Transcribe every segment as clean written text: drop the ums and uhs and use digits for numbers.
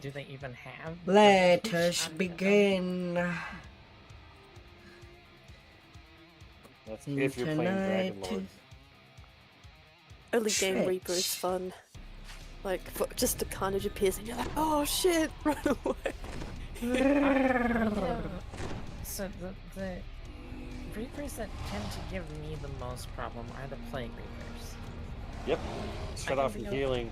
do they even have? Let us begin. That's if you're playing Dragon Lords. Early game Reaper is fun. Like, just the carnage appears and you're like, oh shit, run away. So the Reapers that tend to give me the most problem are the Plague Reapers. Yep. Shut off your healing.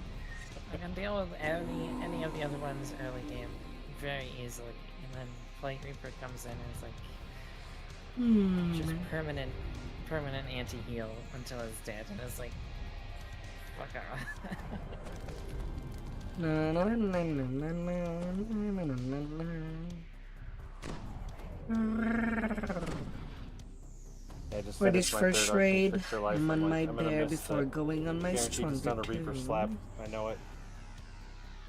I can deal with any of the other ones early game very easily, and then Plague Reaper comes in and is like just permanent anti-heal until it's dead, and it's like fuck off. For this first raid, I'm on my bear before going on my stronger Reaper slap. I know it.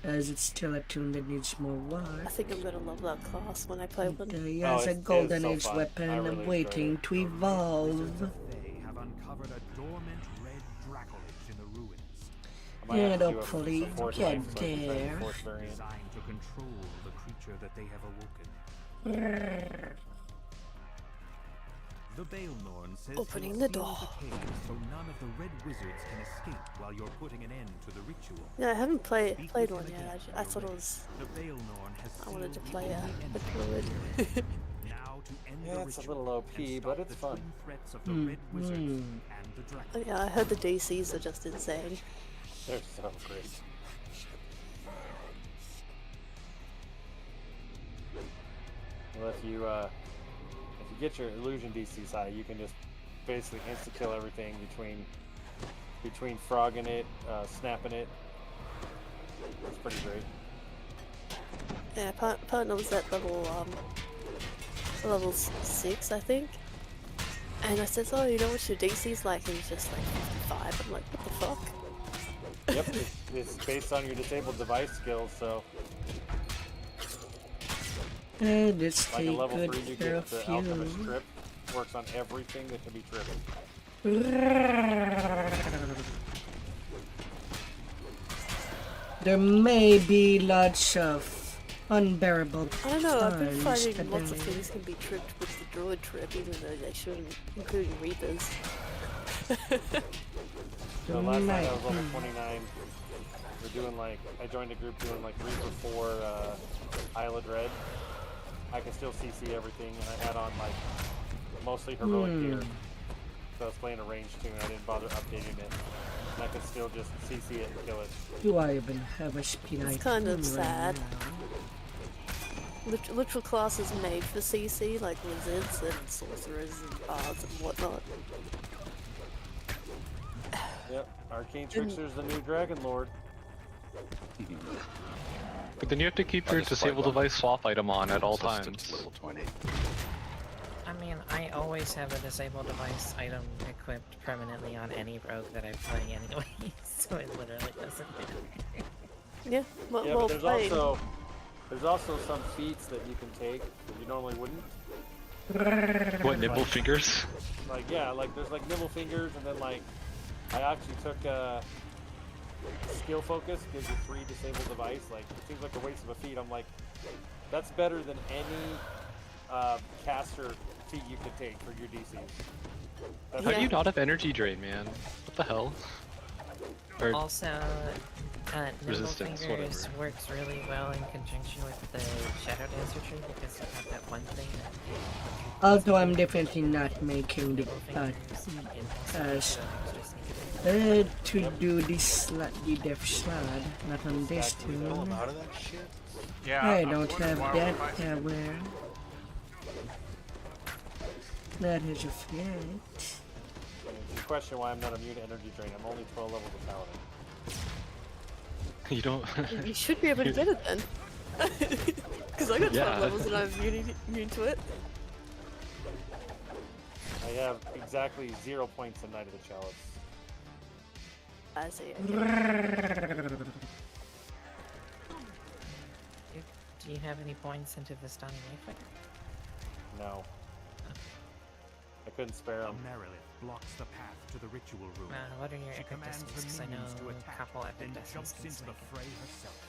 As it's still a tune that needs more work. I think I'm gonna love that class when I play one. It has a golden age weapon really waiting to evolve. They have uncovered a dormant red dracolich in the ruins. And hopefully get there. Designed to control the creature that they have awoken. The Baelnorn says opening the door. The cave so none of the red wizards can escape while you're putting an end to the ritual. Yeah, I haven't played one yet. I thought it was. The Baelnorn has I wanted to play a druid. Now to end yeah, the it's a ritual little OP, but it's fun. threats of the red wizards and the dragon. Yeah, I heard the DCs are just insane. They're so great. Well, if you get your illusion DCs high, you can just basically insta-kill everything between frogging it, snapping it. It's pretty great. Yeah, partner was at level 6, I think. And I said, oh, you know what your DC's like? And he's just like 55. I'm like, what the fuck? Yep, it's based on your disabled device skills, so. And it's Like a level 3, you care get the alchemist trip. Works on everything that can be tripped. There may be lots of unbearable I don't know, I've been times finding lots of today. things can be tripped with the druid trip, even though they shouldn't, including reapers. So last night I was level 29. We're doing like, I joined a group doing like Reaper 4 Isle of Dread. I can still CC everything, and I had on like mostly heroic gear. So I was playing a ranged tune, I didn't bother updating it. And I could still just CC it and kill it. Do I even have a speed It's item kind of right sad. now? Literal classes made for CC, like wizards and sorcerers and bards and whatnot. Yep, Arcane Trickster's the new Dragon Lord. But then you have to keep your disabled device swap item on at all times. Level 20. I mean, I always have a disabled device item equipped permanently on any rogue that I play anyway, so it literally doesn't matter. Yeah, well, Yeah, well but played. there's also some feats that you can take that you normally wouldn't. What, nibble fingers? Like, yeah, like there's like nibble fingers, and then like I actually took skill focus, gives you 3 disabled device. Like, it seems like a waste of a feat. I'm like, that's better than any caster feat you could take for your DCs. How do you not have energy drain, man? What the hell? Or Also, Nibble resistance, Fingers whatever. works really well in conjunction with the Shadow Dancer tree because you have that one thing that Although I'm definitely not making the cut to do this the death slot, not on this tune. Out of that shit? Yeah, I I'm don't wondering have why that we're fighting. power. That is a fact. You question why I'm not immune to energy drain. I'm only 12 levels of paladin. You don't... You should be able to get it then. Because I got 12 Yeah. levels and I'm immune to it. I have exactly 0 points in Night of the Chalice. I see. Do you have any points into the stunning effect? No. I couldn't spare them. Merilith blocks the path to the ritual room. What are your She epic commands distance? her Because I minions to know a attack, couple epic then distance jumps can into the sneak. fray herself.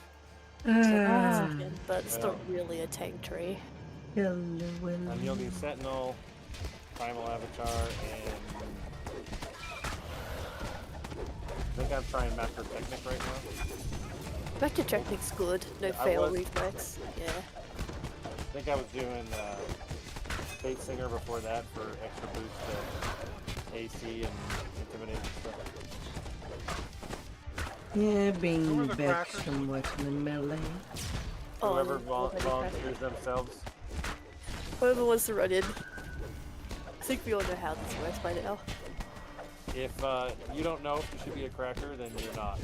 But it's not really a tank tree. And you'll need Sentinel, Primal Avatar, and I think I'm trying Master Technic right now. Master Technic's good. No fail reflex. Yeah. I think I was doing Fate Singer before that for extra boost to AC and Intimidate and stuff. Yeah, being back somewhat in the melee. Whoever volunteers themselves. Whoever wants to run in. I think we all know how this works by now. If you don't know if you should be a cracker, then you're not.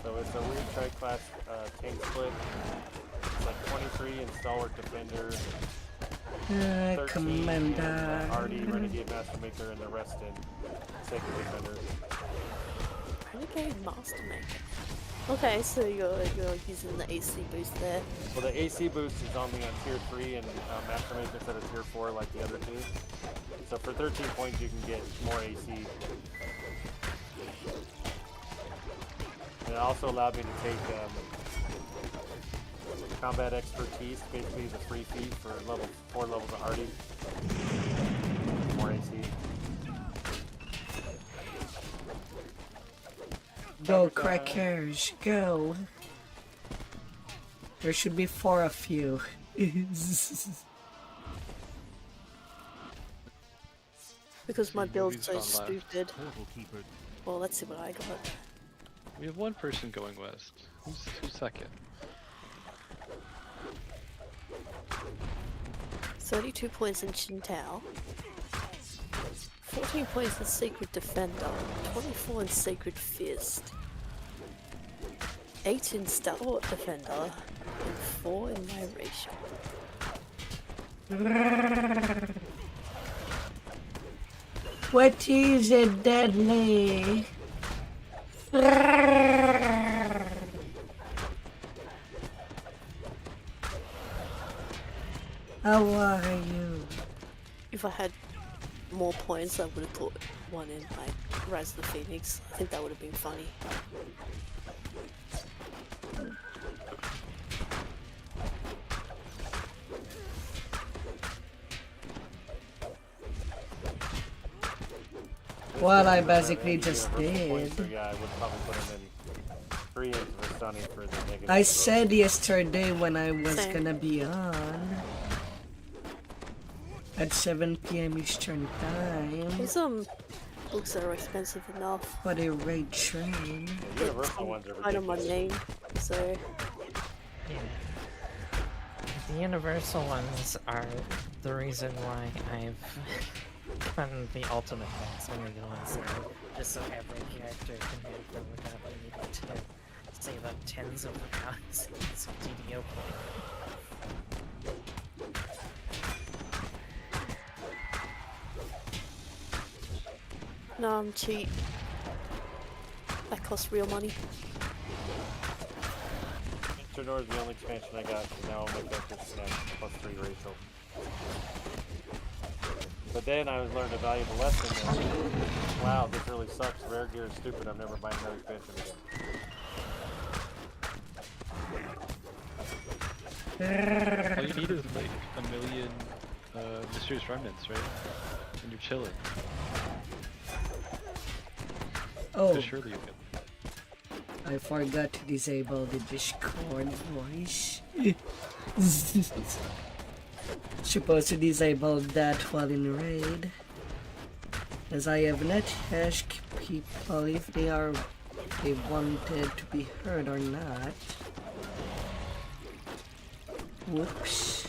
So it's a weird tri-class tank split. It's like 23 in Stalwart Defender, 13 Commander. Artie, Renegade Master Maker, and the rest in Sacred Defender. Renegade Master Maker. Okay, so you're using the AC boost there. Well, the AC boost is only on tier 3 and Master Maker instead of tier 4 like the other two. So for 13 points you can get more AC. And it also allowed me to take combat expertise, basically the free feat for 4 levels of Artie. More AC. Go, crackers, go. There should be 4 of you. Because my build's so stupid. Well, let's see what I got. We have one person going west. Who's second? 32 points in Qingtao. 14 points in Sacred Defender. 24 in Sacred Fist. 8 in Stalwart Defender. And 4 in my ratio. What is it, deadly? How are you? If I had more points, I would have put one in like Rise of the Phoenix. I think that would have been funny. Well, I basically just did. Yeah, I would probably put him in 3 into the stunning for the negative. I said yesterday when I was gonna be on. At 7 PM Eastern time. These books are expensive enough. For a Raid Train. The Universal ones are ridiculous. Right on my name, so... Yeah. The Universal ones are the reason why I've done the ultimate ones when we go on sale. Just so every character can have them without needing to save up tens of thousands of DDO points. No, I'm cheap. That costs real money. Internor is the only expansion I got, so now I'll make that just +3 racial. But then I learned a valuable lesson that, wow, this really sucks. Rare gear is stupid. I'm never buying another expansion again. All you need is like 1,000,000 mysterious remnants, right? And you're chilling. Oh, So surely you can. I forgot to disable the Discord voice. Supposed to disable that while in raid, as I have not asked people if they wanted to be heard or not. Whoops.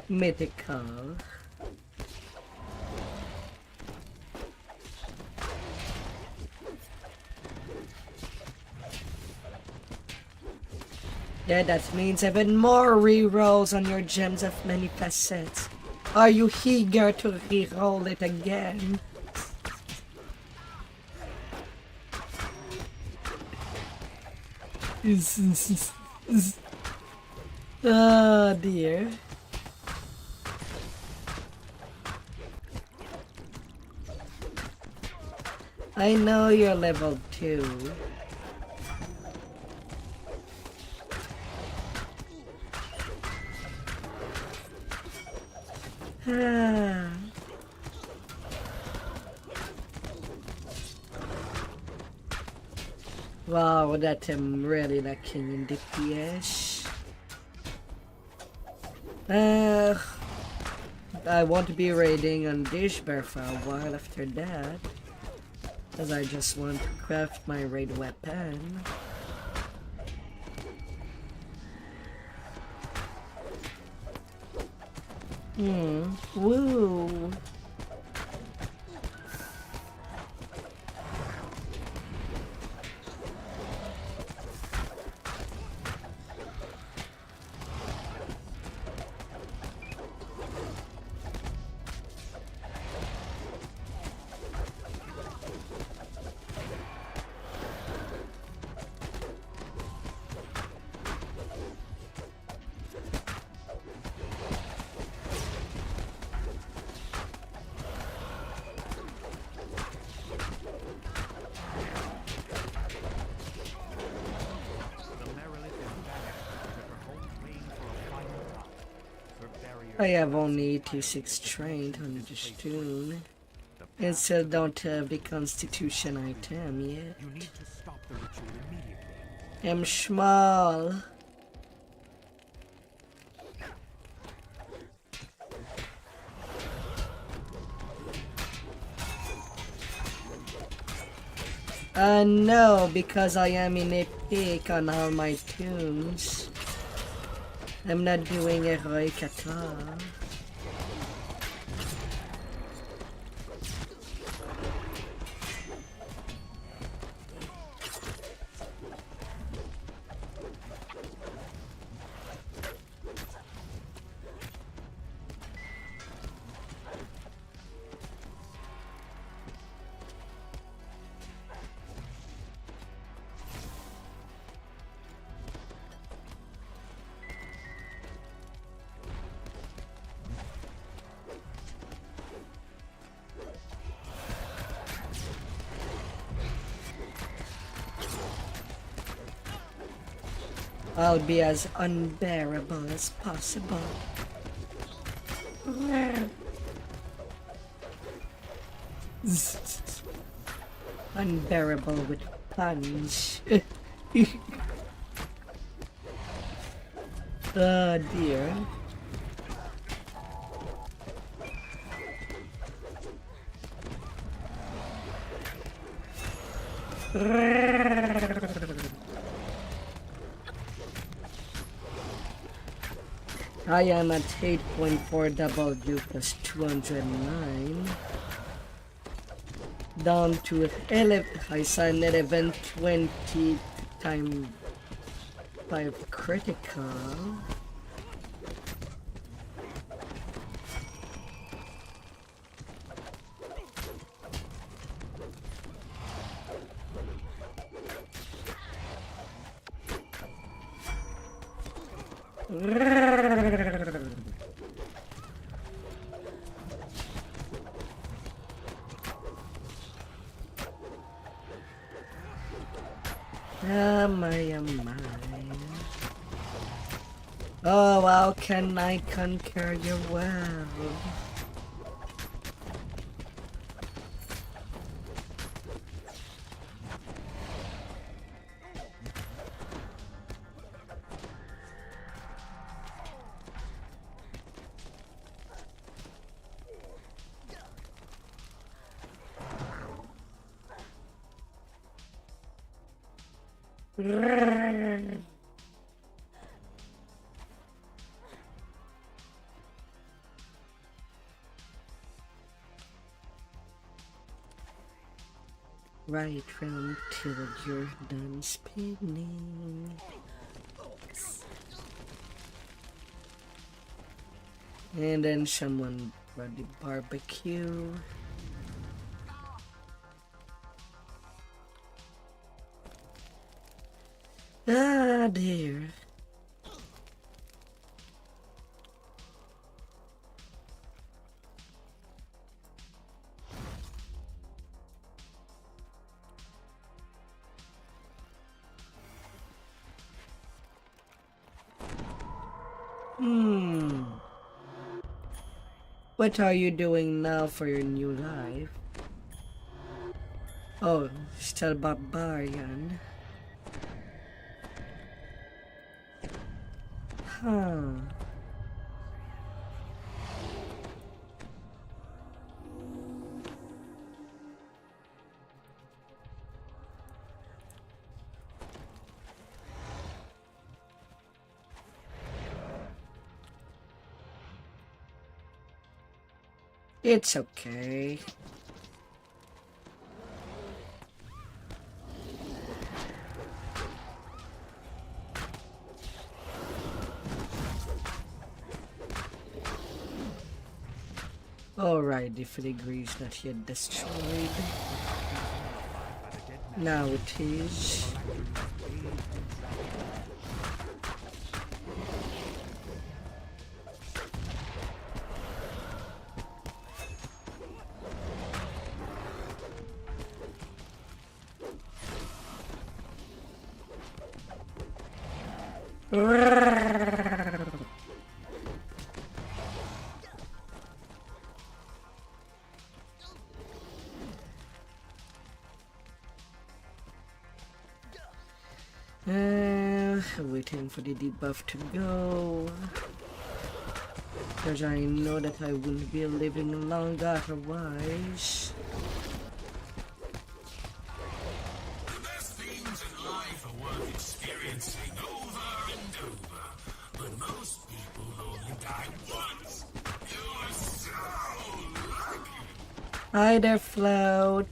Mythical. Yeah, that means even more rerolls on your gems of many facets. Are you eager to reroll it again? Oh dear. I know you're level 2. Ah. Wow, that I'm really lacking in DPS. I want to be raiding on Dishbear for a while after that, as I just want to craft my raid weapon. Woo! I have only 86 trained on this tune, and still don't have the constitution item yet. You need to stop the ritual immediately. I'm small. No, because I am in a peak on all my tunes. I'm not doing heroic at all. I'll be as unbearable as possible. Unbearable with punch. Oh dear. I am at 8.4 W plus 209. Down to 11. I signed 1120 times 5 critical. Oh, how can I conquer your world? Right round till you're done spinning. And then someone brought the barbecue. Ah. Ah dear. What are you doing now for your new life? Oh, still barbarian. Huh. It's okay. Alright, the filigree is not yet destroyed. Now it is. Waiting for the debuff to go. Because I know that I wouldn't be living long otherwise. The best things in life are worth experiencing over and over. But most people only die once. You're so lucky. Hi there, Float.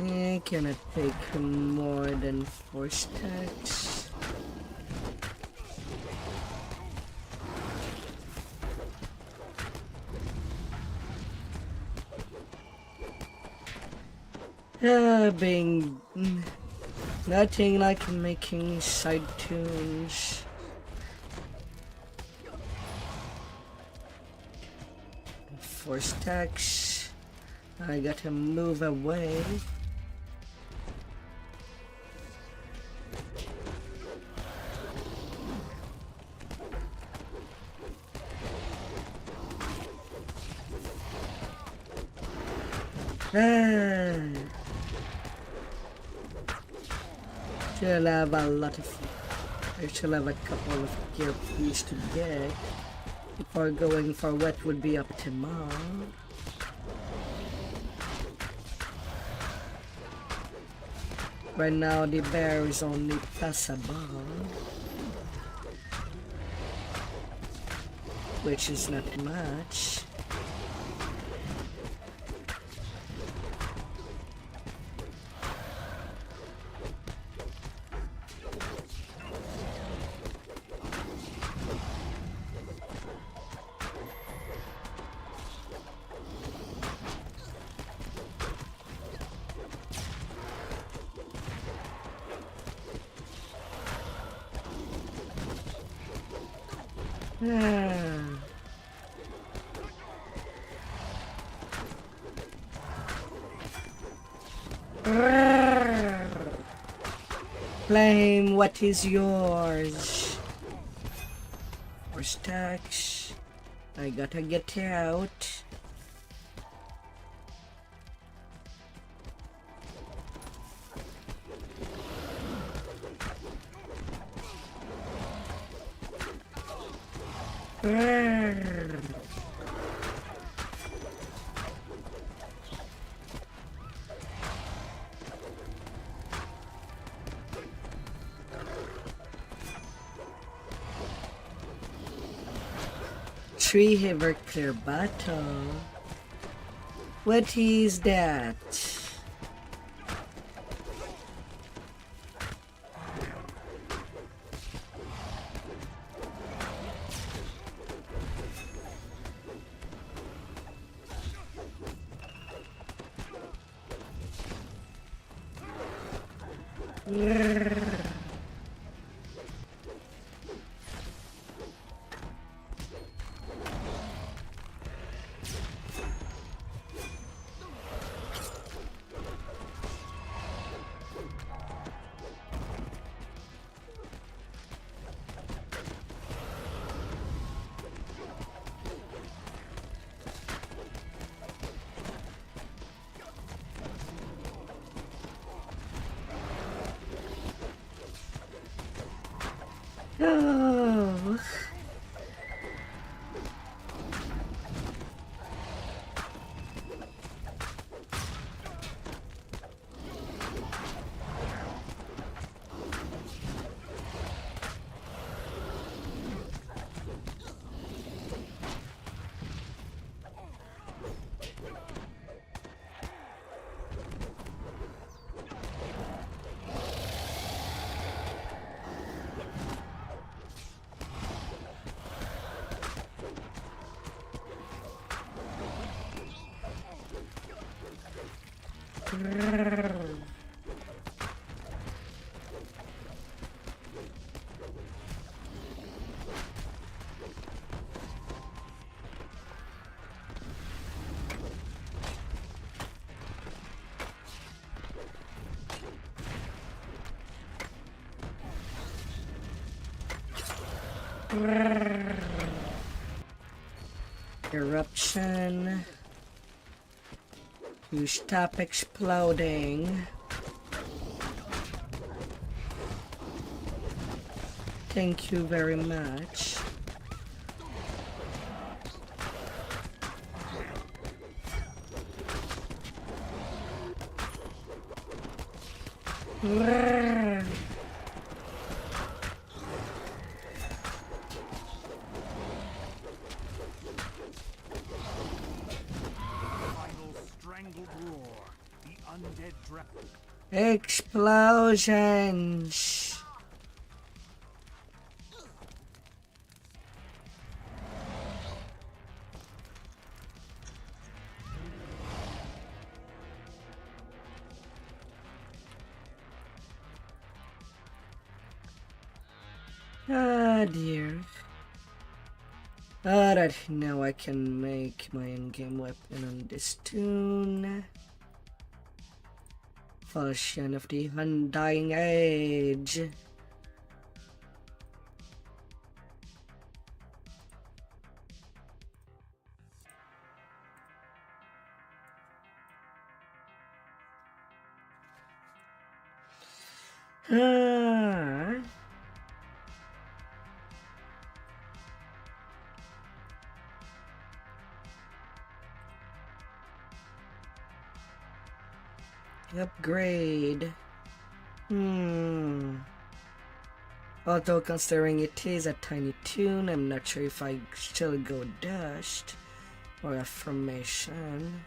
I cannot take more than 4 stacks. Being nothing like making side tunes. Four stacks. I gotta move away. Still have a lot of. I still have a couple of gear pieces to get before going for what would be optimal. Right now, the bear is only passable, which is not much. Claim what is yours. 4 stacks. I gotta get out. 3 Everclear battle. What is that? Oh. Eruption. You stop exploding. Thank you very much. Explosions. Ah dear. Alright, now I can make my in-game weapon on this tune. Falchion of the Undying Age. Ah. Upgrade. Although considering it is a tiny tune, I'm not sure if I still go dust or affirmation.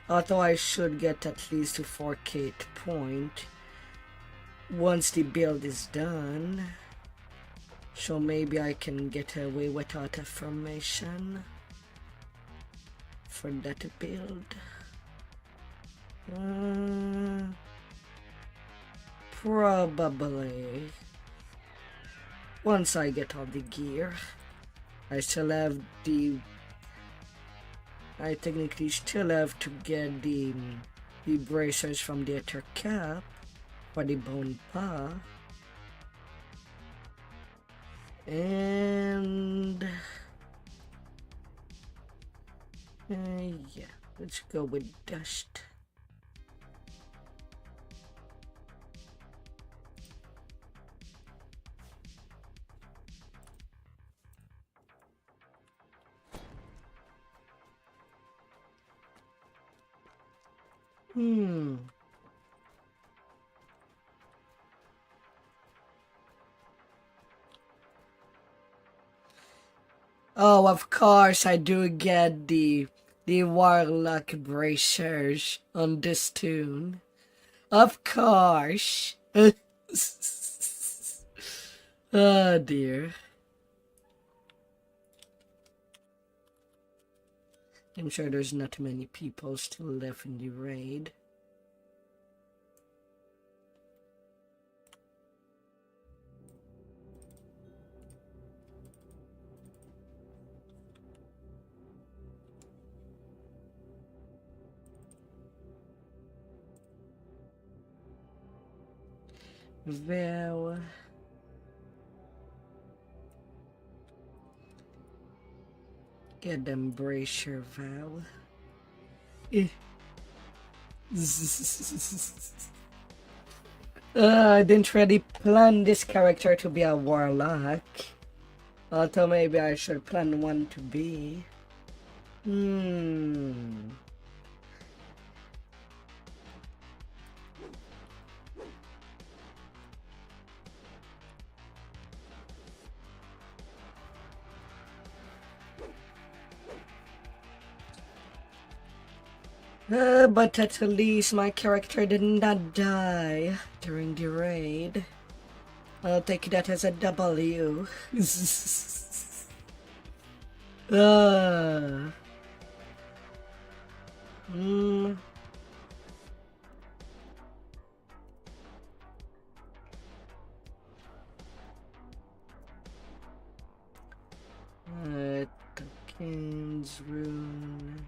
Although I should get at least to 4K point once the build is done. So maybe I can get away without affirmation for that build. Probably. Once I get all the gear. I technically still have to get the bracers from the Ether Cap for the Bone Paw. And yeah, let's go with dust. Oh, of course, I do get the warlock bracers on this tune. Of course. Oh dear. I'm sure there's not many people still left in the raid. Well, get them bracer, Val. I didn't really plan this character to be a warlock. Although maybe I should plan one to be. But at least my character did not die during the raid. I'll take that as a W. Tokens, rune.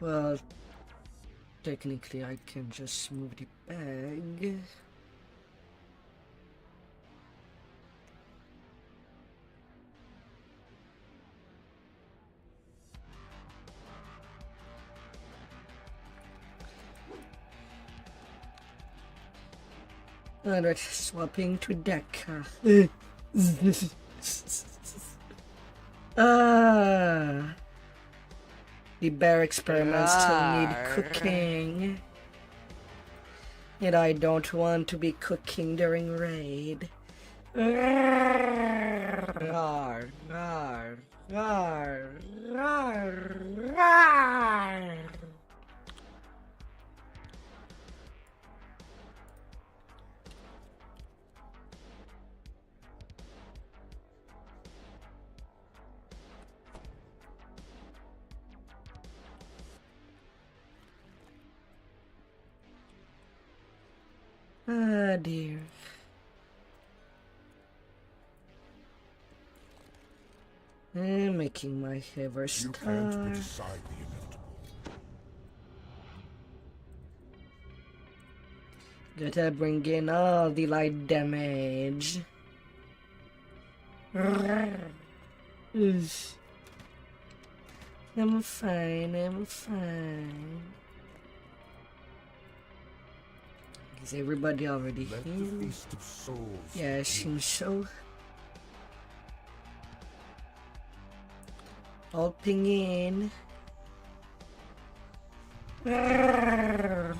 Well, technically I can just move the bag. Alright, swapping to deck. The bear experiments still need cooking. And I don't want to be cooking during raid. Rawr, rawr, rawr, rawr, rawr. Ah, dear. I'm making my ever star. You can't put aside the inevitable. Gotta bring in all the light damage. Oof. I'm fine, I'm fine. Is everybody already Let the healed? feast of souls. Yeah, it seems so. All ping in. The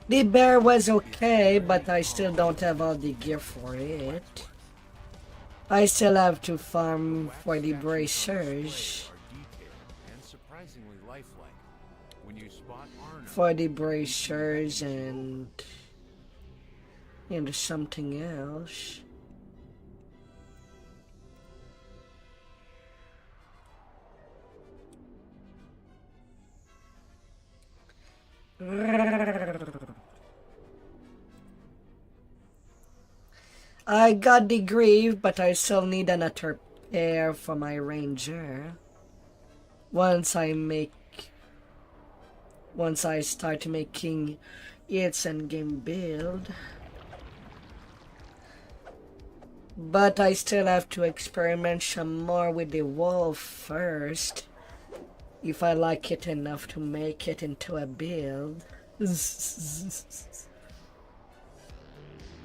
bear was okay, but I still don't have all the gear for it. I still have to farm for the bracers. For the bracers and something else. I got the grieve, but I still need another pair for my ranger. Once I start making its endgame build. But I still have to experiment some more with the wolf first. If I like it enough to make it into a build.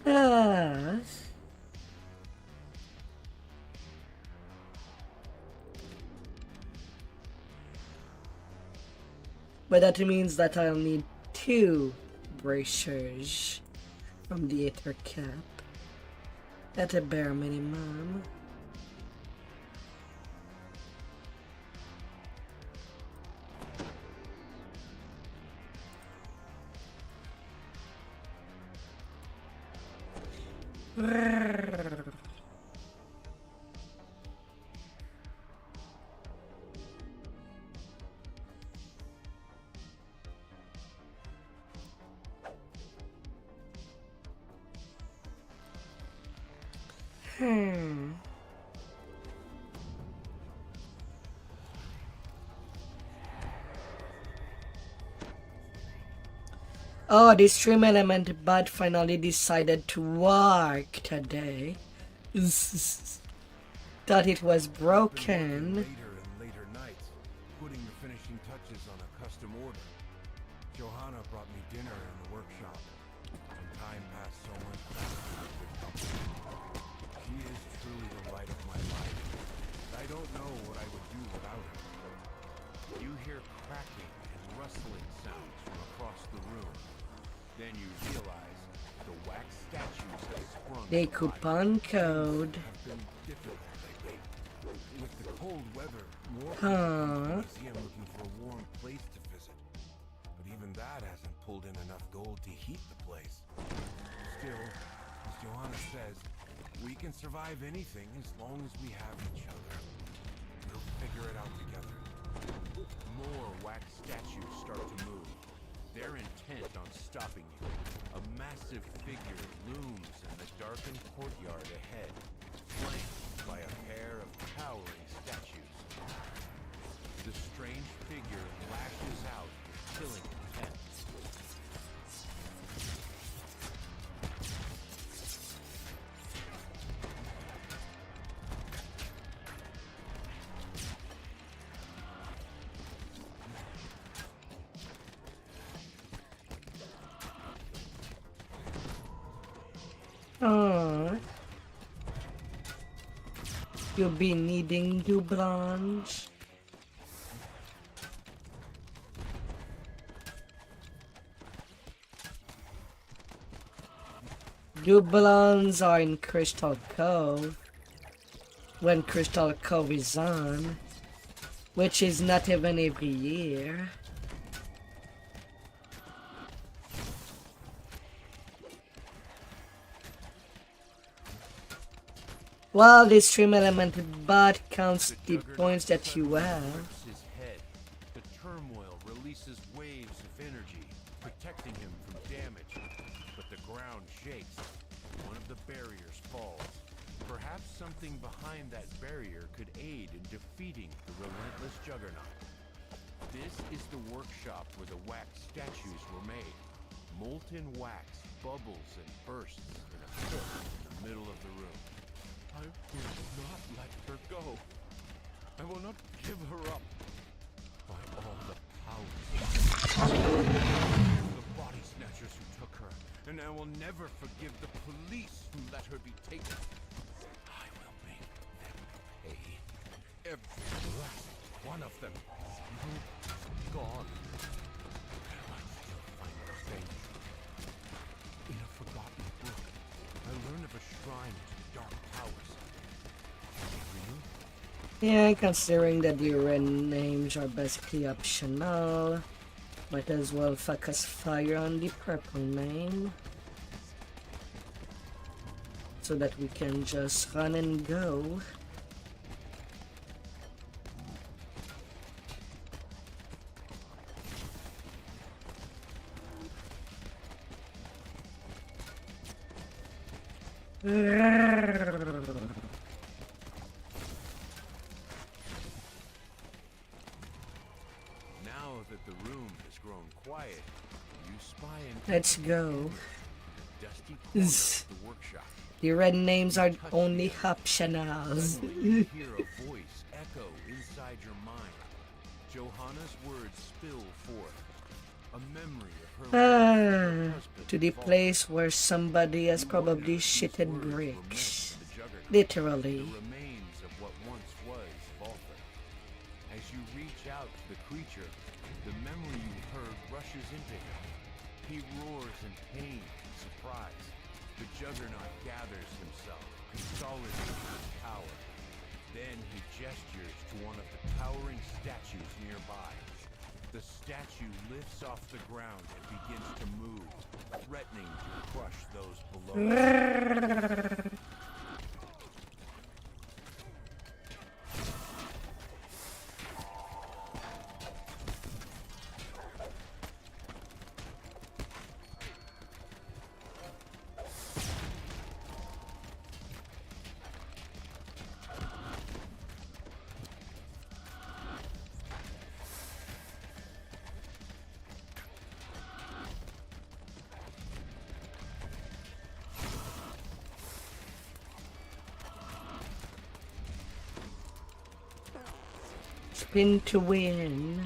Ah. But that means that I'll need 2 bracers from the Aether Cap at a bare minimum. Oh, the stream element bot finally decided to work today. Thought it was broken. Later and later nights, putting the finishing touches on a custom order. Johanna brought me dinner in the workshop, and time passed so much faster with company. She is truly the light of my life. I don't know what I would do without her. You hear cracking and rustling sounds from across the room. Then you realize the wax statues have sprung. The coupon code. Have been difficult lately. With the cold weather, more people Huh. come to the museum looking for a warm place to visit. But even that hasn't pulled in enough gold to heat the place. Still, as Johanna says, we can survive anything as long as we have each other. We'll figure it out together. More wax statues start to move. They're intent on stopping you. A massive figure looms in the darkened courtyard ahead, flanked by a pair of towering statues. The strange figure lashes out with killing intent. Oh, you'll be needing doublons. Doublons are in Crystal Cove when Crystal Cove is on, which is not even every year. While the stream element bot counts the points that you have. Grips his head. The turmoil releases waves of energy, protecting him from damage. But the ground shakes. One of the barriers falls. Perhaps something behind that barrier could aid in defeating the relentless juggernaut. This is the workshop where the wax statues were made. Molten wax bubbles and bursts in a pit in the middle of the room. I will not let her go. I will not give her up. By all the powers. The body snatchers who took her. And I will never forgive the police who let her be taken. I will make them pay. Every last one of them. Gone. I still find the stage. In a forgotten book, I learn of a shrine to the dark powers. Yeah, considering that the red names are basically optional, might as well focus fire on the purple name so that we can just run and go. Now that the room has grown quiet, you spy and Let's go. dusty corners of the workshop. The red names are only optionals. Suddenly you hear a voice echo inside your mind. Johanna's words spill forth. A memory of her husband To the fallen. place where somebody has probably shitted Words were meant bricks. for the juggernaut. Literally. The remains of what once was Volta. As you reach out to the creature, the memory you heard rushes into him. He roars in pain and surprise. The Juggernaut gathers himself, consolidating his power. Then he gestures to one of the towering statues nearby. The statue lifts off the ground and begins to move, threatening to crush those below. Spin to win.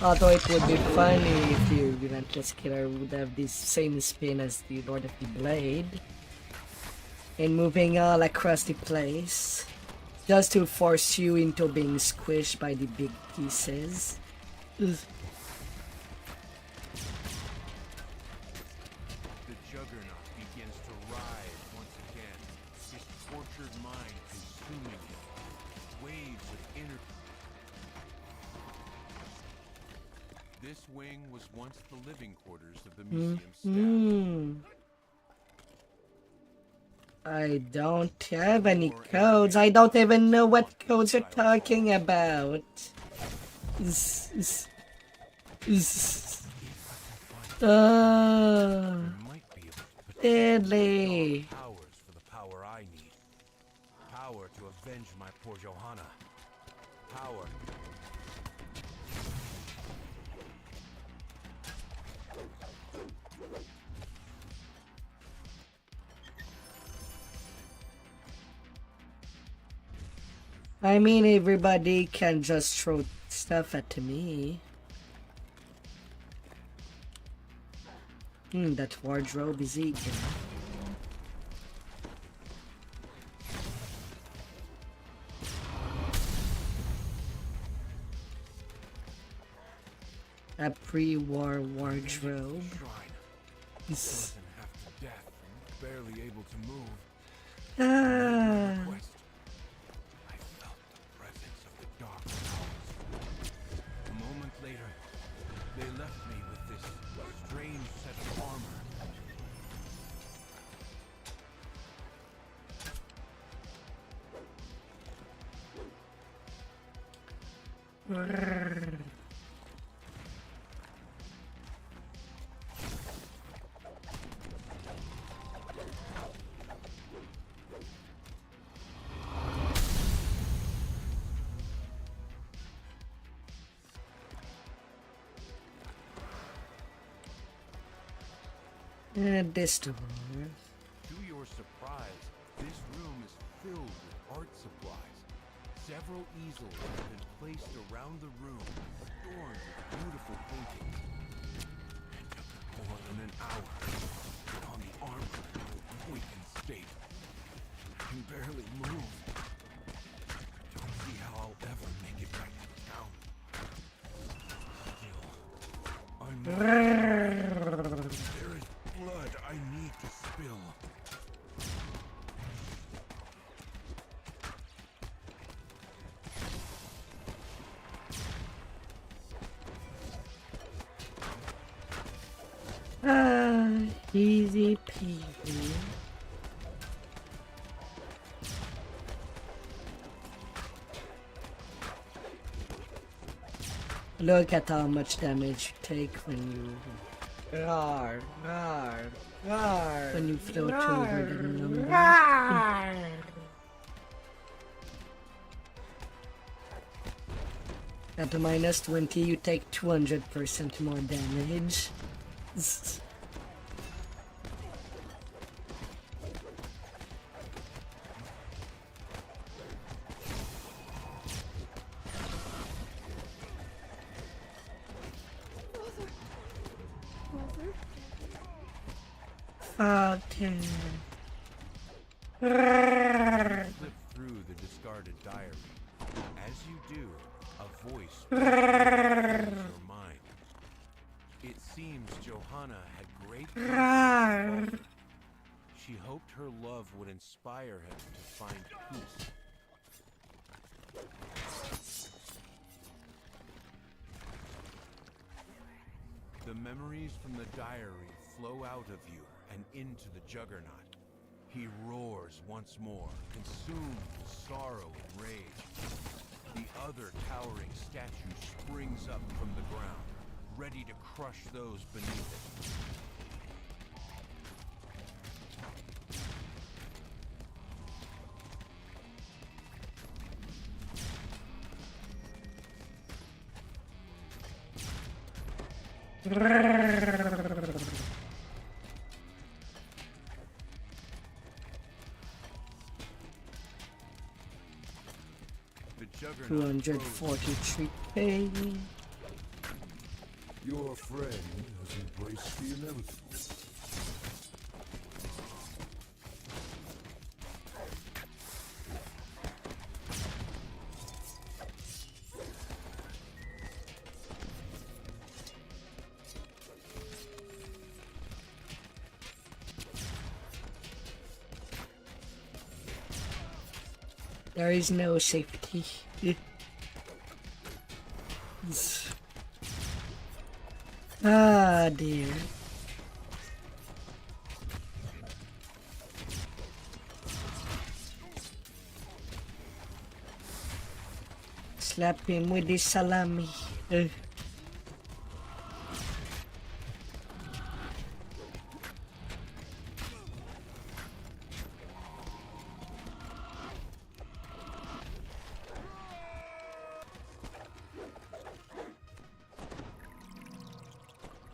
Although it would be funny if the Relentless Killer would have this same spin as the Lord of the Blade. And moving all across the place. Just to force you into being squished by the big pieces. Ugh. This wing was once the living quarters of the museum staff. I don't have any codes. I don't even know what codes you're talking about. Deadly. Powers for the power I need. Power to avenge my poor Johanna. Power. I mean, everybody can just throw stuff at me. That wardrobe is eager. A pre-war wardrobe. Frozen half to death, barely able to move. I felt the presence of the dark powers. A moment later, they left me with this strange set of armor. This door. To your surprise, this room is filled with art supplies. Several easels have been placed around the room, adorned with beautiful paintings. It took more than an hour to put on the armor in a weakened state. I can barely move. I don't see how I'll ever make it back to town. Still, I'm not. There is blood I need to spill. Easy peasy. Look at how much damage you take when you roar, roar, roar. When you float over the number. At the minus 20, you take 200% more damage. Okay. Flip through the discarded diary. As you do, a voice fills your mind. It seems Johanna had great plans. She hoped her love would inspire him to find peace. The memories from the diary flow out of you and into the Juggernaut. He roars once more, consumed with sorrow and rage. The other towering statue springs up from the ground, ready to crush those beneath it. The Juggernaut 243 pay. Your friend has embraced the inevitable. There is no safety. Ah, dear. Slap him with the salami.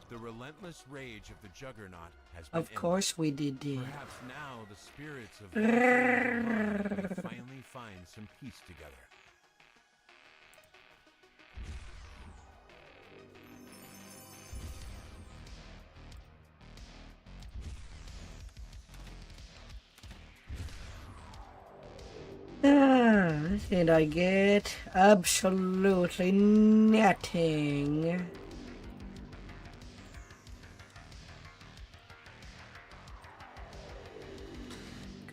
The relentless rage of the Juggernaut has been Of course we did it. Perhaps now the spirits of Vtuber will finally find some peace together. And I get absolutely nothing.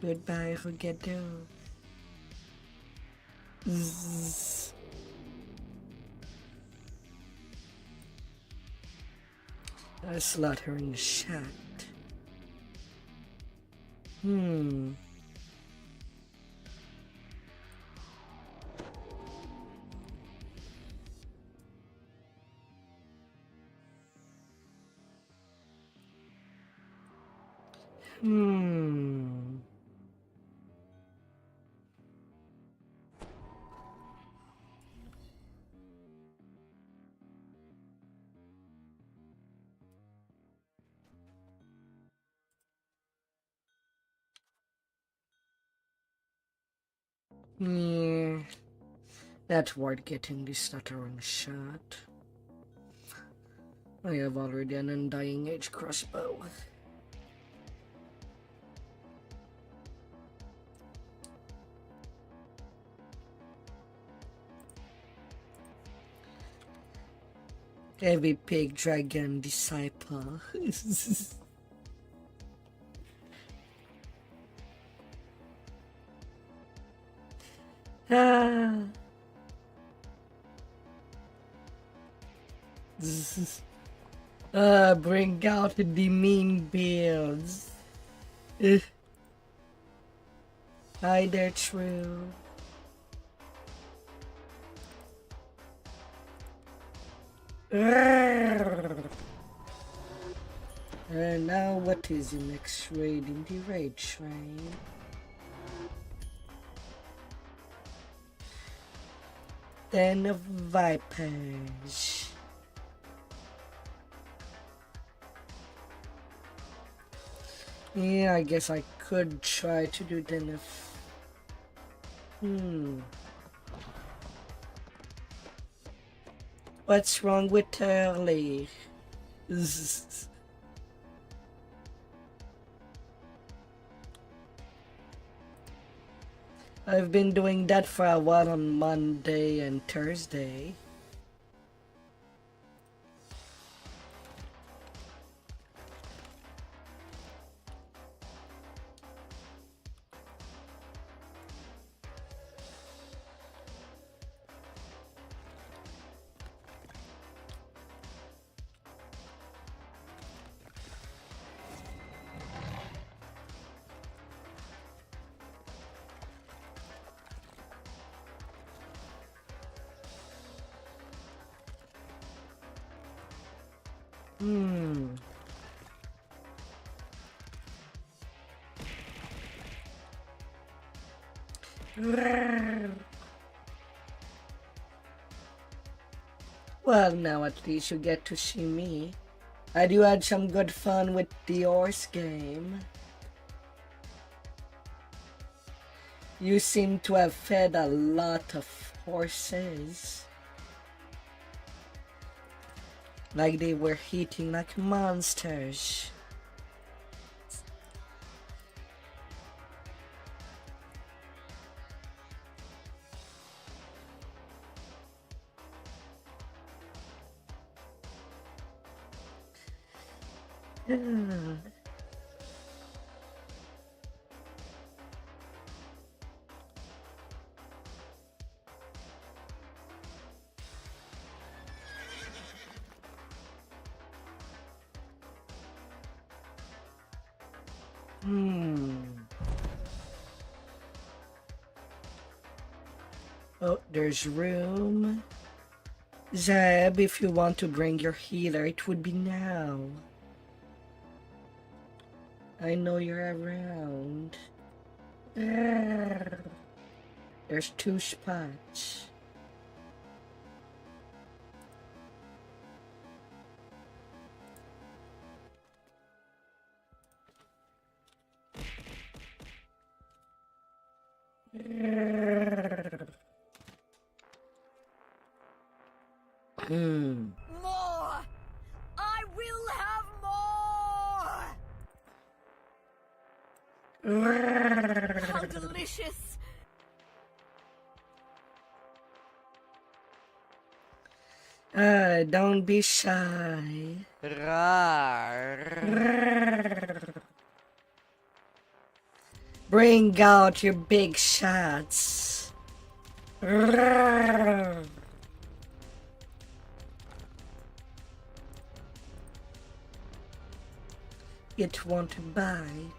Goodbye, Rugedo. A slaughtering shot. Yeah, that's worth getting the stuttering shot. I have already an undying edge crossbow. Heavy pig dragon disciple. Bring out the mean builds. Hi there, True. And now what is the next raid in the Raid Train? Den of Vipers. Yeah, I guess I could try to do Den of... What's wrong with Turley? I've been doing that for a while on Monday and Thursday. Well, now at least you get to see me. I do had some good fun with the horse game. You seem to have fed a lot of horses. Like they were eating like monsters. Oh, there's room. Zeb, if you want to bring your healer, it would be now. I know you're around. There's 2 spots. More! I will have more! How delicious! Don't be shy. Bring out your big shots. It won't bite.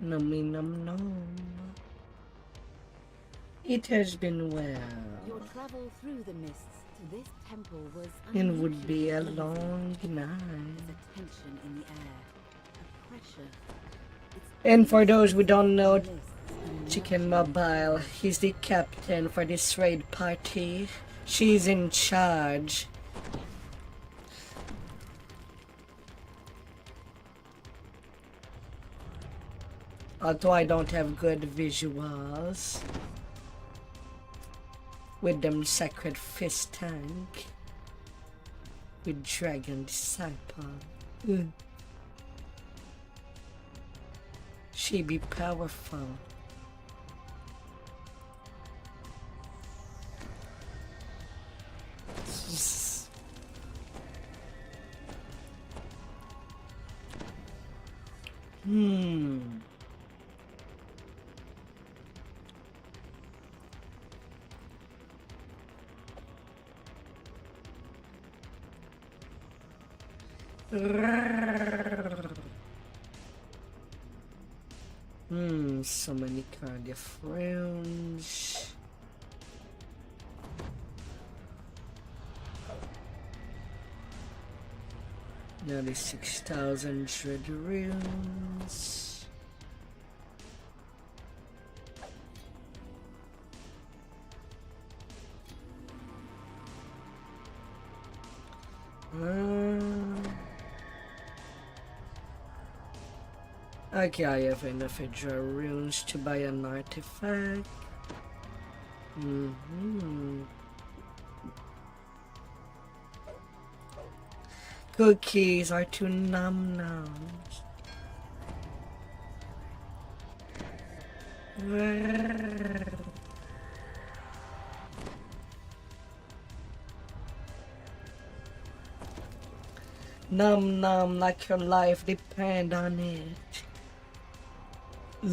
Nummy num num. It has been well. Your travel through the mists to this temple was It would be a long night. There's a tension in the air, a pressure. And for those who don't know, Chicken Mobile, he's the captain for this raid party. She's in charge. Although I don't have good visuals with them Sacred Fist tank with Dragon Disciple. She be powerful. So many cardiac runes. Nearly 6,000 dread runes. Okay, I have enough Hydra runes to buy an artifact. Cookies are too num-nums. Num num like your life depend on it. The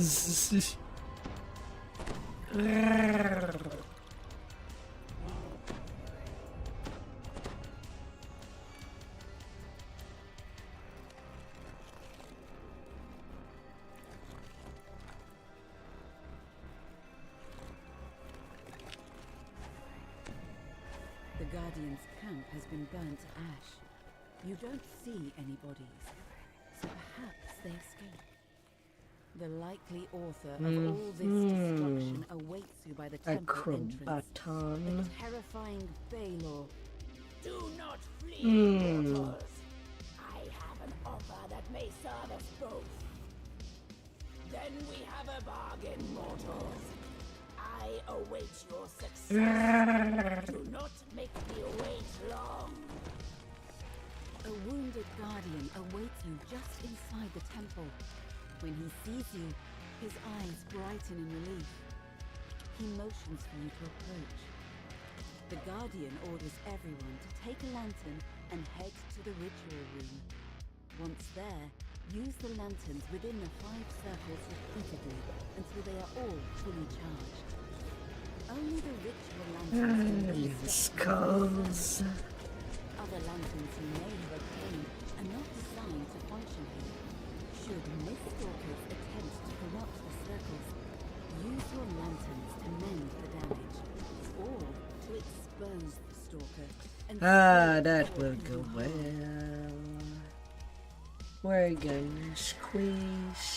Guardian's camp has been burnt to ash. You don't see any bodies, so perhaps they escaped. The likely author of all this destruction awaits you by the temple entrance. The terrifying Baylor. Do not flee, mortals. I have an offer that may serve us both. Then we have a bargain, mortals. I await your success. Do not make me wait long. A wounded guardian awaits you just inside the temple. When he sees you, his eyes brighten in relief. He motions for you to approach. The guardian orders everyone to take a lantern and head to the ritual room. Once there, use the lanterns within the 5 circles repeatedly until they are all fully charged. Only the ritual lanterns skulls. Other lanterns you may have obtained are not designed to function here. Should Miststalkers attempt to corrupt the circles, use your lanterns to mend the damage, or to expose the stalker. And that will go well. We're gonna squish.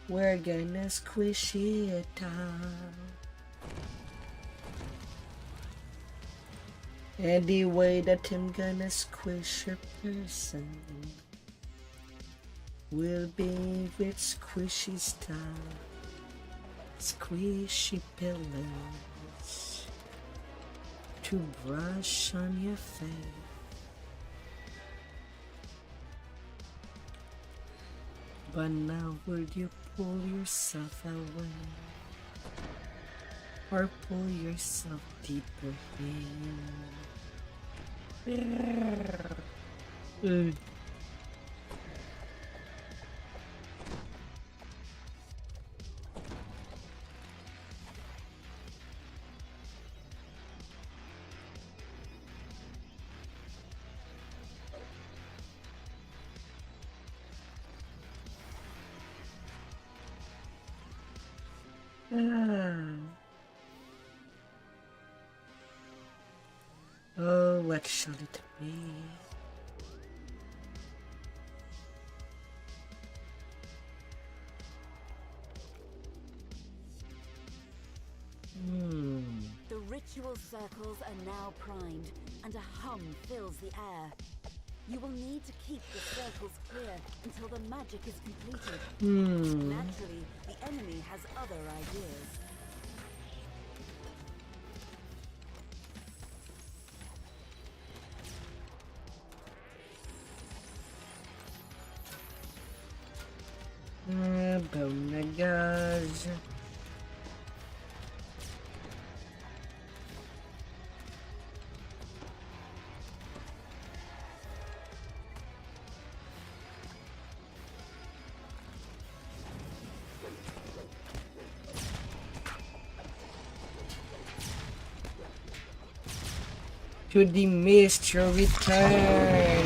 We're gonna squish it out. Any way that I'm gonna squish a person will be with squishy stuff, squishy pillows to brush on your face. But now would you pull yourself away or pull yourself deeper in? Oh, what shall it be? The ritual circles are now primed, and a hum fills the air. You will need to keep the circles clear until the magic is completed. Naturally, the enemy has other ideas. Bonagaz. To the mist your return.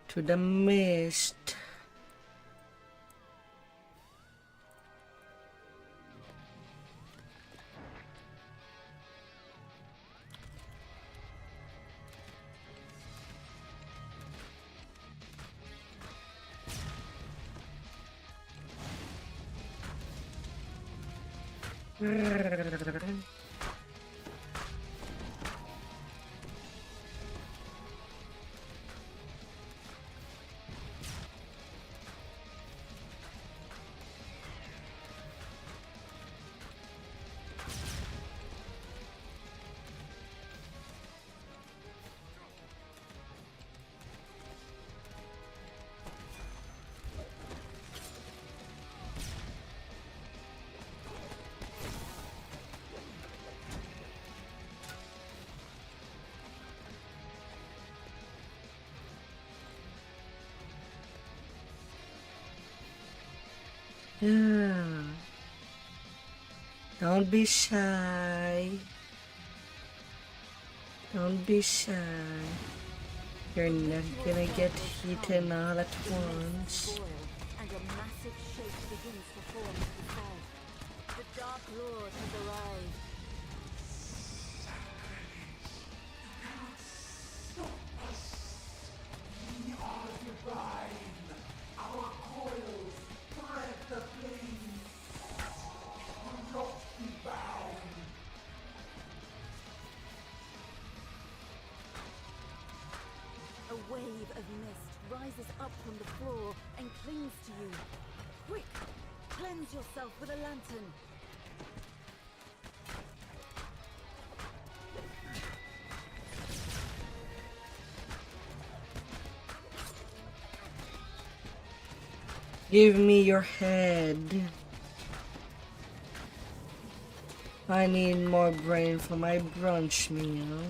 To the mist. Yeah. Don't be shy. Don't be shy. You're not gonna get eaten all at once. And a massive shape begins to form at the side. The Dark Lord has arrived. A wave of mist rises up from the floor and clings to you. Quick! Cleanse yourself with a lantern. Give me your head. I need more brain for my brunch meal.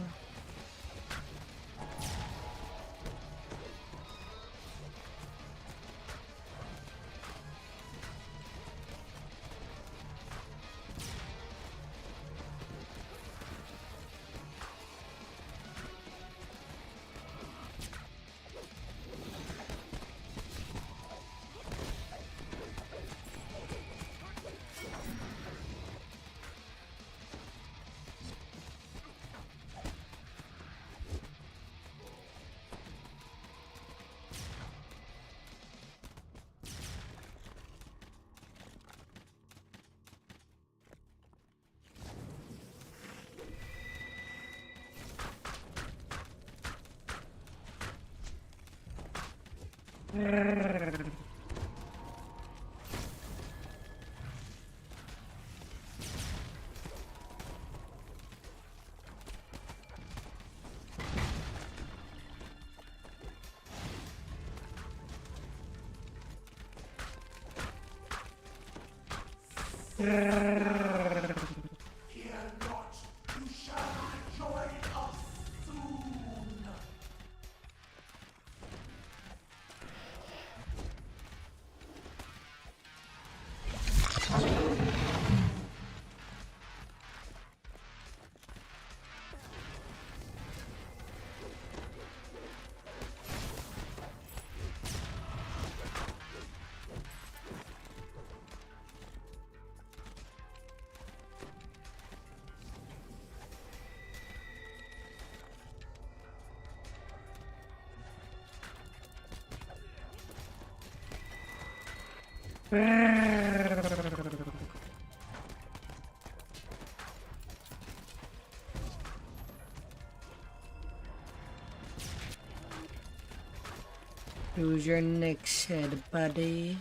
Who's your next head, buddy?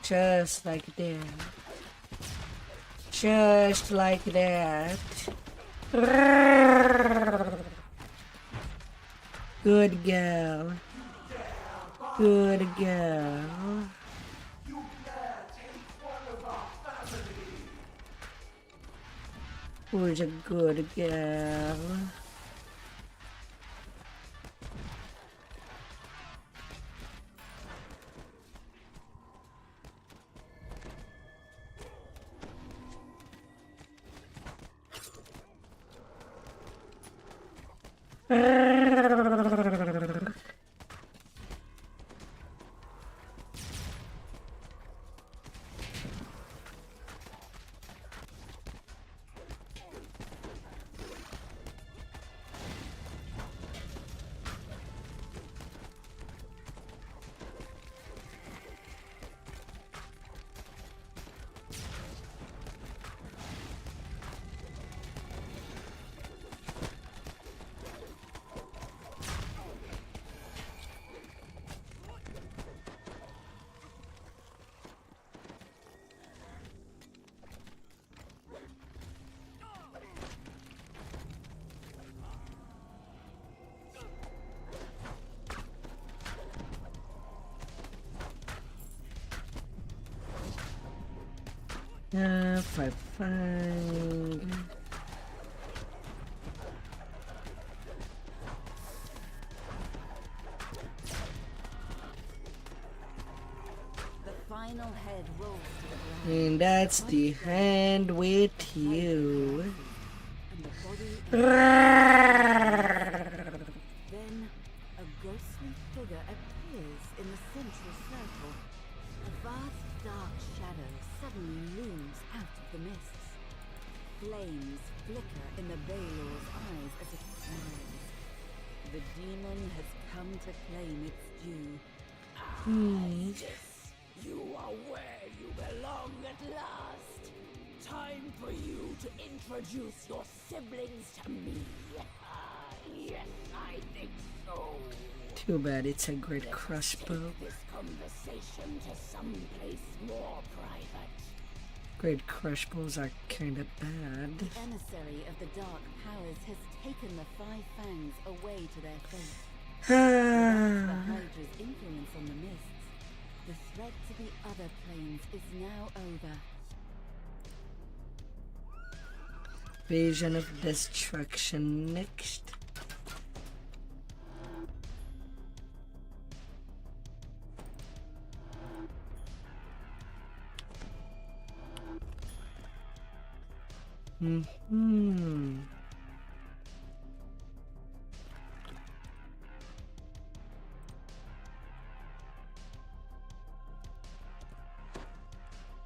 Just like that. Just like that. Good girl. Good girl. Who's a good girl? Fine. small head rolls to the ground. And that's the hand with you. And the body then a ghostly figure appears in the central circle. A vast dark shadow suddenly looms out of the mists. Flames flicker in the Baelor's eyes as it smiles. The demon has come to claim its due. Yes, you are where you belong at last. Time for you to introduce your siblings to me. Yes, I think so. Too bad it's a great crossbow. Take this conversation to someplace more private. Great crossbows are kinda bad. The emissary of the dark powers has taken the five fangs away to their fate. Without the Hydra's influence on the mists, the threat to the other planes is now over. Vision of destruction next.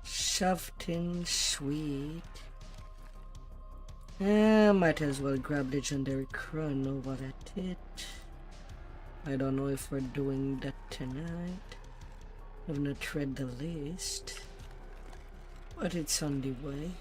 Something sweet. Might as well grab legendary chrono while at it. I don't know if we're doing that tonight. I've not read the list, but it's on the way.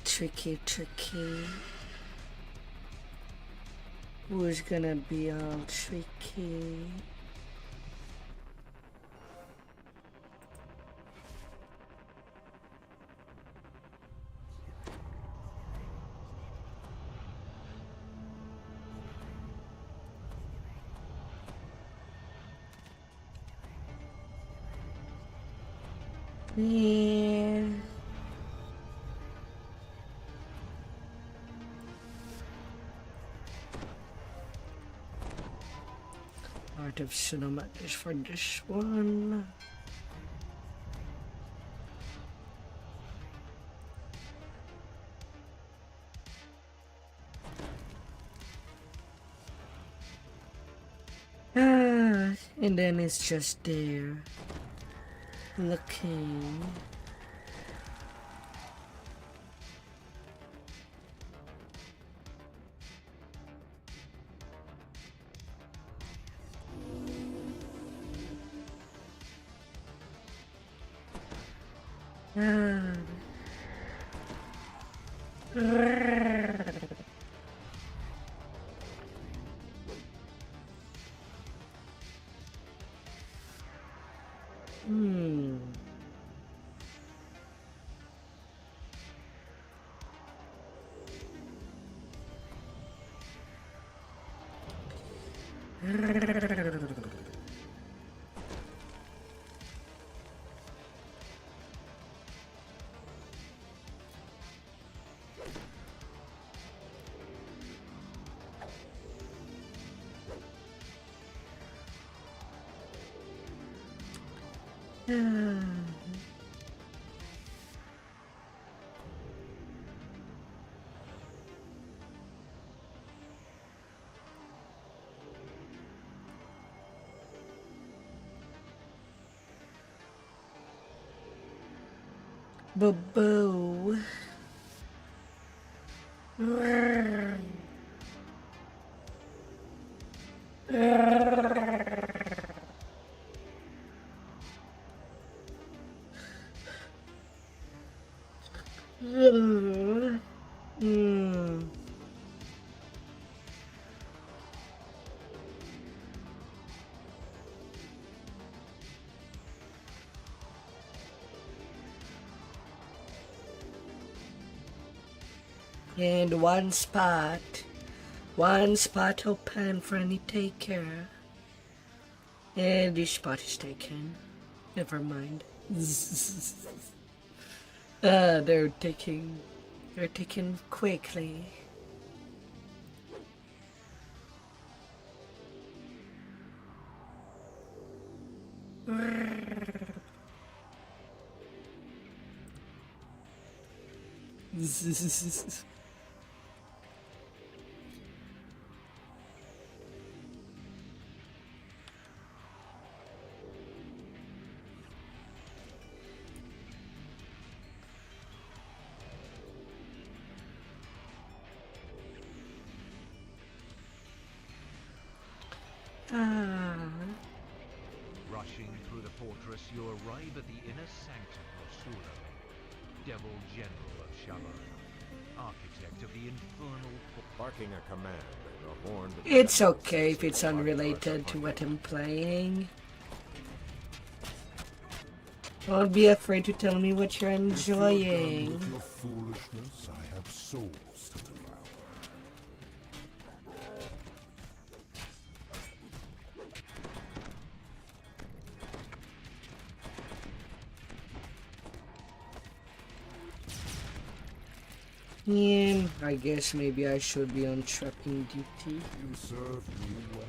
Tricky. Who's gonna be all tricky? Yeah. Art of Cinema is for this one. And then it's just there, looking. Bobo. And one spot open for any taker. And this spot is taken. Never mind. They're taking quickly. Rushing through the fortress, you arrive at the inner sanctum of Sura, Devil General of Shabbat, architect of the infernal... Barking a command and a horn... It's okay if it's unrelated to what I'm playing. Don't be afraid to tell me what you're enjoying. With your foolishness, I have souls to devour. Yeah, I guess maybe I should be on trapping duty. You served me well.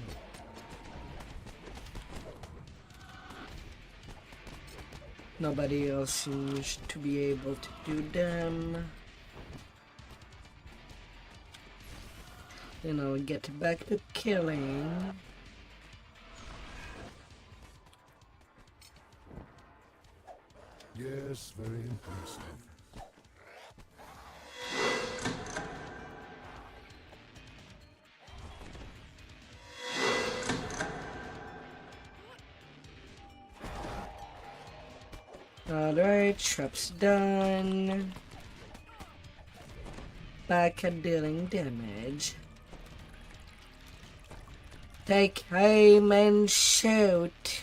Nobody else seems to be able to do them. Then I'll get back to killing. Yes, very impressive. Alright, traps done. Back at dealing damage. Take aim and shoot.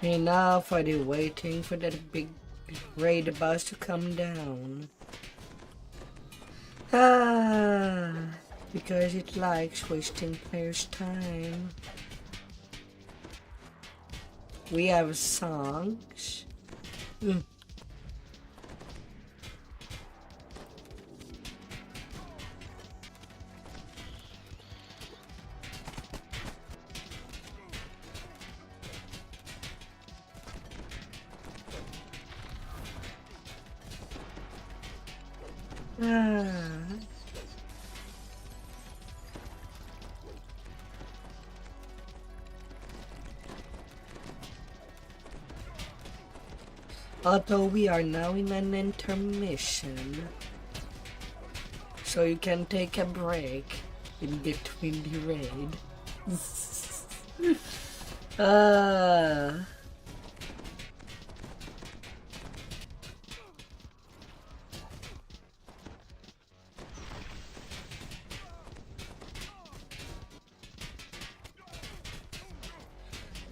Enough already waiting for that big raid boss to come down. Because it likes wasting players' time. We have songs. Although we are now in an intermission, so you can take a break in between the raid.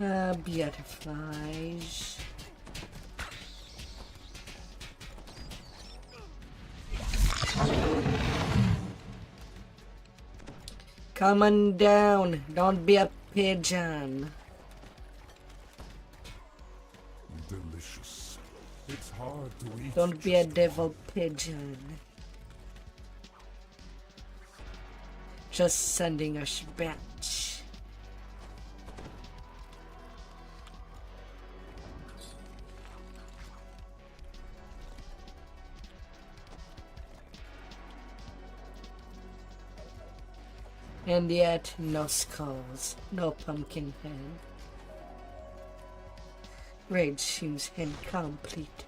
Butterflies. Come on down. Don't be a pigeon. Delicious. It's hard to eat. Don't be a devil pigeon. Just sending us back. And yet, no skulls, no pumpkin head. Raid seems incomplete.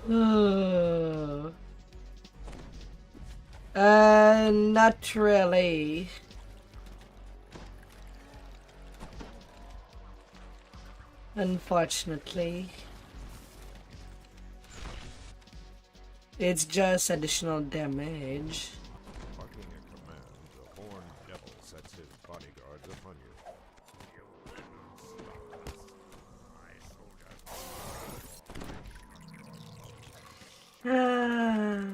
Oh. Not really. Unfortunately. It's just additional damage. Barking a command, the horned devil sets his bodyguards upon you. Ah.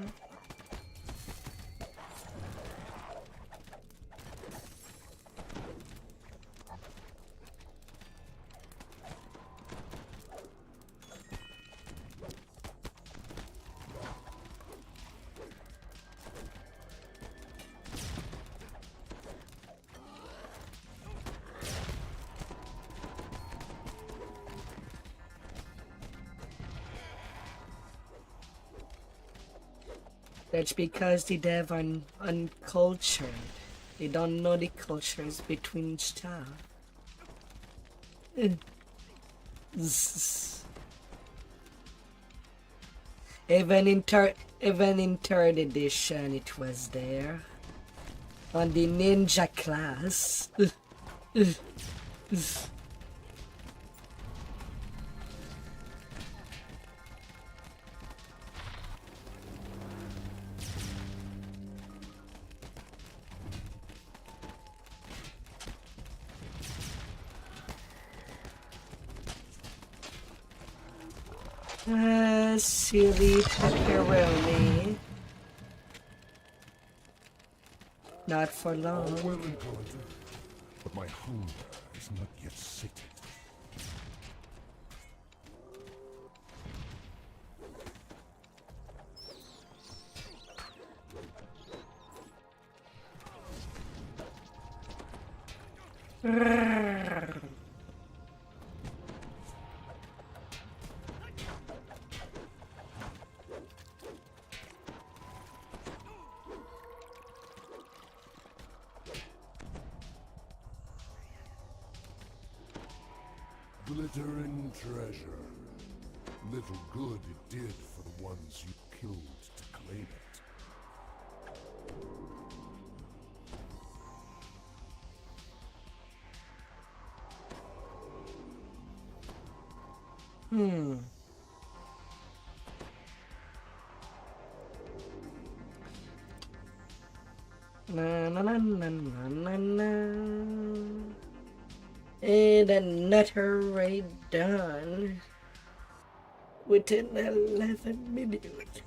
That's because the dev are uncultured. They don't know the cultures between stuff. Even in third edition, it was there on the ninja class. Silly pepperoni. Not for long. Well and good, but my hunger is not yet sated. Glittering treasure. Little good it did for the ones you killed to claim it. Na na na na na na na. And another raid done within 11 minutes.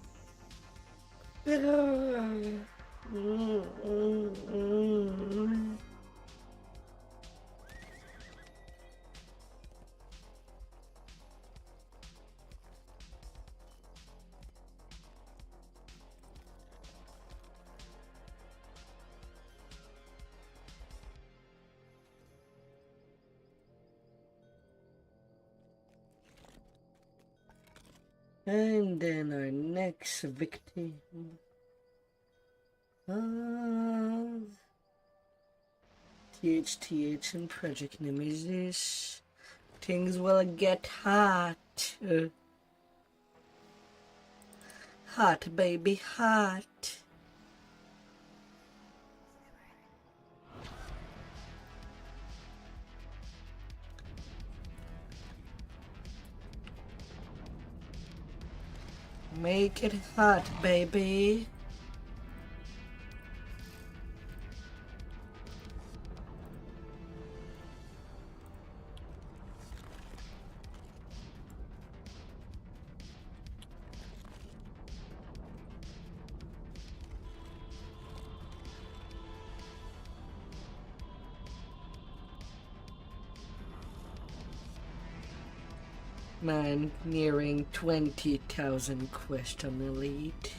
And then our next victim of THTH and Project Nemesis. Things will get hot. Hot, baby, hot. Make it hot, baby. Man, nearing 20,000 question elite.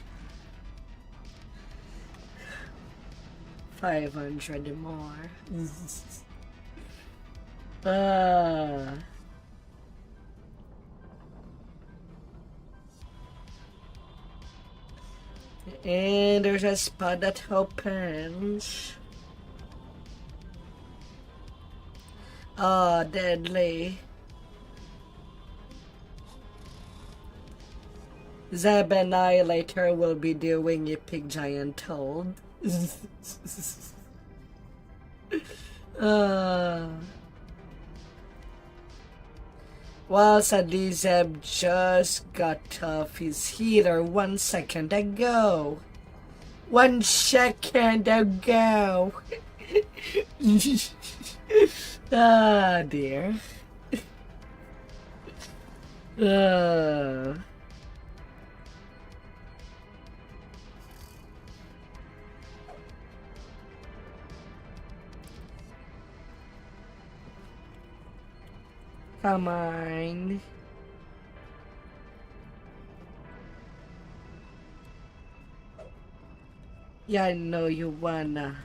500 more. And there's a spot that opens. Oh, deadly. Zeb Annihilator will be doing Epic Giant Toad. While Sadie Zeb just got off his healer 1 second ago. 1 second ago. Ah, dear. Come on. Yeah, I know you wanna.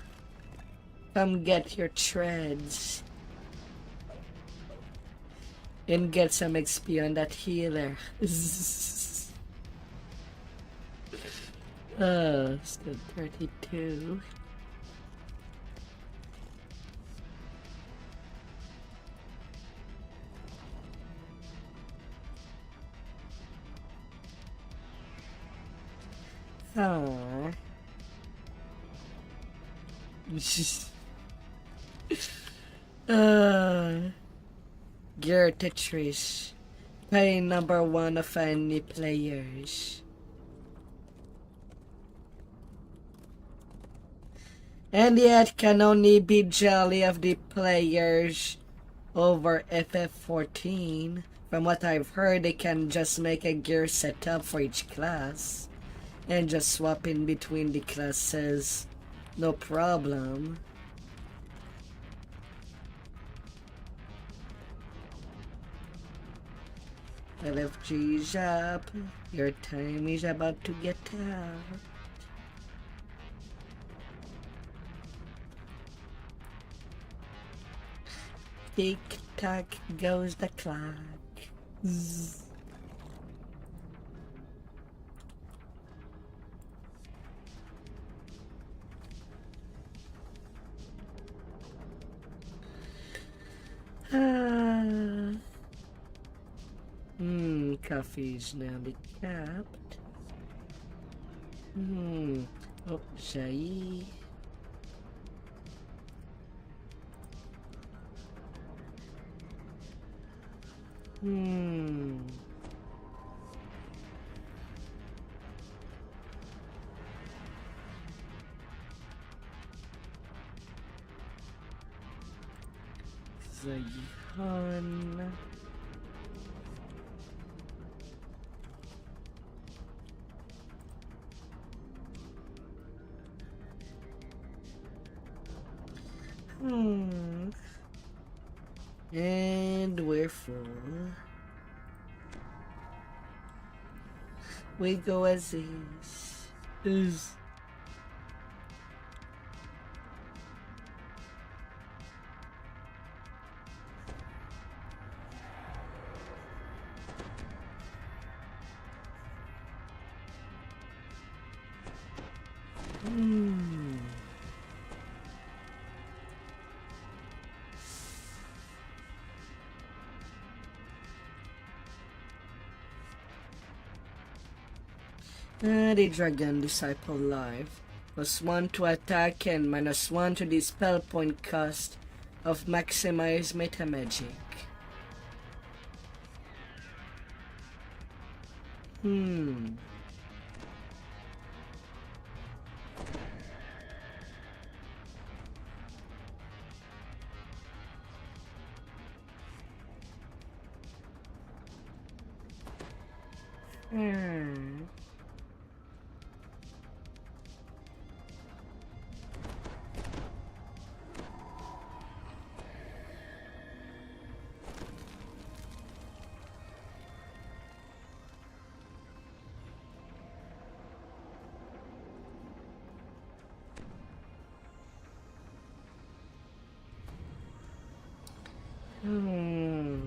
Come get your treads. And get some XP on that healer. Oh, still 32. Oh. Gear Tetris. Play number 1 of any players. And yet can only be jolly of the players over FF14. From what I've heard, they can just make a gear setup for each class and just swap in between the classes, no problem. LFG's up, your time is about to get out. Tick tock goes the clock. Zzz. Coffee's nearly capped. Oh, Shai. Zayihan. And we're full. We go as is. The Dragon Disciple live. +1 to attack and -1 to the spell point cost of maximize meta magic. Hmm.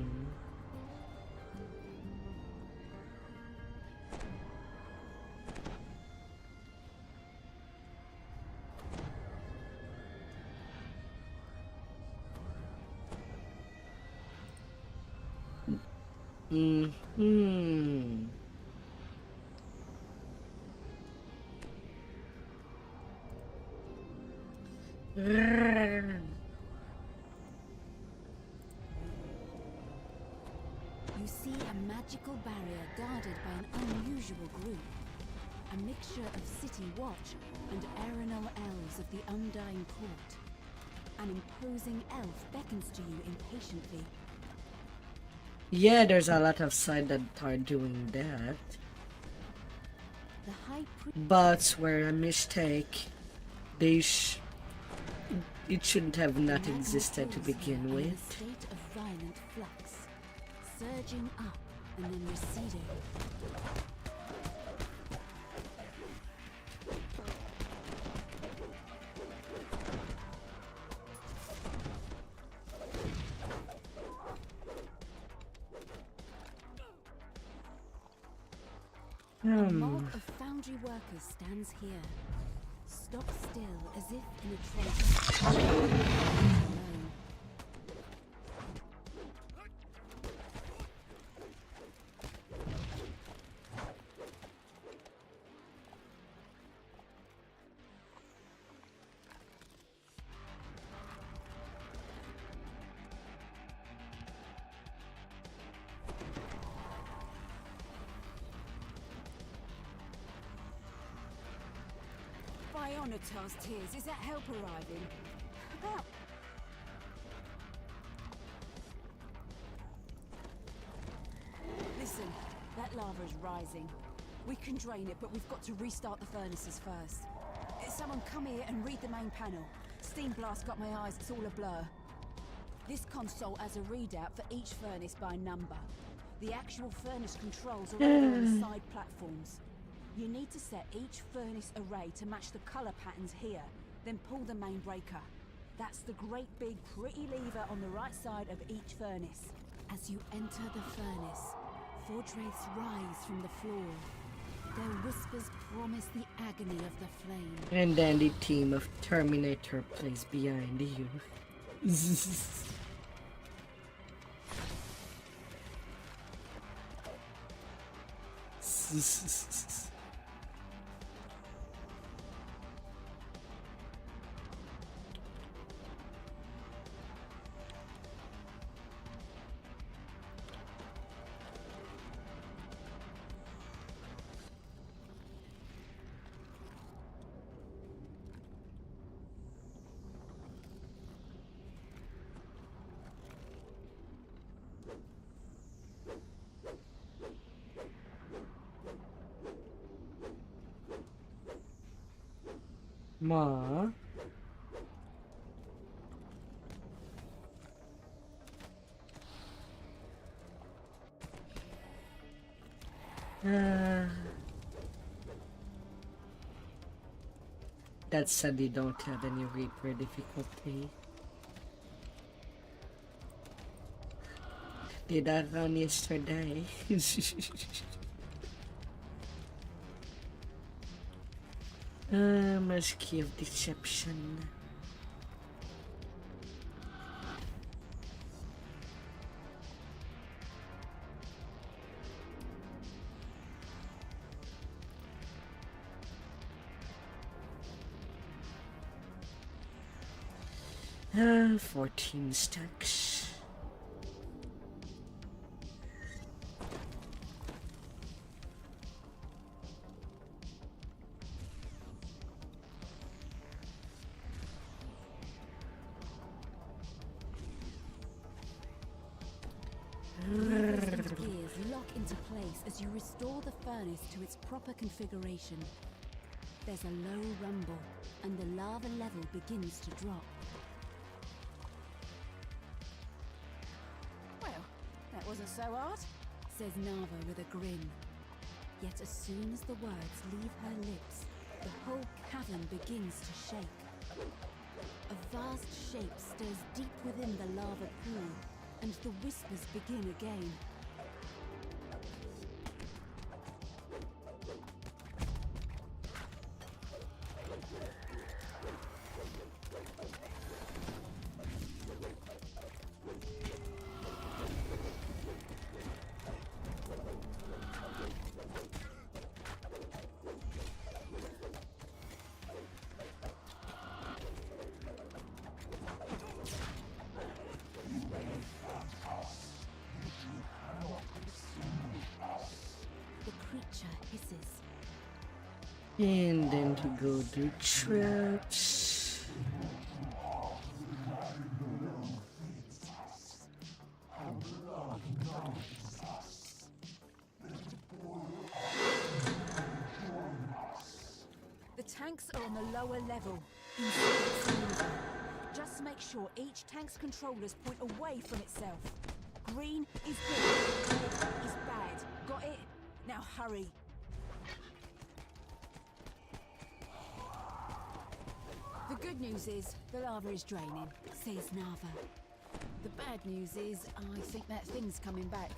Hmm. You see a magical barrier guarded by an unusual group. A mixture of City Watch and Aeronal elves of the Undying Court. An imposing elf beckons to you impatiently. Yeah, there's a lot of sides that are doing that. The High Priest But were a mistake. They it shouldn't have not existed to begin in a with. state of violent flux, surging up and then receding. A mob of foundry workers stands here, stock still as if in a trance. Alone. Ionotar's tears, is that help arriving? Help! Listen, that lava is rising. We can drain it, but we've got to restart the furnaces first. Someone come here and read the main panel. Steam blast got my eyes, it's all a blur. This console has a readout for each furnace by number. The actual furnace controls are over on the side platforms. You need to set each furnace array to match the colour patterns here, then pull the main breaker. That's the great big pretty lever on the right side of each furnace. As you enter the furnace, Fordraiths rise from the floor. Their whispers promise the agony of the flame. And then the team of Terminator plays behind you. Ma. That said, they don't have any Reaper difficulty. Did that run yesterday? Mask of Deception. Ah, 14 stacks. Gears lock into place as you restore the furnace to its proper configuration. There's a low rumble, and the lava level begins to drop. Well, that wasn't so hard, says Nava with a grin. Yet as soon as the words leave her lips, the whole cavern begins to shake. A vast shape stirs deep within the lava pool, and the whispers begin again. And then to go to traps. The tanks are on the lower level. Inside. Just make sure each tank's controllers point away from itself. Green is good, red is bad. Got it? Now hurry. The good news is, the lava is draining, says Nava. The bad news is, I think that thing's coming back.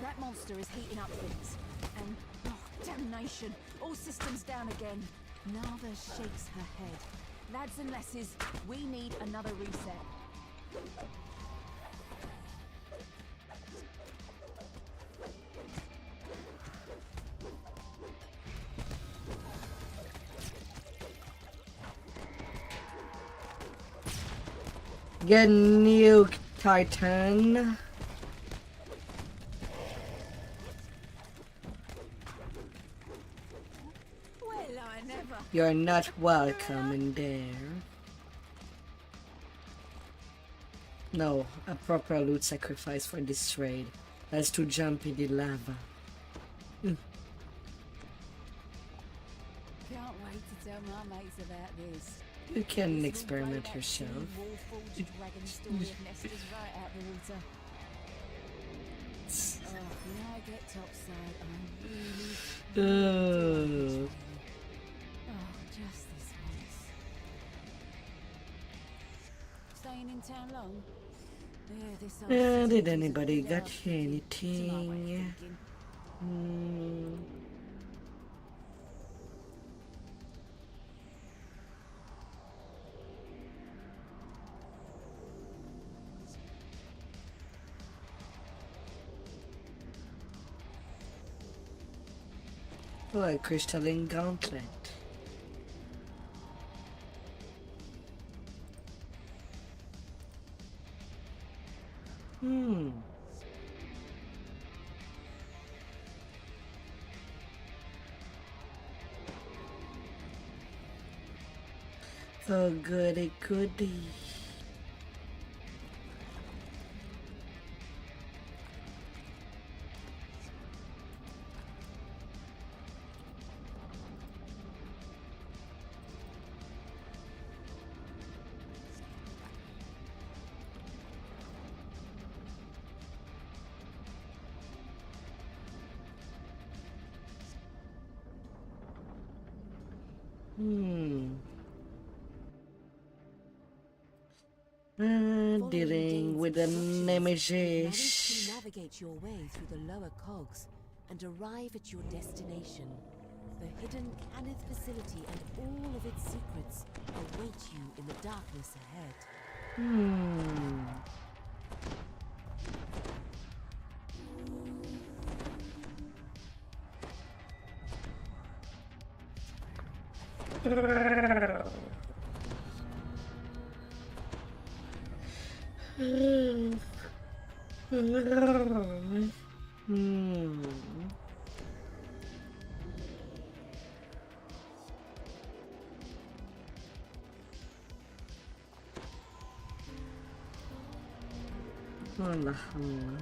That monster is heating up things. And, oh, damnation! All systems down again. Nava shakes her head. Lads and lasses, we need another reset. Get nuked, Titan. You're not welcome in there. No, a proper loot sacrifice for this raid. Has to jump in the lava. Can't wait to tell my mates about this. You can experiment yourself. Dragon story of Nestor's right out the water. Oh, when I get topside, I'm really... just this once. Staying in town long? Yeah, this did anybody got anything? Oh, a crystalline gauntlet. Oh, goody goody. Dealing with the nemesis. Navigate your way through the lower cogs and arrive at your destination. The hidden Canith facility and all of its secrets await you in the darkness ahead. Hello, hello.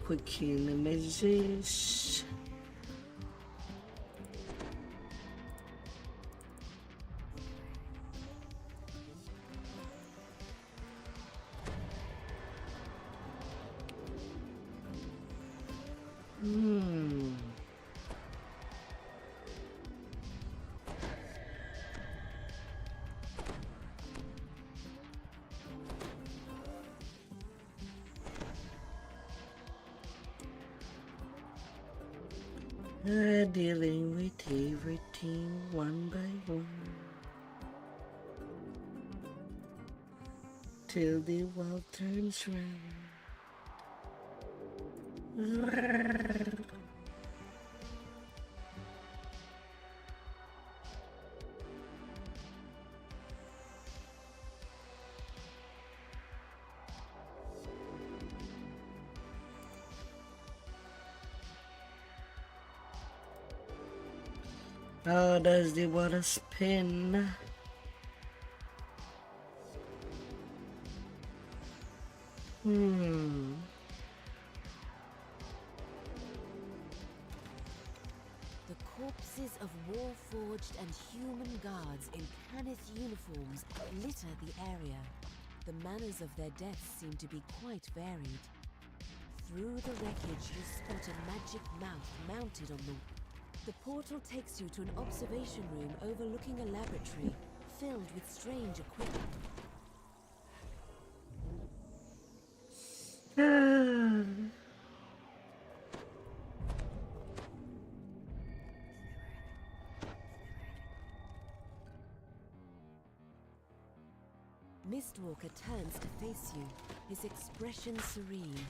Quick images. Dealing with everything one by one till the world turns round. How does the water spin? The corpses of war-forged and human guards in Canis uniforms litter the area. The manners of their deaths seem to be quite varied. Through the wreckage, you spot a magic mouth mounted on the portal takes you to an observation room overlooking a laboratory filled with strange equipment. Mistwalker turns to face you, his expression serene.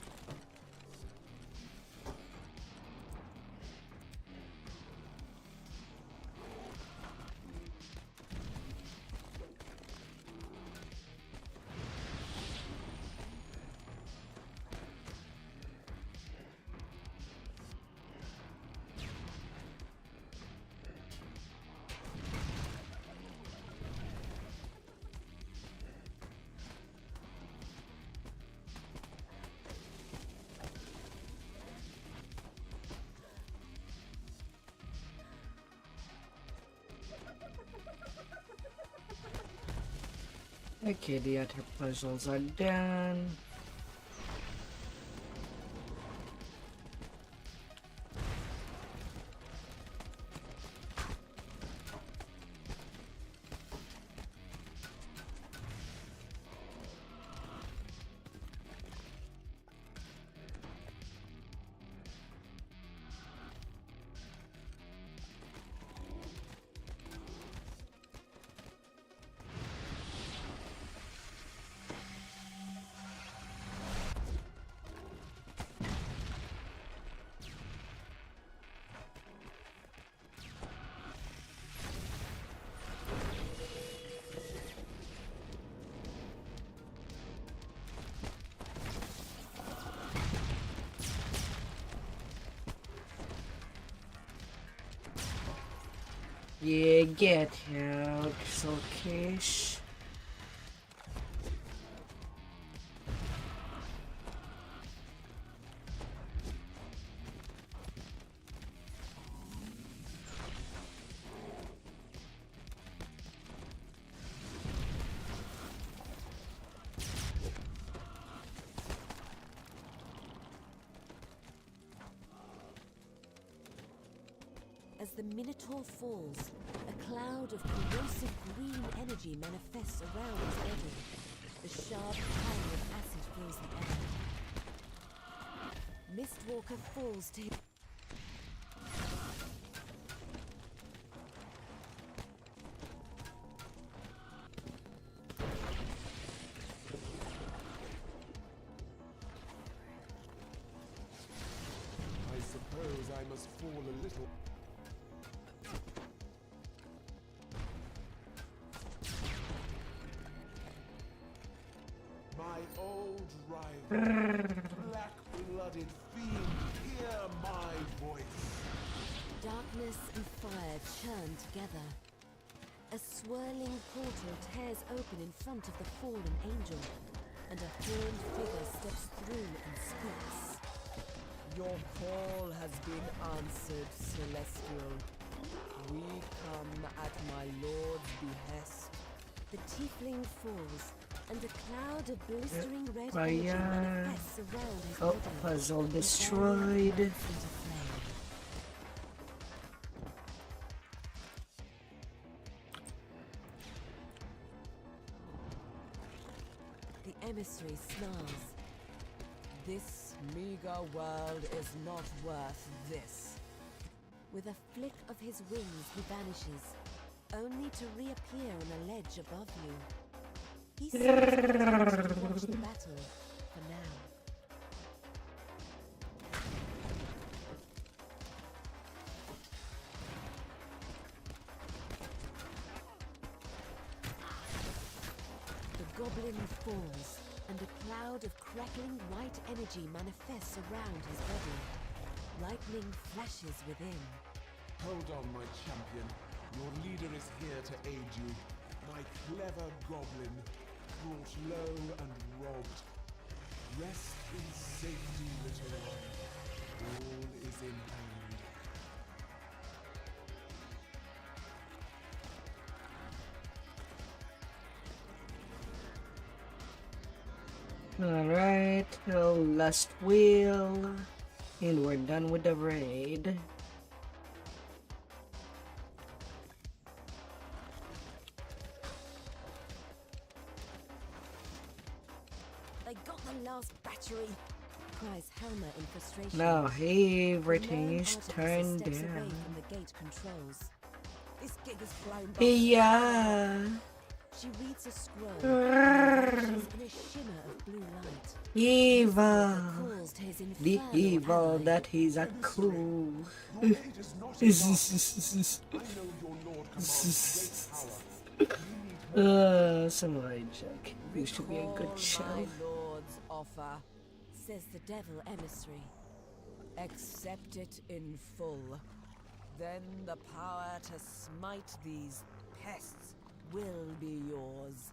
Okay, the other puzzles are done. Yeah, get out, Sulkish. As the Minotaur falls, a cloud of corrosive green energy manifests around his body. The sharp pang of acid fills the air. Mistwalker falls to his... I suppose I must fall a little. old rival. Black-blooded fiend, hear my voice. Darkness and fire churn together. A swirling portal tears open in front of the fallen angel, and a horned figure steps through and speaks. Your call has been answered, Celestial. We come at my lord's behest. The tiefling falls, and a cloud of blistering red Fire. energy manifests around his Oh, body. puzzle The destroyed. into flame. The emissary snarls. This meager world is not worth this. With a flick of his wings, he vanishes, only to reappear on a ledge above you. He seems content to watch the battle for now. The goblin falls, and a cloud of crackling white energy manifests around his body. Lightning flashes within. Hold on, my champion. Your leader is here to aid you. My clever goblin, brought low and robbed. Rest in safety, little one. All is in hand. Alright, last wheel. And we're done with the raid. They got the last battery, cries Helma in frustration. Now everything The lone is artificer turned steps away down. from the gate controls. This gig is flown by. Yeah. She reads a scroll and vanishes in a shimmer of blue light. Evil. Calls to his The infernal evil ally. that is a cool. Your aid is not enough. I know your lord commands great power. Samurai Jack used to be a good show. My lord's offer. Says the devil emissary. Accept it in full. Then the power to smite these pests will be yours.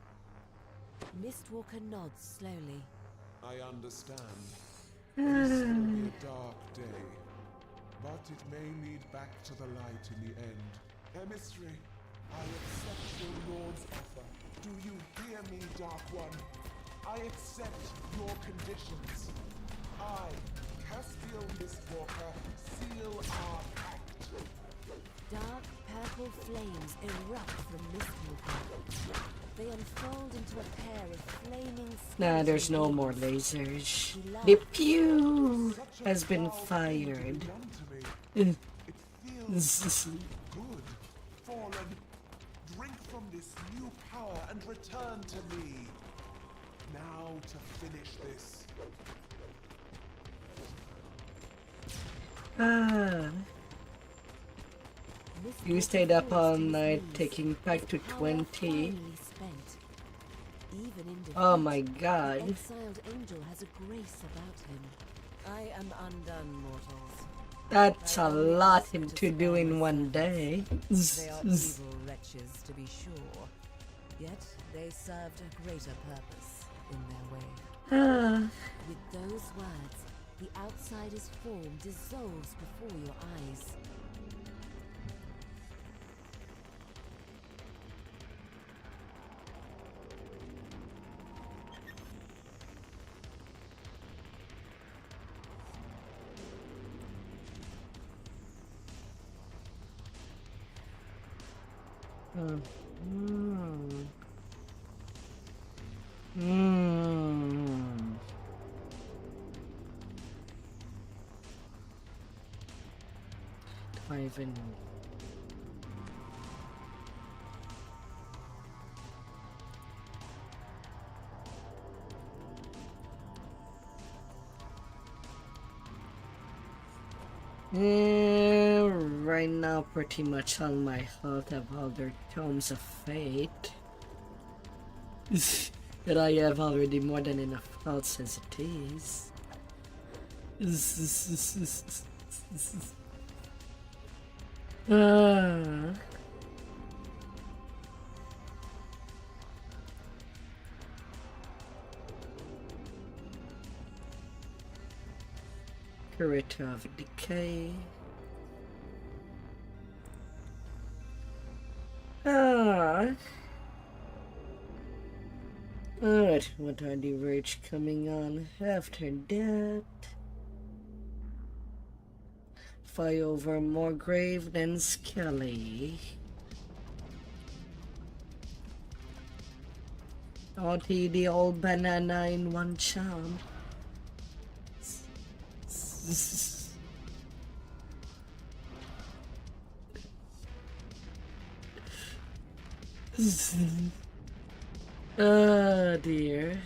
Mistwalker nods slowly. I understand. This will be a dark day, but it may lead back to the light in the end. Emissary, I accept your lord's offer. Do you hear me, Dark One? I accept your conditions. I, Castiel Mistwalker, seal our pact. Dark purple flames erupt from Mistwalker. They unfold into a pair of flaming Nah, there's no more lasers. The pew has been fired. It feels good. Fallen, drink from this new power and return to me. Now to finish this. You stayed up all night taking back to 20. Oh my god. The exiled angel has a grace about him. I am undone, mortals. That's a lot to do in one day. They are evil wretches, to be sure. Yet they served a greater purpose in their way. With those words, the outsider's form dissolves before your eyes. Ivan. Right now, pretty much all my health have all their tomes of fate. But I have already more than enough health as it is. Curator of Decay. Alright, what are the rage coming on after that? Fly over more grave than Skelly. Naughty the old banana in one charm. Oh dear.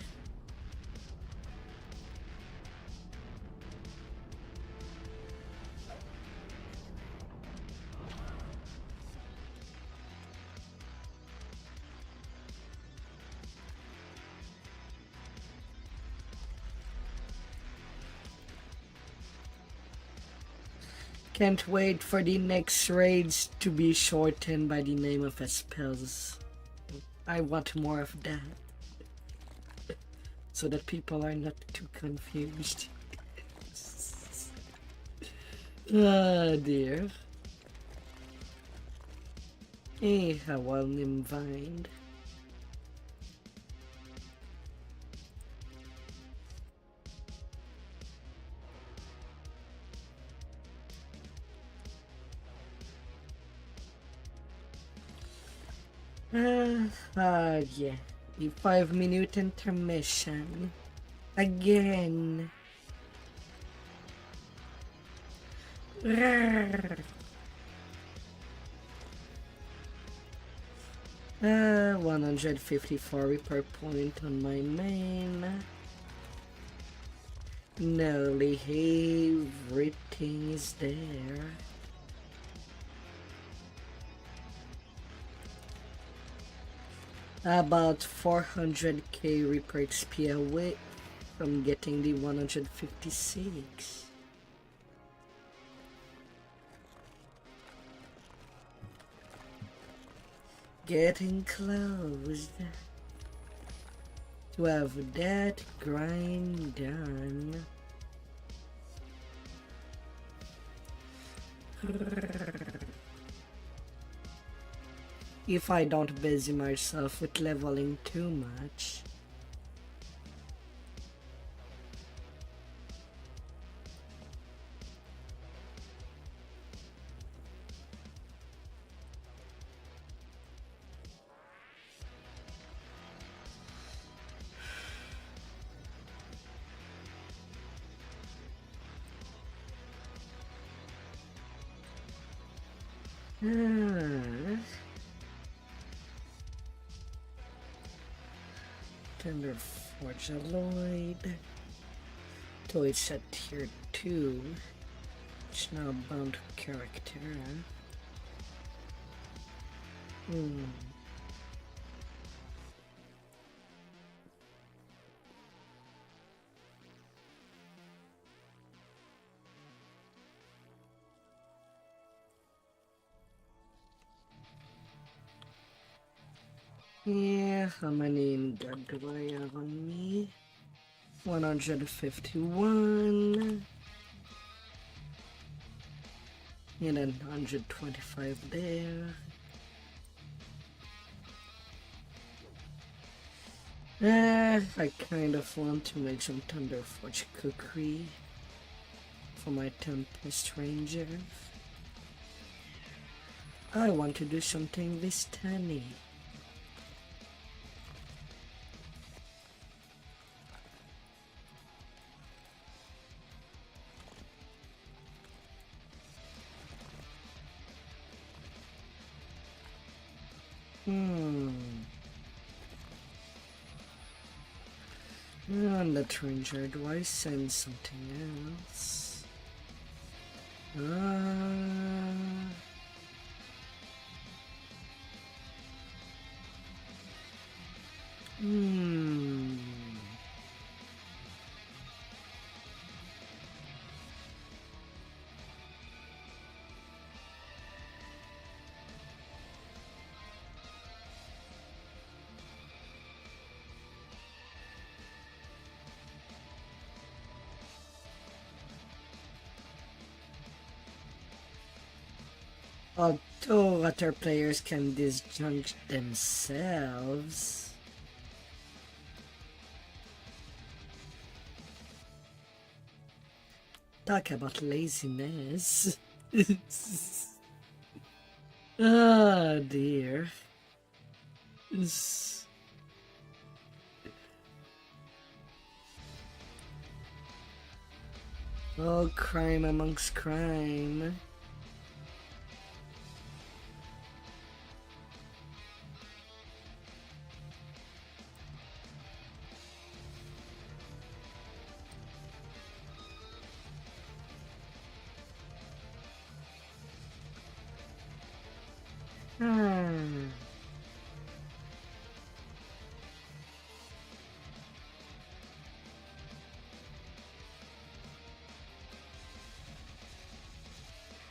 Can't wait for the next raids to be shortened by the name of spells. I want more of that. So that people are not too confused. Oh dear. Hey, how well Nimvind. Yeah. The 5-minute intermission. Again. Rawr. 154 repair point on my main. Nearly everything is there. About 400k repair XP away from getting the 156. Getting close to have that grind done. If I don't busy myself with leveling too much. Tender Forge Alloyed. Till it's at tier 2. It's now bound character. Yeah, how many in God do I have on me? 151. And then 125 there. I kind of want to make some Thunderforge cookery for my Tempest Ranger. I want to do something this tiny. On the Ranger, do I send something else? Hmm. Although other players can disjunct themselves. Talk about laziness. Oh dear. Oh, crime amongst crime.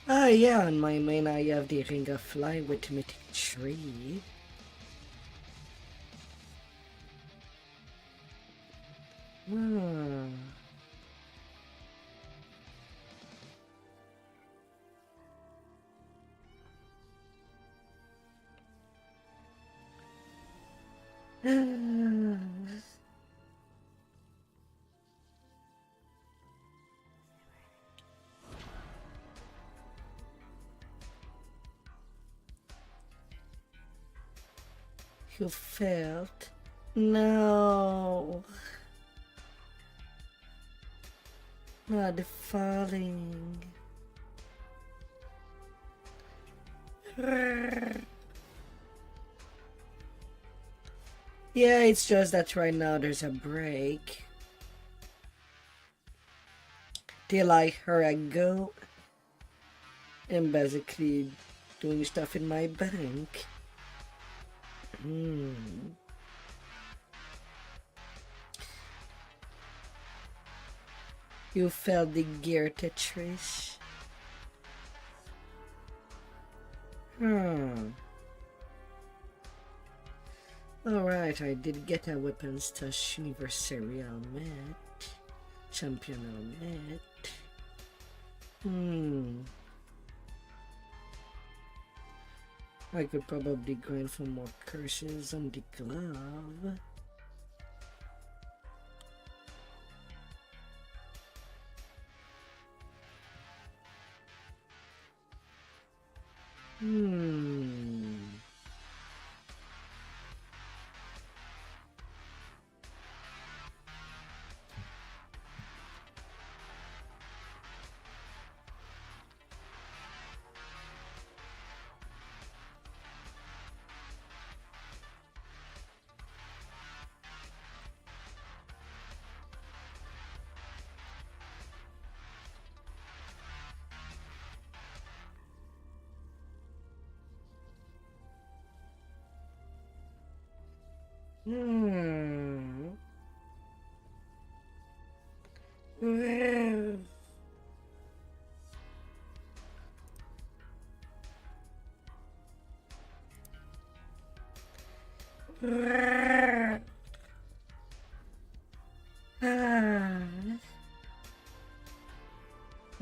Ah, yeah, on my main I have the Ring of Light with Mythic Tree. You failed? No. Not the falling. Yeah, it's just that right now there's a break. Till I hear I go. I'm basically doing stuff in my bank. You failed the gear Tetris. Alright, I did get a weapon stash anniversary helmet. Champion helmet. I could probably grind for more curses on the glove.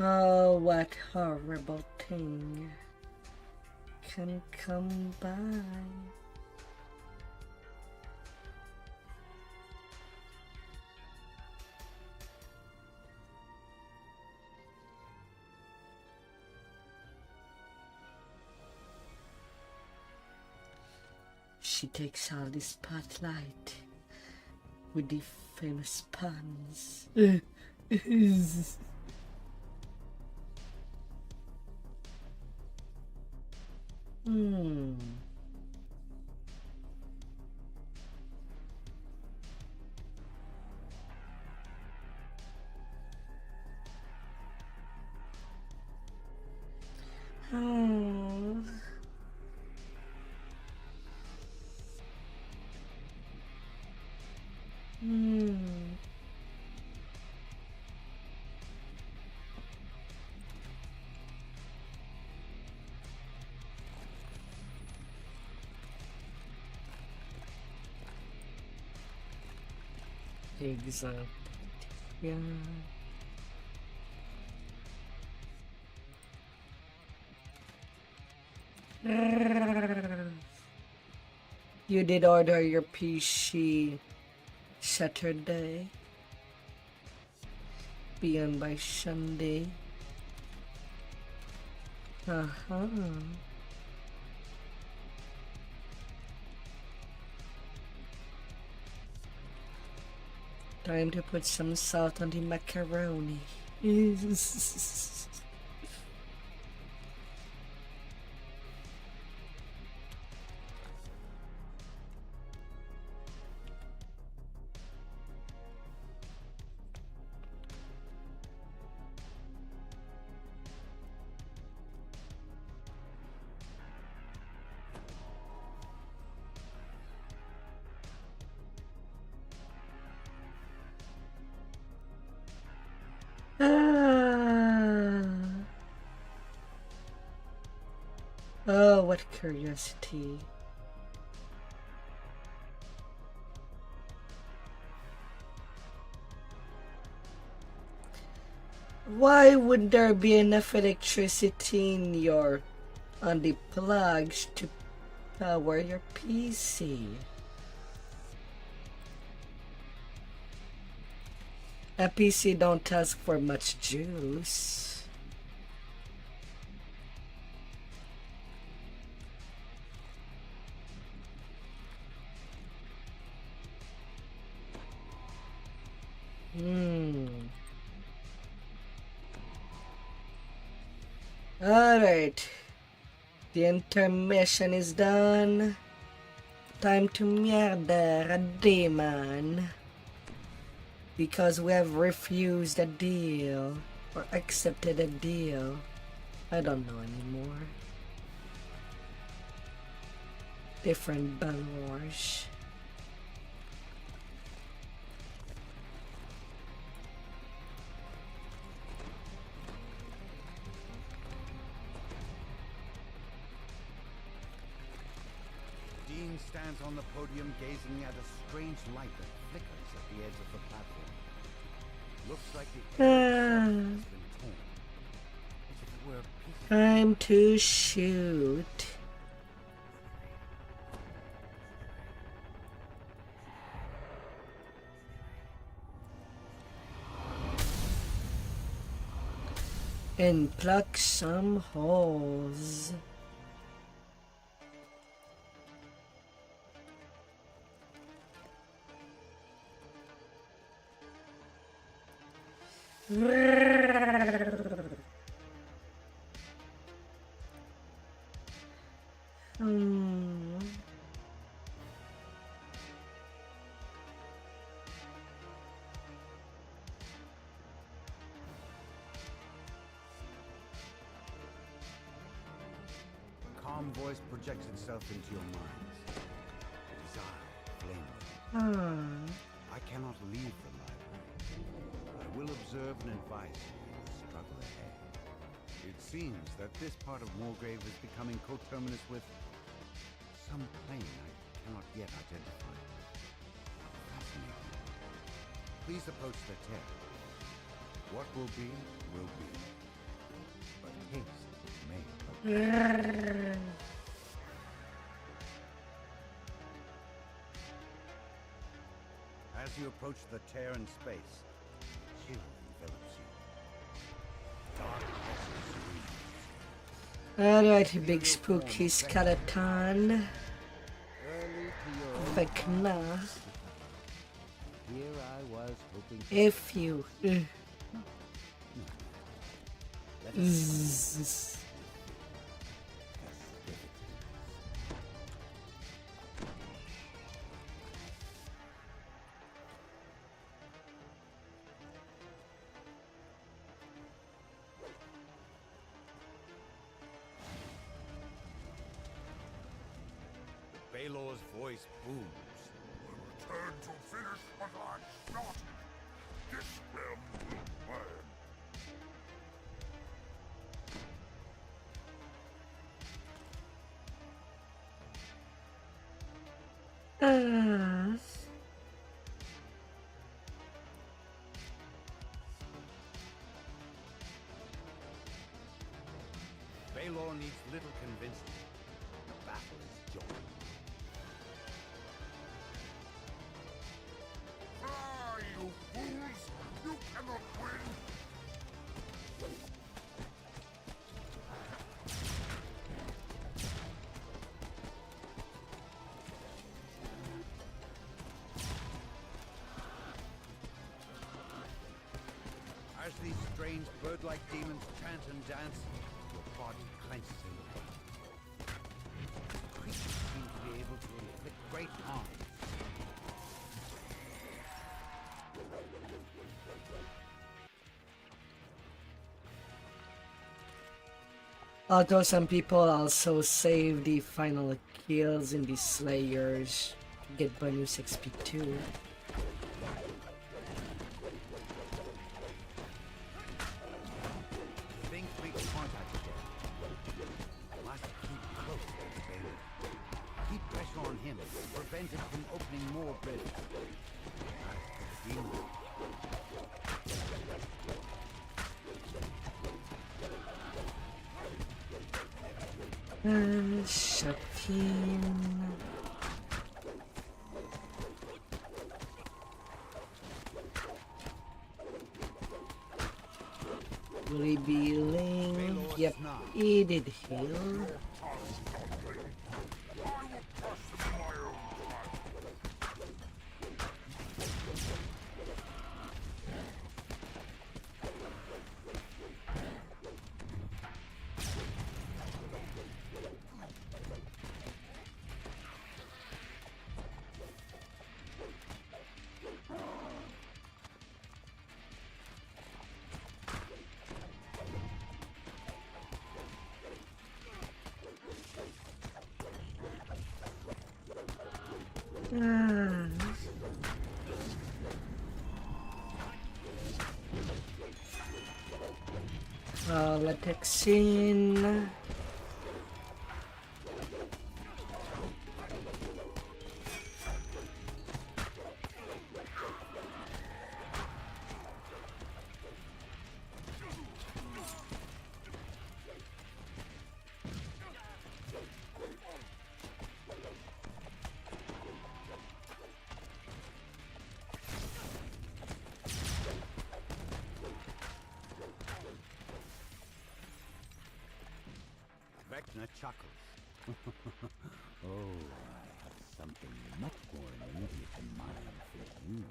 Oh, what horrible thing can come by. She takes all the spotlight with the famous puns. Oh. pigs up. Yeah. You did order your PC Saturday. Beyond by Sunday. Uh-huh. Time to put some salt on the macaroni. Oh, what curiosity. Why would there be enough electricity in on the plugs to power your PC? A PC don't ask for much juice. Alright. The intermission is done. Time to murder a demon. Because we have refused a deal. Or accepted a deal. I don't know anymore. Different Balors. Dean stands on the podium gazing at a strange light that flickers at the edge of the platform. Looks like the air itself has been torn. As if it were a piece of Time to shoot. And pluck some holes. calm voice projects itself into your minds. Desire, flame. I cannot leave the library. I will observe and advise you in the struggle ahead. It seems that this part of Moorgrave is becoming coterminous with some plane I cannot yet identify. Fascinating. Please approach the tear. What will be, will be. But haste may. As you approach the tear in space, chill envelops you. Alright, big spooky skeleton. Vecna. Here I was hoping If you. Baylor's voice booms. Return to finish what I started. This realm will burn. Baylor needs little convincing. The battle is joined. Ah, you fools! You cannot win! As these strange bird-like demons chant and dance, your body clenches in the pain. Creatures seem to be able to inflict great harm. Although some people also save the final kills in the Slayers, get bonus XP too. Think makes contact again. Must keep close to the Baylor. Keep pressure on him. Prevent him from opening more bridges. Demon. Shocking. Revealing. Yep, he did heal. Latex in. Vecna chuckles. Oh, I have something much more immediate in mind for you.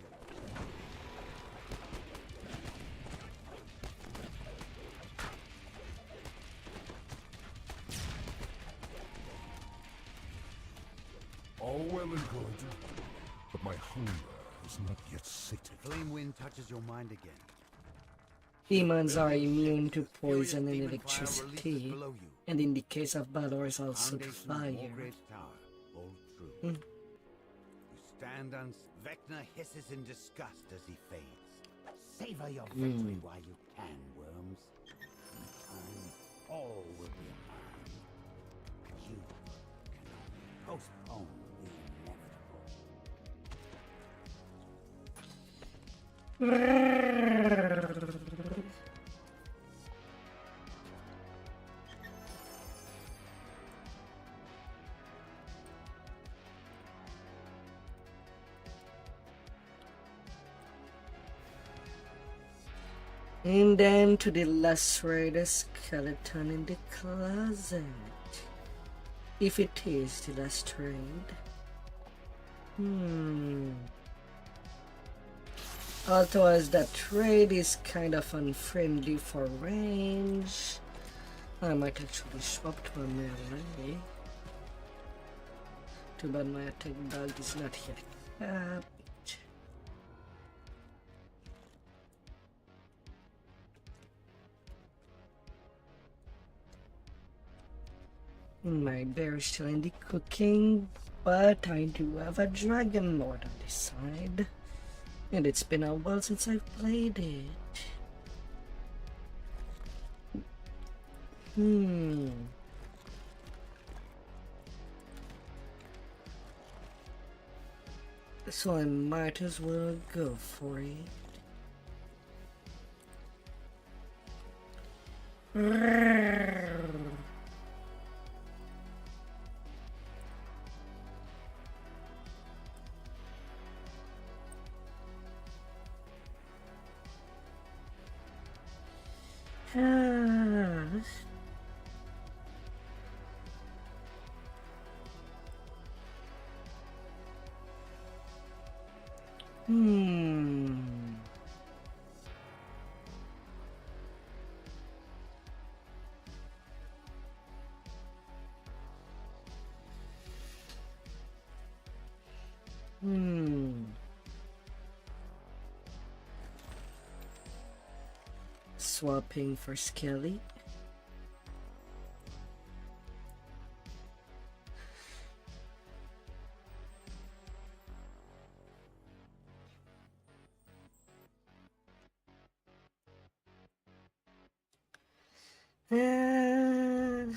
All well and good, but my hunger is not yet sated. Flame wind touches your mind again. Demons are immune to poison and electricity, and in the case of Balor, also to fire. You stand on. Vecna hisses in disgust as he fades. Savor your victory while you can, worms. In time, all will be mine. You can postpone the inevitable. And then to the last raid skeleton in the closet. If it is the last raid. Although as that raid is kind of unfriendly for range, I might actually swap to a melee. Too bad my attack dog is not yet capped. My bear is still in the cooking, but I do have a dragon lord on this side. And it's been a while since I've played it. So I might as well go for it. Ah. Hmm. Swapping for Skelly. And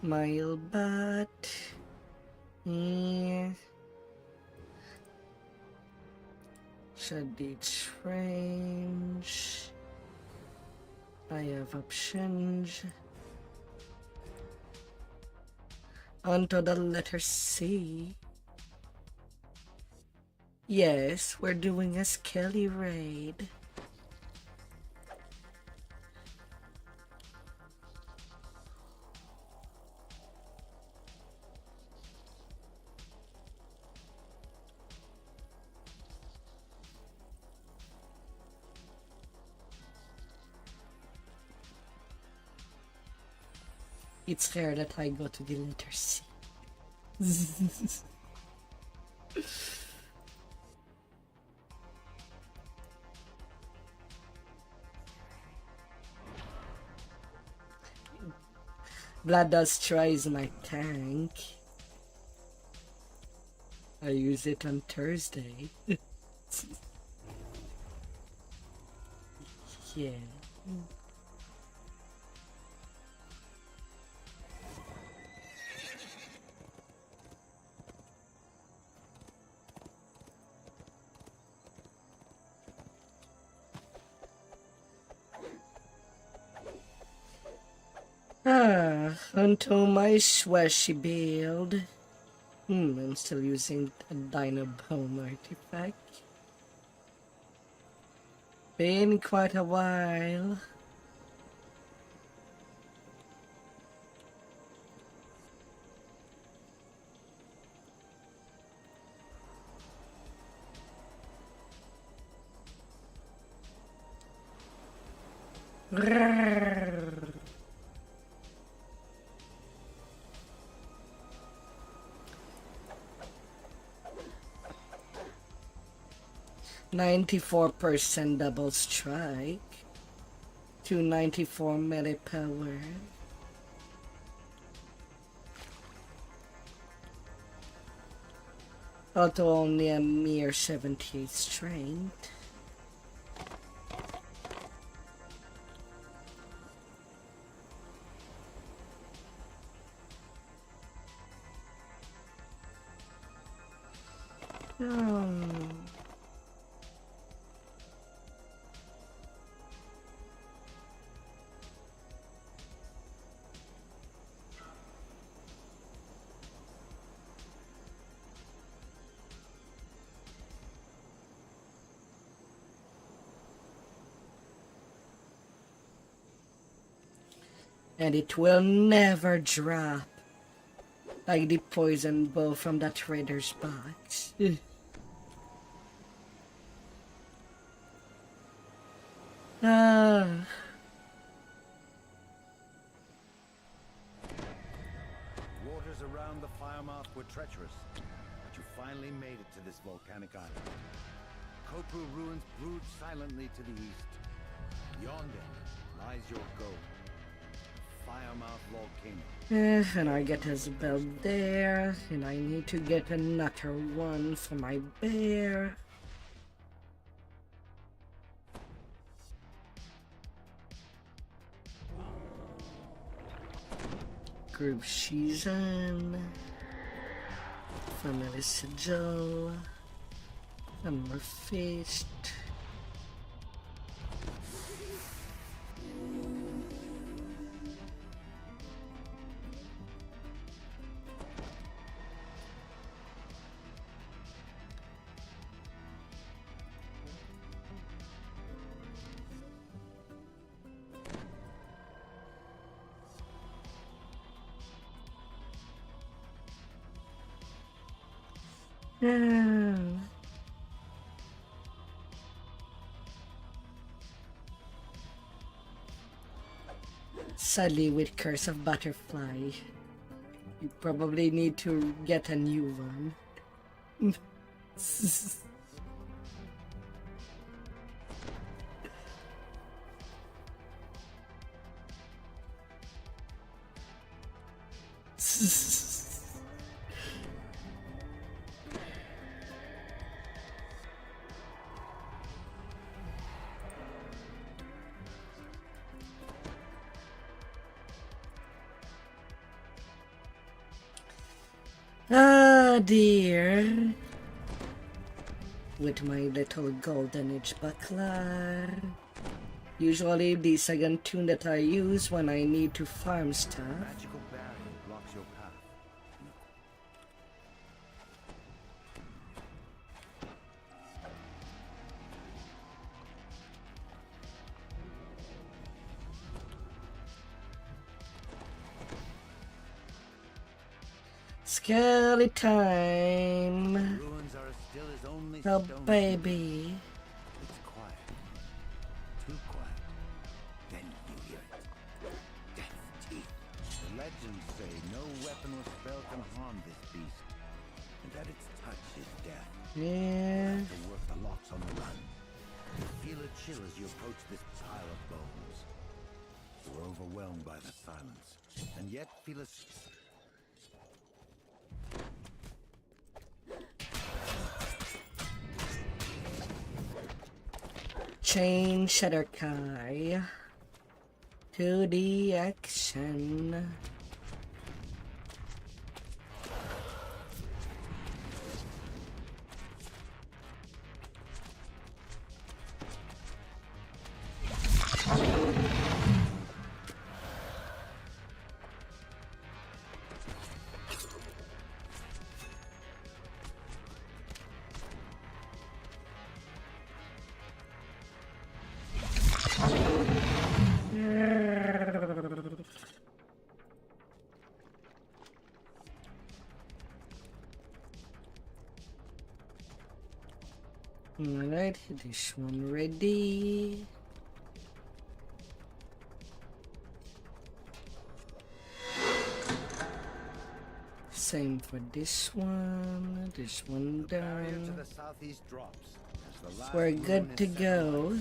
Mailbot. Yeah. Shady range. I have options. Onto the letter C. Yes, we're doing a Skelly raid. It's rare that I go to the letter C. Bloodlustra is my tank. I use it on Thursday. Yeah. Onto my Swashy build. I'm still using a Dinobone artifact. Been quite a while. Grrr. %94 double strike. 294 melee power. Although only a mere 78 strength. And it will never drop like the poison bow from that trader's box. Waters around the firemouth were treacherous, but you finally made it to this volcanic island. Kotru ruins brood silently to the east. Yonder lies your goal. Firemouth volcano. And I get his belt there, and I need to get another one for my bear. Group season. Family sigil. Summer feast. Sadly, with Curse of Butterfly, you probably need to get a new one. Ah dear. With my little golden edge buckler. Usually the second tune that I use when I need to farm stuff. Magical barrier blocks your path. Skelly time. Ruins are as still as only Oh stone. baby. It's quiet. Too quiet. Then you hear it. Death's teeth. The legends say no weapon or spell can harm this beast, and that its touch is death. Yeah. To work the locks on the run. You feel a chill as you approach this pile of bones. You're overwhelmed by the silence, and yet feel a Chain Shadowkai to the action. Alright, this one ready. Same for this one barrier to done. the southeast drops. As the last We're moon good is to set go.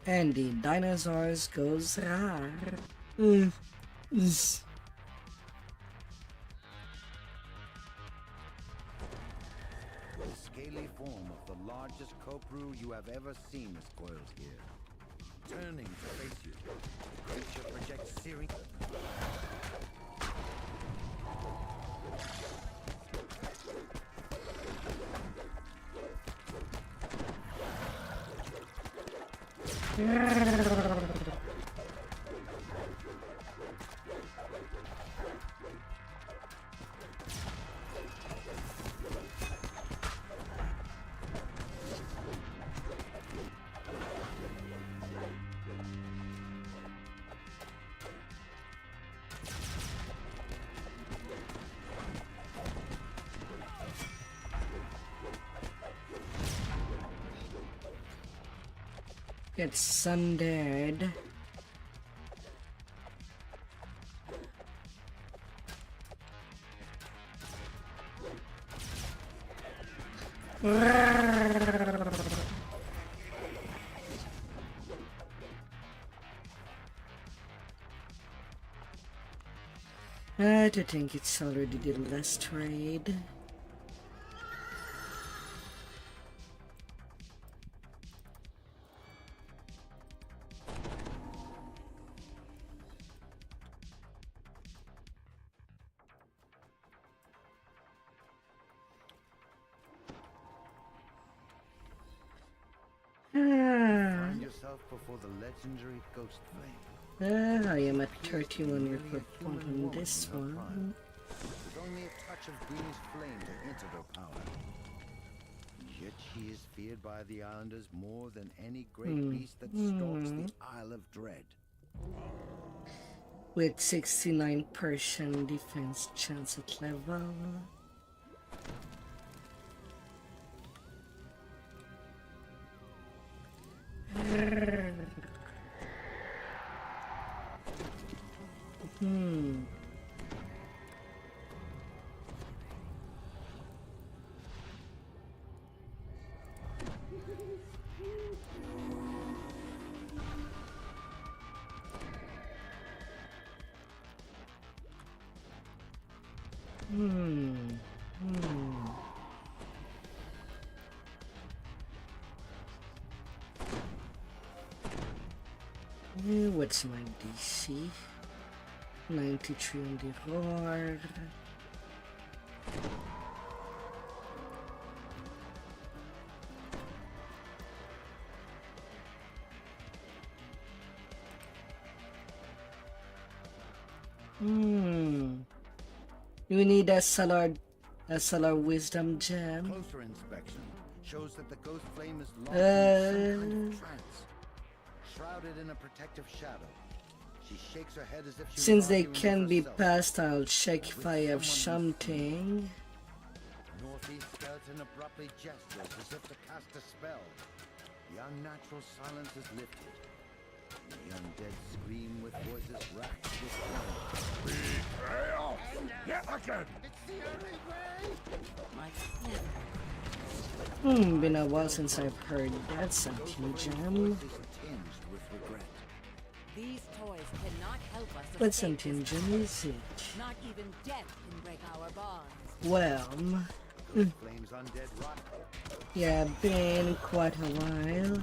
And the dinosaurs goes rar. The scaly form of the largest copru you have ever seen is coiled here. Turning to face you, the creature projects searing... Get sundered. I do think it's already the last raid. Find yourself before the legendary ghost flame. I am at 31 report point on this one. With only a touch of greenish flame to enter her power. Yet she is feared by the islanders more than any great beast that stalks the Isle of Dread. with 69% defense chance at level. What's my DC? 93 on the roar. You need a SLR wisdom gem. Closer inspection shows that the ghost flame is lost in some kind of trance, shrouded in a protective shadow. She shakes her head as if she Since was they arguing can with be herself. passed, I'll check if I have something. Northeast skeleton abruptly gestures as if to cast a spell. The unnatural silence is lifted. The undead scream with voices racked with pain. Betrayal! Yet again! It's the only way! Been a while since I've heard that something gem. Voice is tinged with regret. These toys cannot help us. What escape something this gem is it? Not even death can break our bonds. Well, Flames undead rot. yeah, been quite a while.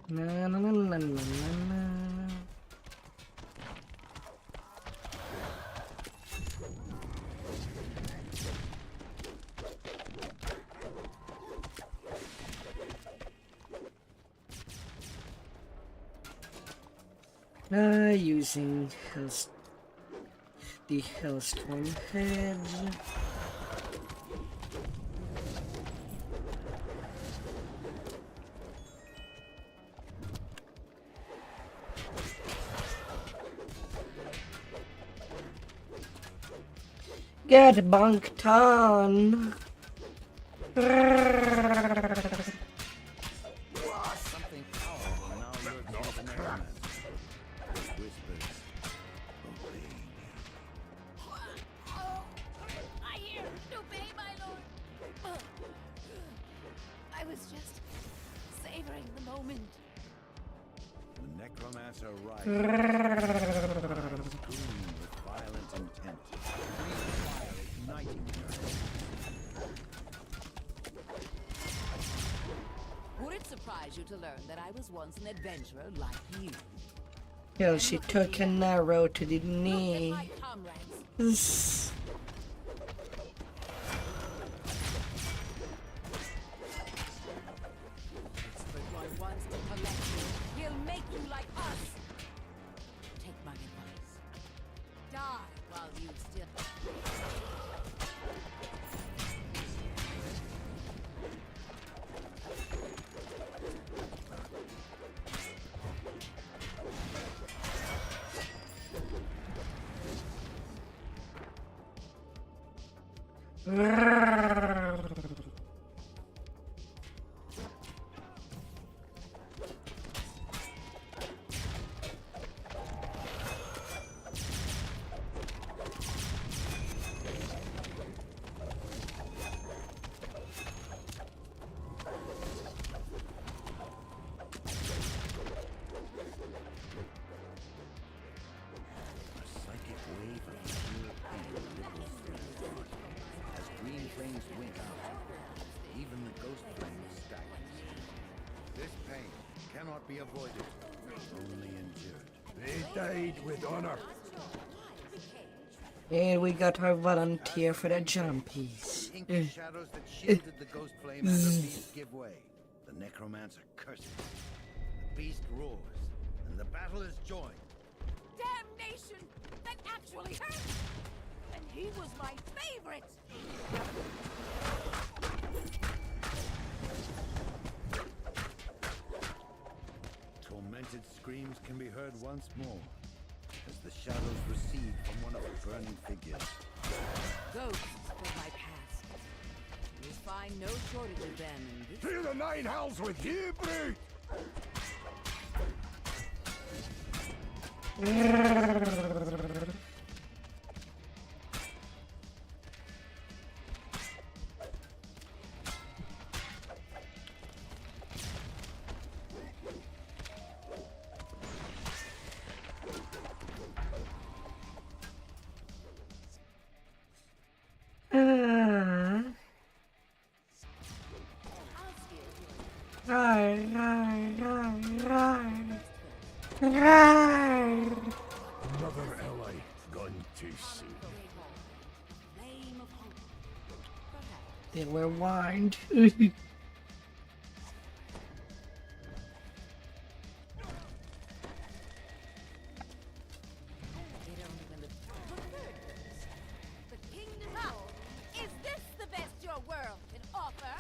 Na, na, na, na, na, na. Using the Hellstorm head. Get bunked on. Something powerful now lurks in the darkness. Whispers. Obey me. Oh, I hear, obey my lord. I was just savoring the moment. The necromancer rises. Screaming with violent intent. Green fire igniting her. Would it surprise you to learn that I was once an adventurer like you? Yo, she took an arrow to the knee. My comrades. But one wants to collect you. He'll make you like us. Take my advice. Die while you still. avoided, only endured. They died with honor. And we got our volunteer for the jumpies. Inky shadows that shielded the ghost flame and the beast give way. The necromancer curses. The beast roars, and the battle is joined. Damnation! That actually hurt! And he was my favorite! Tormented screams can be heard once more, as the shadows recede from one of the burning figures. Ghosts of my past. You'll find no shortage of them in this. To the nine hells with you, brute! Another ally gone too soon. They were warned. Is this the best your world can offer?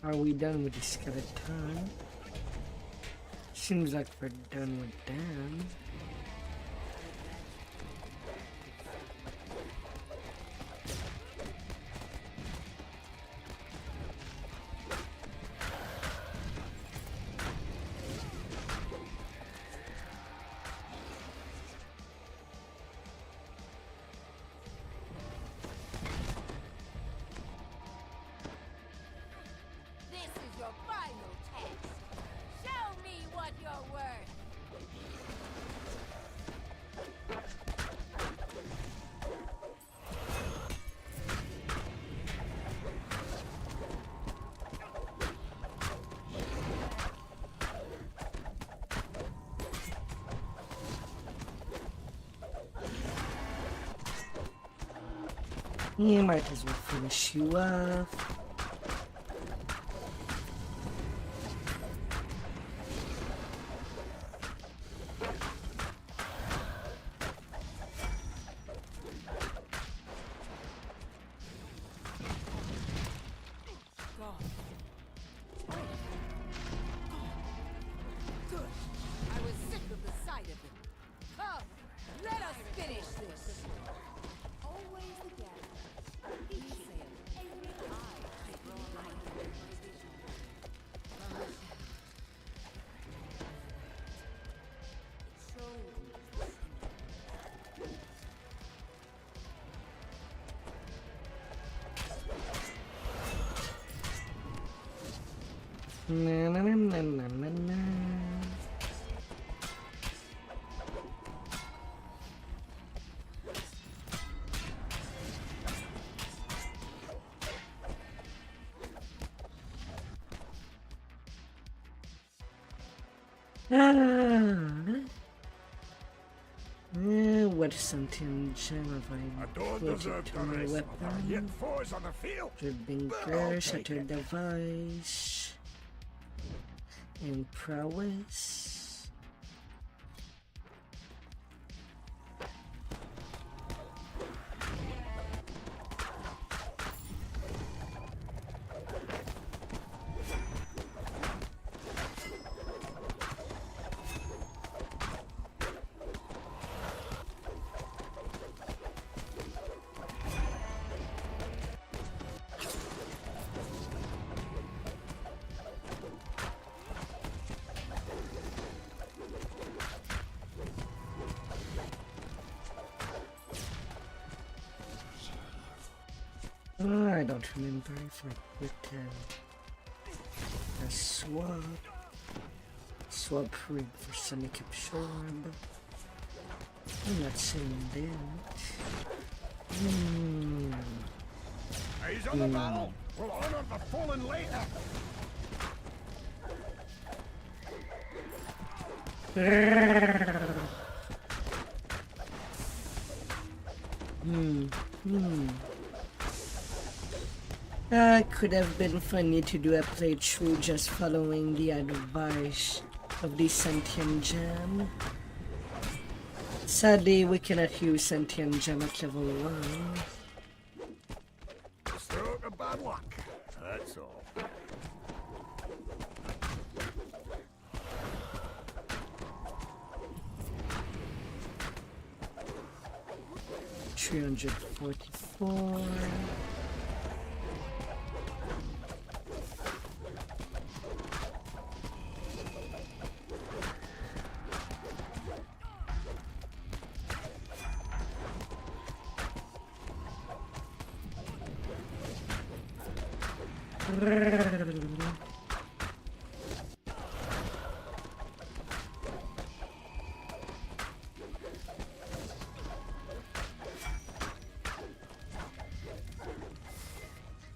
Are we done with the skeleton? Seems like we're done with them. This is your final test. Show me what you're worth. Yeah, might as well finish you off. Good. I was sick of the sight of him. Come, let us finish this. Always the gap. Each sail, every eye, I draw light from my vision. From the shadows. It shows Na na na na na na na. what sentient gem have I put it to my weapon? Dribbling shattered device, and prowess. I don't remember if I put a swap rig for Sonic Absorb. I'm not saying that. He's on the battle. We'll honor the fallen later. Could have been funny to do a playthrough just following the advice of the sentient gem. Sadly, we cannot use sentient gem at level 1. Stroke of bad luck. That's all. $344.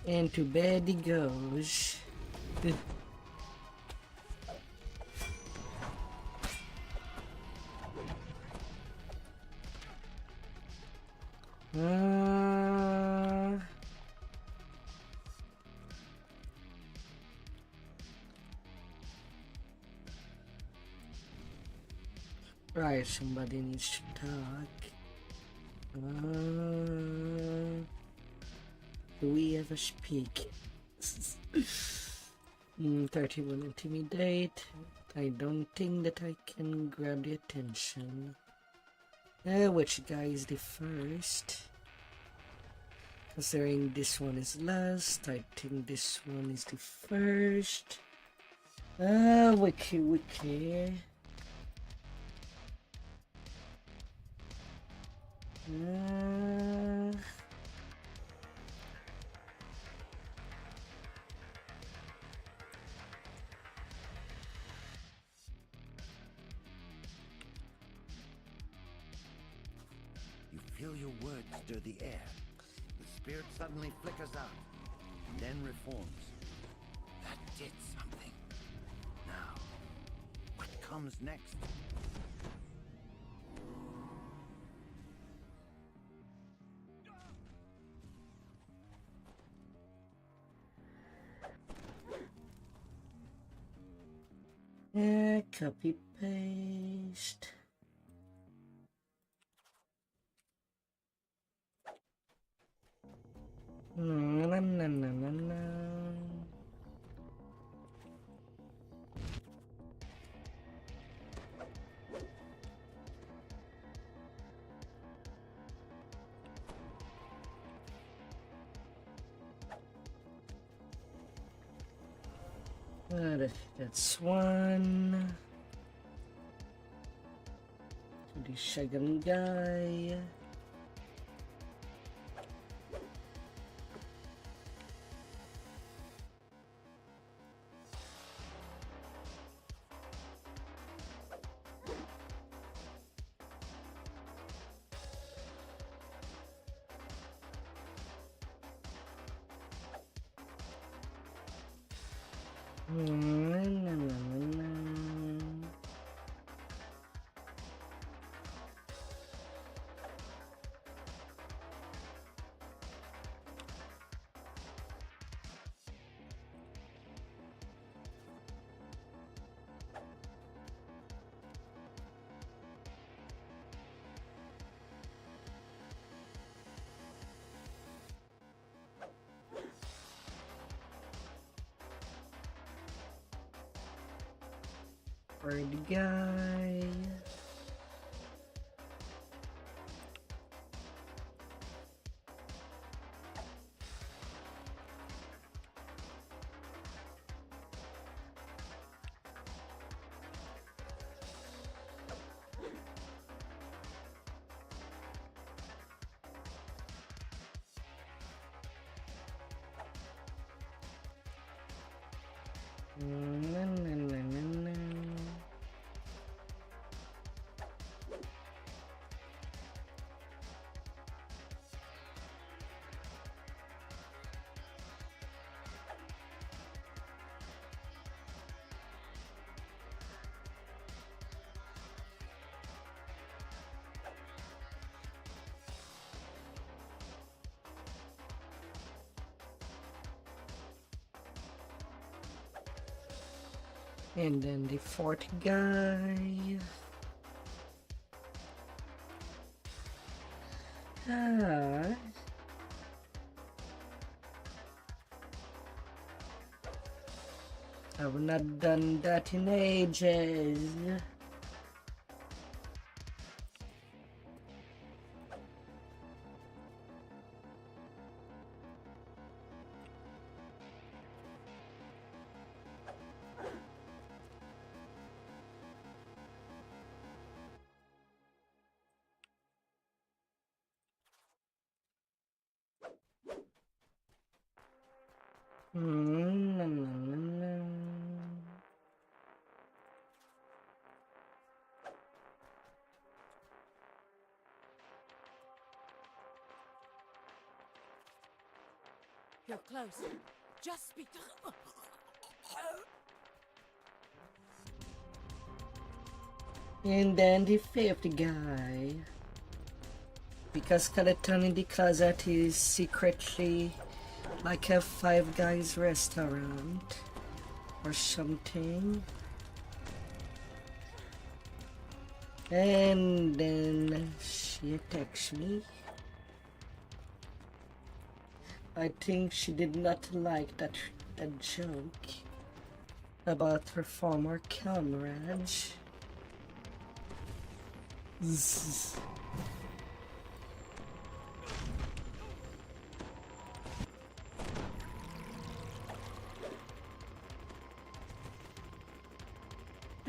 And to bed he goes. Right, somebody needs to talk. Do we ever speak? 31 intimidate. I don't think that I can grab the attention. Which guy is the first? Considering this one is last, I think this one is the first. Wiki. You feel your words stir the air. The spirit suddenly flickers out, and then reforms. That did something. Now, what comes next? Copy paste. That's one. To the Shagun guy. for the guy. Na, na, na, na, na. And then the fourth guy. Ah. I've not done that in ages. Na, na, na, na. You're close. Just speak. And then the fifth guy. Because Skeleton in the Closet is secretly like a Five Guys restaurant or something. And then she attacks me. I think she did not like that joke about her former comrades.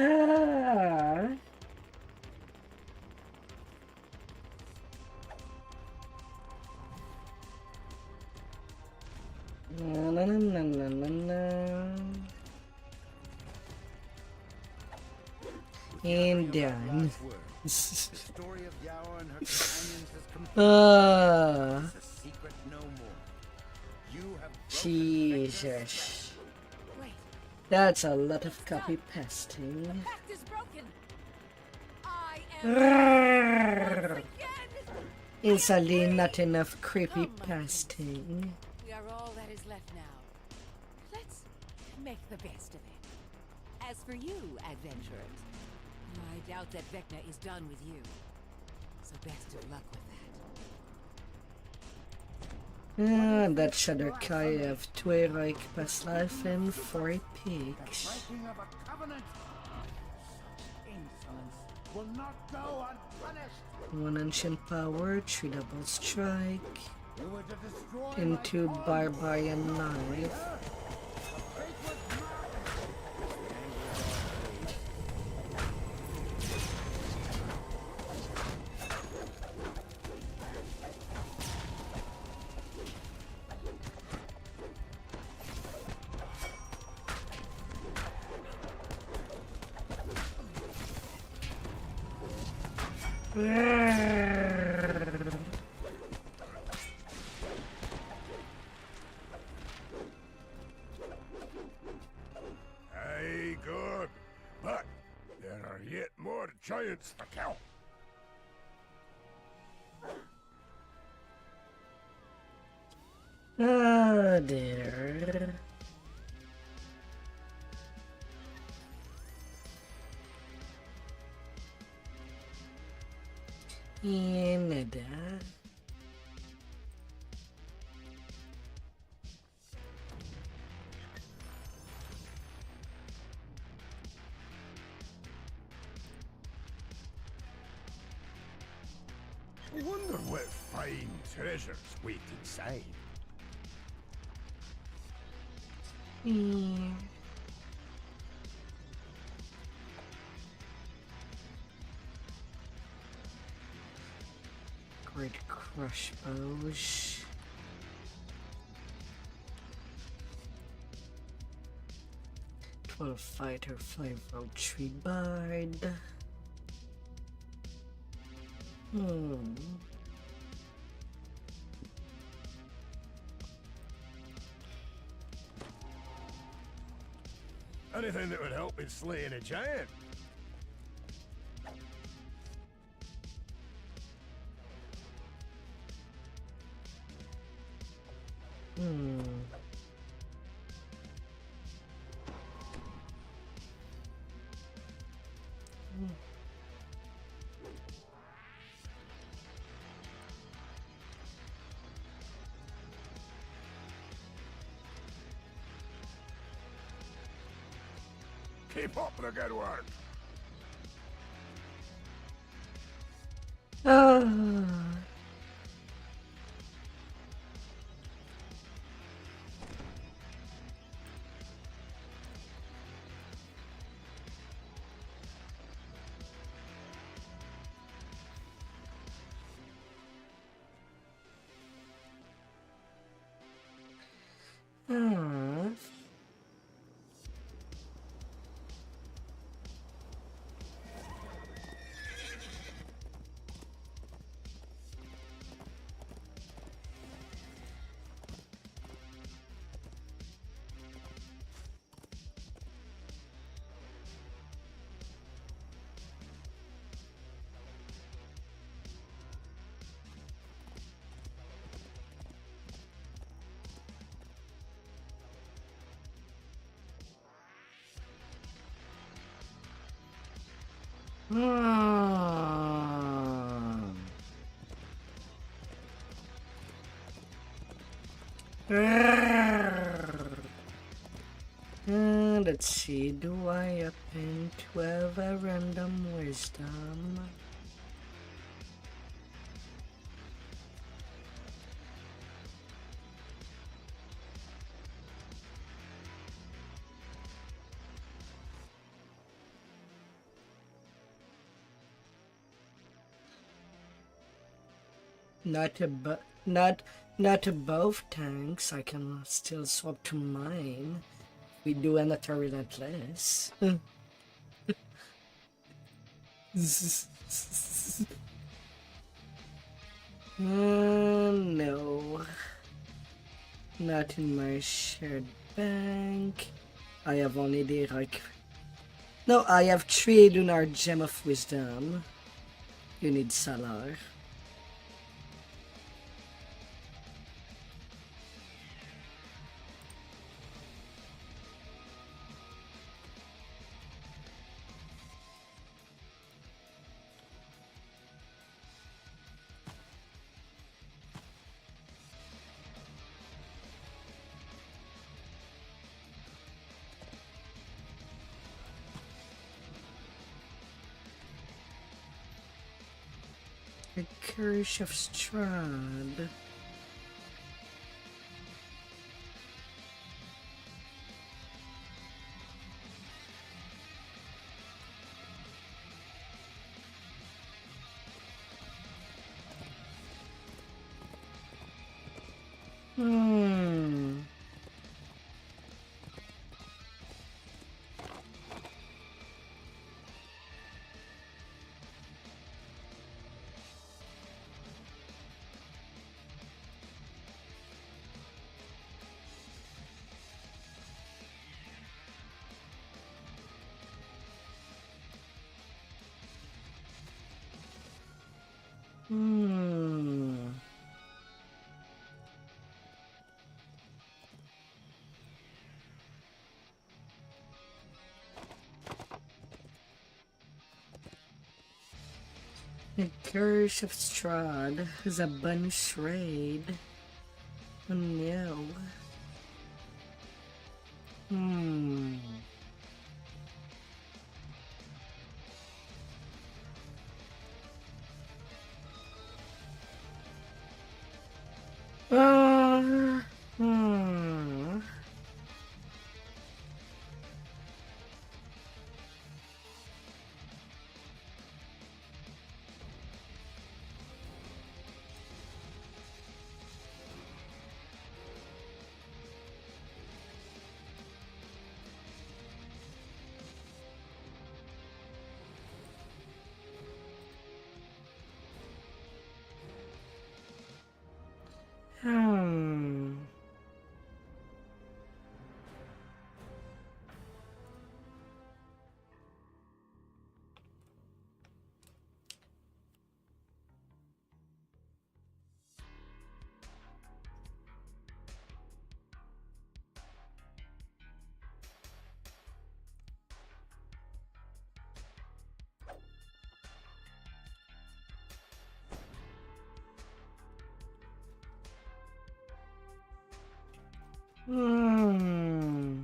Ah. Na, na, na, na, na, na. And done. The story of Yaoa and her companions has completed. Ah. It's a secret no more. You have Jesus. Wait. That's a lot of copy pasting. Pact is broken. I am once again. Instantly not enough creepy pasting. We are all that is left now. Let's make the best of it. As for you, adventurers, I doubt that Vecna is done with you. So best of luck with that. That Shadow Kai have 2 heroic past life and 4 pigs. breaking of a covenant. Insolence will not go unpunished. 1 ancient power, 3 double strike, You were to destroy and 2 barbarian knife. Aye, good. But there are yet more giants to kill. Ah, dear. Canada. Wonder what fine treasures wait inside. Great crush bows. Fighter, 5 road 3 bard. Anything that would help in slaying a giant. Keep up the good work. Let's see, do I happen to have a random wisdom? Not above tanks. I can still swap to mine. We do another relentless. No. Not in my shared bank. I have only the No, I have 3 lunar gem of wisdom. You need Salar. The Curse of Strahd. The Curse of Strahd is a bonus raid. Oh no. Hmm.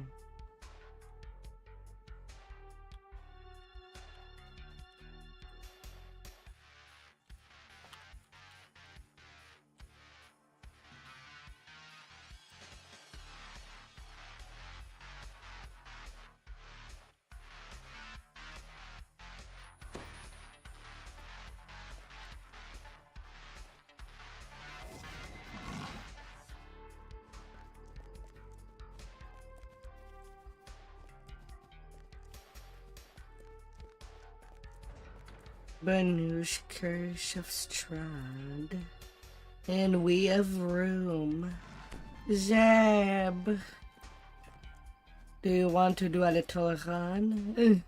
Banush Curse of Strahd. And we have room. Zeb. Do you want to do a little run?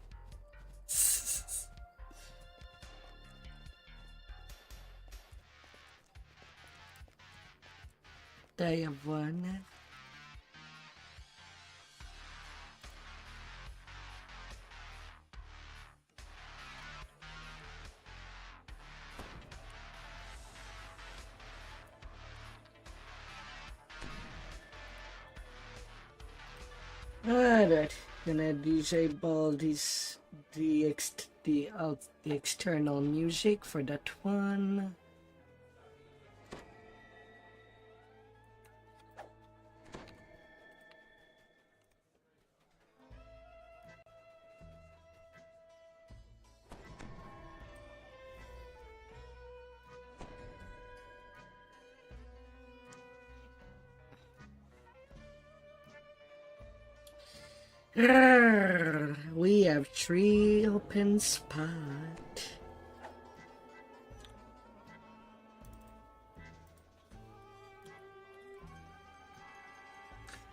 I have one. Alright, gonna disable the external music for that one. We have 3 open spots.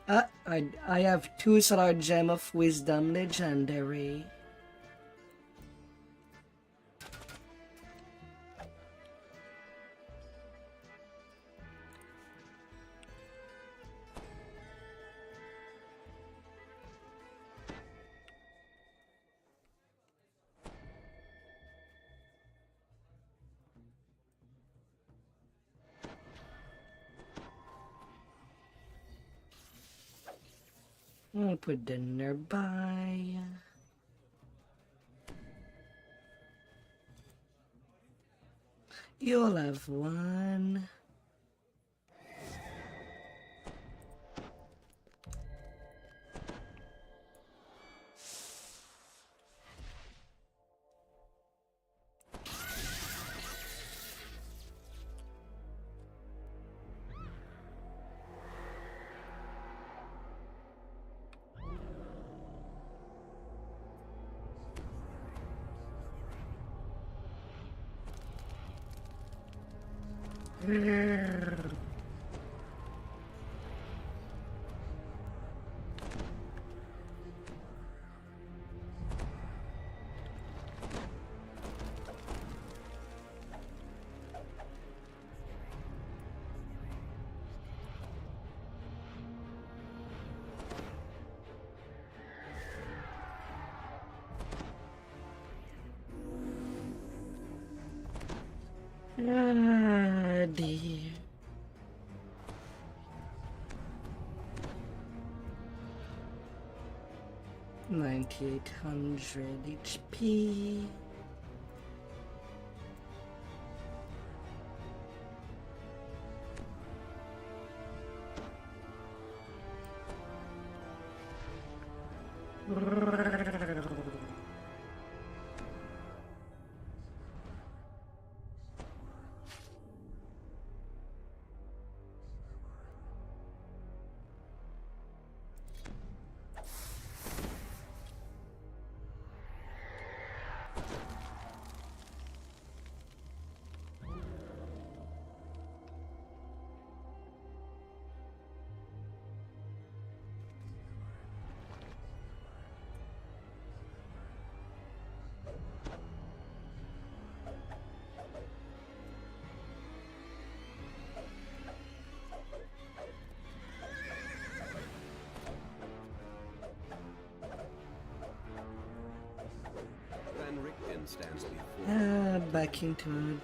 I have 2 Solar Gem of Wisdom Legendary. I'll put the nearby. You'll have 1. Ah, dear. $9,800 HP. Back into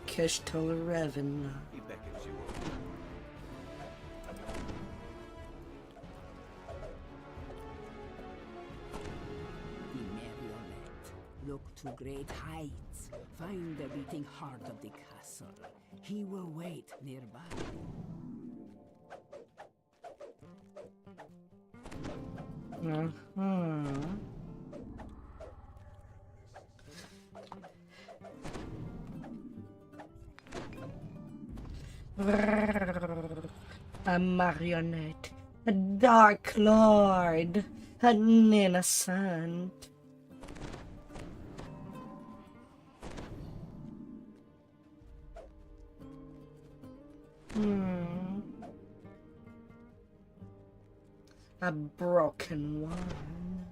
Keshtal Raven. look to great heights, find the beating heart of the castle. He will wait nearby. A marionette, a dark lord, an innocent. A broken one.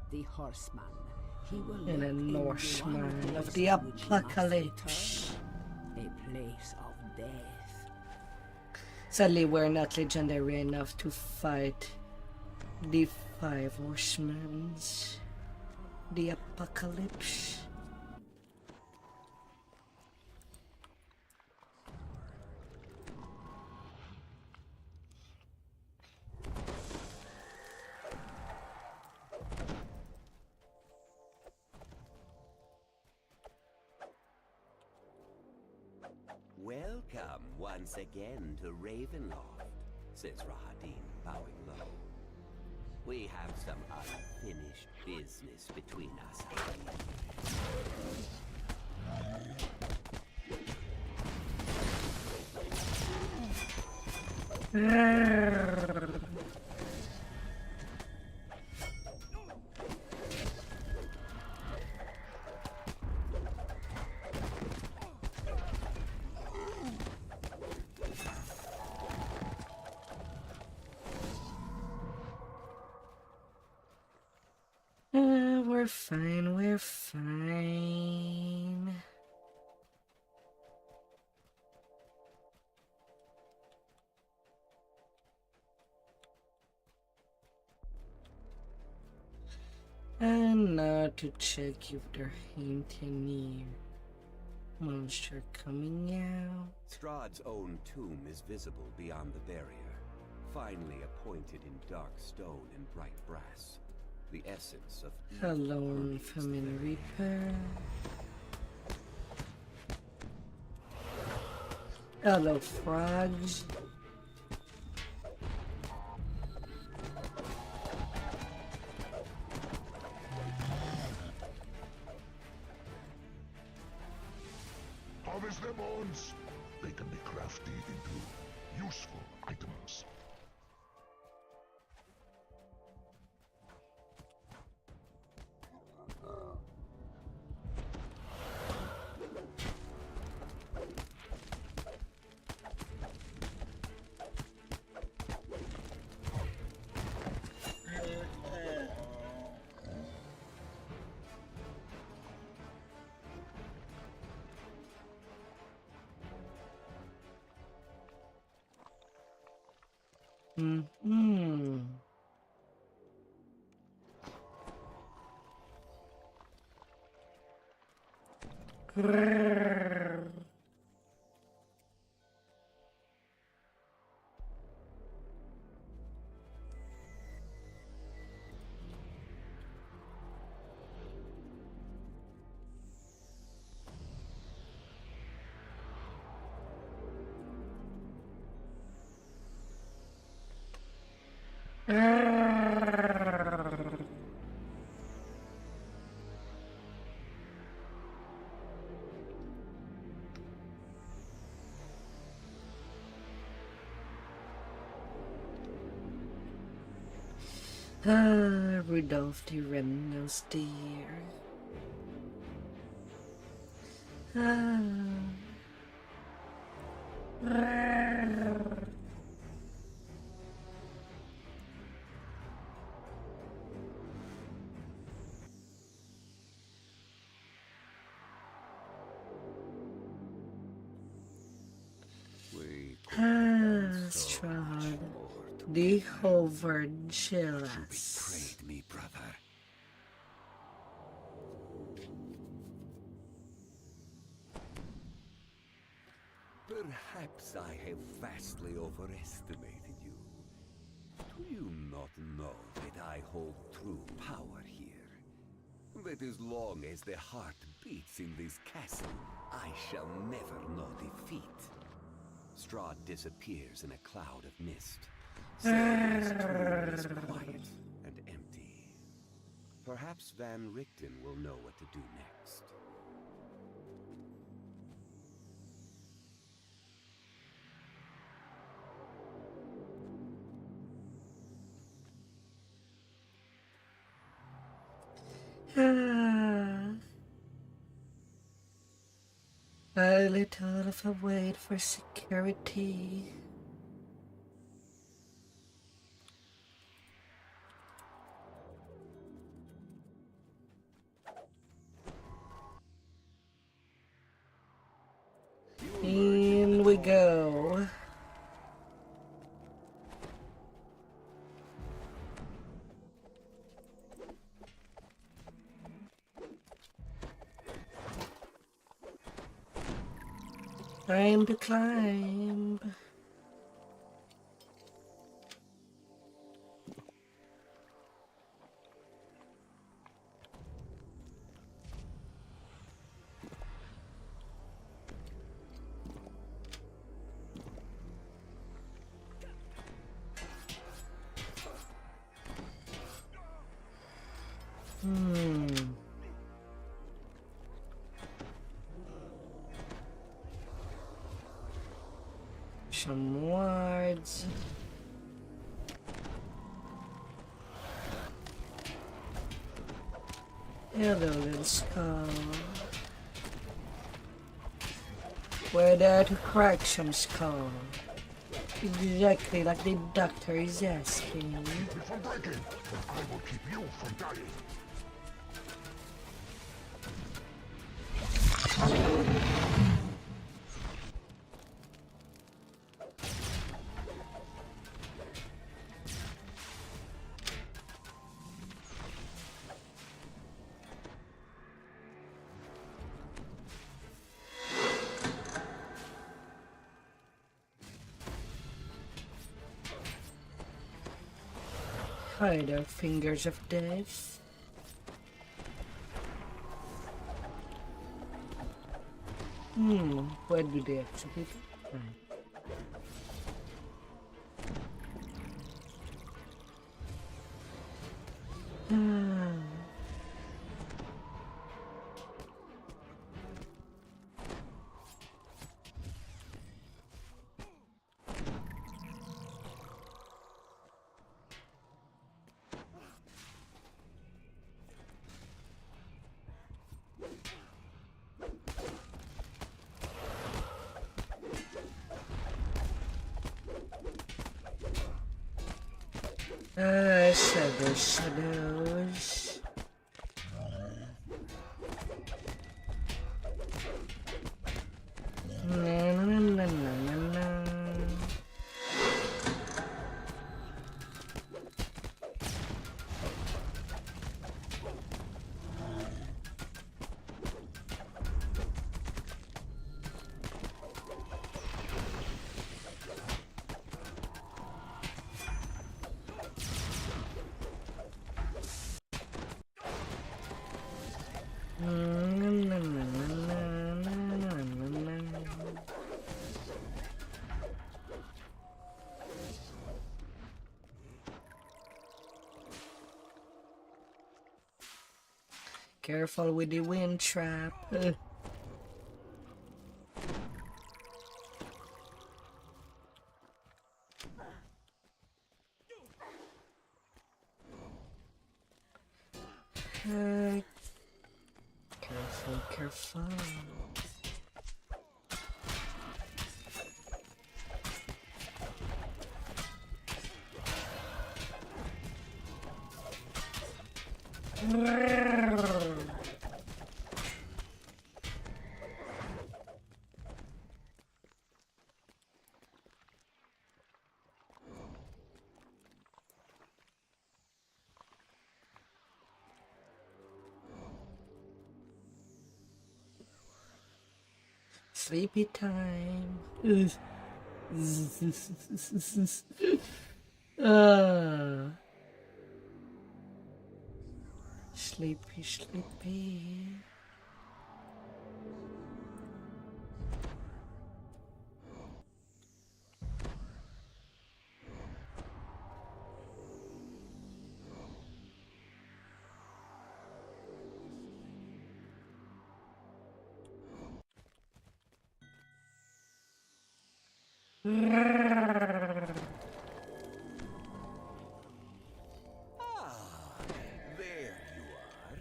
The horseman. He will And a lurk in Norseman one of place the to which he must apocalypse. return, a place of death. Sadly, we're not legendary enough to fight the 5 horsemen. The apocalypse. Welcome once again to Ravenloft, says Rahadin, bowing low. We have some unfinished business between us. We're fine, we're fine. And now to check if there ain't any monster coming out. Strahd's own tomb is visible beyond the barrier, finely appointed in dark stone and bright brass. The essence of Hello, Famine Reaper. Hello, frogs. Harvest their bones. They can be crafted into useful items. Rudolph the Red-Nosed Deer. Strahd, the Hover Jealous. betrayed me, brother. Perhaps I have vastly overestimated you. Do you not know that I hold true power here? That as long as the heart beats in this castle, I shall never know defeat. Strahd disappears in a cloud of mist. Selva's tomb is quiet and empty. Perhaps Van Richten will know what to do next. A little of a wait for security. In we go. Time to climb. Some wards. Hello, little skull. We're there to crack some skull. Exactly like the doctor is asking. Keep me from breaking. I will keep you from dying. Hide our fingers of death. Where do they execute it? Several shadows. Careful with the wind trap. Careful. Sleepy time. Sleepy, sleepy. Ah, there you are.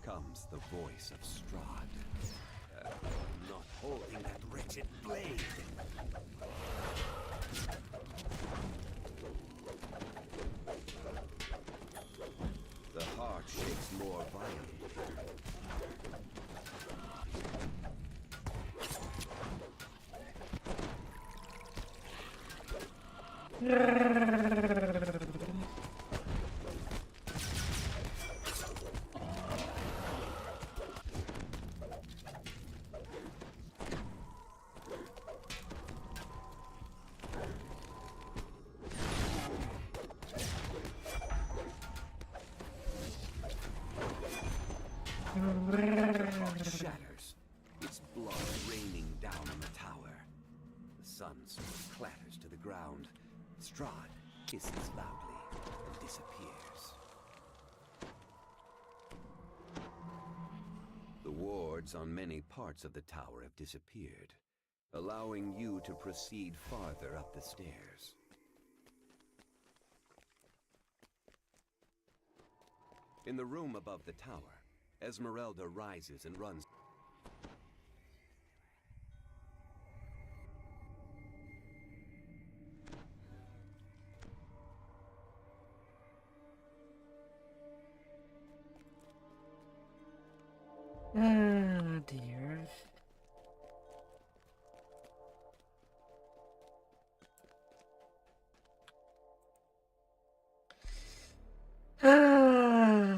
Comes the voice of Strahd. Not holding that wretched blade. The heart shakes more violently. The heart shatters, its blood raining down on the tower. The sun's sword clatters to the ground. Strahd hisses loudly and disappears. The wards on many parts of the tower have disappeared, allowing you to proceed farther up the stairs. In the room above the tower, Esmeralda rises and runs. Ah, dear. Ah.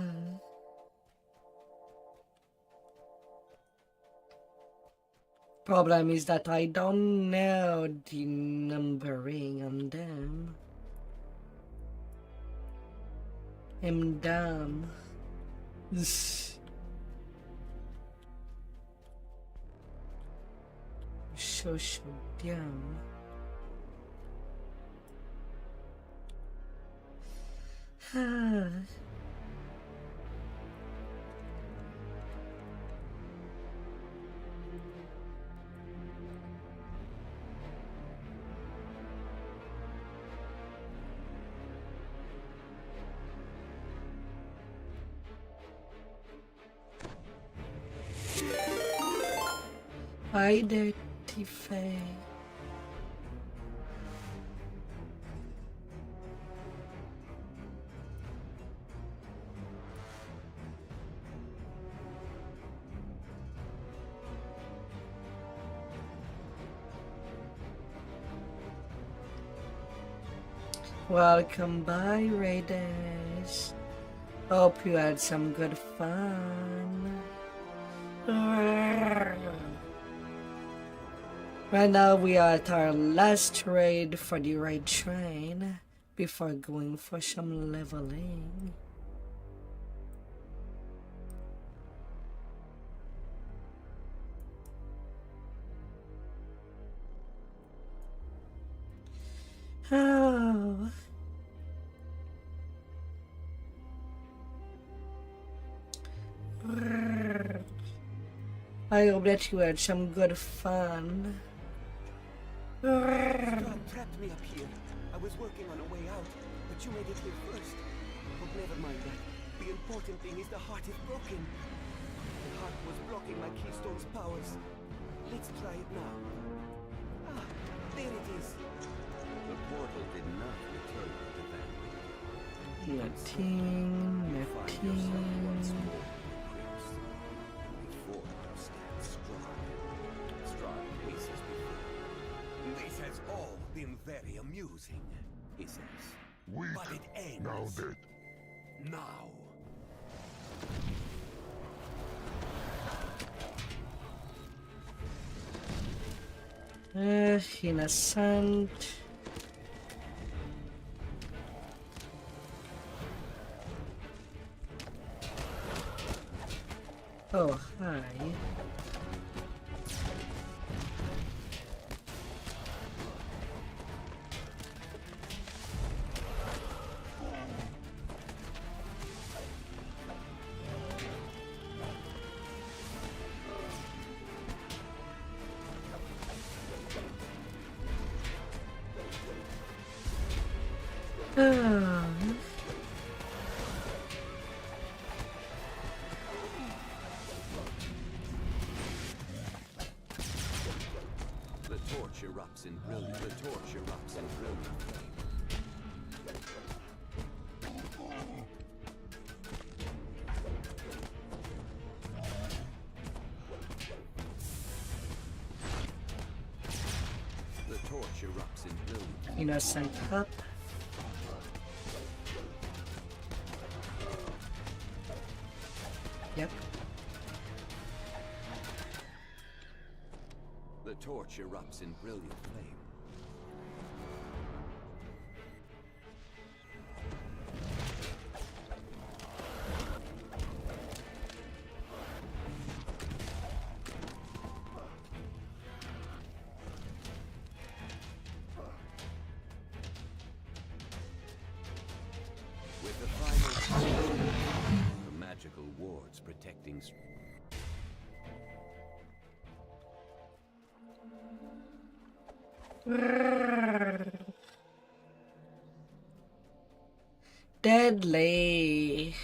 Problem is that I don't know the numbering on them. I'm dumb. So dumb. Hi there, Tiffany. Welcome by, Raiders. Hope you had some good fun. Right now we are at our last raid for the Raid Train before going for some leveling. Oh. I hope that you had some good fun. Strahd trapped me up here. I was working on a way out, but you made it here first. But never mind that. The important thing is the heart is broken. The heart was blocking my keystone's powers. Let's try it now. Ah, there it is. The portal did not return to that. Nothing. Before you stand strong. Strahd paces before. This has all been very amusing, he says. Weak, but it ends now dead. now. Innocent. Oh, hi. The torch erupts in brilliant. The torch erupts in brilliant flame. The torch erupts in brilliant. Innocent up. Yep. The torch erupts in brilliant flame. With the final the magical wards protecting. Deadly.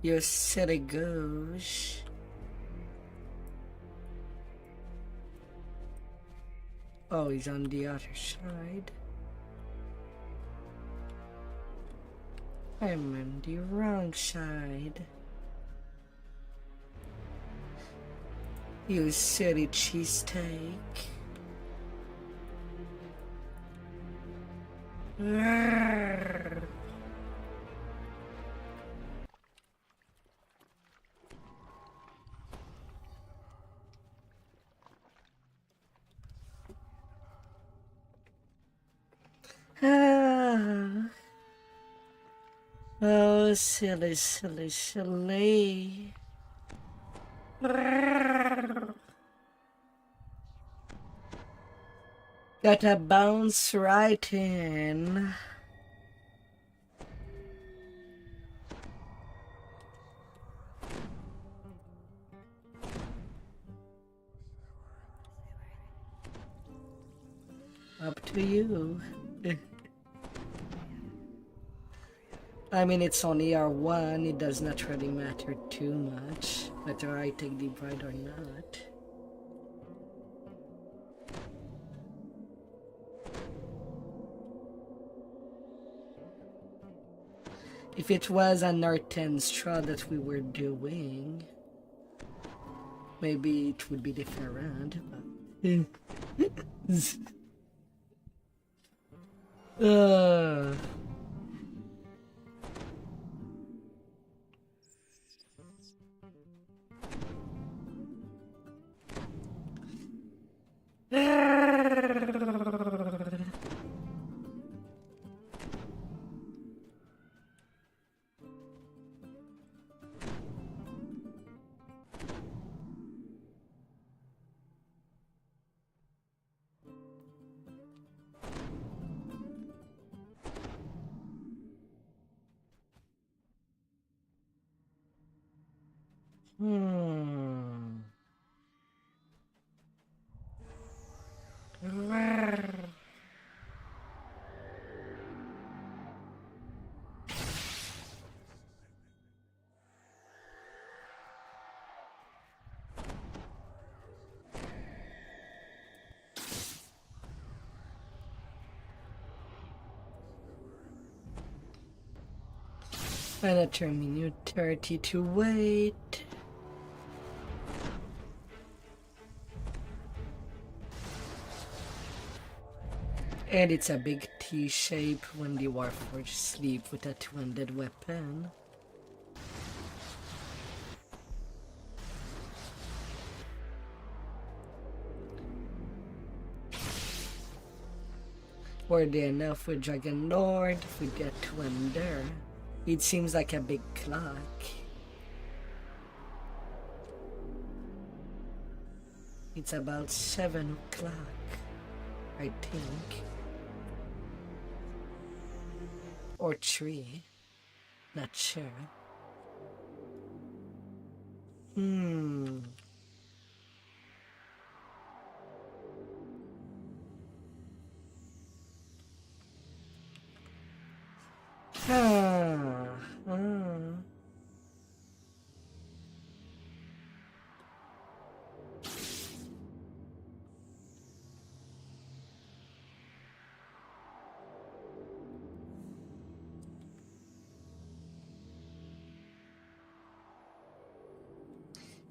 You silly goose. Oh, he's on the other side. I'm on the wrong side. You silly cheesesteak. Oh, silly, silly, silly. Gotta bounce right in. Up to you. I mean, it's on ER1, it does not really matter too much whether I take the bride or not. If it was an R10 straw that we were doing, maybe it would be different, but... And a terminal 30 to wait. And it's a big T shape when the Warforged sleep with a two-handed weapon. Worthy enough with Dragon Lord if we get to him there. It seems like a big clock. It's about 7 o'clock, I think. Or 3. Not sure.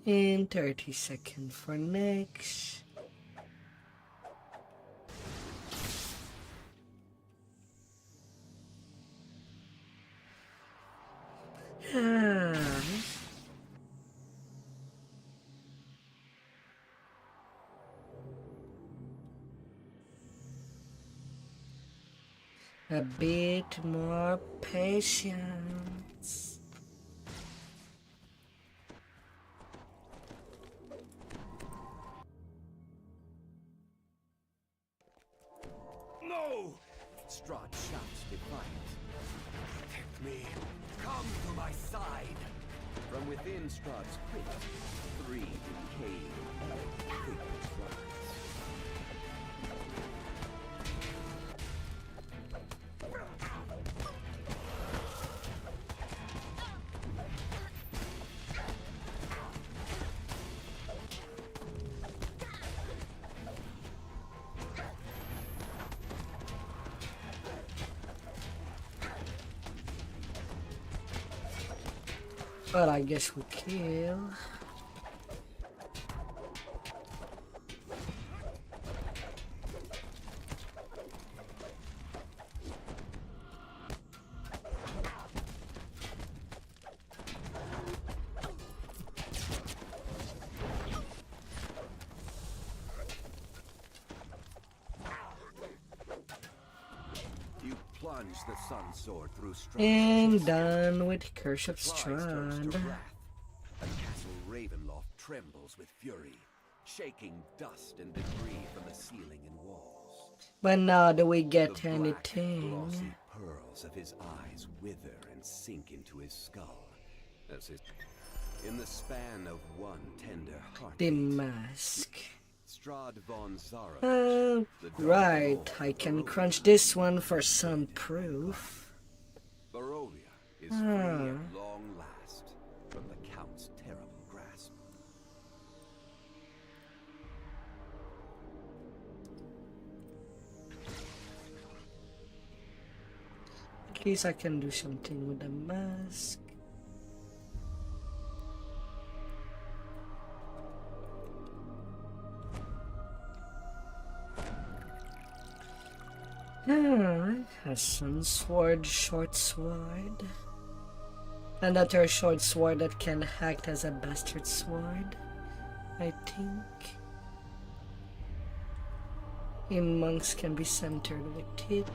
In 30 seconds for next. A bit more patience. No! Strahd shouts defiance. Protect me. Come to my side. From within Strahd's crypt, 3 decaying crickets rise. But I guess we kill. You plunge the sun sword through Strahd's And done with Curse of Strahd. A castle Ravenloft trembles with fury, shaking dust and debris from the ceiling and walls. But now do we get The black, anything? glossy pearls of his eyes wither and sink into his skull, as his... In the span of one tender heart, The mask. Strahd von Zarovich, Right, I can crunch this one for some proof. Barovia is free at long last from the Count's terrible grasp. At least I can do something with the mask. A sun sword, short sword. Another short sword that can act as a bastard sword, I think. Monks can be centered with it.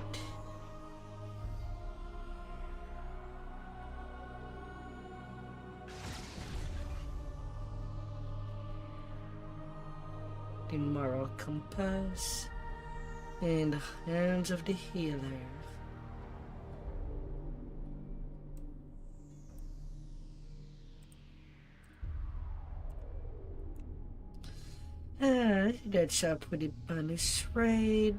The moral compass and the hands of the healer. That's up with the bonus raid.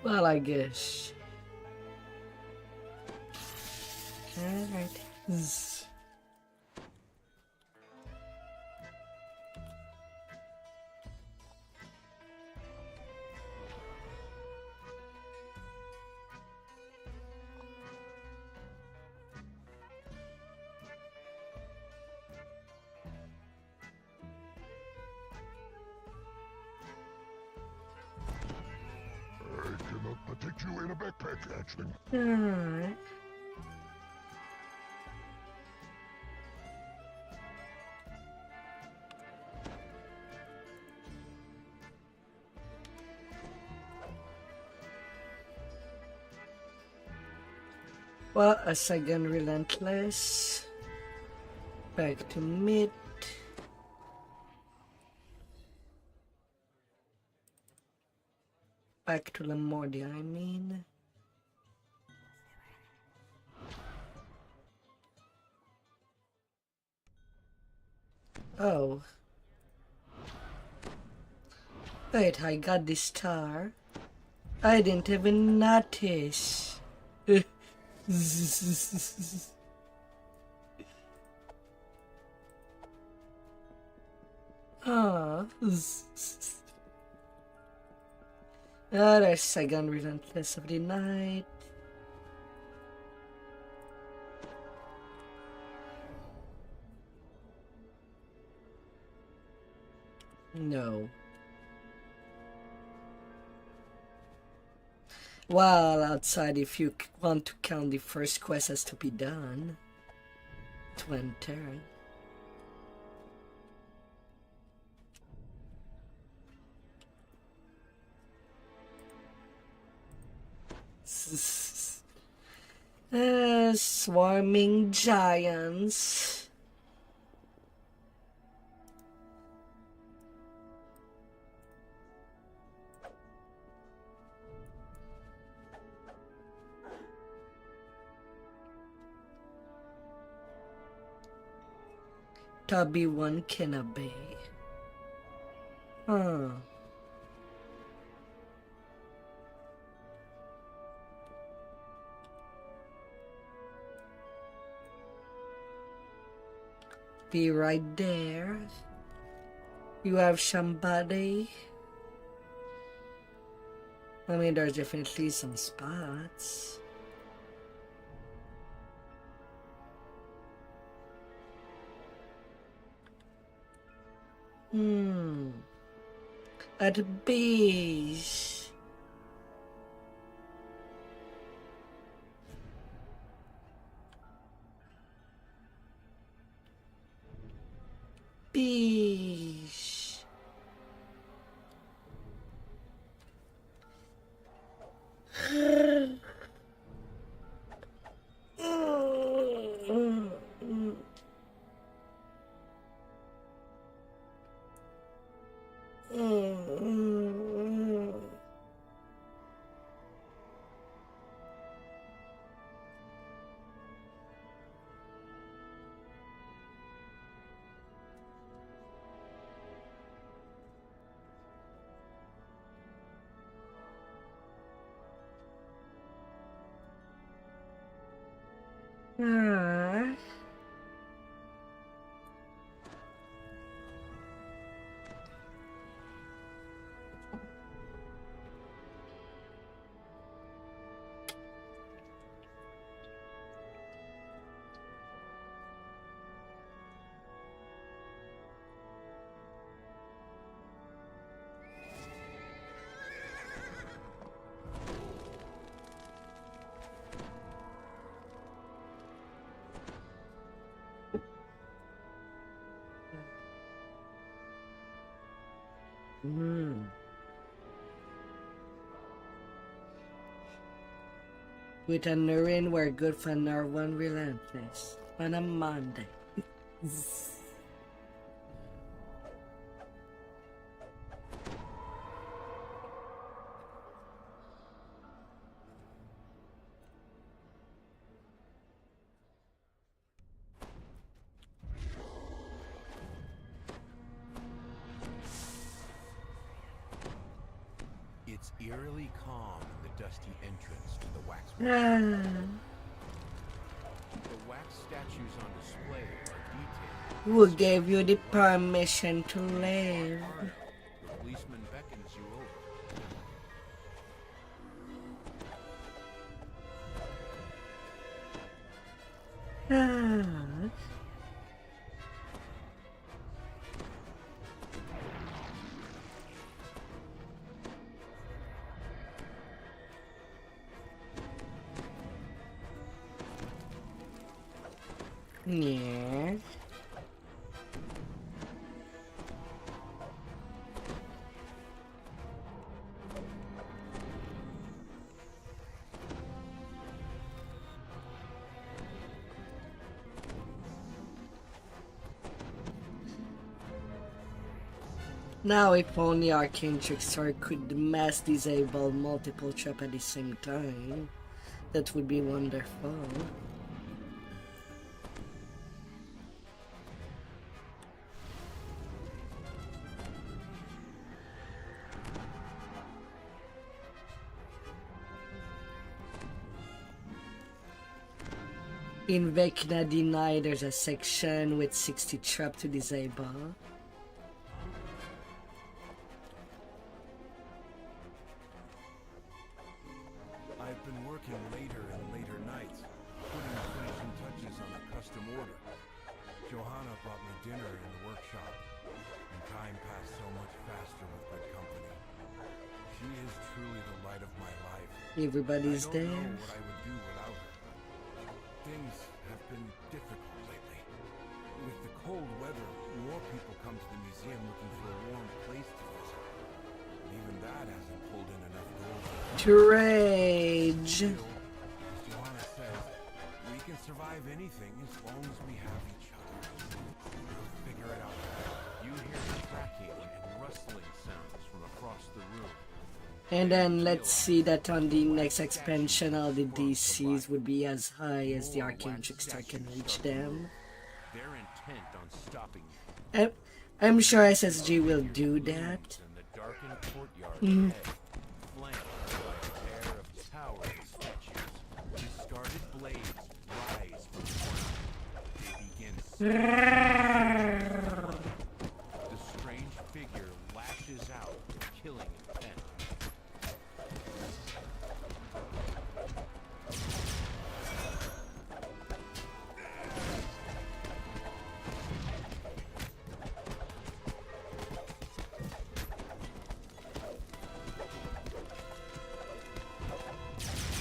Well, I guess. Alright. you in a backpack, actually. Alright. Well, a second relentless. Back to mid. Back to Lamordia, I mean. Oh. Wait, I got this star. I didn't even notice. Ah. There's second relentless of the night. No. Well, outside, if you want to count the first quest has to be done to enter. Swarming giants. Tubby one can obey. Huh. Be right there. You have somebody. I mean, there's definitely some spots. At base. Bees. With a Nurin, we're good for Narwan Relentless on a Monday. It's eerily calm in the dusty entrance to the wax. The wax statues on display are detailed. Who gave you the permission to live? The policeman beckons you over. Yeah. Now, if only Arcane Trickster could mass disable multiple traps at the same time, that would be wonderful. In Vecna Deny, there's a section with 60 traps to disable. I've been working later and later nights, putting the finishing touches on a custom order. Johanna brought me dinner in the workshop, and time passed so much faster with good company. She is truly the light of my life. Everybody's I don't there. know what I would do without her. Things have been difficult lately. With the cold weather, more people come to the museum looking for a warm place to visit. And even that hasn't pulled in enough gold. To rage. Still, as Johanna says, we can survive anything as long as we have each other. We'll figure it out. You hear cracking and rustling sounds from across the room. And then let's see that on the next expansion all the DCs would be as high as the Arcane Trickster can reach them. They're intent on stopping you. I'm sure SSG will do that. In the darkened courtyard Mm. ahead, flanked by a pair of towering statues. Discarded blades rise from the ground. They begin the strange figure lashes out, killing intent.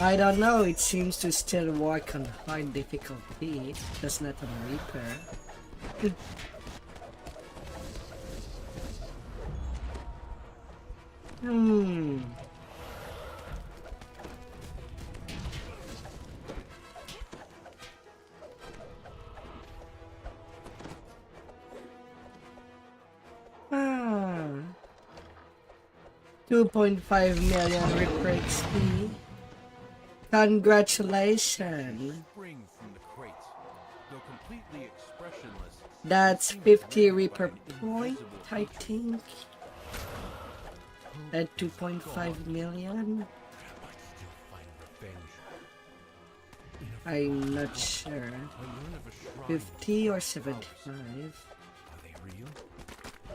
I don't know, it seems to still work on hard difficulty, just not on Reaper. Hmm. Ah. 2.5 million Reaper XP. Congratulations. Spring from the crates, though completely expressionless. That's 50 Reaper point, I think. At 2.5 million. I'm not sure. 50 or 75. Are they real? I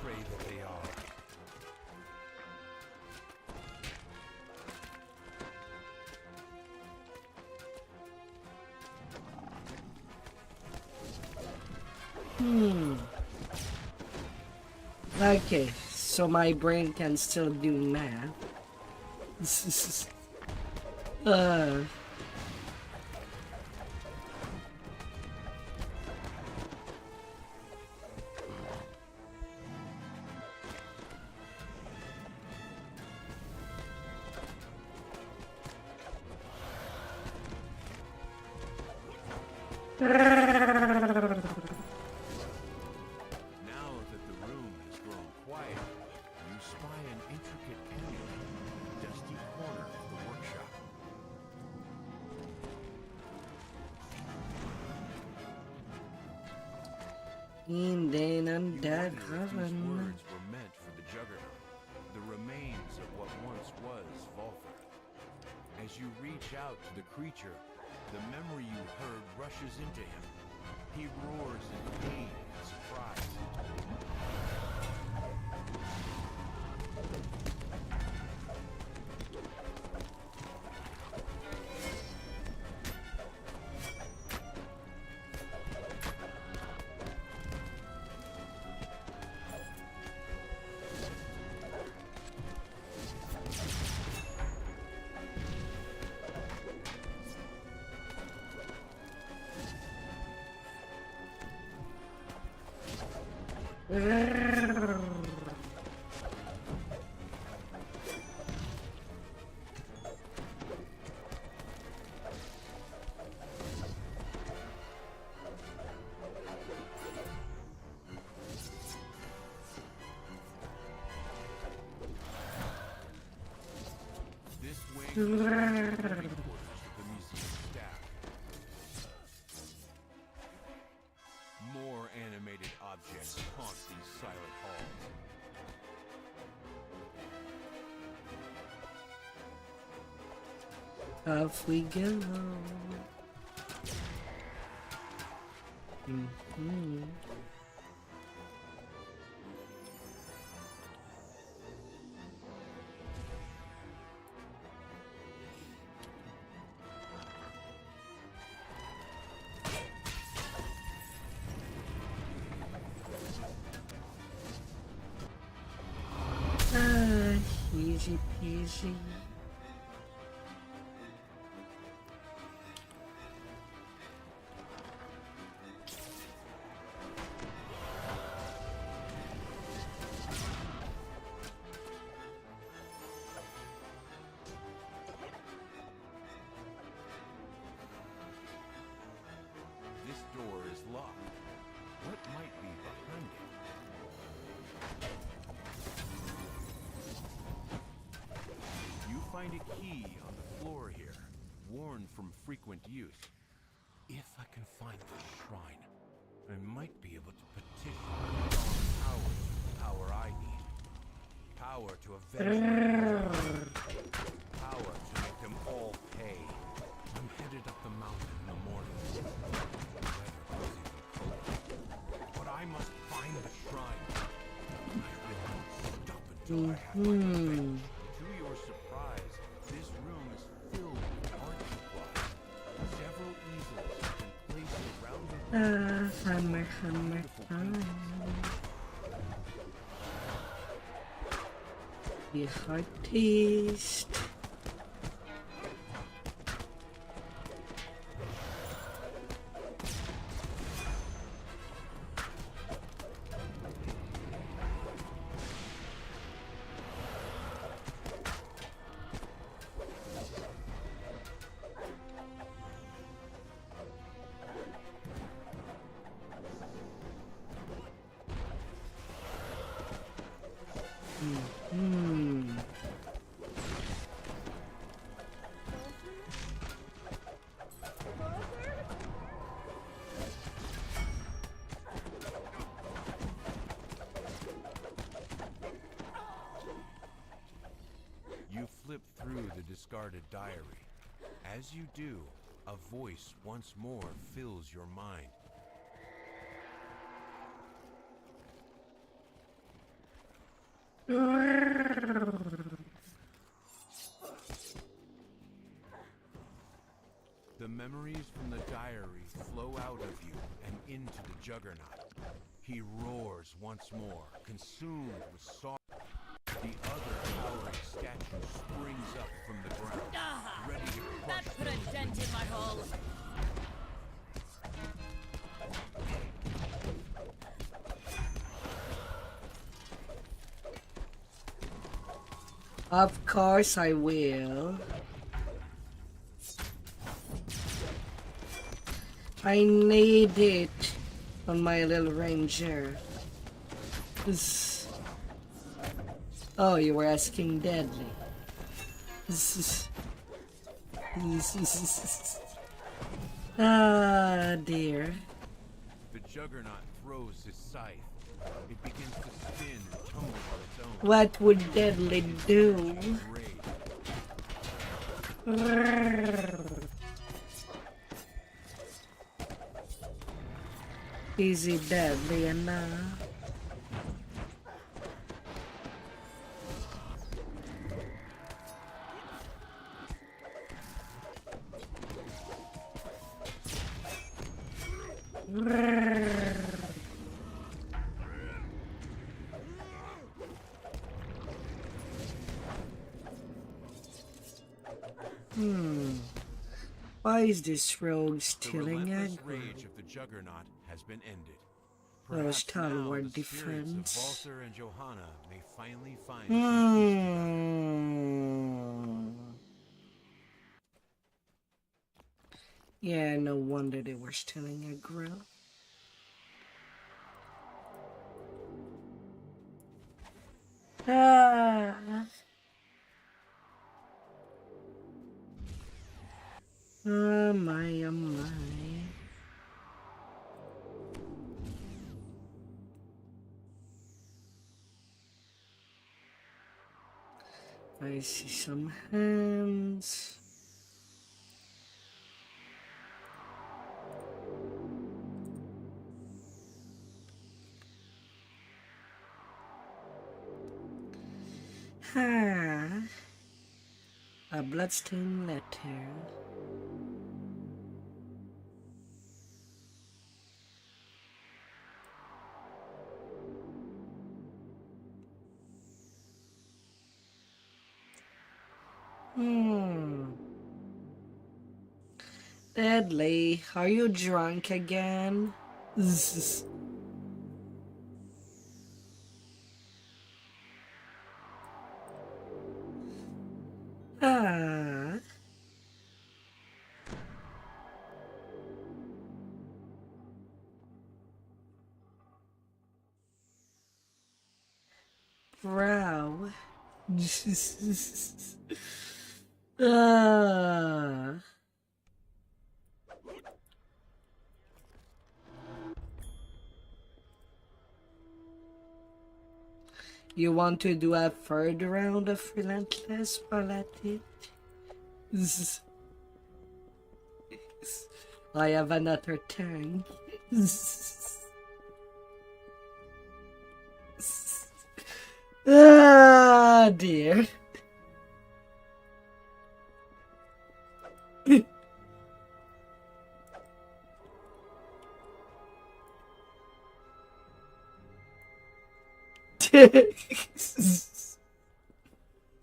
pray that they are. Okay, so my brain can still do math. Now that the room has grown quiet, you spy an intricate amulet in a dusty corner of the workshop. And then I'm dead These heaven. words were meant for the Juggernaut, the remains of what once was Volver. As you reach out to the creature, the memory you heard rushes into him. He roars in pain and surprise. This wing is the living quarters of the museum staff. More animated objects haunt these silent halls. Off we go. Mm-hmm. Easy peasy. This door is locked. What might be behind it? You find a key on the floor here, worn from frequent use. If I can find the shrine, I might be able to petition the powers for the power I need. Power to avenge my enemies. Power to make them all pay. I'm headed up the mountain in the morning. The weather was even colder. But I must find the shrine. I will not stop until I have my revenge. To your surprise, this room is filled with art supplies. Several easels have been placed around the room. Summer time. The artist. You flip through the discarded diary. As you do, a voice once more fills your mind. The memories from the diary flow out of you and into the Juggernaut. He roars once more, consumed with sorrow. The other towering statue springs up from the ground, ready to crush That put a dent in my hull. Of course I will. I need it on my little ranger. Oh, you were asking Deadly. Ah, dear. The Juggernaut throws his scythe. It begins to spin and tumble on its own. What would Deadly do? Easy Deadly enough. Why is this rogue The stealing relentless aggro? rage of the Juggernaut has been ended. Perhaps now Stalwart the spirits of defense. Walther and Johanna may finally find Yeah, no wonder they were stealing a grill. Ah. Oh my, oh my. I see some hands. Ha! A bloodstained letter. Deadly, are you drunk again? Zzz. Ah. Brow. Ah. You want to do a third round of Relentless while at it? Zzz. I have another turn. Ah, dear.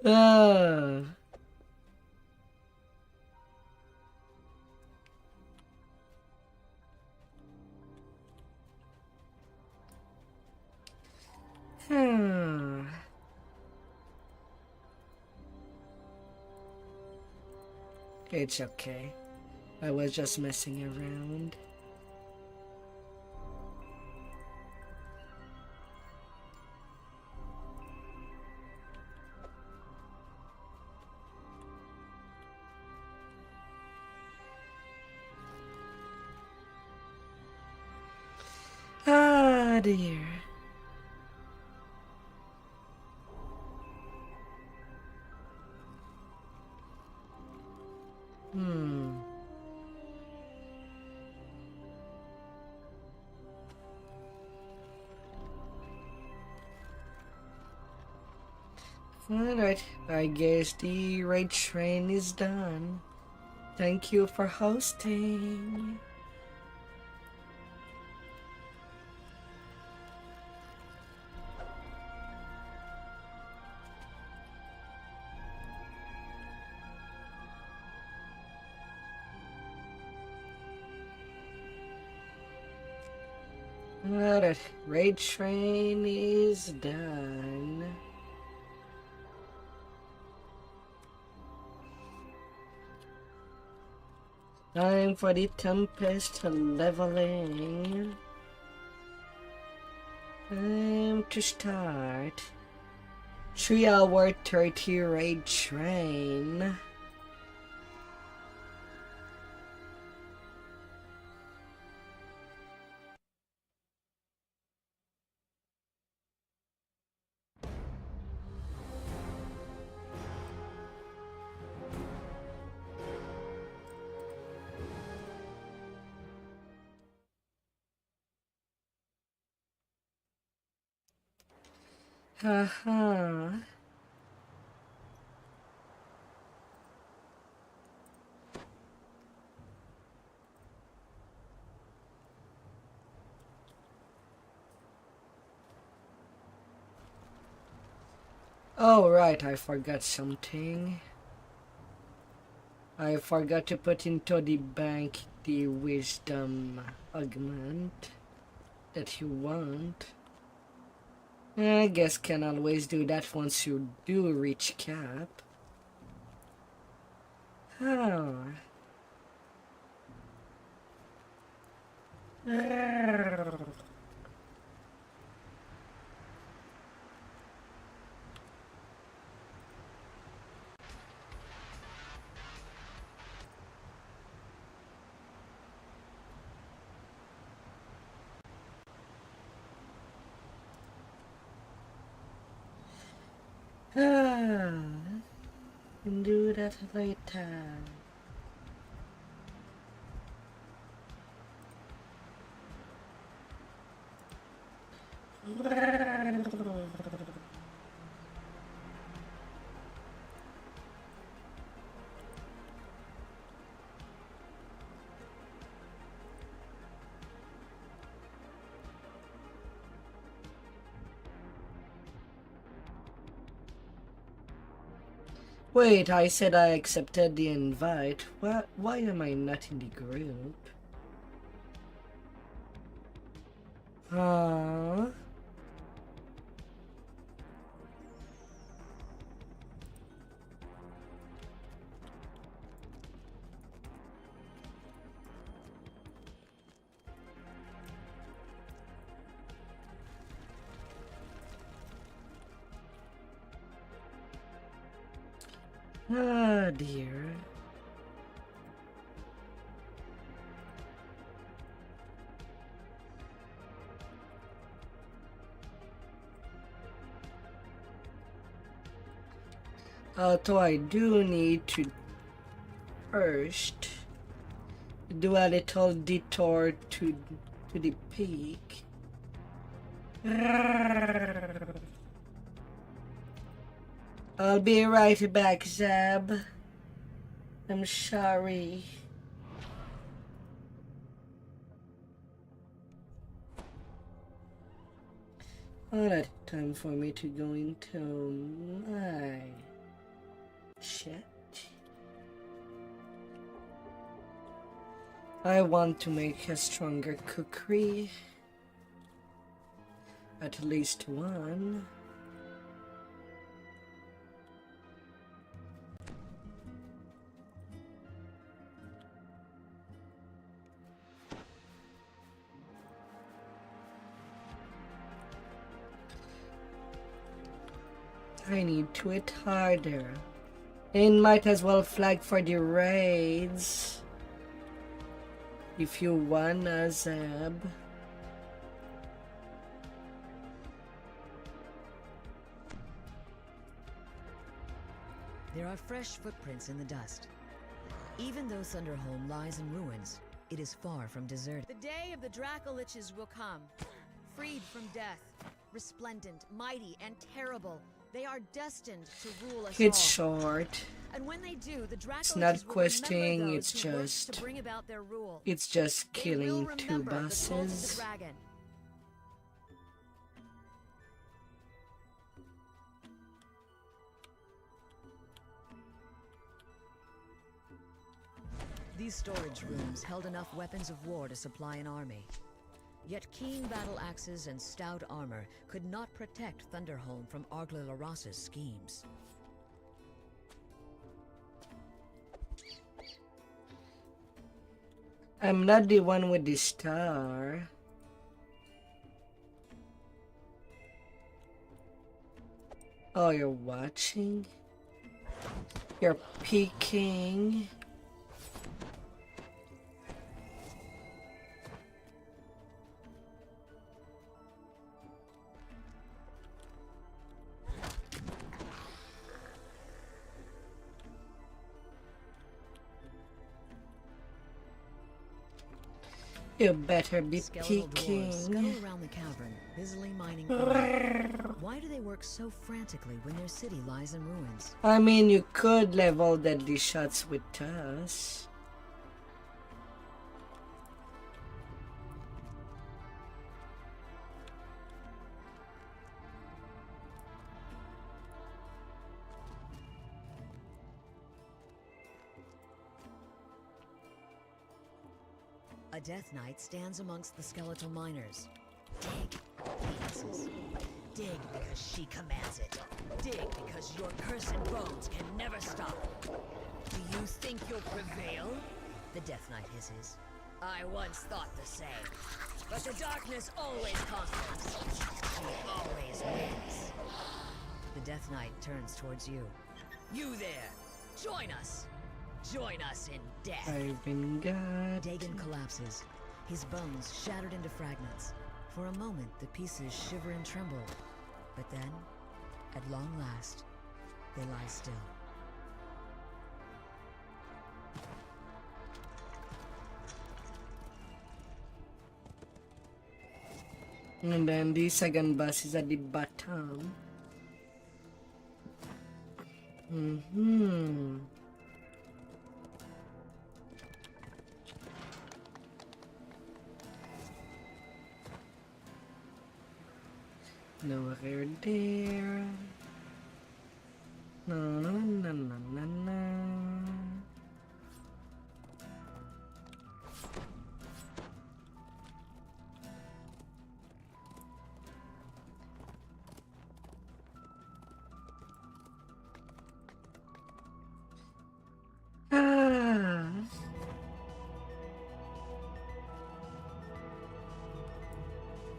Ah. It's okay. I was just messing around. Ah, dear. Alright, I guess the raid train is done. Thank you for hosting. Alright, raid train is done. Time for the Tempest leveling. Time to start. 3-hour 30 raid train. Haha. Oh right, I forgot something. I forgot to put into the bank the wisdom augment. that you want. I guess can always do that once you do reach cap. Oh. Can do that later. Wait, I said I accepted the invite. Why am I not in the group? Huh? Ah, dear. Although I do need to first do a little detour to the peak. I'll be right back, Zab. I'm sorry. Oh, that's time for me to go into my chat. I want to make a stronger cookery. At least one. I need to hit harder. And might as well flag for the raids. If you wanna, Zeb. There are fresh footprints in the dust. Even though Thunderholm lies in ruins, it is far from deserted. The day of the Dracoliches will come, freed from death, resplendent, mighty, and terrible. They are destined to rule us It's all. short. And when they do, the It's not Dracoliches will questing, remember it's those who worked just to bring about their rule. it's just They will killing two remember the cult of the bosses. dragon. These storage rooms held enough weapons of war to supply an army. Yet keen battle axes and stout armor could not protect Thunderholm from Argler-Laras's schemes. I'm not the one with the star. Oh, you're watching? You're peeking? You better be Skeletal dwarves peeking. scuttle around the cavern, busily mining ore. Why do they work so frantically when their city lies in ruins? I mean, you could level deadly shots with us. A Death Knight stands amongst the skeletal miners. passes. Dig because she commands it. Dig because your cursed bones can never stop. Do you think you'll prevail? The Death Knight hisses. I once thought the same. But the darkness always conquers. She always wins. The Death Knight turns towards you. You there! Join us! Join us in death! I've been got. Dagon collapses, his bones shattered into fragments. For a moment, the pieces shiver and tremble. But then, at long last, they lie still. And then the second boss is at the bottom. No rare there. No, no, no, no, no, no.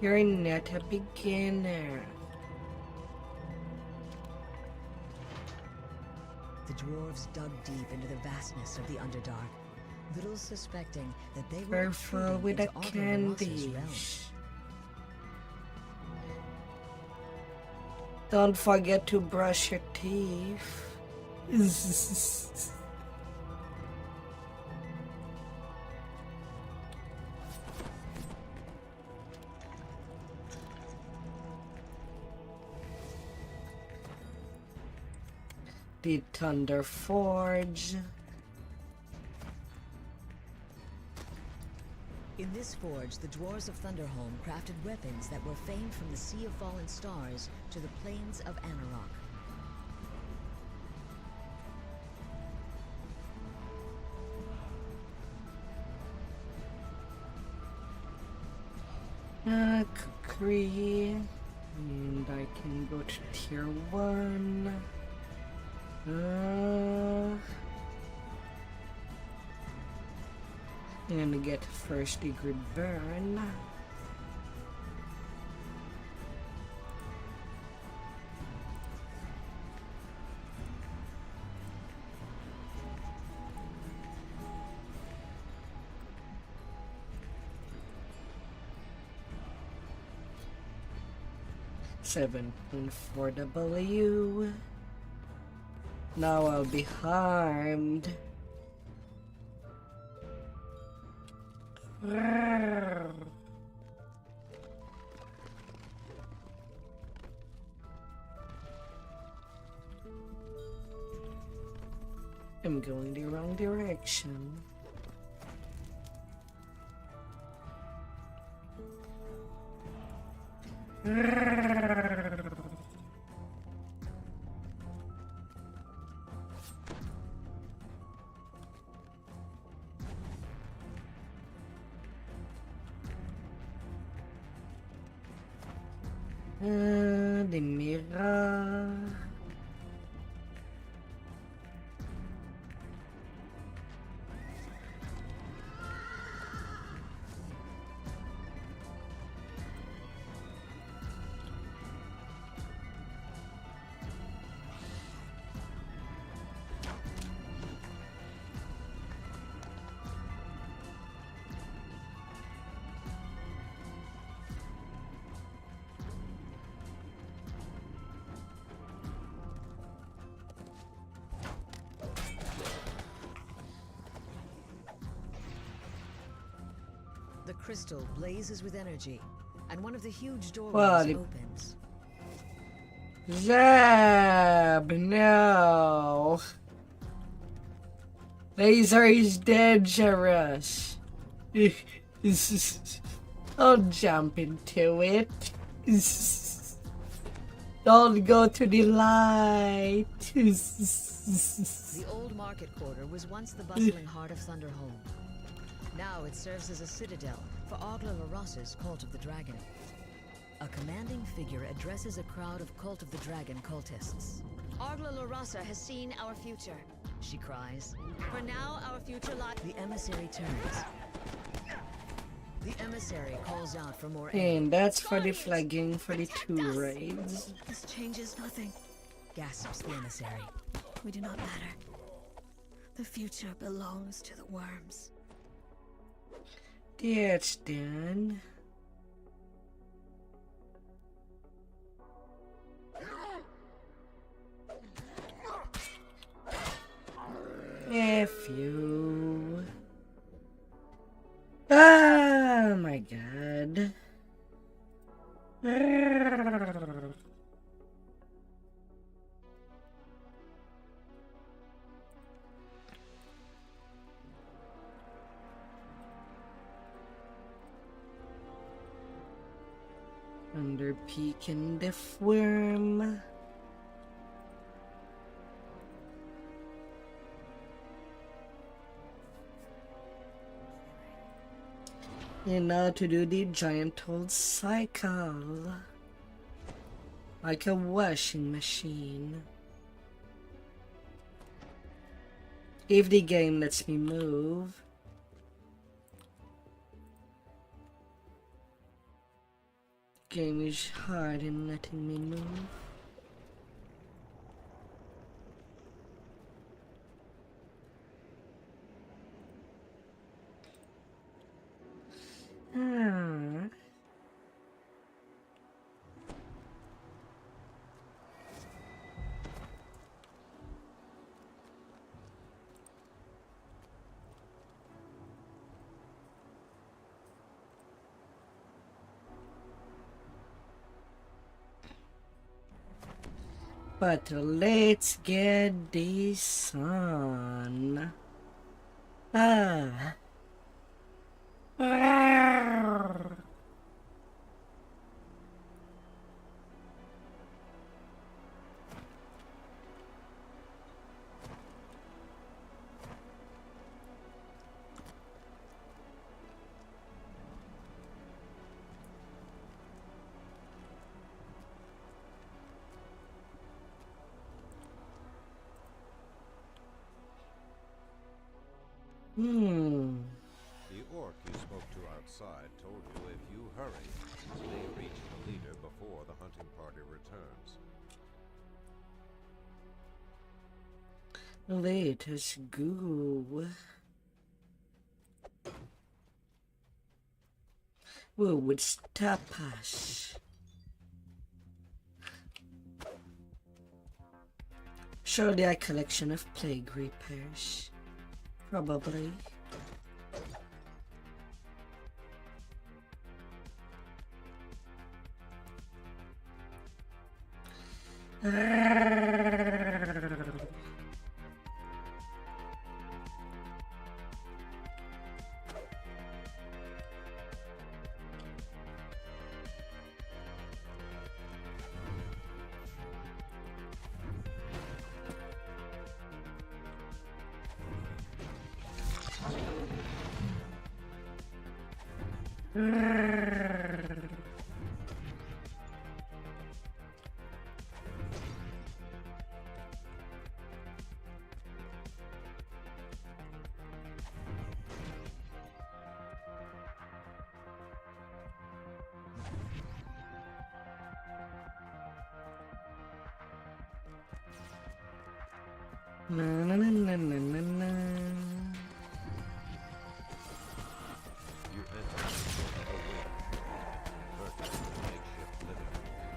You're not a beginner. The dwarves dug deep into the vastness of the Underdark, little suspecting that they were Careful with the candies. Don't forget to brush your teeth. The Thunder Forge. In this forge, the dwarves of Thunderholm crafted weapons that were famed from the Sea of Fallen Stars to the plains of Anarok. Kukri. And I can go to tier 1. And get first degree burn. $7.4 W. Now I'll be harmed. I'm going the wrong direction. The mirror. The crystal blazes with energy, and one of the huge doorways opens. Zab, no. Laser is dangerous. Don't jump into it. Don't go to the light. The old market quarter was once the bustling heart of Thunderholm. Now it serves as a citadel for Ogla Laros's Cult of the Dragon. A commanding figure addresses a crowd of Cult of the Dragon cultists. Argla Lorasa has seen our future. She cries. For now, our future lies. The emissary turns. The emissary calls out for more aid. And that's for the flagging for the 2 raids. This changes nothing, gasps the emissary. We do not matter. The future belongs to the worms. That's done. F you. Oh my god. Under peak and the worm. And now to do the giant old cycle. Like a washing machine. If the game lets me move. Game is hard in letting me move. But let's get this on. The orc you spoke to outside told you if you hurry, you may reach the leader before the hunting party returns. Let us go. Who would stop us? Surely a collection of plague repairs. Probably. Na na na na na na na. You enter a wing, purchased a makeshift living quarters.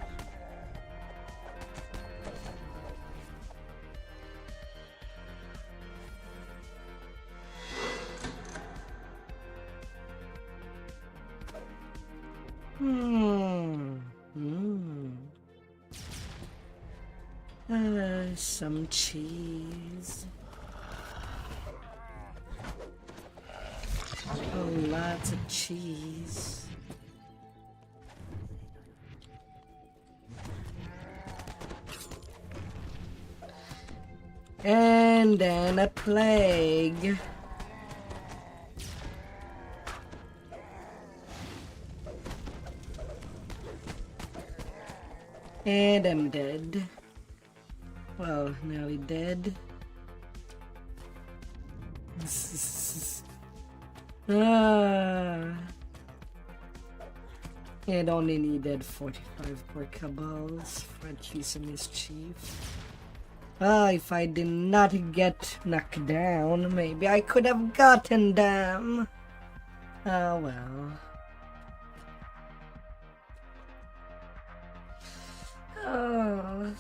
Some cheese. Oh, lots of cheese. And then a plague. And I'm dead. Well, nearly dead. It only needed 45 workables for at least a mischief. If I did not get knocked down, maybe I could have gotten them. Oh well. Oh.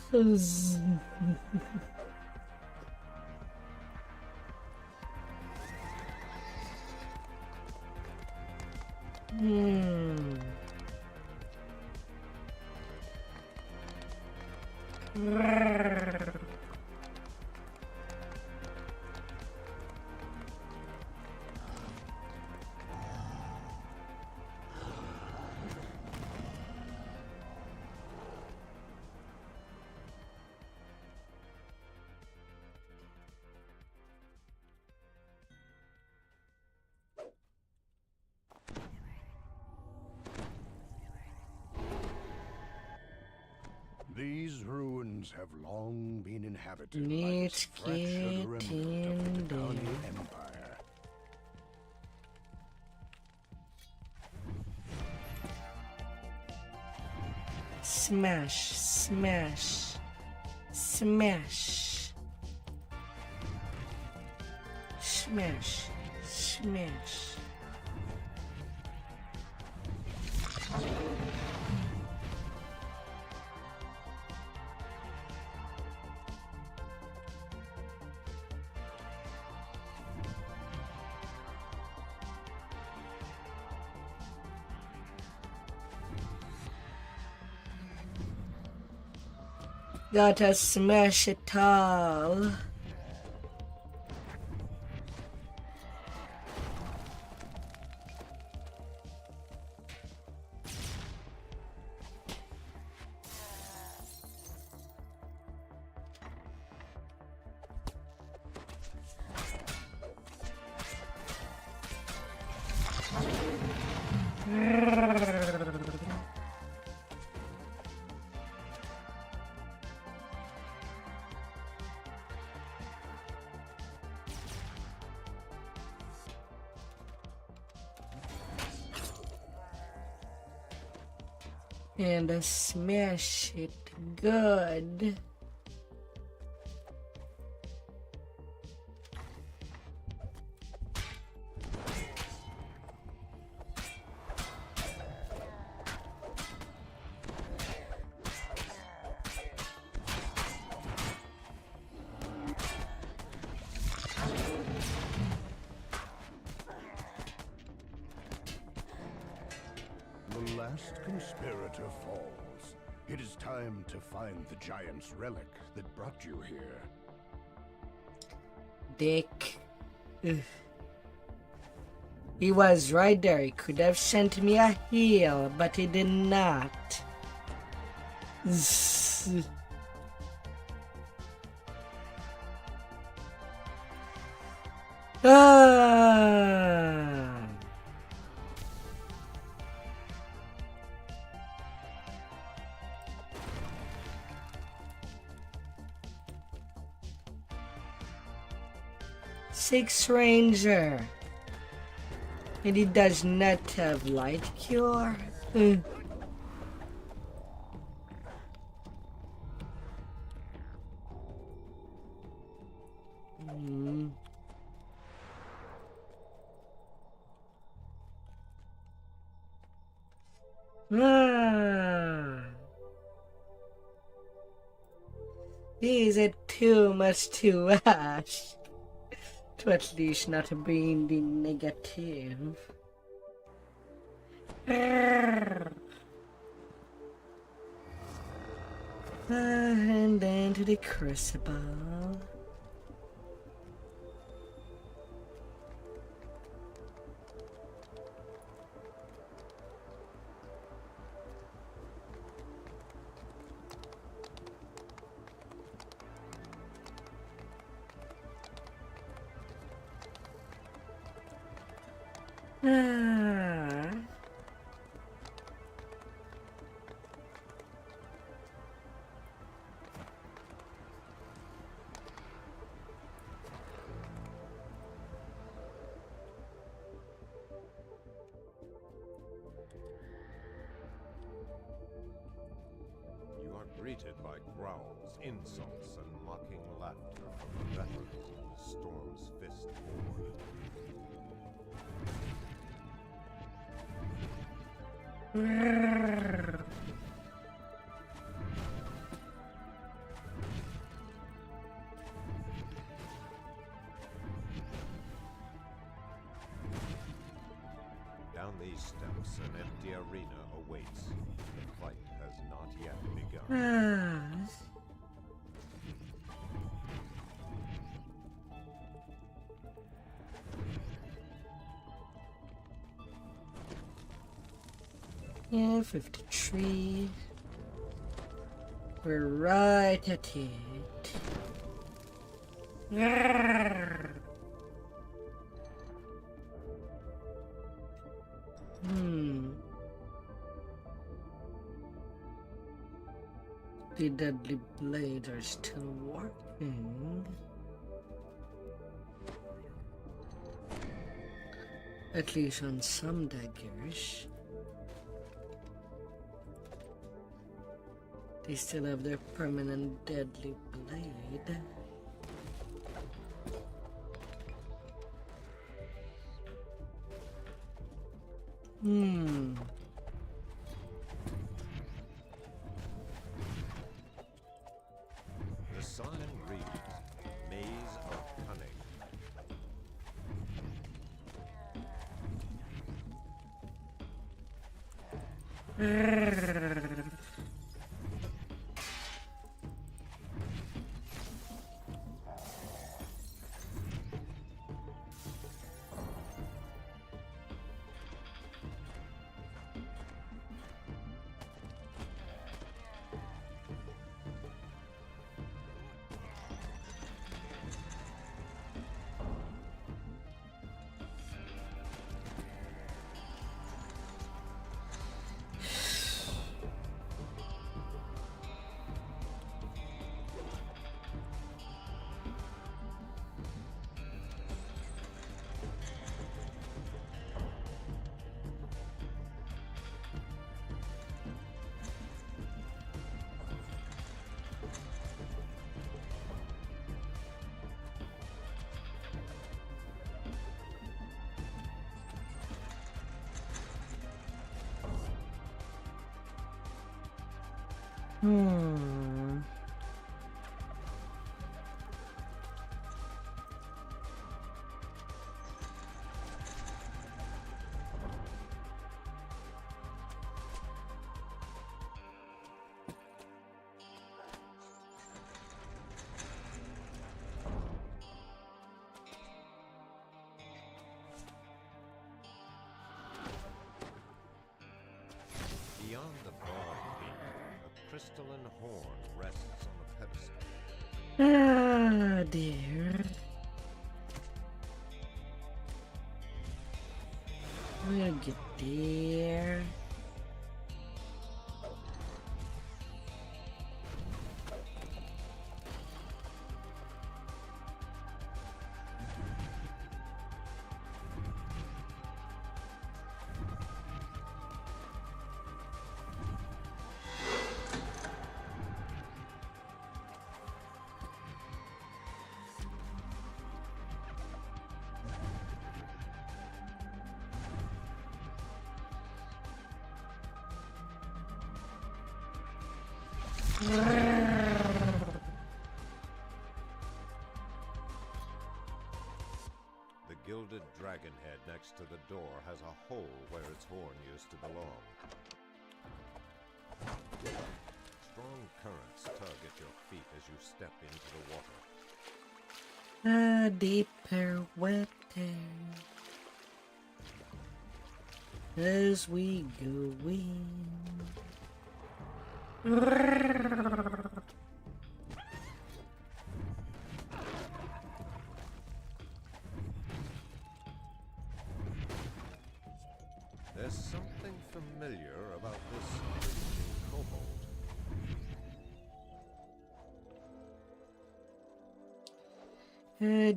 These ruins have long been inhabited by Let's this fractured remnant of the get in Dakani there. Empire. Smash, smash, smash. Smash, smash. Gotta smash it all. And smash it good. The last conspirator falls. It is time to find the giant's relic that brought you here. Dick. Ugh. He was right there. He could have sent me a heal, but he did not. Ah. Six Ranger. And he does not have light cure. Is it too much to ask? To at least not be in the negative. And then to the crucible. greeted by growls, insults, and mocking laughter from the veterans of the Storm's Fist Horde. Down these steps, an empty arena awaits. The fight has not yet begun. Yeah, 53. We're right at it. The deadly blades are still working. At least on some daggers. They still have their permanent deadly blade. The sign reads, Maze of Cunning. Beyond the broad beam, a crystalline horn rests on a pedestal. Ah, dear. We'll get there. The gilded dragon head next to the door has a hole where its horn used to belong. Strong currents tug at your feet as you step into the water. A deeper, wetter as we go in. There's something familiar about this screeching kobold.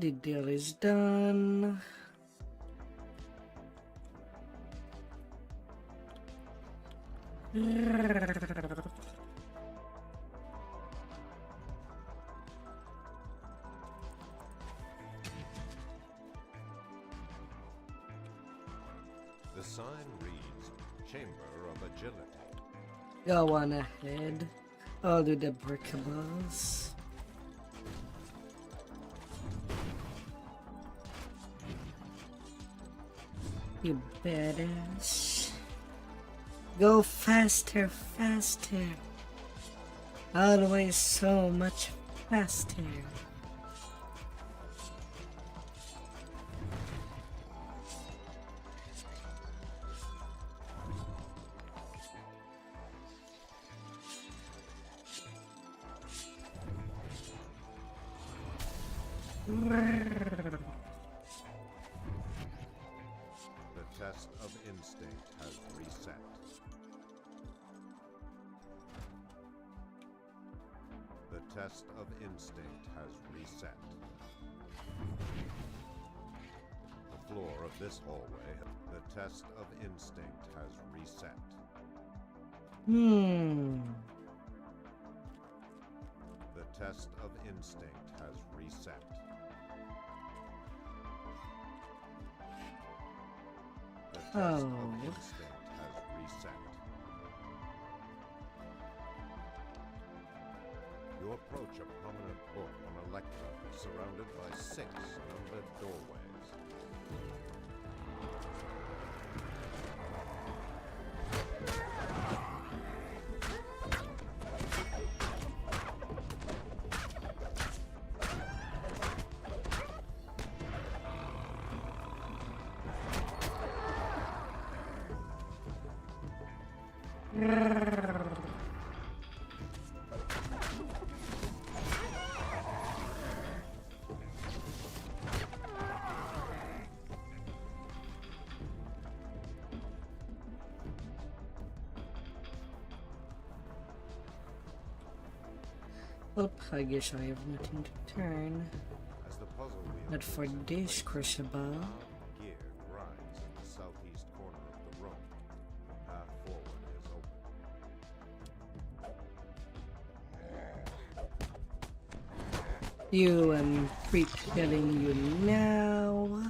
The deal is done. sign reads, Chamber of Agility. Go on ahead. I'll do the breakables. You badass. Go faster, faster. Always so much faster. The test of instinct has reset. The test of instinct has reset. The floor of this hallway, the test of instinct has reset. The test of instinct has reset. The test of instinct has reset. You approach a prominent book on a lectern surrounded by 6 numbered doorways. Well, I guess I have nothing to turn. As the puzzle wheel Not for this crucible. gear grinds in the southeast corner of the room. The path forward is open. You am preparing you now.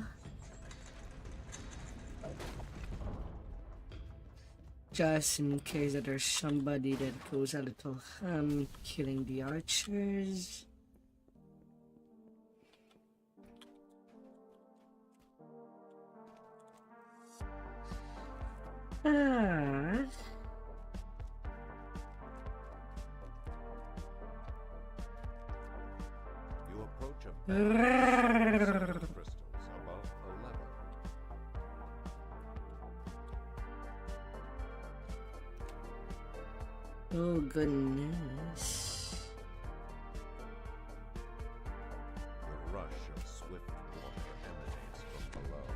Just in case that there's somebody that goes a little ham killing the archers. You approach a bed of crystals above the level. Oh goodness. The rush of swift water emanates from below.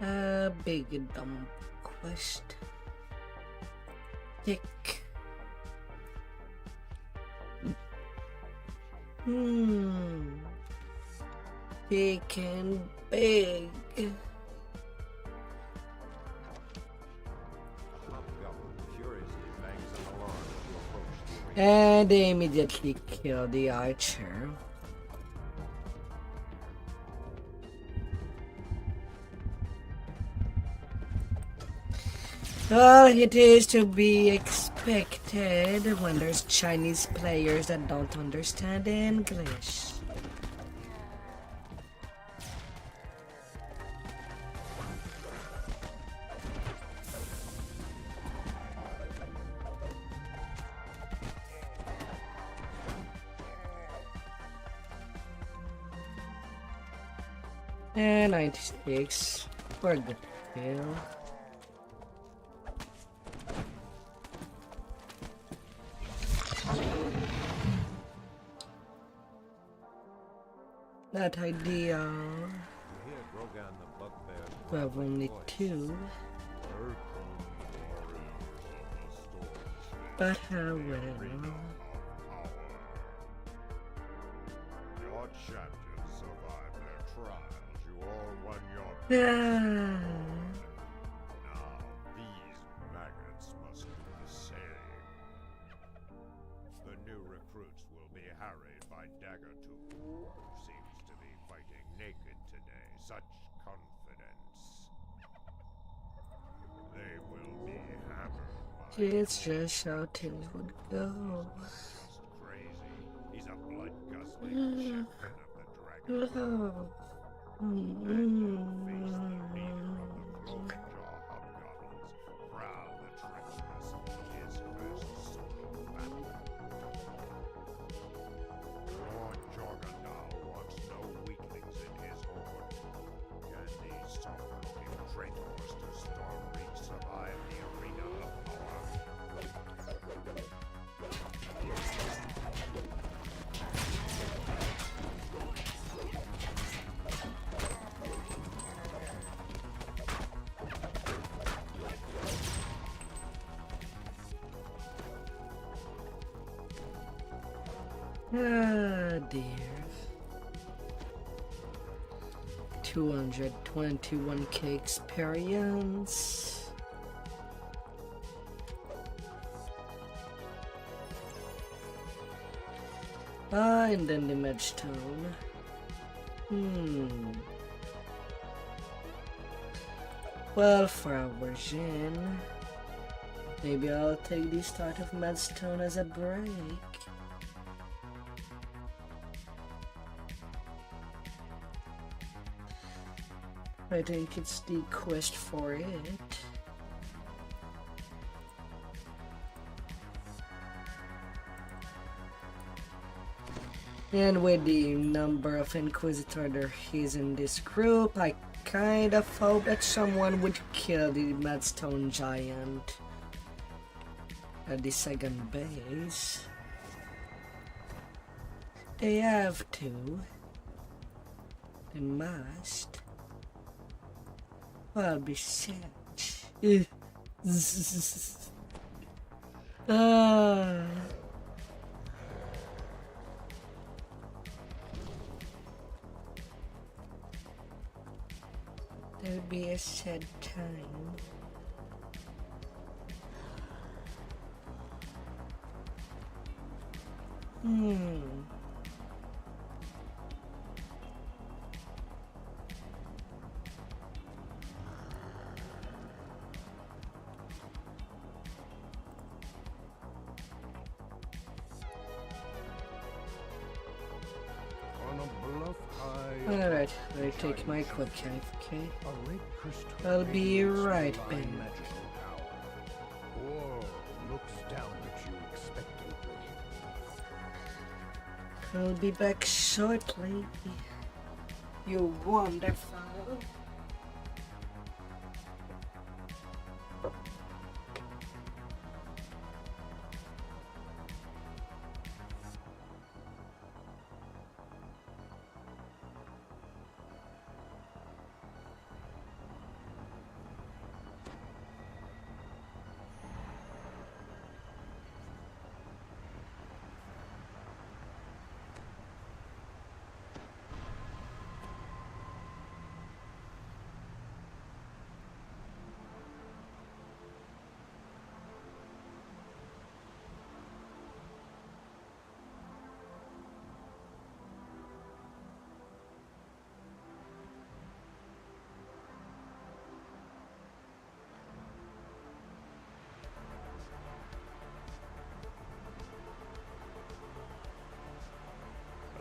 A big dumb quest. Tick. Big and big. And they immediately kill the archer. Well, it is to be expected when there's Chinese players that don't understand English. And 96 for the kill. Not ideal. We have only 2. But how well? Your champions survived their trials. You all won your Ah. Now these maggots must do the same. The new recruits will be harried by Daggertooth, who seems to be fighting naked today. Such confidence. They will be hammered. It's just how things would go. Crazy. He's a blood-guzzling chieftain of the dragon. Prowl the treacherous, his first solo battle. Lord Jorgandal wants no weaklings in his horde. Can these soft-looking traitors to Stormreach survive the arena of power? Ah, dear. 221k experience. And then the Medstone. Well, for our Jin, maybe I'll take the start of Medstone as a break. I think it's the quest for it. And with the number of Inquisitor there is in this group, I kind of hope that someone would kill the Madstone Giant at the second base. They have to. They must. I'll be sad. Ah. There'll be a sad time. Alright, I take my quick AFK. I'll be right back. Whoa, looks down at you expectantly. I'll be back shortly. You wonderful.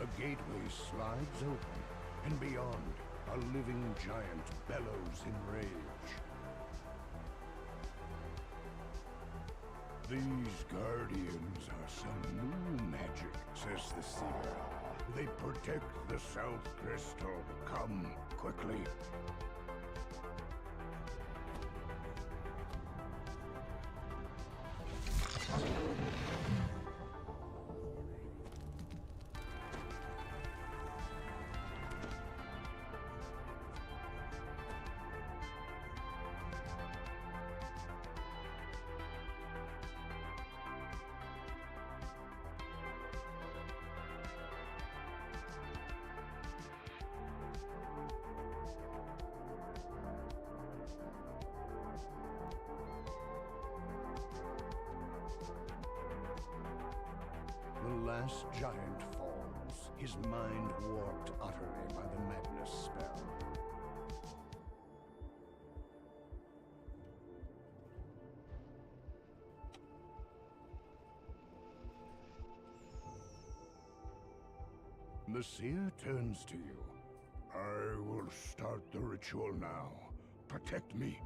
A gateway slides open, and beyond, a living giant bellows in rage. These guardians are some new magic, says the seer. They protect the South Crystal. Come quickly. last giant falls, his mind warped utterly by the madness spell. The seer turns to you. I will start the ritual now. Protect me.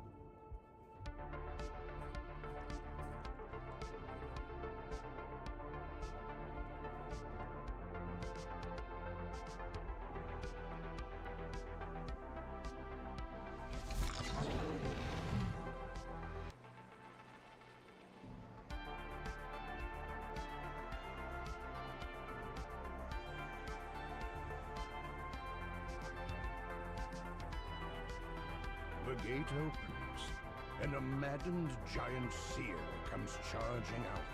The gate opens, and a maddened giant seer comes charging out.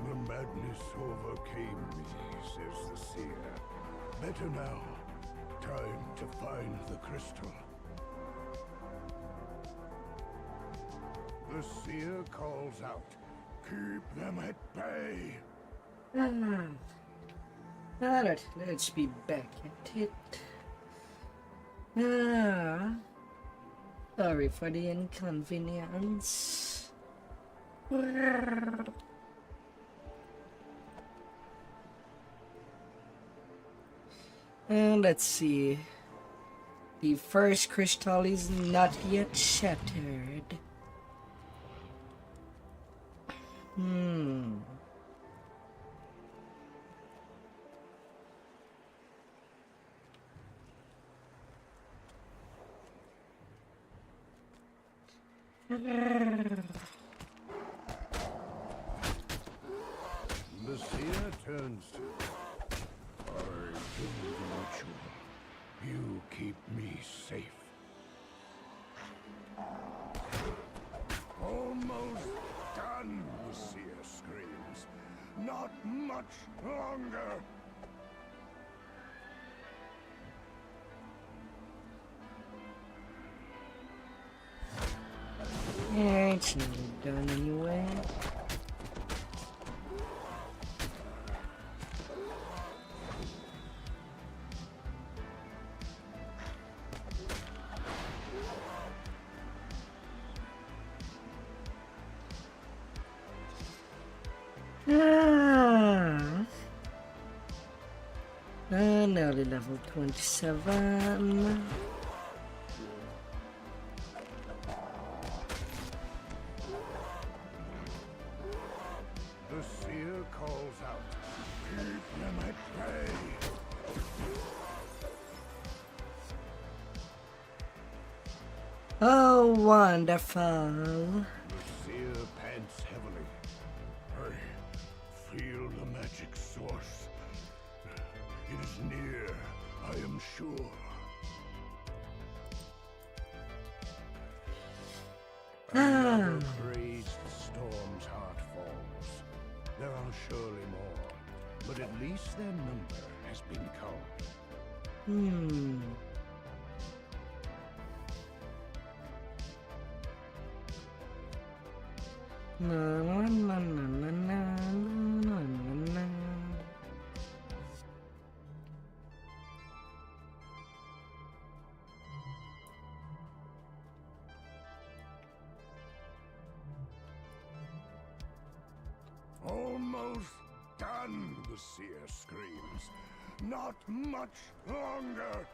The madness overcame me, says the seer. Better now. Time to find the crystal. The seer calls out, keep them at bay. Alright, let's be back at it. Sorry for the inconvenience. And let's see. The first crystal is not yet shattered. The seer turns to you. I do the ritual. You keep me safe. Almost done, the seer screams. Not much longer. Yeah, it's nearly done anyway. Nearly level 27. The seer calls out, keep them at bay. Oh, wonderful. The seer pants heavily. I feel the magic source. It is near, I am sure. Another crazed storm's heart falls. There are surely more, but at least their number has been culled. Almost done, the seer screams. Not much longer.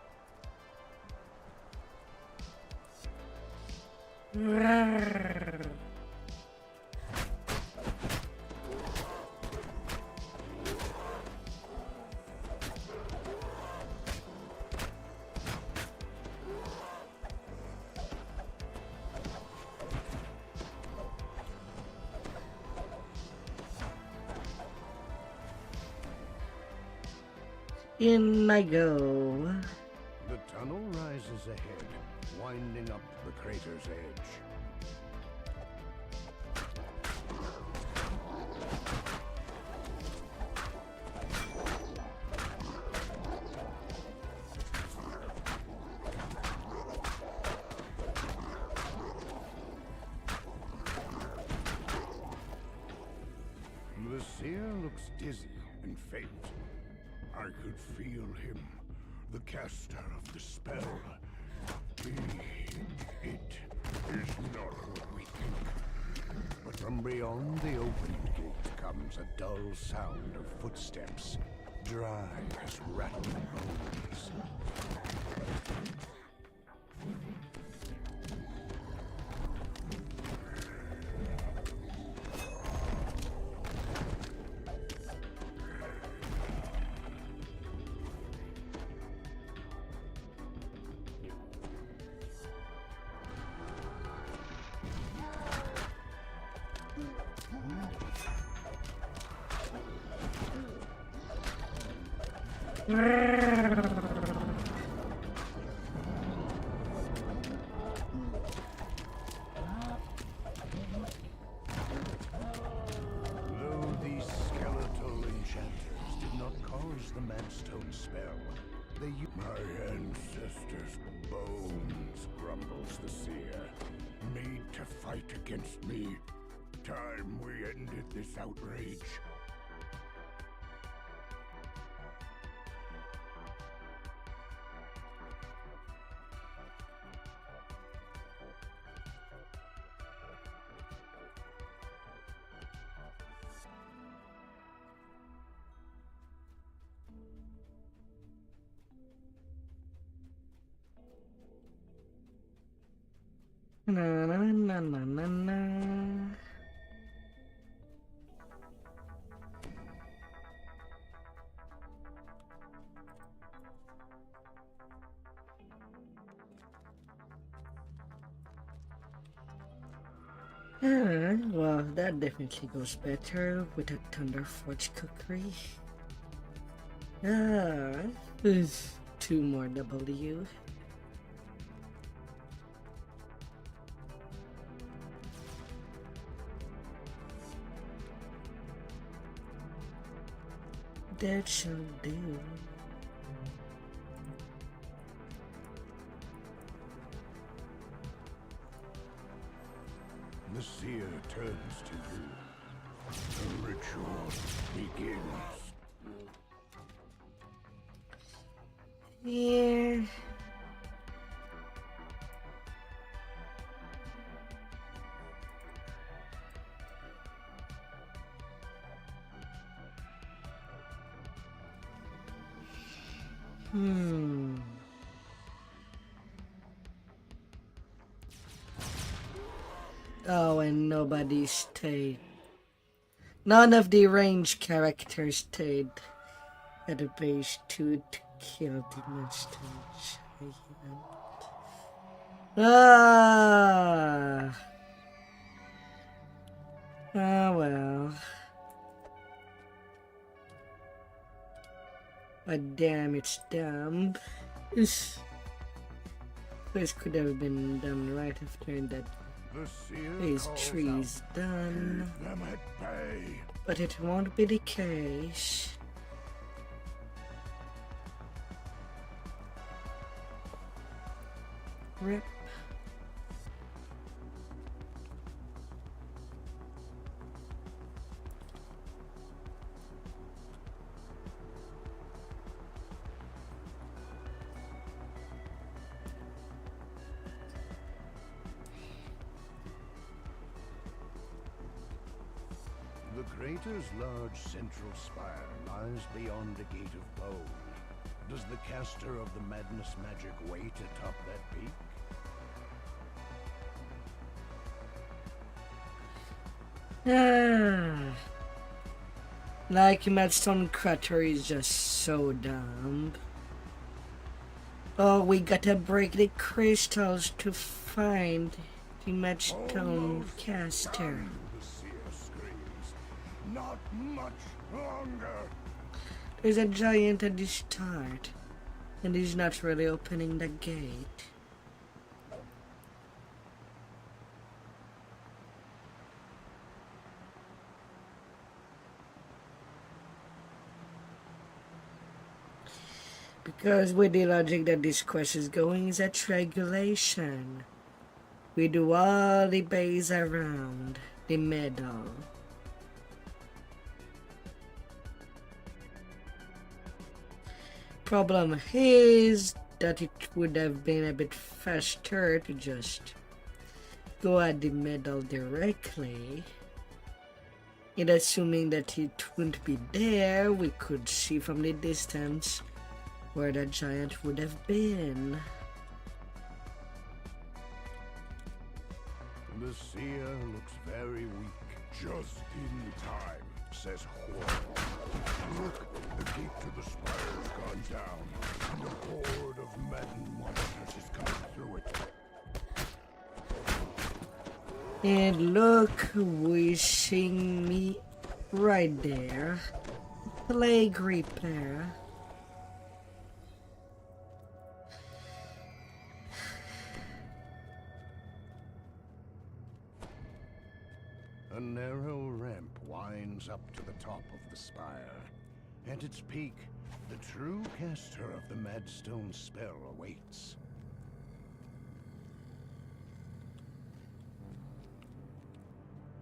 In I go. The tunnel rises ahead, winding up the crater's edge. seer looks dizzy and faint. I could feel him, the caster of the spell. It is not what we think. But from beyond the opened gate comes a dull sound of footsteps, dry as rattling bones. Though these skeletal enchanters did not cause the Manstone spell, they used my ancestors' bones, grumbles the seer, made to fight against me. Time we ended this outrage. Na na na na na na. Well, that definitely goes better with a Thunderforge cookery. There's 2 more W. That shall do. The seer turns to you. The ritual begins. Yeah. Oh, and nobody stayed. None of the ranged characters stayed at the base 2 to kill the monster giant. Well. But damn, it's dumb. This could have been done right after that. Phase 3 is done. Them at bay. But it won't be the case. Rip. The crater's large central spire lies beyond a gate of bone. Does the caster of the madness magic wait atop that peak? Like Madstone Crater is just so dumb. Oh, we gotta break the crystals to find the Madstone caster. The seer screams. Not much longer. There's a giant at the start, and he's not really opening the gate. Because with the logic that this quest is going is at regulation. We do all the bays around the middle. problem is that it would have been a bit faster to just go at the medal directly. And assuming that it wouldn't be there, we could see from the distance where the giant would have been. The seer looks very weak. Just in time, says Juan. Look, the gate to the spire's gone down, and a horde of maddened monsters is coming through it. And look, wishing me right there. Plague Reaper. A narrow ramp winds up to the top of the spire. At its peak, the true caster of the Madstone spell awaits.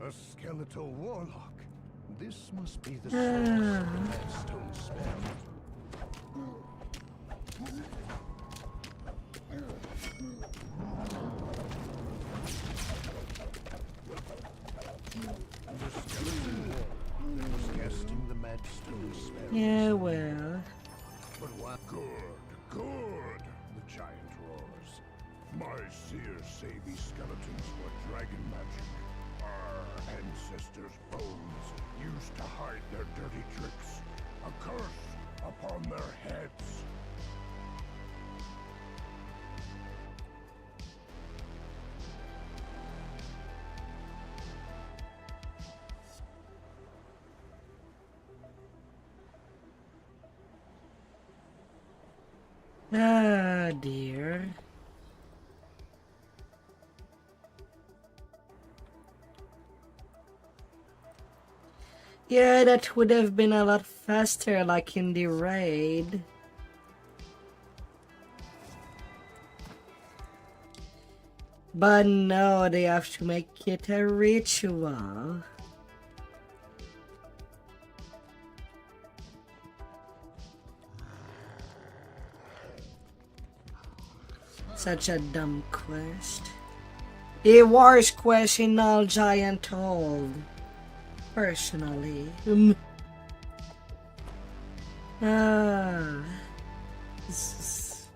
A skeletal warlock. This must be the source of the Madstone spell. The skeleton warlock was casting the Madstone spell. Yeah, well. But what? Good, the giant roars. My seers say these skeletons were dragon magic. Our ancestors' bones used to hide their dirty tricks. A curse upon their heads. Ah, dear. Yeah, that would have been a lot faster, like in the raid. But no, they have to make it a ritual. Such a dumb quest. The worst quest in all Giant Hold. Personally. This is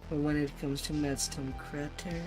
when it comes to Madstone Crater.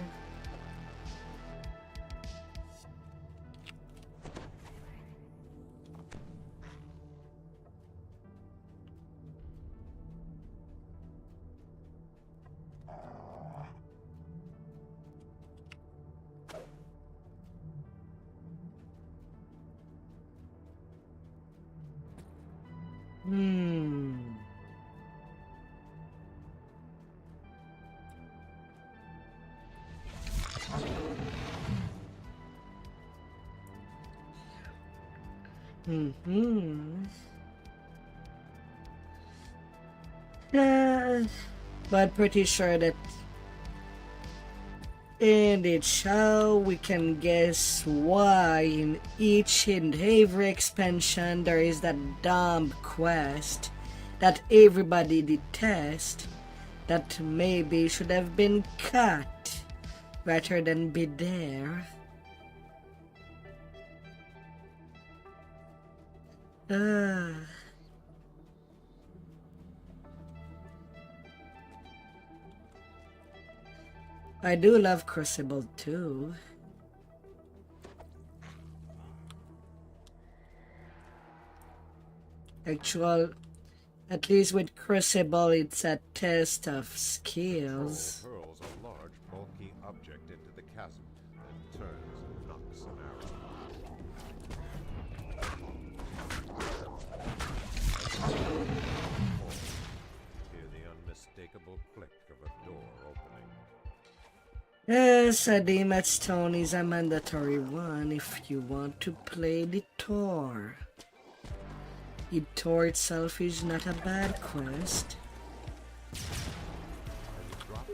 But pretty sure that in each show we can guess why in each and every expansion there is that dumb quest that everybody detests that maybe should have been cut rather than be there. I do love Crucible too. At least with Crucible it's a test of skills. Hurls a large, bulky object into the chasm, then turns and knocks an arrow. Hear the unmistakable click of a door opening. Yes, a Demat Stone is a mandatory one if you want to play the Tor. The Tor itself is not a bad quest.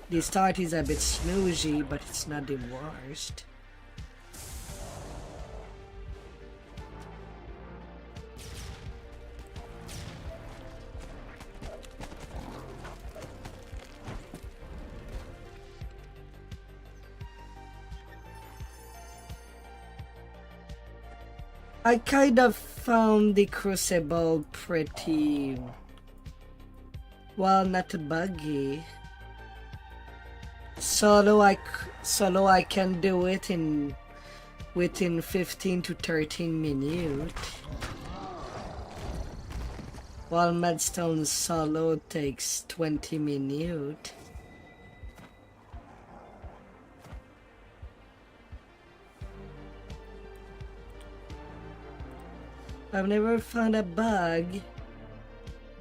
The start is a bit snoozy, but it's not the worst. I kind of found the Crucible pretty, well, not buggy. Solo I can do it in within 15 to 13 minutes, while Madstone solo takes 20 minutes. I've never found a bug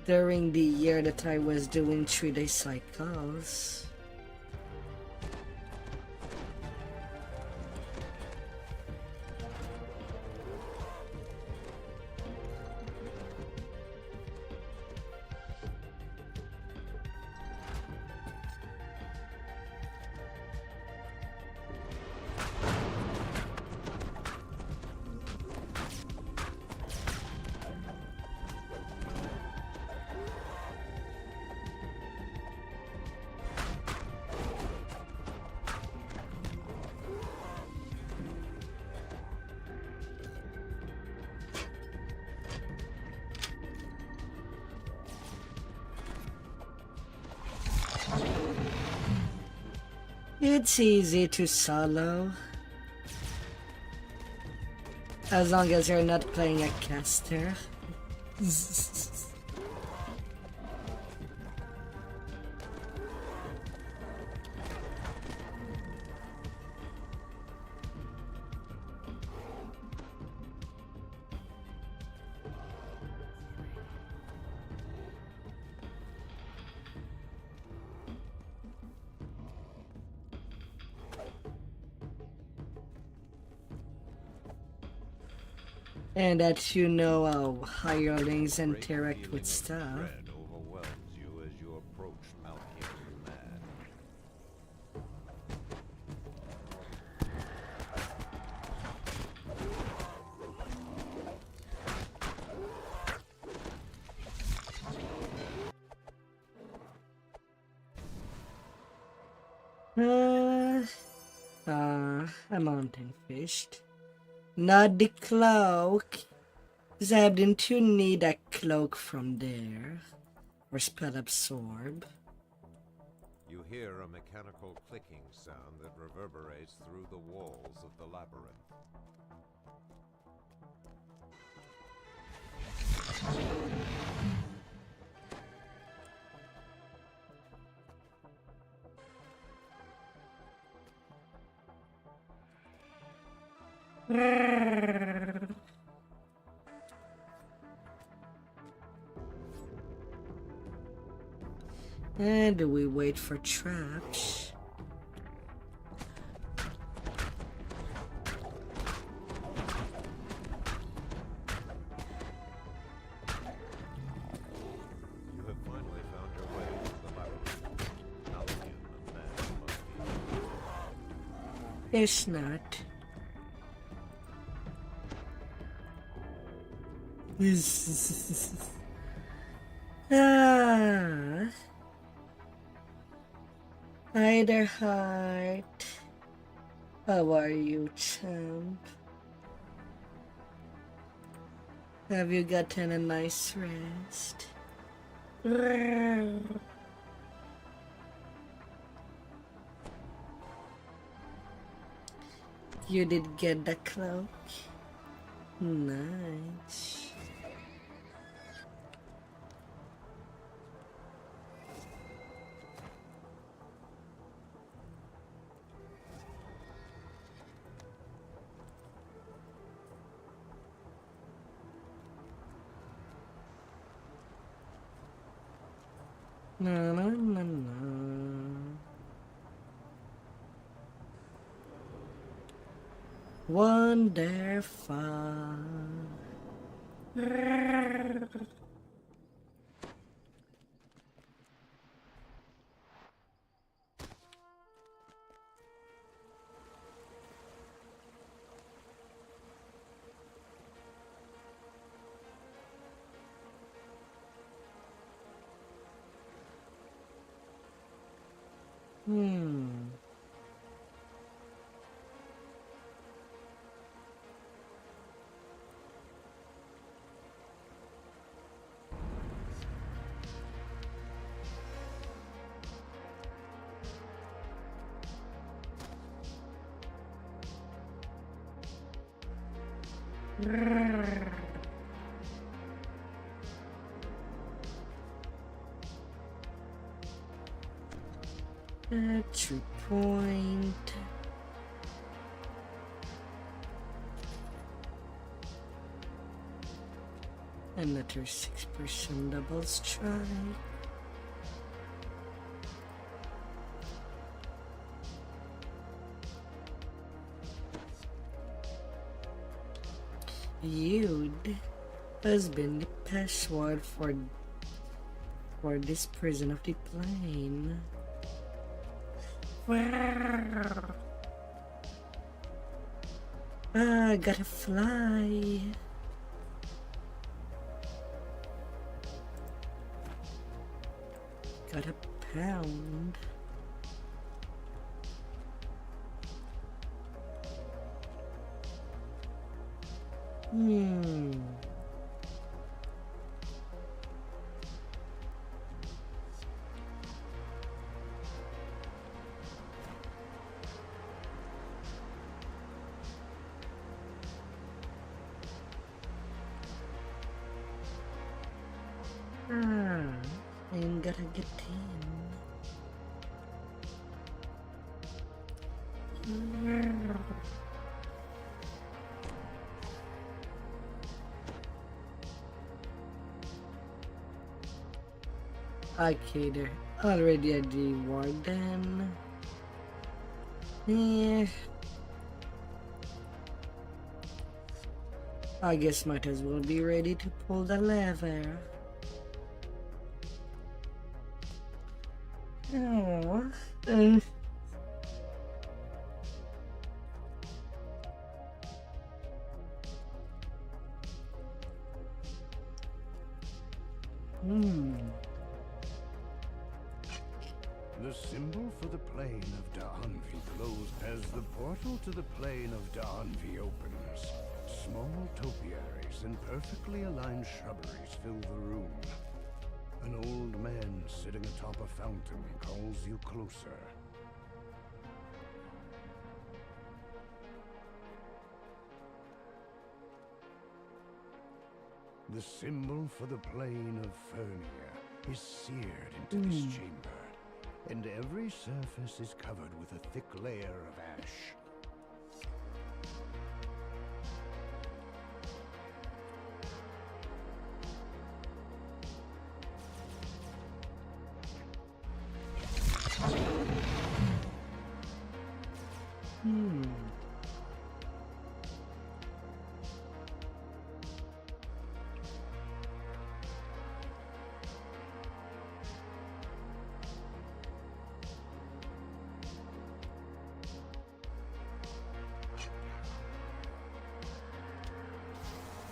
during the year that I was doing 3-day cycles. It's easy to solo, as long as you're not playing a caster. And that you know how hirelings interact with stuff. Overwhelms you as you approach Malkavian land. A mountain fished. Not the cloak. Zeb, didn't you need a cloak from there? Or spell absorb? You hear a mechanical clicking sound that reverberates through the walls of the labyrinth. And we wait for traps. You have finally found your way to the labyrinth. Malkavian man must be. It's not. Hi there, heart. How are you, champ? Have you gotten a nice rest? You did get the cloak? Nice. Na na na na. Wonderful. True point. Another 6% double strike. You'd has been the password for this prison of the plane. Ah, gotta fly. Gotta pound. I'm gonna get in. Okay, they're already at the warden. Yeah. I guess might as well be ready to pull the lever. Oh. The symbol for the plane of Da'anvi glows as the portal to the plane of Da'anvi opens. Small topiaries and perfectly aligned shrubberies fill the room. An old man sitting atop a fountain calls you closer. The symbol for the plane of Fernia is seared into this chamber, and every surface is covered with a thick layer of ash.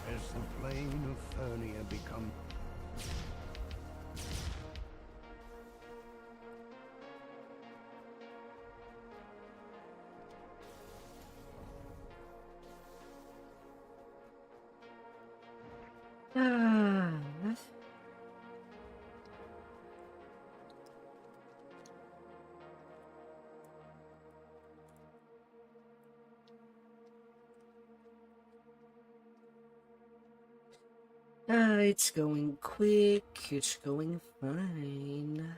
As the plane of Fernia becomes... It's going quick, it's going fine.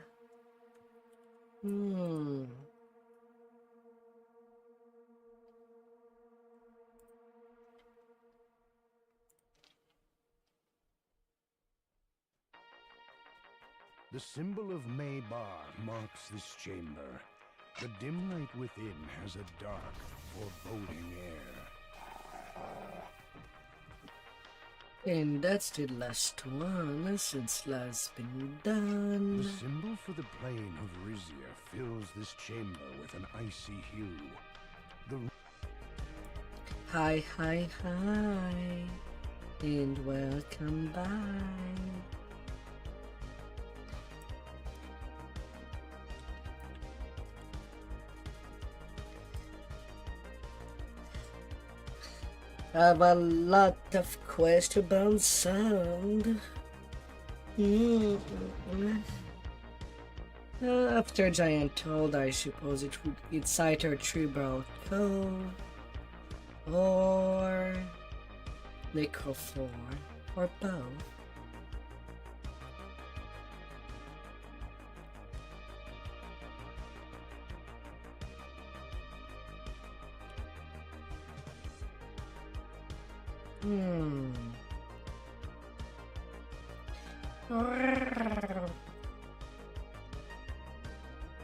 The symbol of Maybar marks this chamber. The dim light within has a dark, foreboding air. And that's the last one since last been done. The symbol for the plane of Rizia fills this chamber with an icy hue. The Hi, and welcome back. I have a lot of quests to bounce sound. After Giant Toad, I suppose it's either True Cove or necrophore, or both.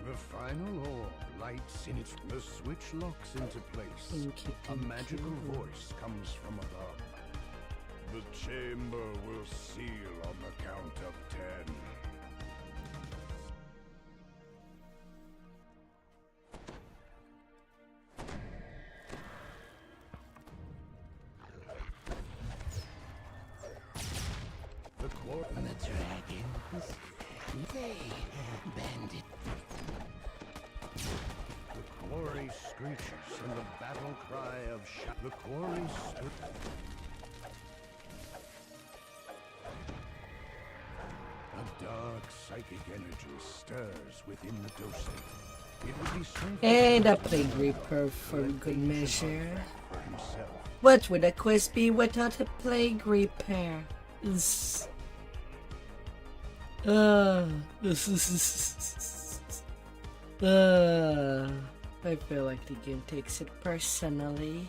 The final ore lights in its... The switch locks into place. A magical voice comes from above. The chamber will seal on the count of 10. The dragons, they bandit. The quarry screeches and the battle cry of the quarry stood. A dark psychic energy stirs within the dosing. It would be safe. And a plague reaper for good measure. What would a quest be without a plague reaper? I feel like the game takes it personally.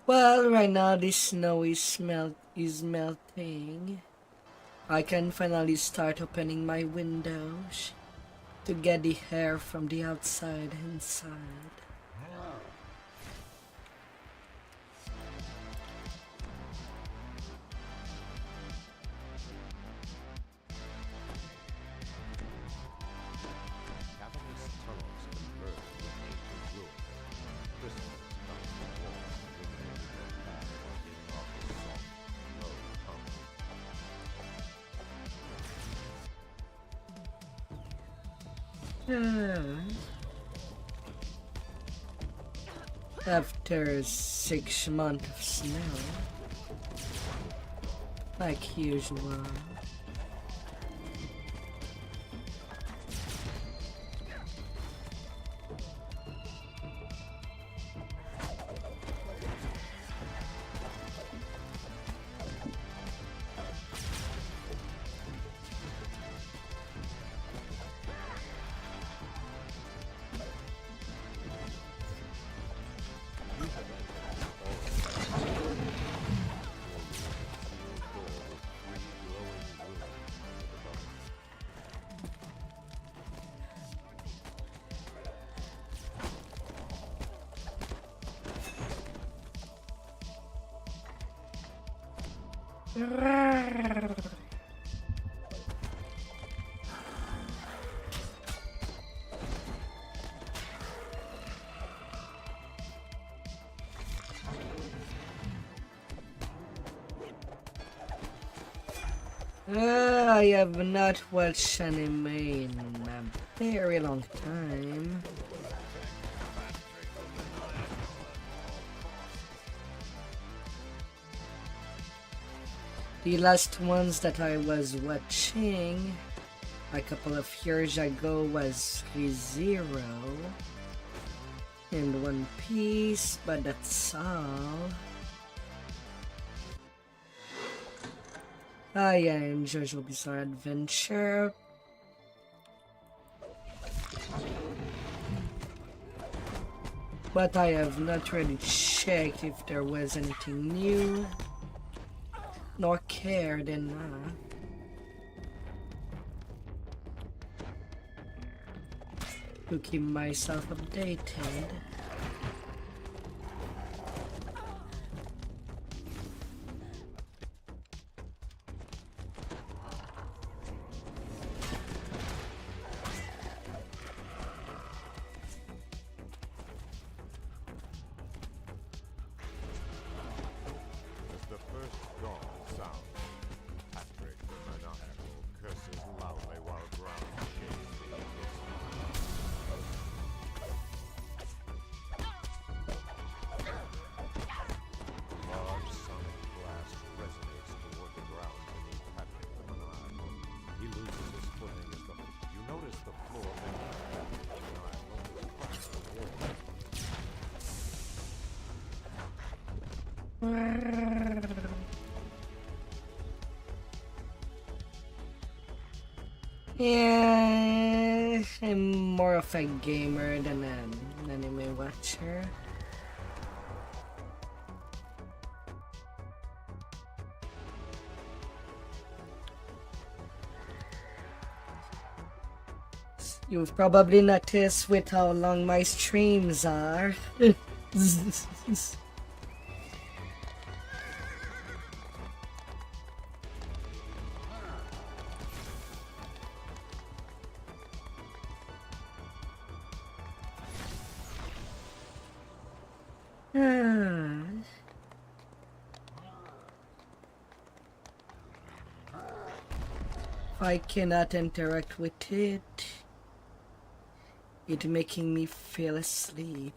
Well, right now the snow is melting. I can finally start opening my windows to get the air from the outside inside. After 6 months of snow, like usual. I have not watched anime in a very long time. The last ones that I was watching a couple of years ago was ReZero and One Piece, but that's all. I am JoJo's Bizarre Adventure. But I have not really checked if there was anything new, nor cared enough to keep myself updated. Yeah, I'm more of a gamer than an anime watcher. You've probably noticed with how long my streams are. I cannot interact with it. It's making me feel asleep.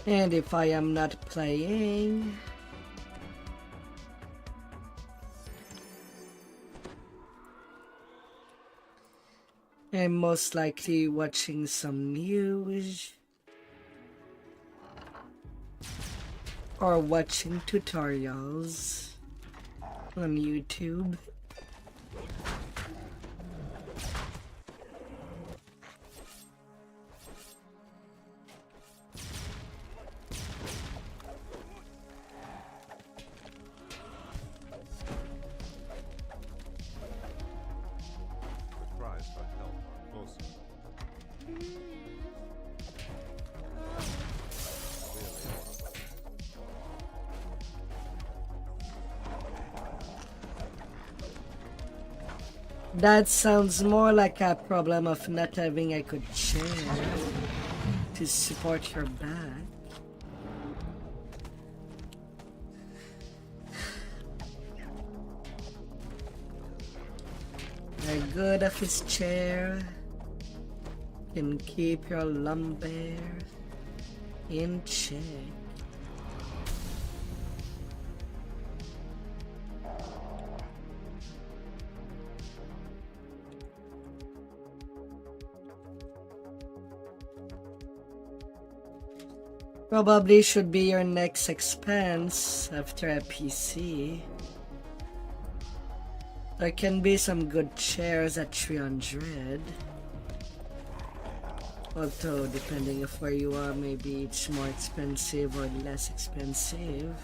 And if I am not playing, I'm most likely watching some news or watching tutorials on YouTube. That sounds more like a problem of not having a good chair to support your back. A good office chair can keep your lumbar in check. Probably should be your next expense after a PC. There can be some good chairs at 300. Although, depending on where you are, maybe it's more expensive or less expensive.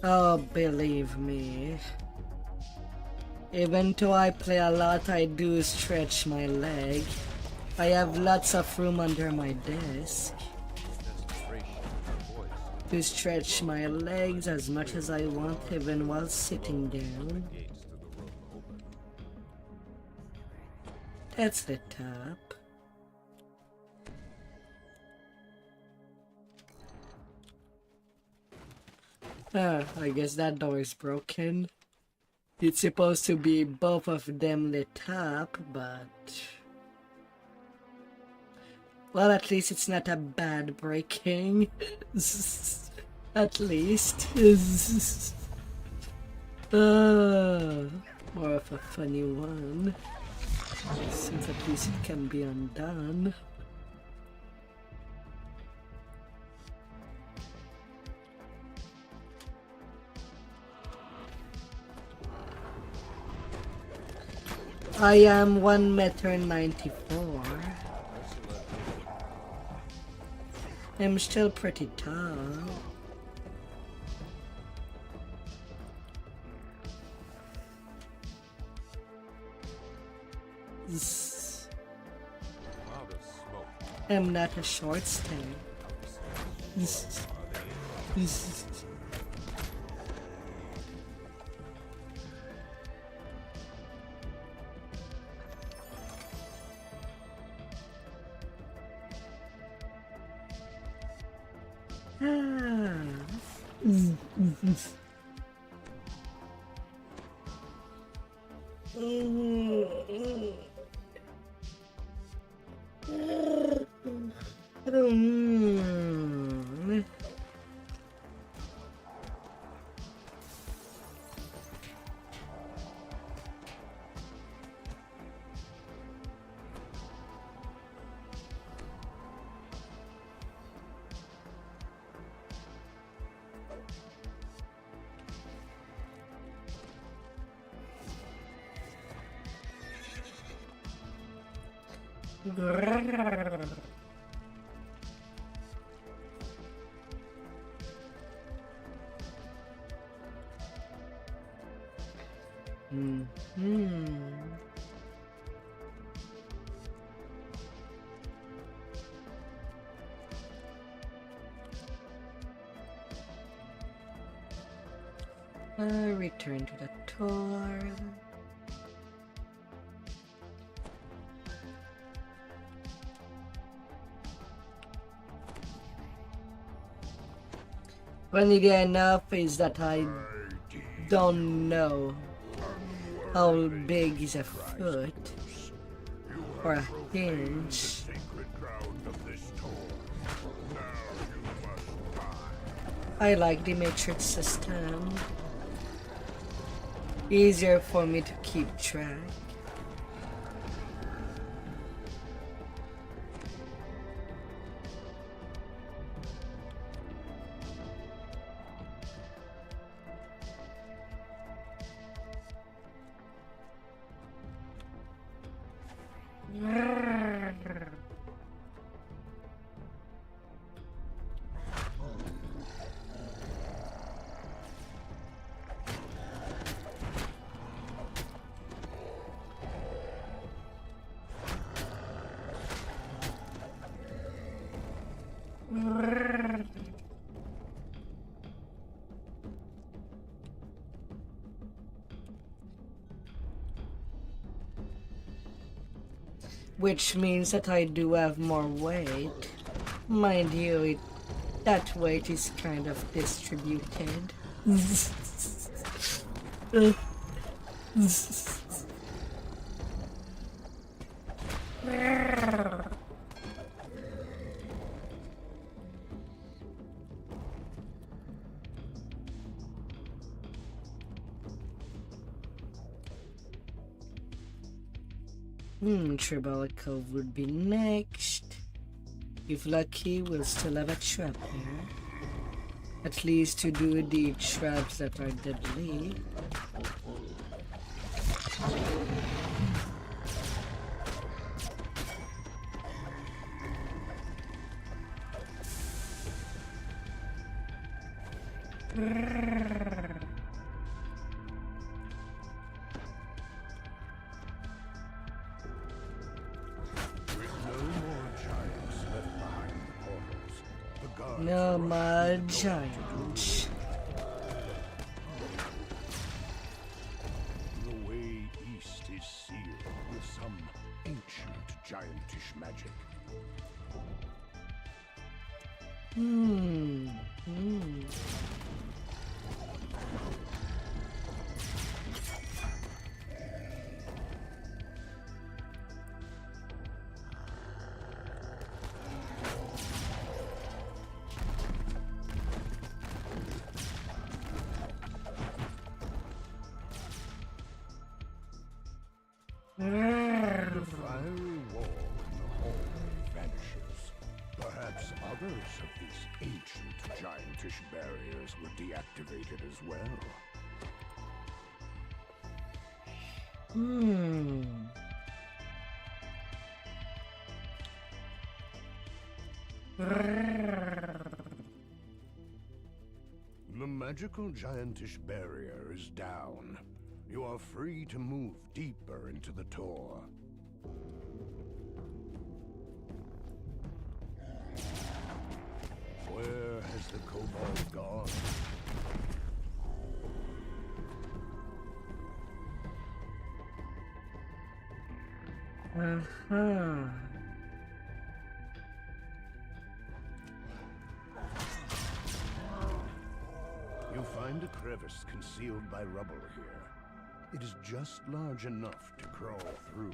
Oh, believe me. Even though I play a lot, I do stretch my leg. I have lots of room under my desk to stretch my legs as much as I want, even while sitting down. That's the top. I guess that door is broken. It's supposed to be both of them lit up, but Well, at least it's not a bad breaking. At least. More of a funny one. Since at least it can be undone. I am 1 meter 94. I'm still pretty tall. I'm not a short stay. Return to the tour. Funny enough is that I don't know how big is a foot or a hinge. I like the matrix system. Easier for me to keep track. Which means that I do have more weight. Mind you, that weight is kind of distributed. Tribalico would be next. If lucky, we'll still have a trap here. At least to do the traps that are deadly. No more giants. The way east is sealed with some ancient giantish magic. Others of these ancient giantish barriers were deactivated as well. The magical giantish barrier is down. You are free to move deeper into the Tor. Where has the kobold gone? You find a crevice concealed by rubble here. It is just large enough to crawl through.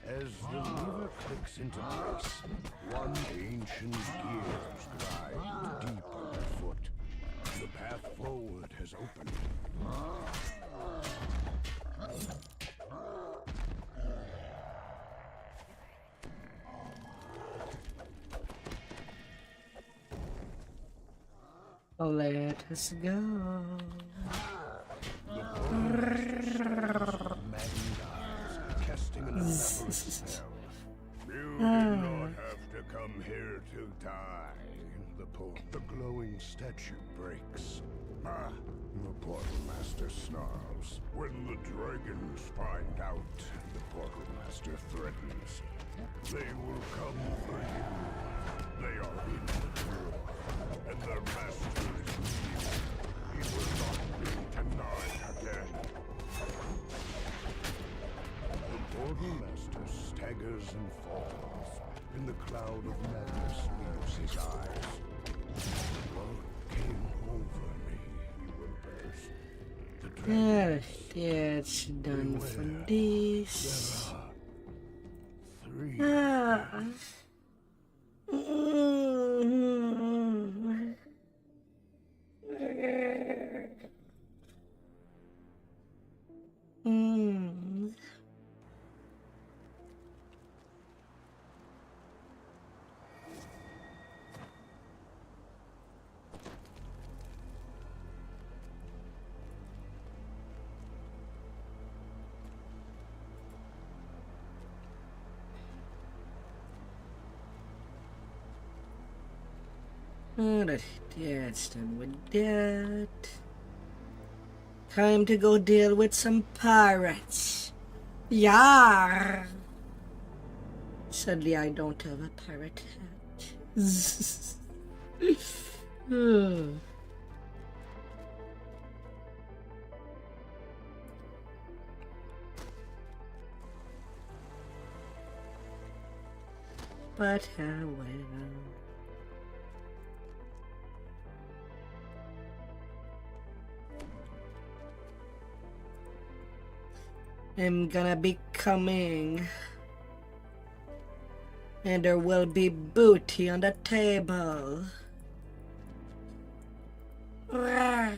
As the lever clicks into place, one ancient gears glide deeper afoot. The path forward has opened. Let us go. Casting an elaborate spell. You did not have to come here to die. The glowing statue breaks. The Portal Master snarls. When the dragons find out, the Portal Master threatens. They will come for you. They are in the Tor, and their master is with you. He will not be denied again. The Portal Master staggers and falls. In the cloud of madness leaves his eyes. What came over me, he whimpers. The That's done for this. three. Alright, that's done with that. Time to go deal with some pirates. Yar! Sadly, I don't have a pirate hat. But however, I'm gonna be coming, and there will be booty on the table. Rawr.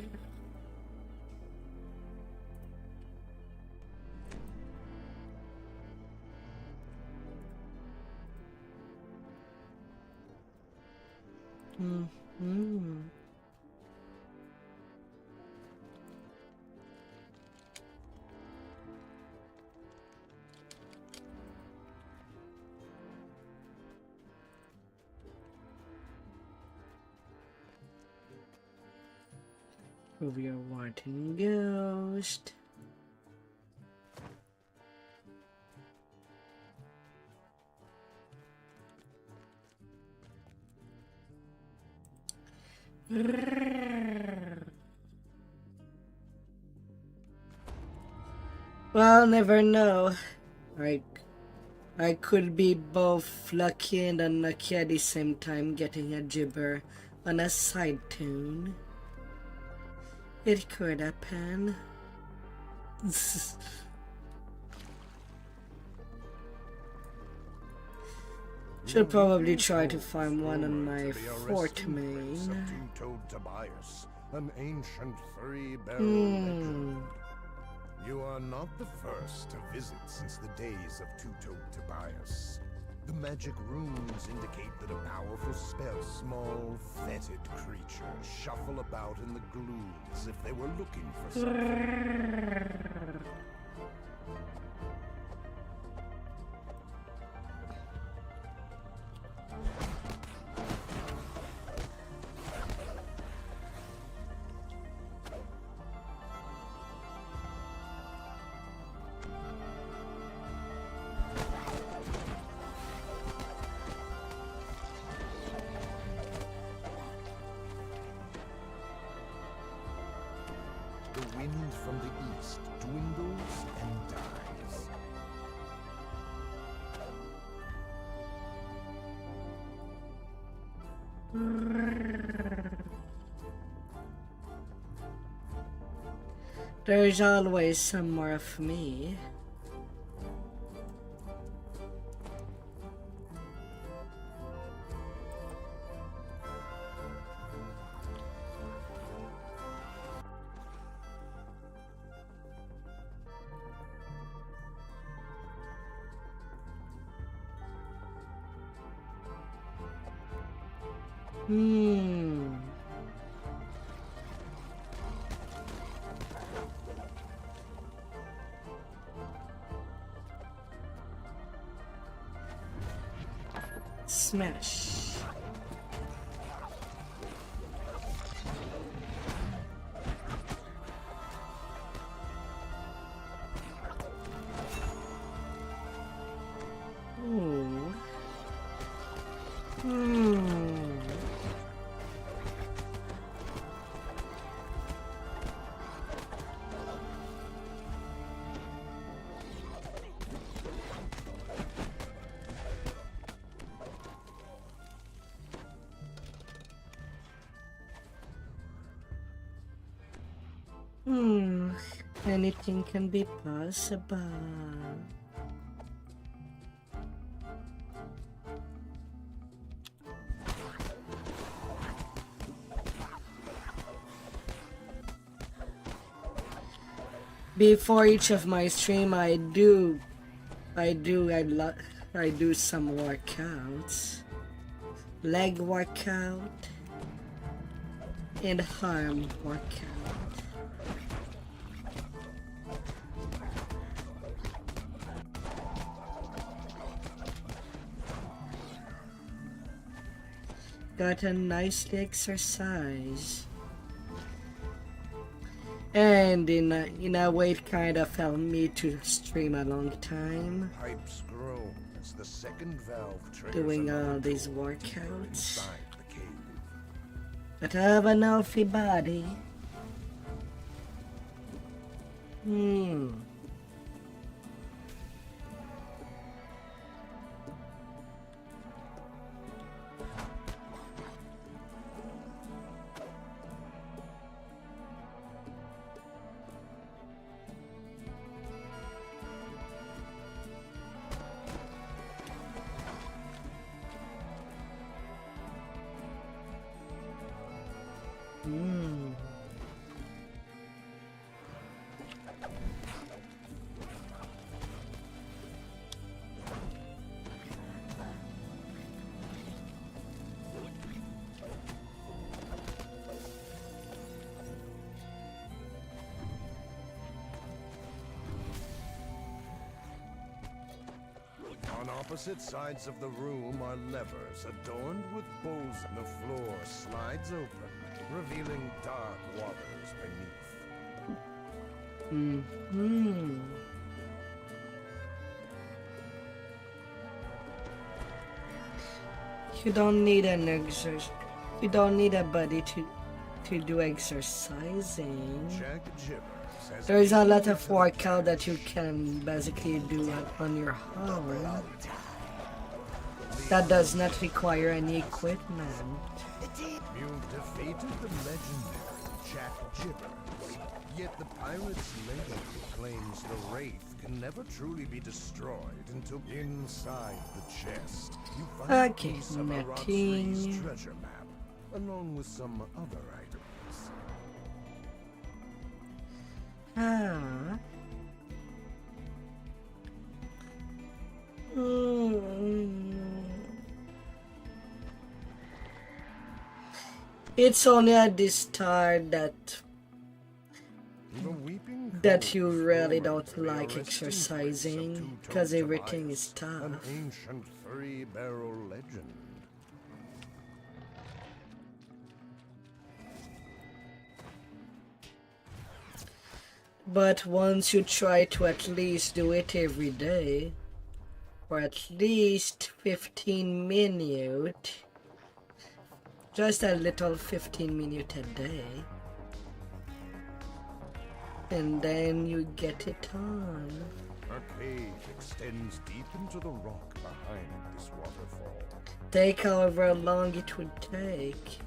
We are wanting ghost. Well, never know. I could be both lucky and unlucky at the same time, getting a gibber on a side tune. It could happen. Should probably try to find one on my fort main. Two-toed Tobias, an ancient three-barrel legend. You are not the first to visit since the days of Two-toed Tobias. The magic runes indicate that a powerful spell, small, fetid creatures shuffle about in the gloom as if they were looking for something. The wind from the east dwindles and dies. There's always some more of me. Smash. Ooh. Anything can be possible. Before each of my stream, I do some workouts, leg workout, and arm workout. Got a nicely exercise. And in a way it kind of helped me to stream a long time. Pipes groan as the second valve doing all these workouts. But I have a healthy body. On opposite sides of the room are levers adorned with bows, and the floor slides open, revealing dark waters beneath. You don't need an exercise. You don't need a body to do exercising. There's a lot of workout that you can basically do on your own. That does not require any equipment. You defeated the legendary chat gibbers. Yet the pirate's lady claims the wraith can never truly be destroyed until inside the chest you find a piece of Aratsri's treasure map, along with some other items. Ah. It's only at the start that you really don't like exercising, because everything is tough. An ancient three-barrel legend. But once you try to at least do it every day, for at least 15 minutes, just a little 15 minutes a day, and then you get it on. A cave extends deep into the rock behind this waterfall. Take however long it would take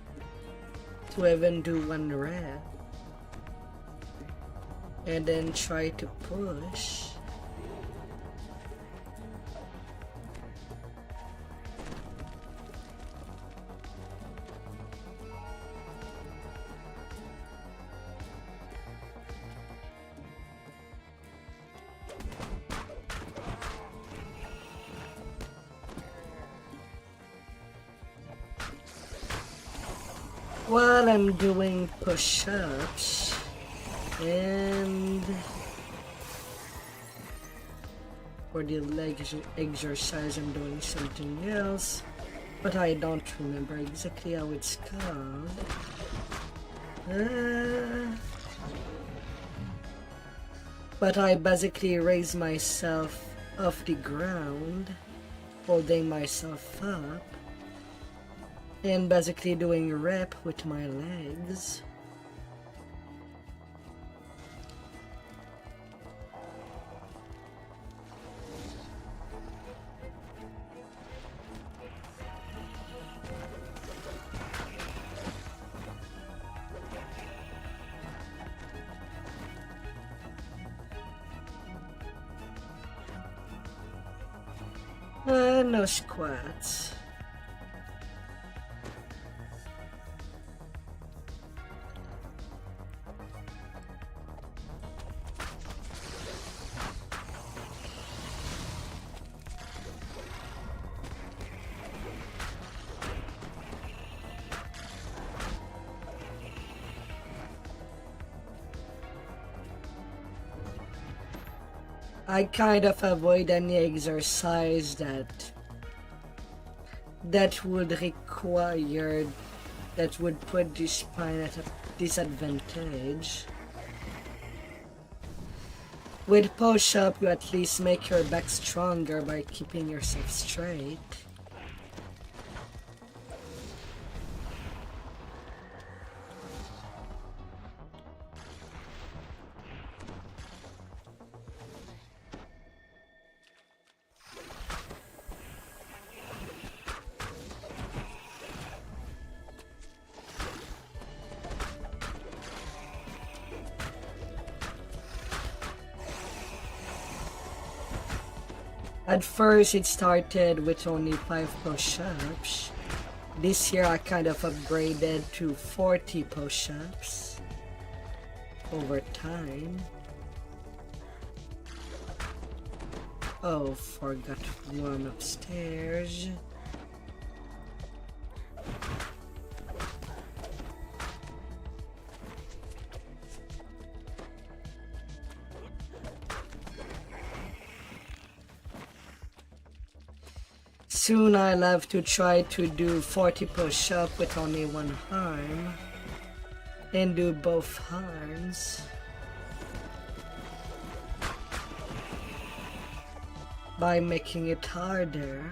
to even do one rep, and then try to push. While I'm doing push-ups and for the leg exercise I'm doing something else, but I don't remember exactly how it's called. But I basically raise myself off the ground, holding myself up, and basically doing a rep with my legs. No squats. I kind of avoid any exercise that would require, that would put the spine at a disadvantage. With push-up, you at least make your back stronger by keeping yourself straight. At first it started with only 5 push-ups. This year I kind of upgraded to 40 push-ups over time. Oh, forgot one upstairs. Soon I'll have to try to do 40 push-up with only one arm and do both arms by making it harder.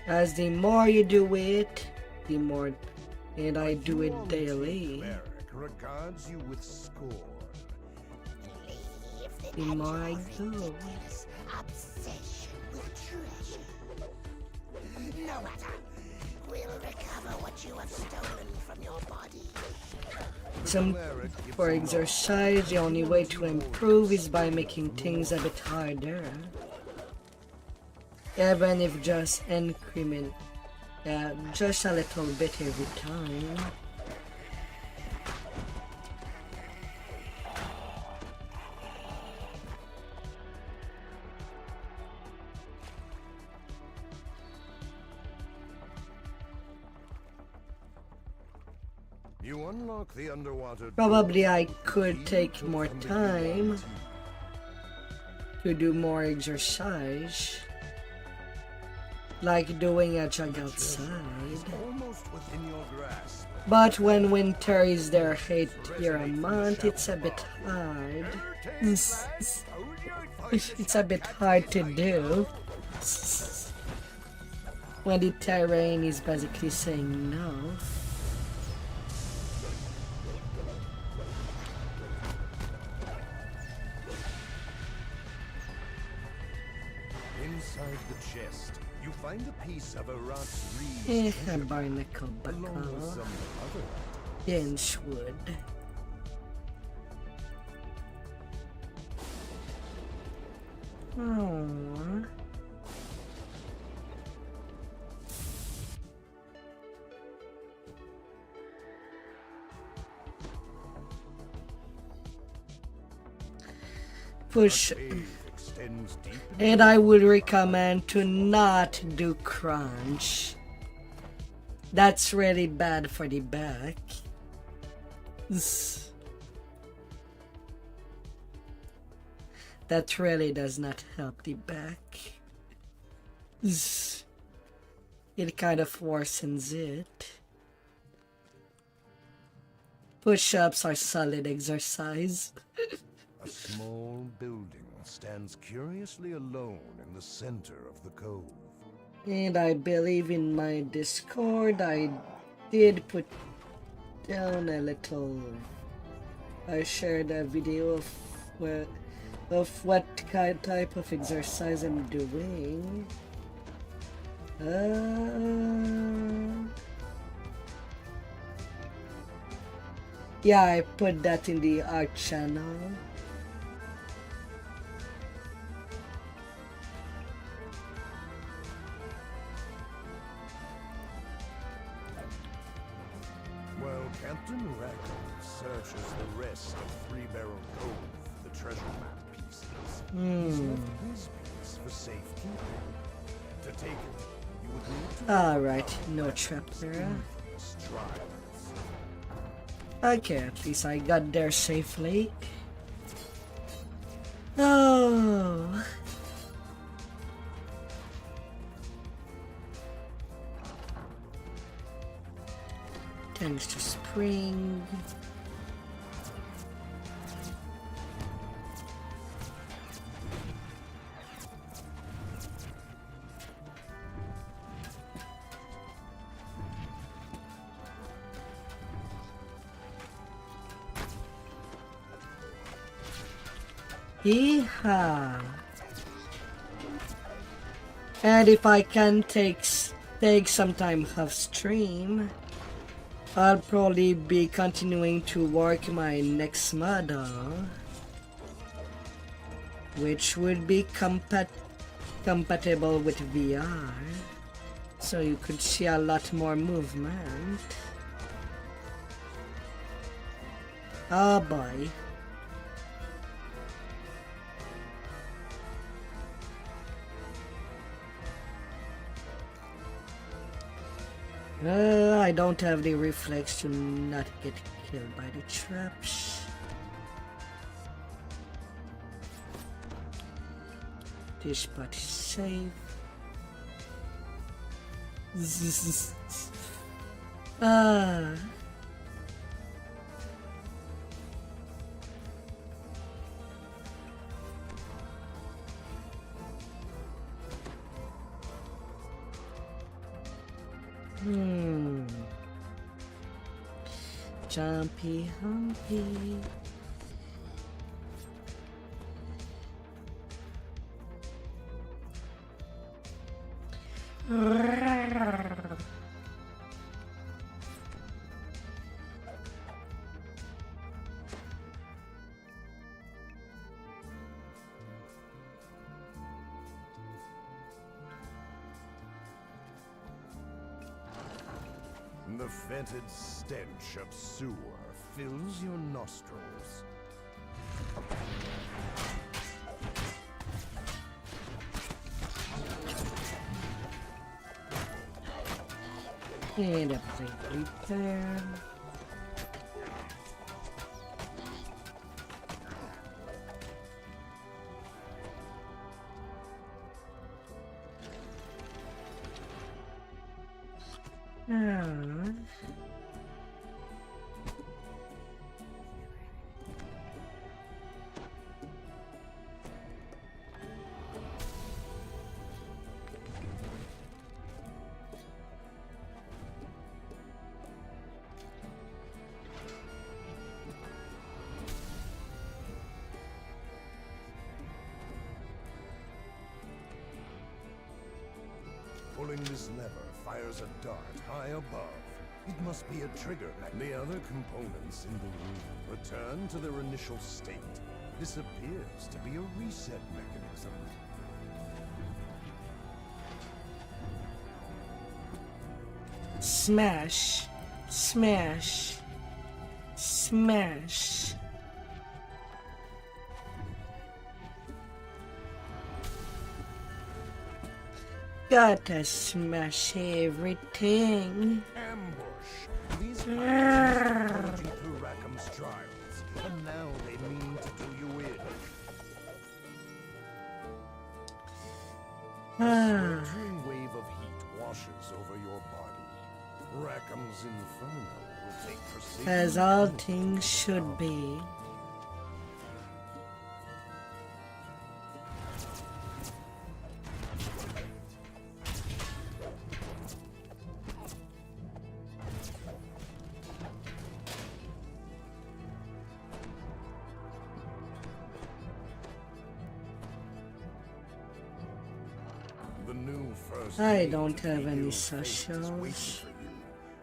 As the more you do it, the more, and I do it daily, regards you with scorn. The more I go. Obsession with treasure. No matter. We'll recover what you have Some for exercise, the only way to improve is by making things a bit harder. Even if just increment, just a little bit every time. You unlock the underwater. Probably I could take more time to do more exercise, like doing a jog outside. Almost within your grasp. But when winter is there 8 year a month, it's a bit hard. It's a bit hard to do when the terrain is basically saying no. Inside the chest, you find a piece of a A barnacle buckle, bench wood. Oh. Push. And I would recommend to not do crunch. That's really bad for the back. That really does not help the back. It kind of worsens it. Push-ups are solid exercise. A small building stands curiously alone in the center of the cove. And I believe in my Discord I did put down a little... I shared a video of what type of exercise I'm doing. Yeah, I put that in the art channel. While Captain Rackham searches the rest of Three Barrel Cove for the treasure map pieces, he's left his piece for safekeeping. To take it, you would need to... Alright, no trap there. Okay, at least I got there safely. Oh. Thanks to spring. Yeehaw. And if I can take some time off stream, I'll probably be continuing to work my next model, which would be compatible with VR, so you could see a lot more movement. Oh boy. I don't have the reflex to not get killed by the traps. This spot is safe. Ah. Jumpy Humpy. The fetid stench of sewer fills your nostrils. And a plate repair. Pulling this lever fires a dart high above. It must be a trigger. The other components in the room return to their initial state. This appears to be a reset mechanism. Smash. Smash. Smash. Gotta smash everything. Ambush. These pirates technology through Rackham's trials, and now they mean to do you in. A sweltering wave of heat washes over your body. Rackham's inferno will take precision. As all things should be. I don't have any socials.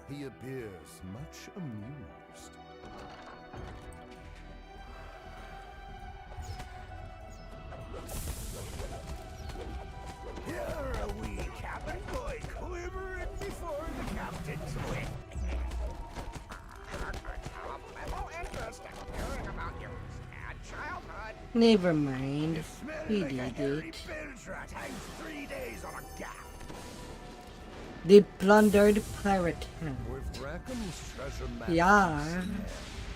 He appears much amused. You're a wee cabin boy quivering before the captain's wit. Memo interesting hearing about your sad childhood. Never mind. We did it. The plundered pirate camp. With Rackham's treasure map, yeah.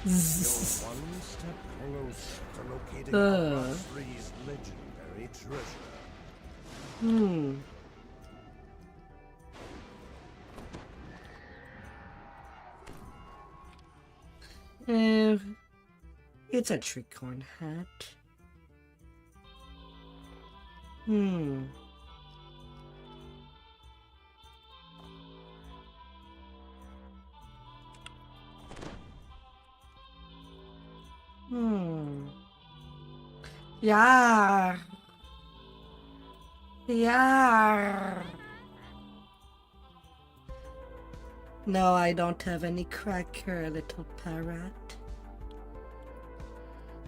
You're one step closer to locating Crossfree's legendary treasure. It's a tricorn hat. Yeah. Yeah. No, I don't have any cracker, little parrot.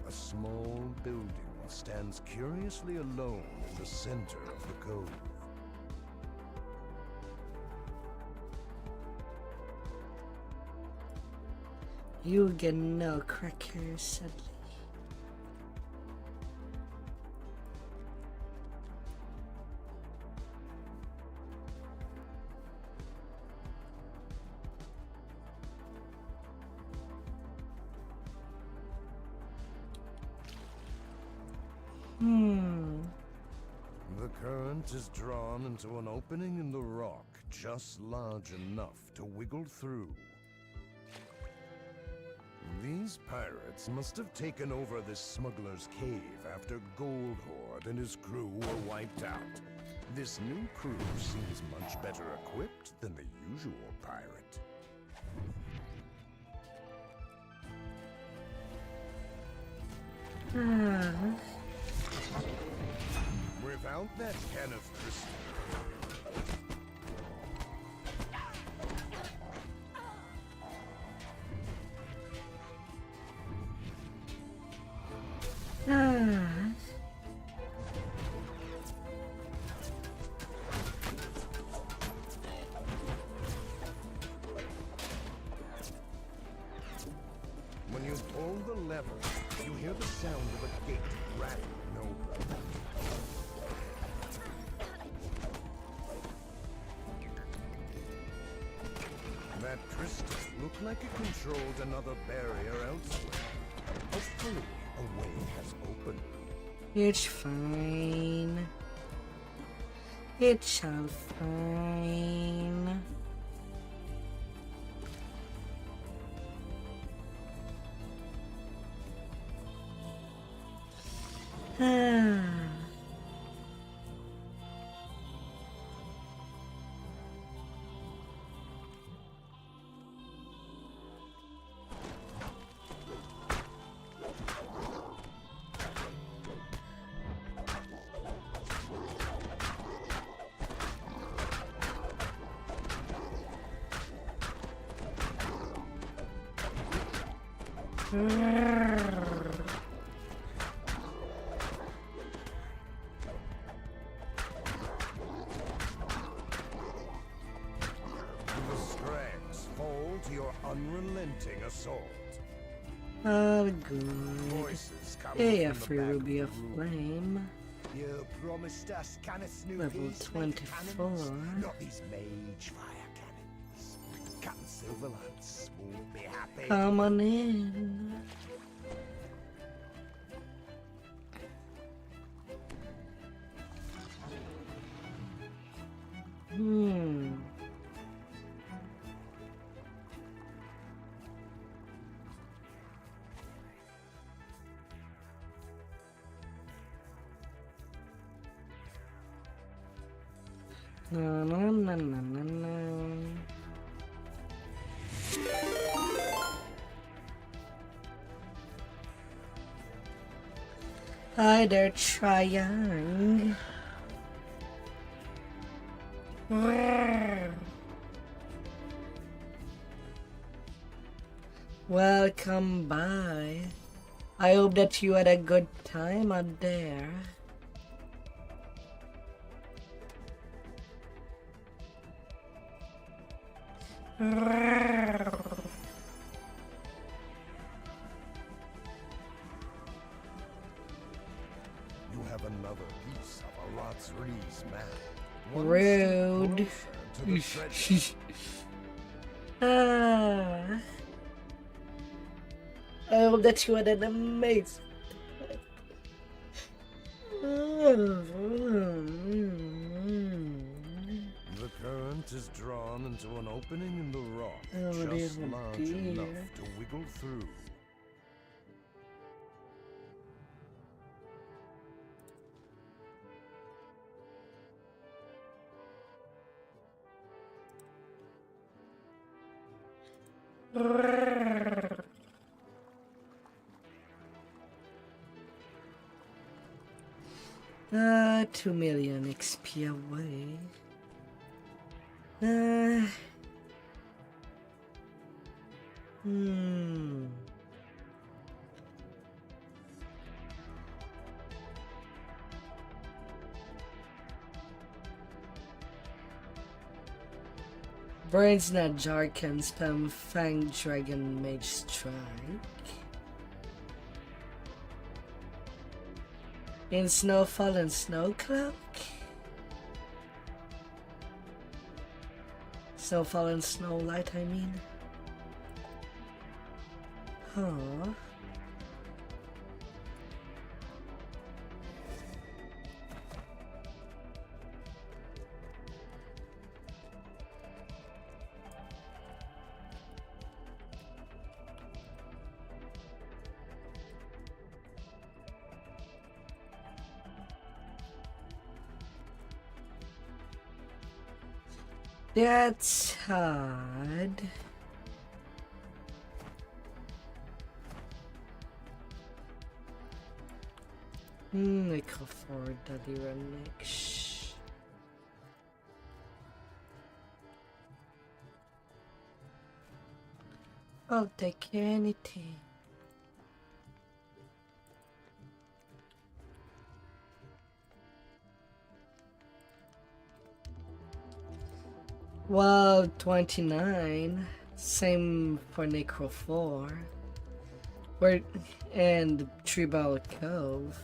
A small building stands curiously alone in the center of the cove. You get no crackers, sadly. The current is drawn into an opening in the rock just large enough to wiggle through. These pirates must have taken over this smuggler's cave after Goldhorde and his crew were wiped out. This new crew seems much better equipped than the usual pirate. Without that can of crystal. the lever, you hear the sound of a gate rattling open. That crystal looked like it controlled another barrier elsewhere. Hopefully, a way has opened. It's fine. It's all fine. The Scrags fall to your unrelenting assault. Oh, good. Voices come Hey, a from the free back ruby of of the room. flame. You promised us can of Level Snoopies, 24. not these mage fire cannons. Captain Silverlance won't be happy. Come on in. Na, na, na, na, na, na. Hi there, trying. Welcome by. I hope that you had a good time out there. You have another piece of a Rotsree's map. Rude. To the treasure. I hope that you had an amazing The current is drawn into an opening in the rock, Oh, just dear, large dear. enough to wiggle through. Ah, 2 million XP away. Brains Not Jar can spam Fang Dragon Mage Strike. In Snowfall and Snowcloak? Snowfall and Snowlight, I mean. Huh. That's hard. I can afford Daddy Remix. I'll take anything. Well, 29. Same for Necro 4. Where and Tribal Cove.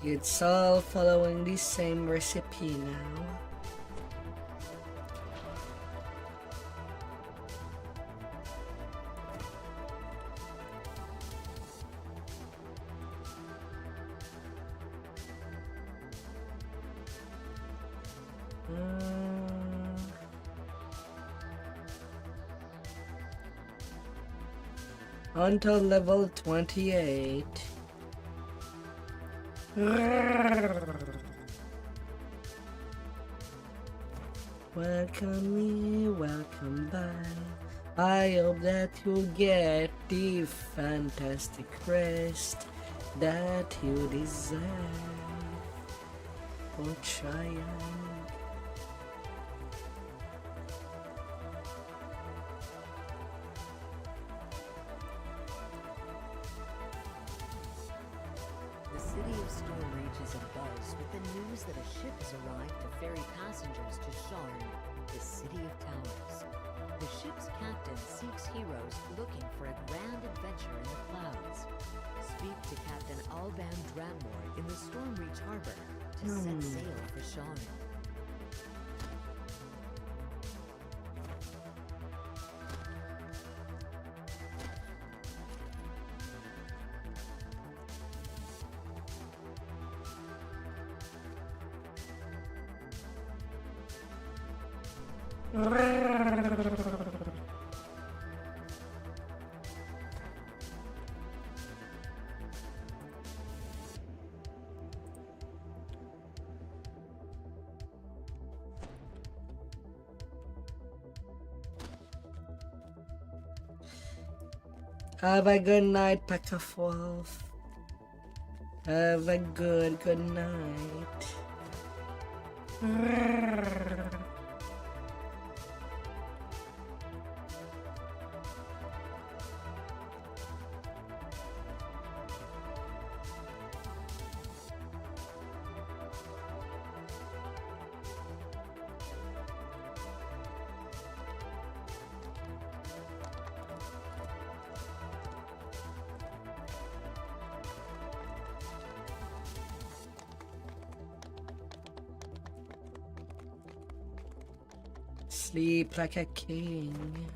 It's all following the same recipe now. Until level 28. Welcome me, welcome by. I hope that you get the fantastic rest that you deserve. Oh, triumph. The city of Stormreach is abuzz with the news that a ship has arrived to ferry passengers to Sharn, the city of towers. The ship's captain seeks heroes looking for a grand adventure in the clouds. Speak to Captain Alban Dranmore in the Stormreach harbor to set sail for Sharn. Have a good night, Pack of Wolf. Have a good night. Sleep like a king.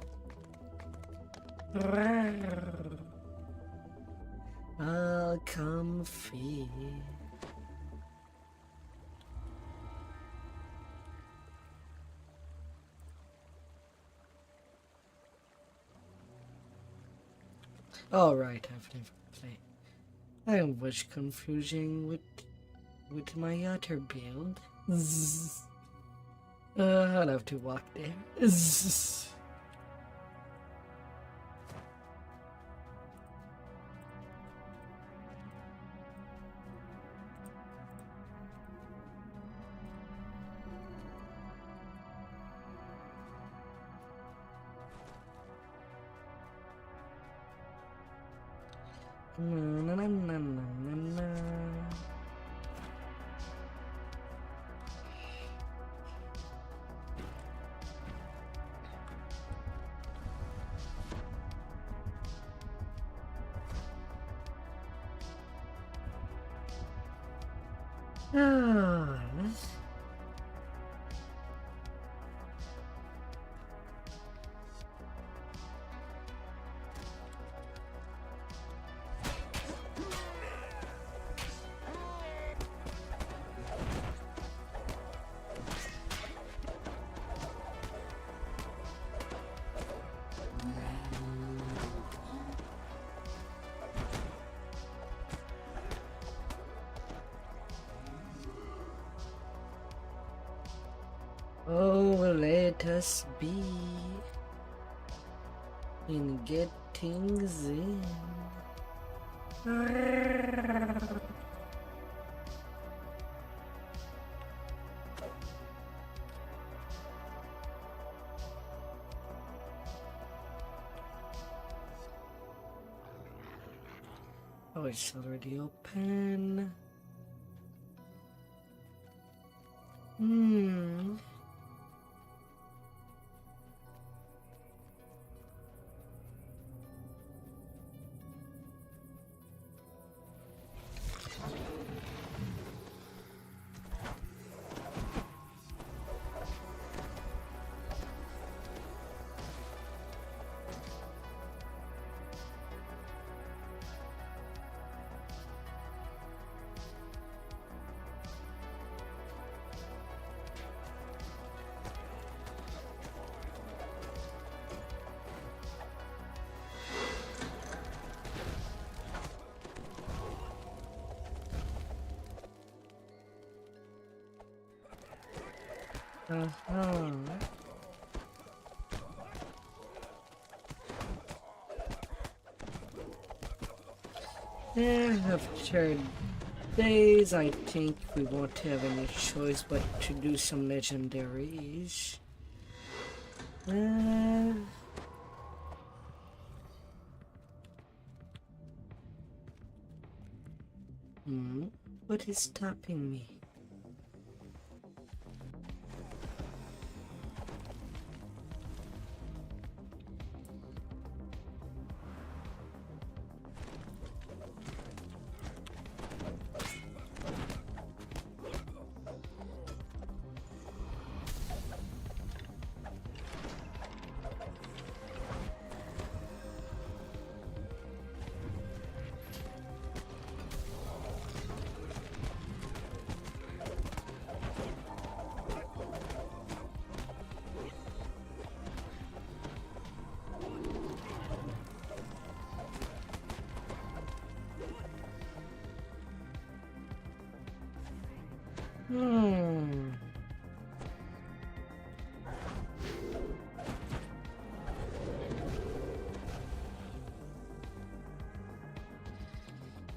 All comfy. All right, I've never played. I was confusing with my other build. I'll have to walk there. Na, na, na, na, na, na. Ah. Oh, let us be in get things in. Oh, it's already open. Uh-huh. After days, I think we won't have any choice but to do some legendaries. What is stopping me?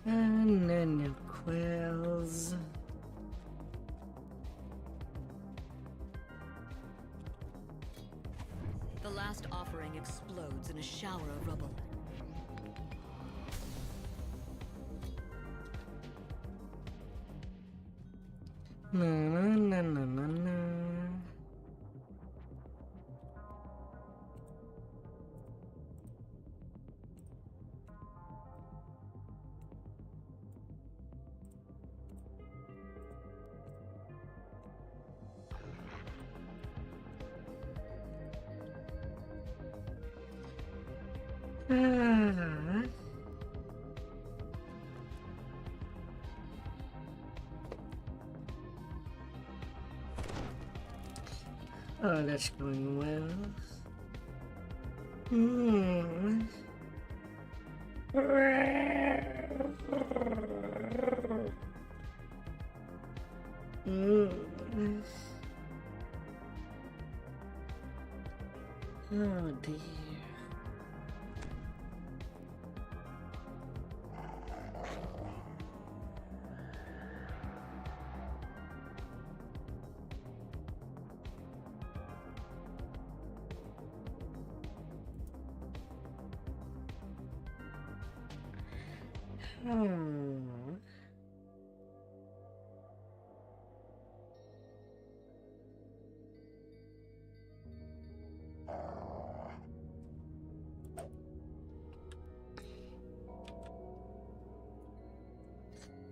And then your quails. The last offering explodes in a shower of rubble. Na na na na na. Oh, that's going well. Oh dear.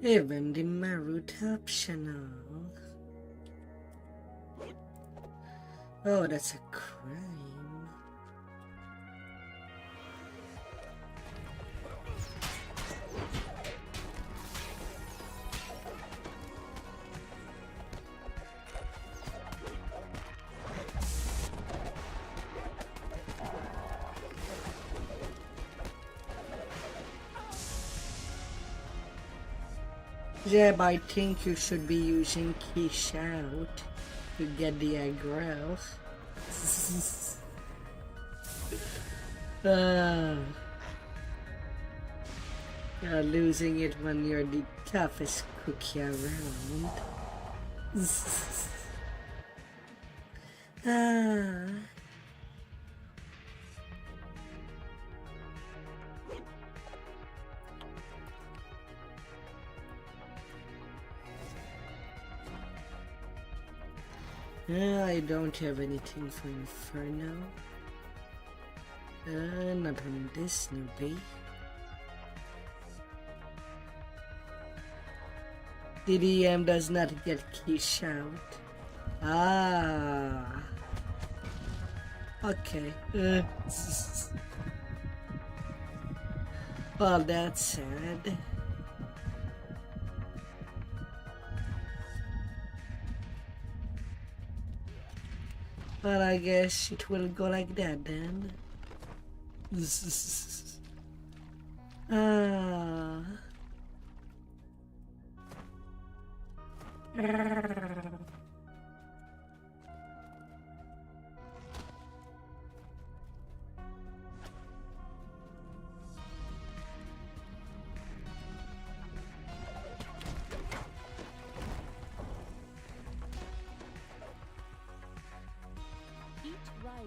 Even the Marut optional. Oh, that's a crime. Jeb, I think you should be using key shout to get the aggro. You're losing it when you're the toughest cookie around. I don't have anything for Inferno. Not on this newbie. DDM does not get key shout. Okay. Well, that's sad. Well, I guess it will go like that then.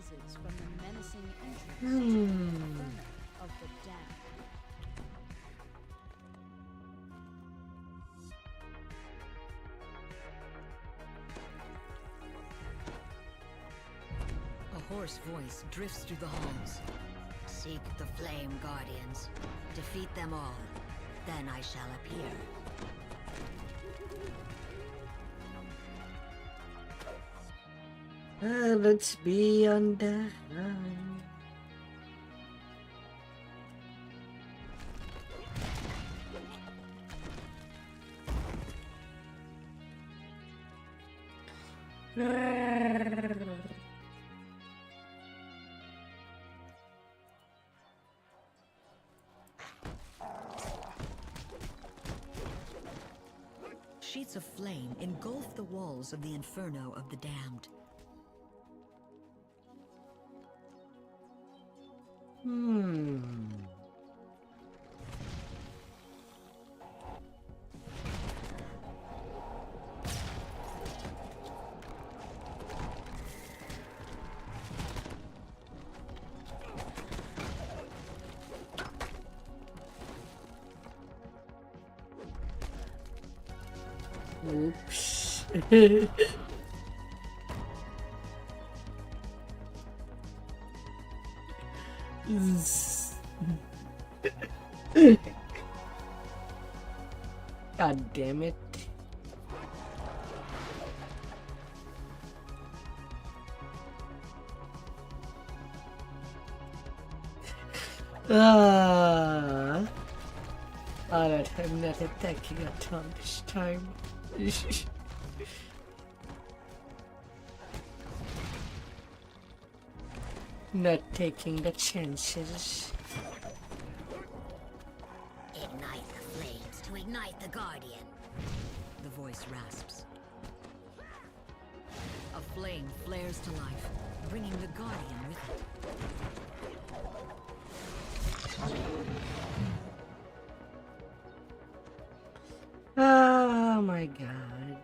rises from the menacing entrance to the inferno of the damned. A hoarse voice drifts through the halls. Seek the Flame Guardians. Defeat them all. Then I shall appear. Let's be on the run. Sheets of flame engulf the walls of the Inferno of the Damned. Oops. God damn it. Alright, I'm not attacking at Tom this time. Not taking the chances. Ignite the flames to ignite the Guardian. The voice rasps. A flame flares to life, bringing the Guardian with it. Oh my god.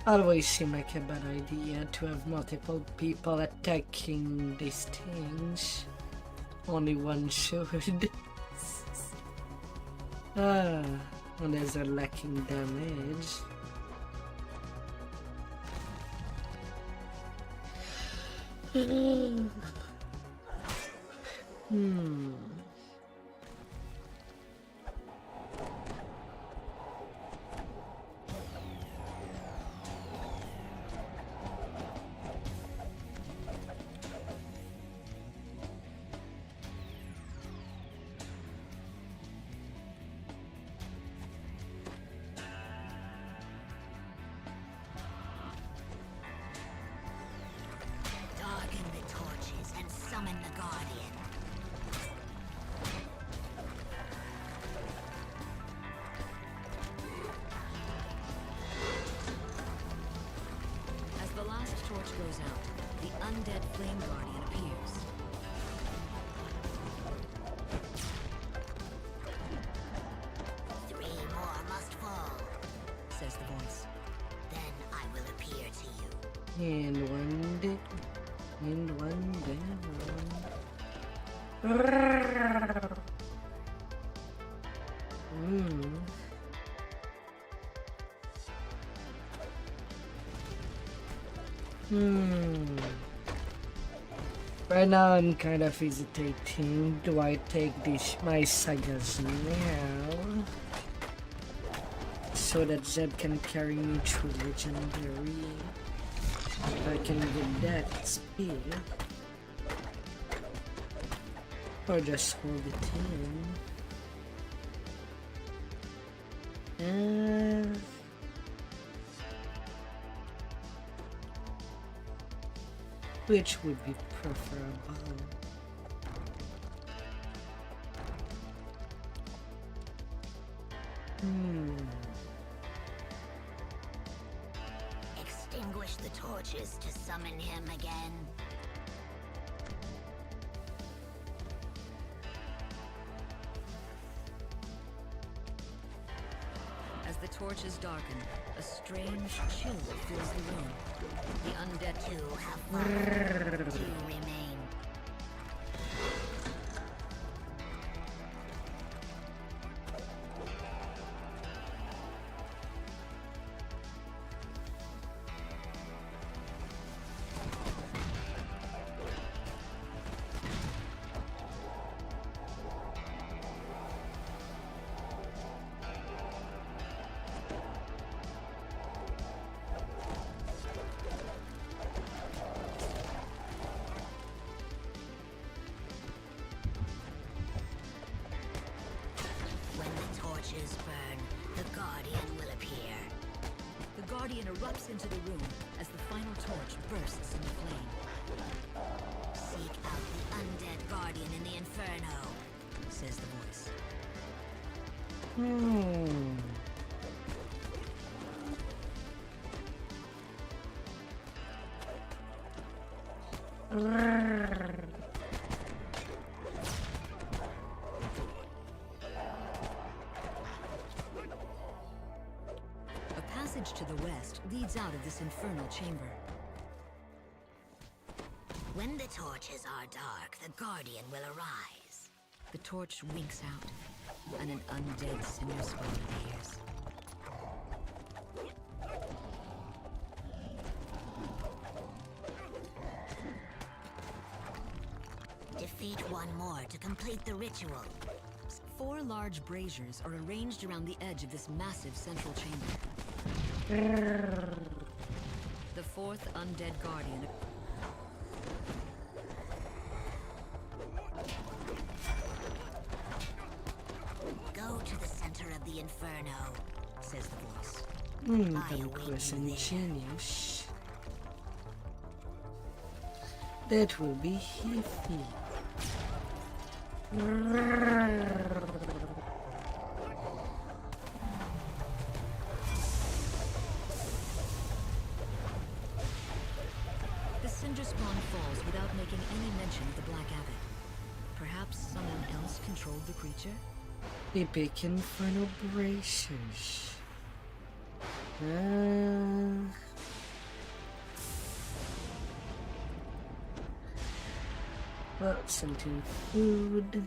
Always seem like a bad idea to have multiple people attacking these things. Only one should. Unless they're lacking damage. Darken the torches and summon the Guardian. As the last torch goes out, the undead Flame Guardian appears. Three more must fall, says the voice. Then I will appear to you. And one down. Right now I'm kind of hesitating. Do I take my sagas now? So that Zed can carry me through legendary. I can get that speed. Or just hold it in. Which would be preferable? Extinguish the torches to summon him again. torches darken, a strange chill fills the room. The undead too have fallen. Few remain. Burn, the Guardian will appear. The Guardian erupts into the room as the final torch bursts into flame. Seek out the undead Guardian in the Inferno, says the voice. To the west leads out of this infernal chamber. When the torches are dark, the Guardian will arise. The torch winks out, and an undead cinder spawn appears. Defeat one more to complete the ritual. 4 large braziers are arranged around the edge of this massive central chamber. The 4th undead Guardian. Go to the center of the Inferno, says the voice. That was ingenious. That will be heavy. Spawn falls without making any mention of the Black Abbot. Perhaps someone else controlled the creature? Epic Inferno Braces. Well, something food.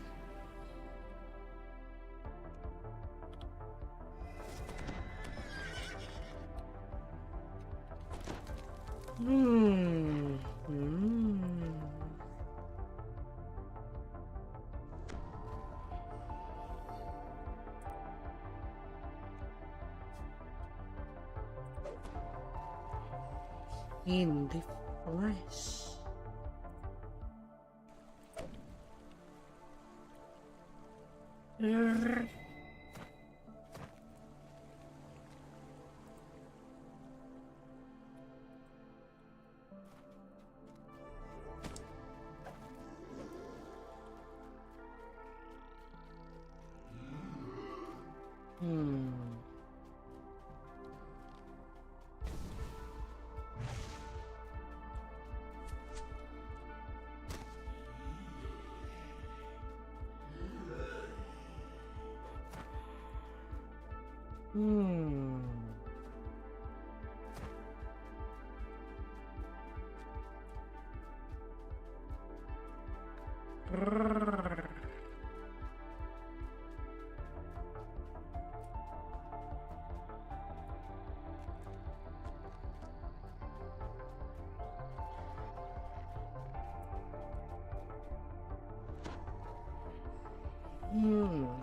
In the flesh.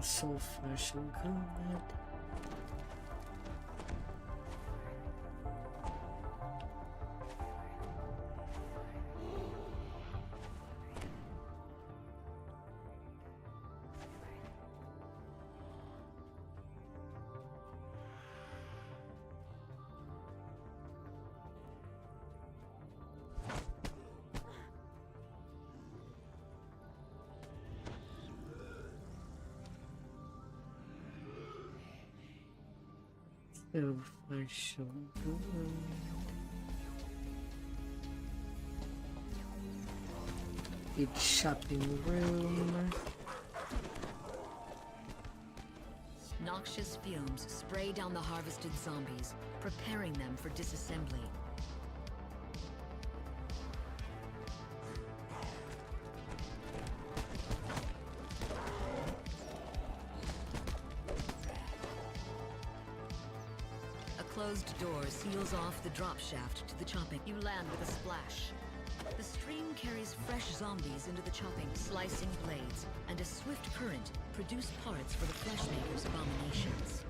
So fresh and good. So fresh and good. It's shopping room. Not noxious fumes spray down the harvested zombies, preparing them for disassembly. A closed door seals off the drop shaft to the chopping. You land with a splash. The stream carries fresh zombies into the chopping, slicing blades, and a swift current produce parts for the Fleshmaker's abominations.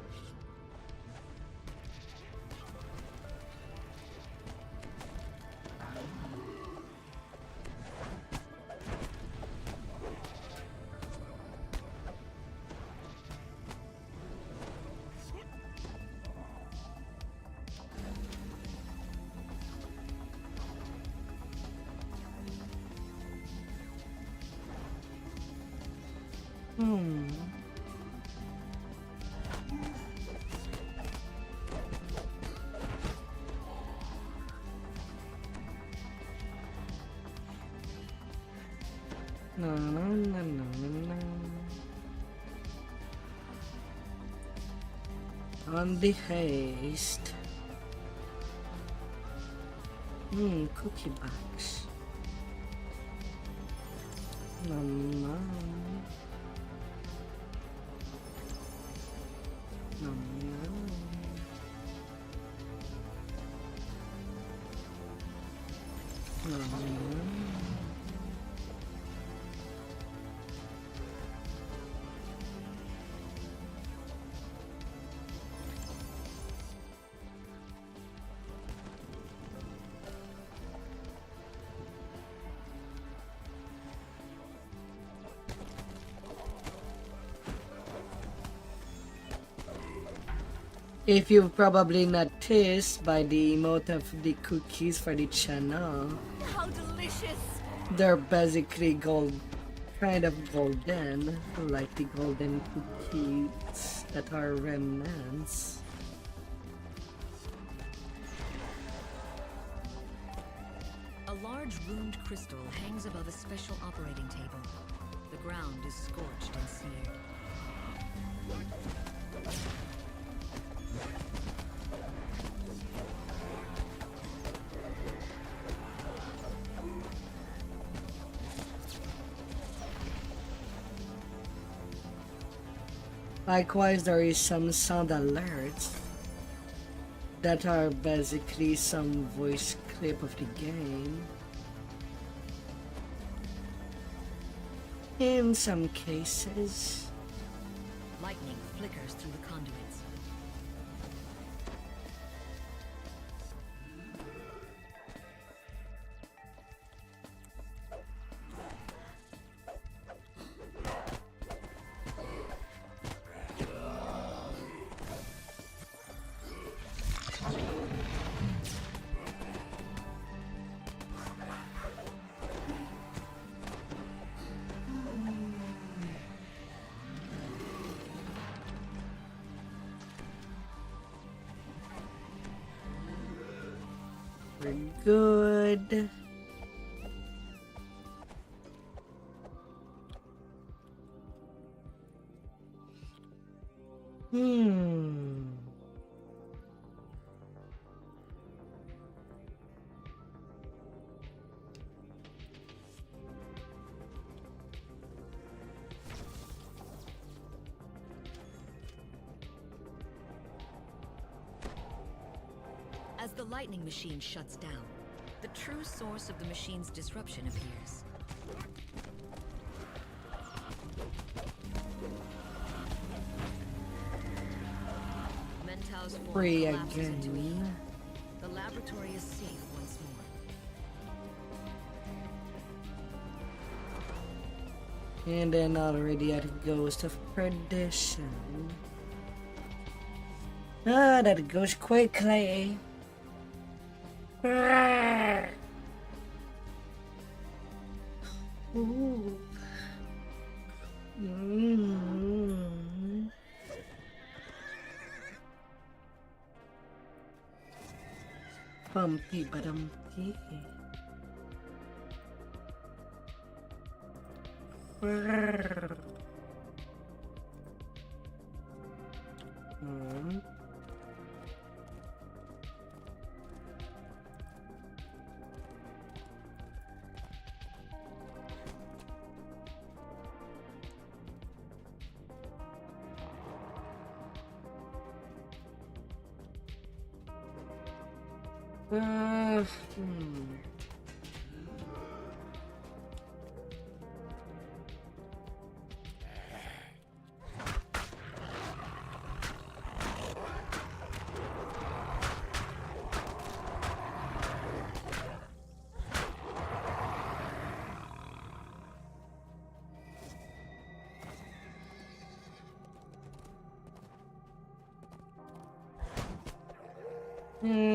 No, no, no, no, no, no. On the haste. Cookie box. No, no. No, no. No, no. If you've probably noticed by the emote of the cookies for the channel, How delicious! they're basically kind of golden, like the golden cookies that are remnants. A large runed crystal hangs above a special operating table. The ground is scorched and seared. Likewise, there is some sound alerts that are basically some voice clip of the game. In some cases. Lightning flickers through the conduits. We're good. As the lightning machine shuts down, the true source of the machine's disruption appears. Mentau's form Free collapses into heat. again. The laboratory is safe once more. And then already at Ghost of Perdition. Ah, that goes quickly. Ooh. Bumpy bumpy.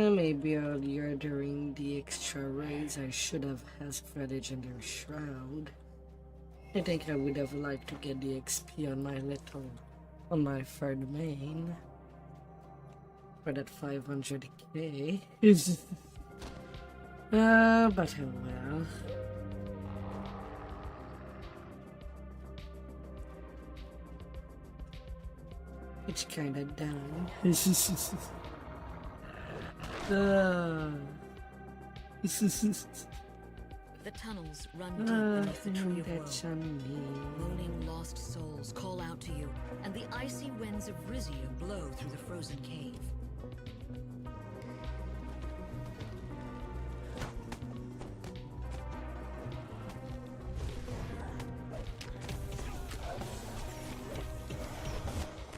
Maybe earlier during the extra raids I should have asked for Legendary Shroud. I think I would have liked to get the XP on my third main. For that 500k. But oh well. It's kinda down. The tunnels run deep beneath the Tree of Woe. Moaning lost souls call out to you, and the icy winds of Rizia blow through the frozen cave.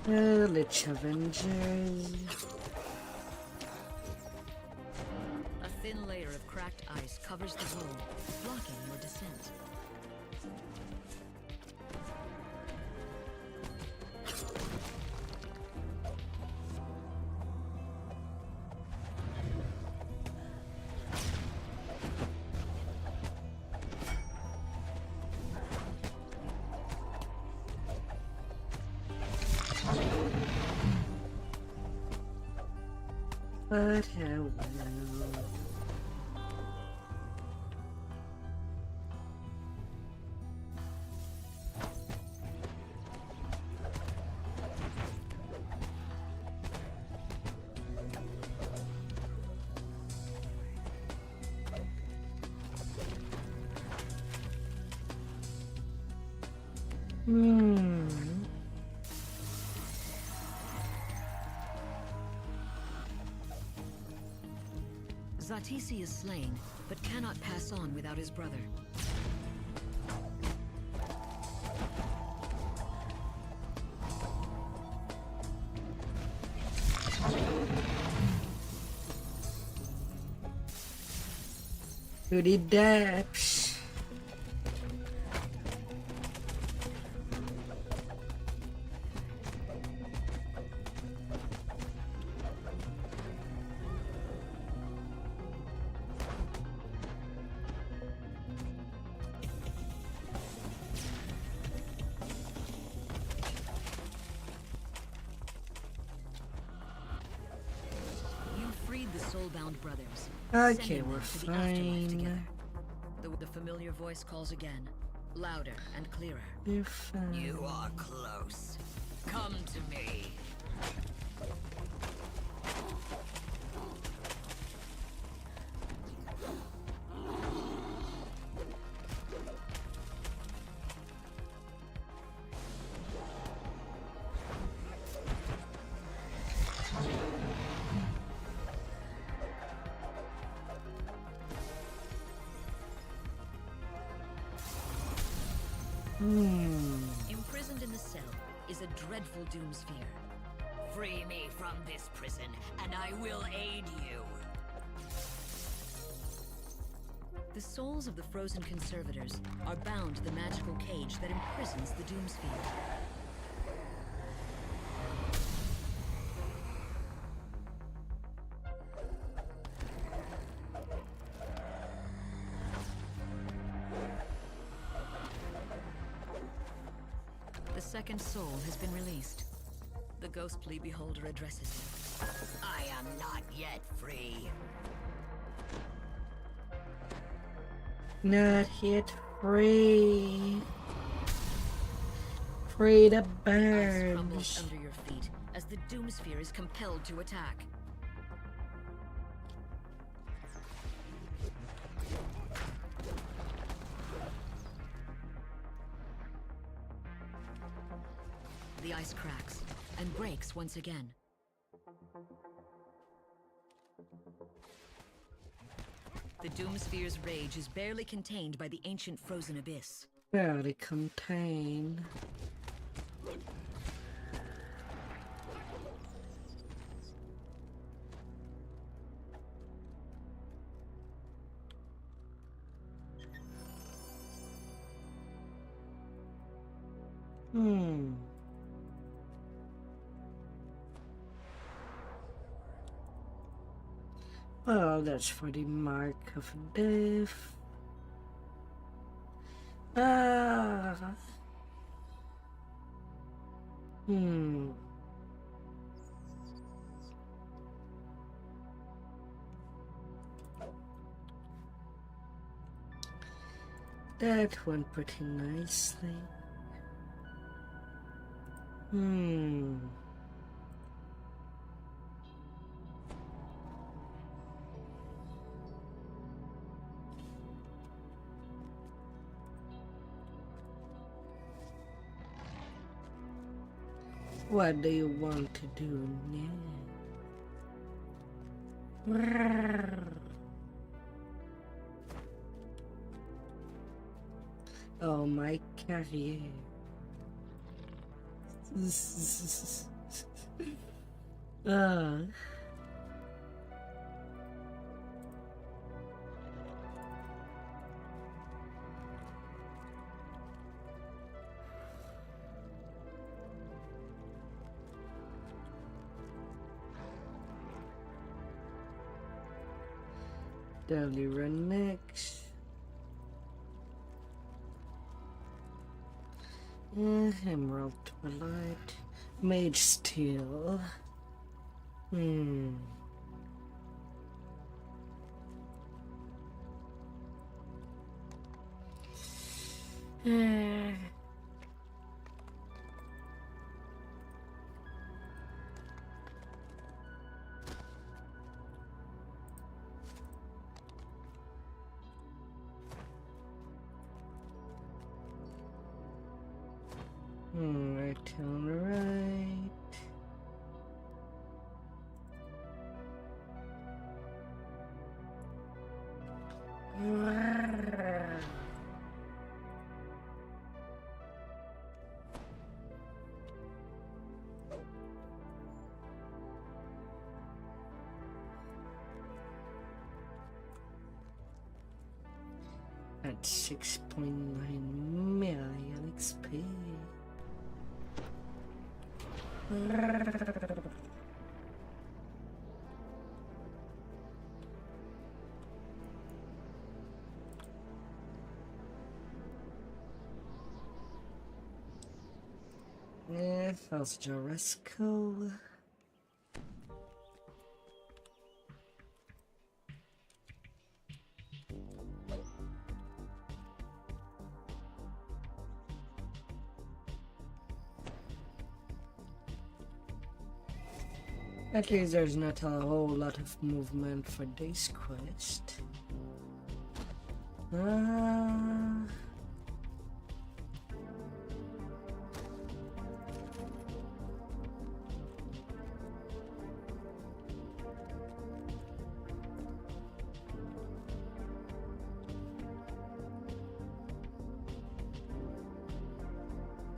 Lich Avengers. A thin layer of cracked ice covers the zone, blocking your descent. But how well. Zatisi is slain, but cannot pass on without his brother. To the depths. Soulbound brothers. Okay, we're fine. The familiar voice calls again, louder and clearer. You're fine. You are close. Come to me. Imprisoned in the cell is a dreadful doom sphere. Free me from this prison, and I will aid you. The souls of the frozen conservators are bound to the magical cage that imprisons the doom sphere. The second soul has been released. The ghostly beholder addresses you. I am not yet free. Not yet free. Free to Ice burn. crumbles under your feet as the Doomsphere is compelled to attack. The ice cracks and breaks once again. The Doomsphere's rage is barely contained by the ancient frozen abyss. Barely contained. Well, that's for the mark of death. That went pretty nicely. What do you want to do now? Oh, my career. Daily run next. Emerald Twilight. Mage Steel. Right on the right. At 6.9 million XP. How's Jarasco? At least there's not a whole lot of movement for this quest.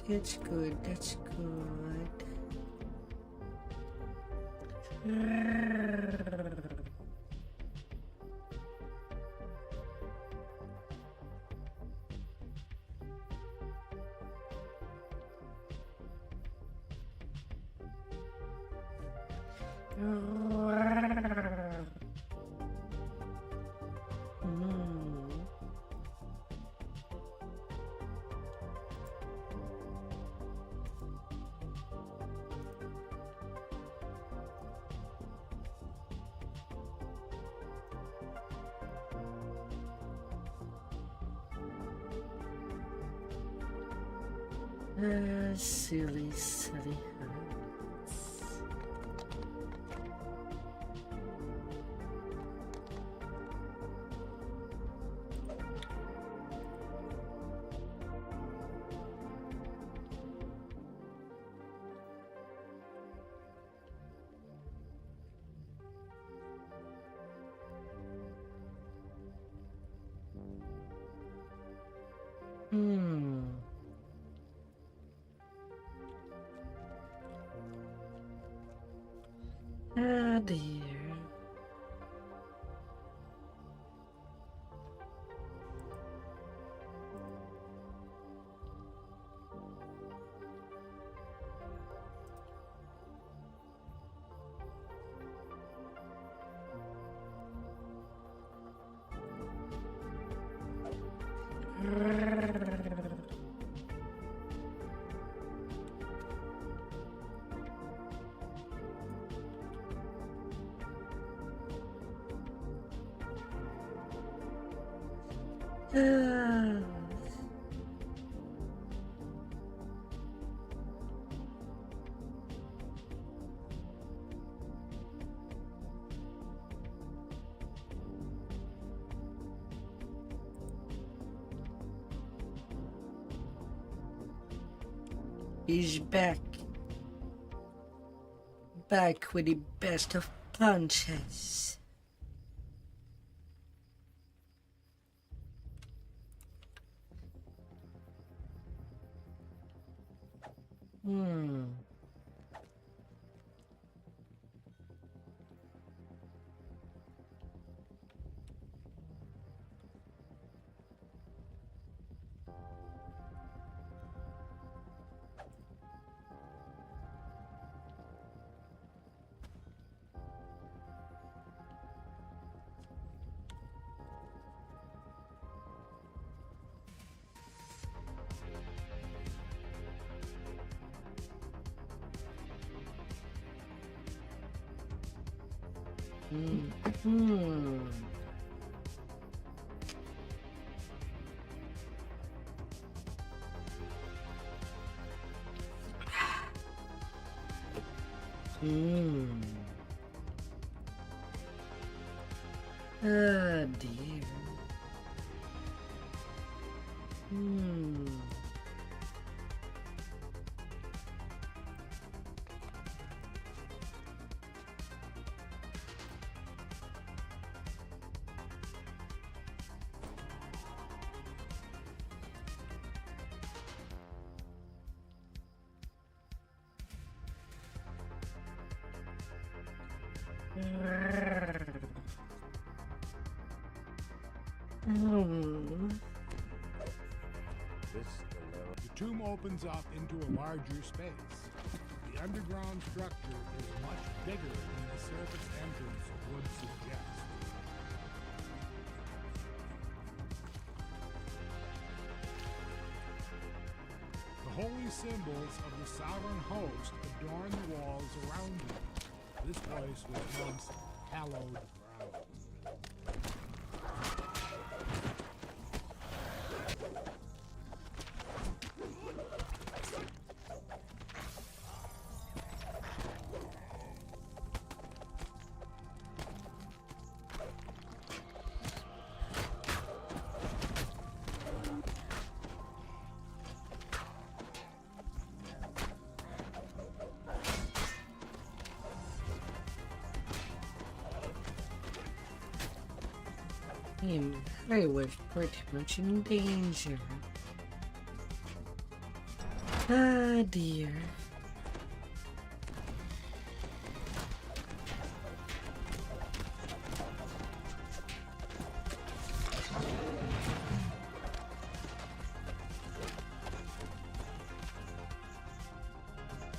That's good, that's good. Silly, silly hands. dear. He's back. Back with the best of punches. Oh dear. The tomb opens up into a larger space. The underground structure is much bigger than the surface entrance would suggest. The holy symbols of the sovereign host adorn the walls around it. This place was once hallowed ground. I was pretty much in danger. Ah dear.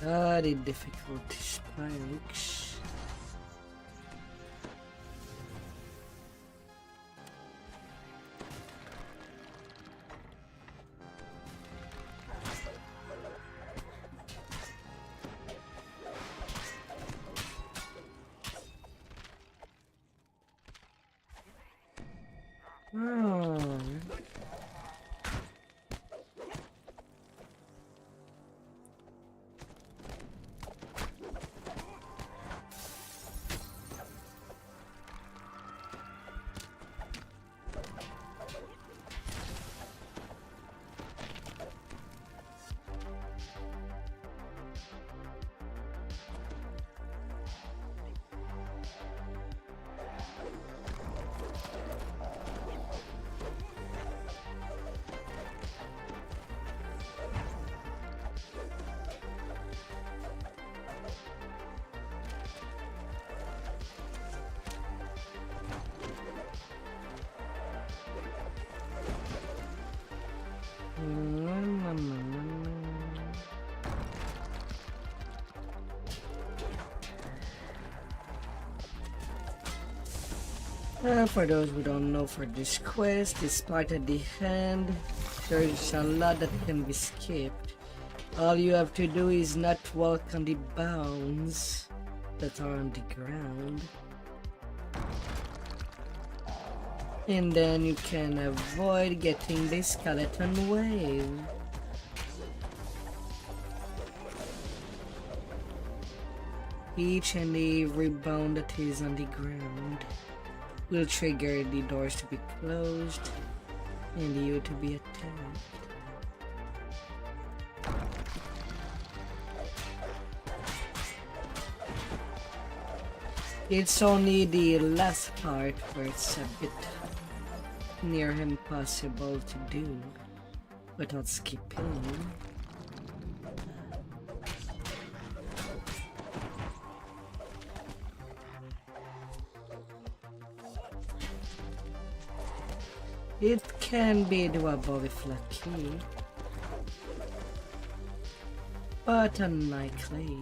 Ah, the difficulty spikes. For those who don't know, for this quest, this part at the end, there's a lot that can be skipped. All you have to do is not walk on the bounds that are on the ground. And then you can avoid getting the skeleton wave. Each and every bound that is on the ground will trigger the doors to be closed and you to be attacked. It's only the last part where it's a bit near impossible to do without skipping. It can be doable if lucky, but unlikely.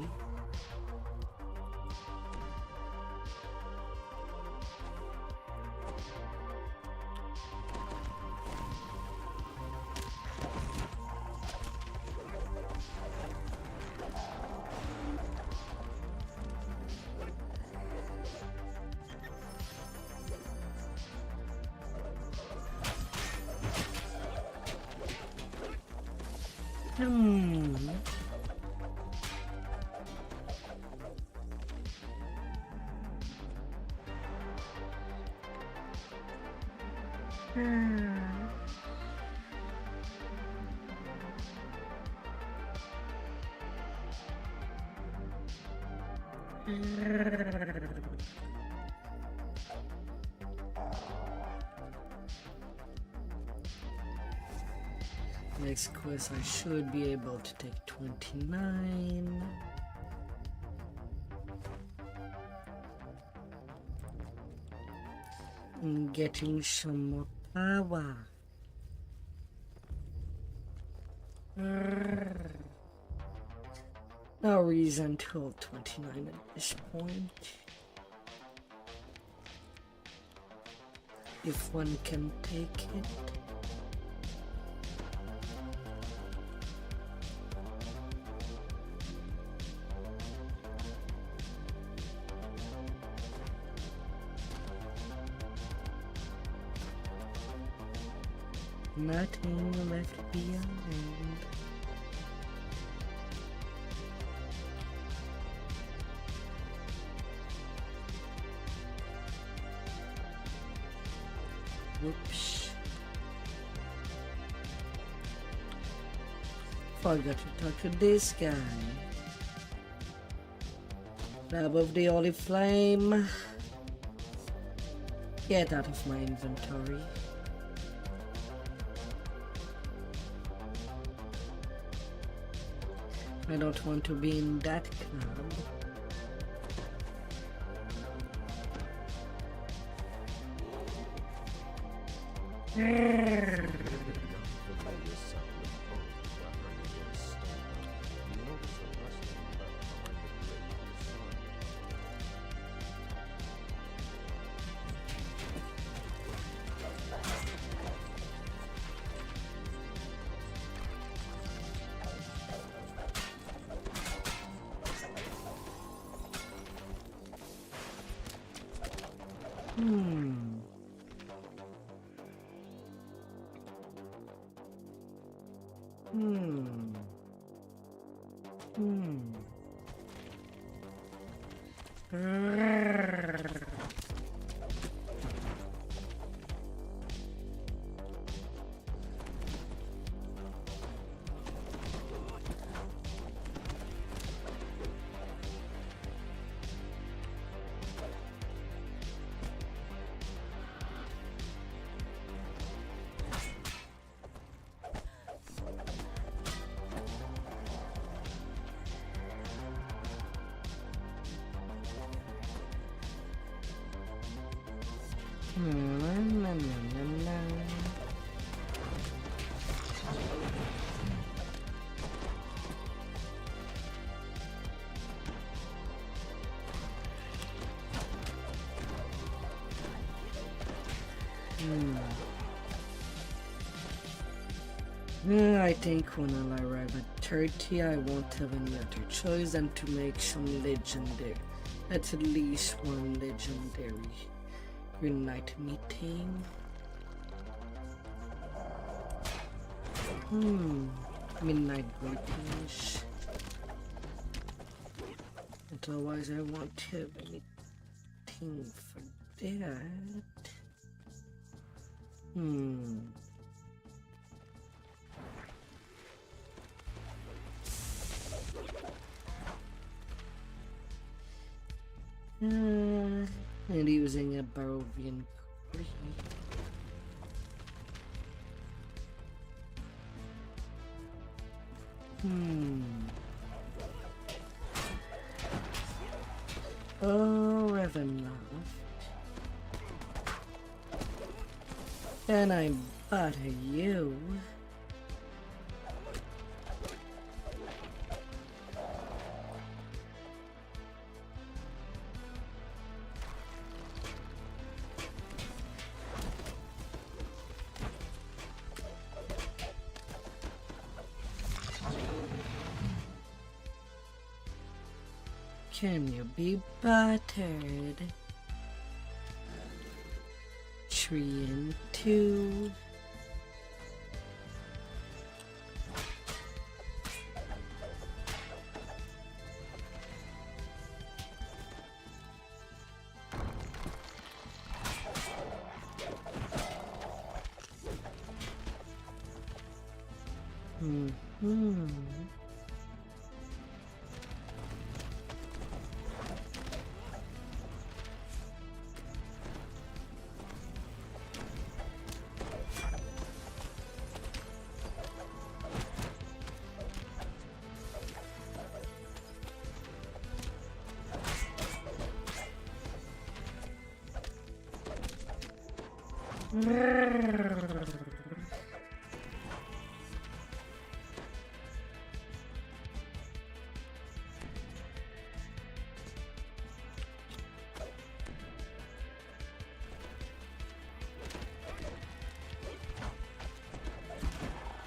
Next quest, I should be able to take 29. And getting some more power. No reason to hold 29 at this point. If one can take it. Nothing left behind. Whoops. Forgot to talk to this guy. Lab of the Holy Flame. Get out of my inventory. I don't want to be in that club. I think when I arrive at 30, I won't have any other choice than to make some legendary, at least one legendary Green Knight meeting. Midnight greetings. Otherwise, I won't have anything for that. And using a Barovian Curry. Oh, Ravenloft. And I'm butter you. Can you be buttered? 3 and 2.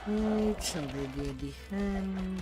It's already at the hand.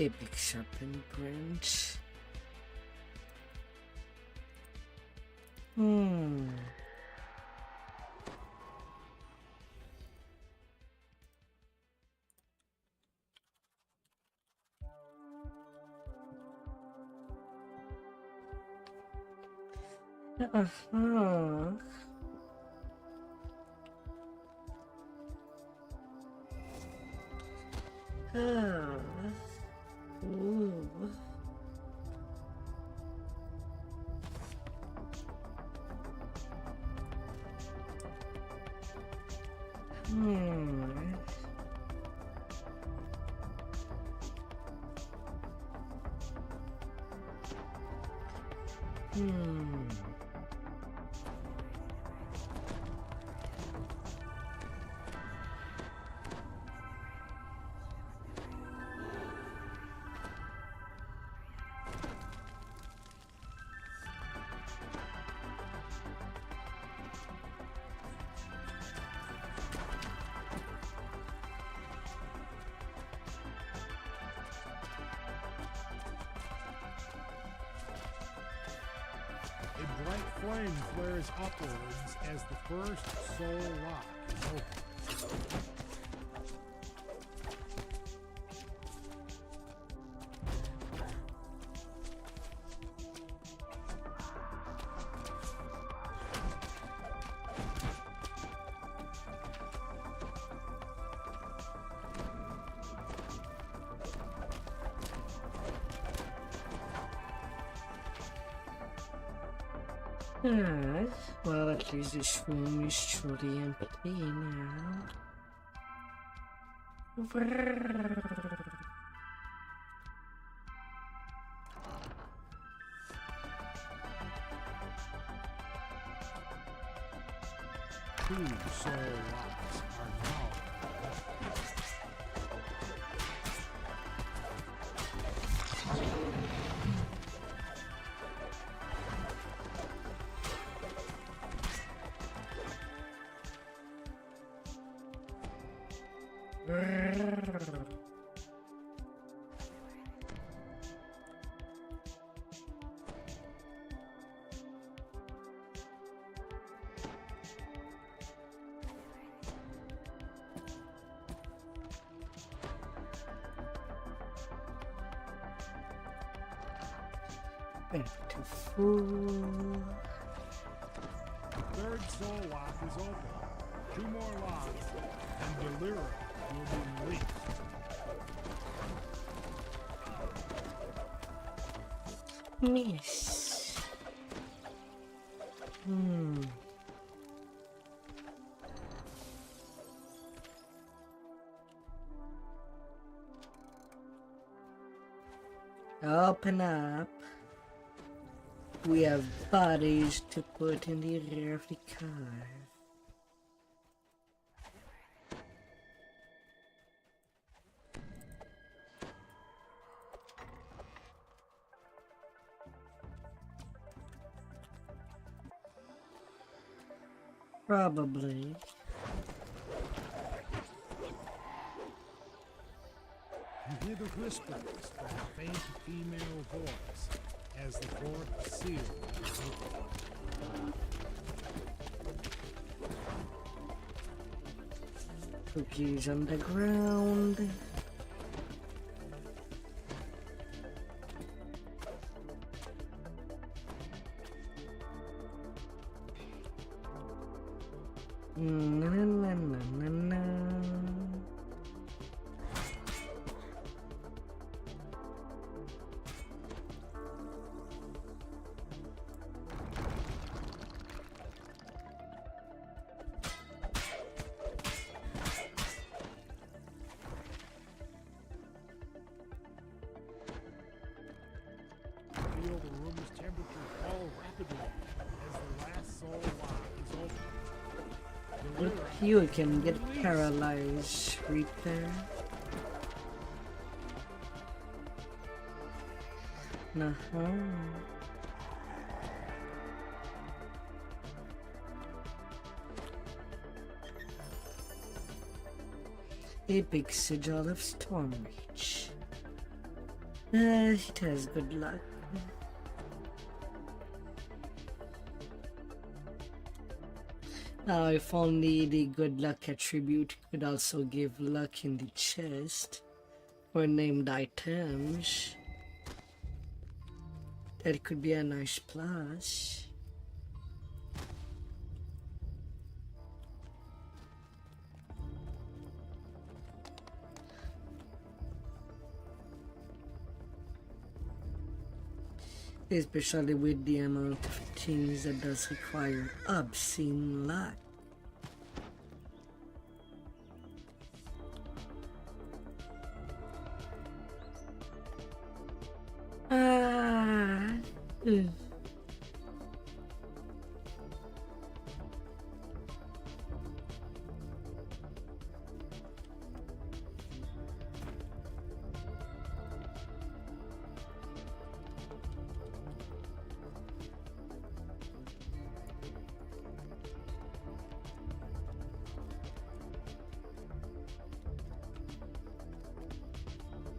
Epic Sharpened Branch. A bright flame flares upwards as the first soul lock is opened. Alright, well at least this room is truly empty now. Two soul locks are now back to full. third soul lock is open. 2 more locks, and Delira will be released. Miss. Open up. We have bodies to put in the rear of the car. Probably. You hear the whispers of a faint female voice as the fourth seal is opened. Cookies on the ground. Na na na na na. Feel the room's temperature fall rapidly as the last soul lock is opened. Delira You can get paralyzed right there. Uh-huh. Epic Sigil of Stormreach. It has good luck. Now, if only the good luck attribute could also give luck in the chest for named items, that could be a nice plus. Especially with the amount of things that does require obscene luck.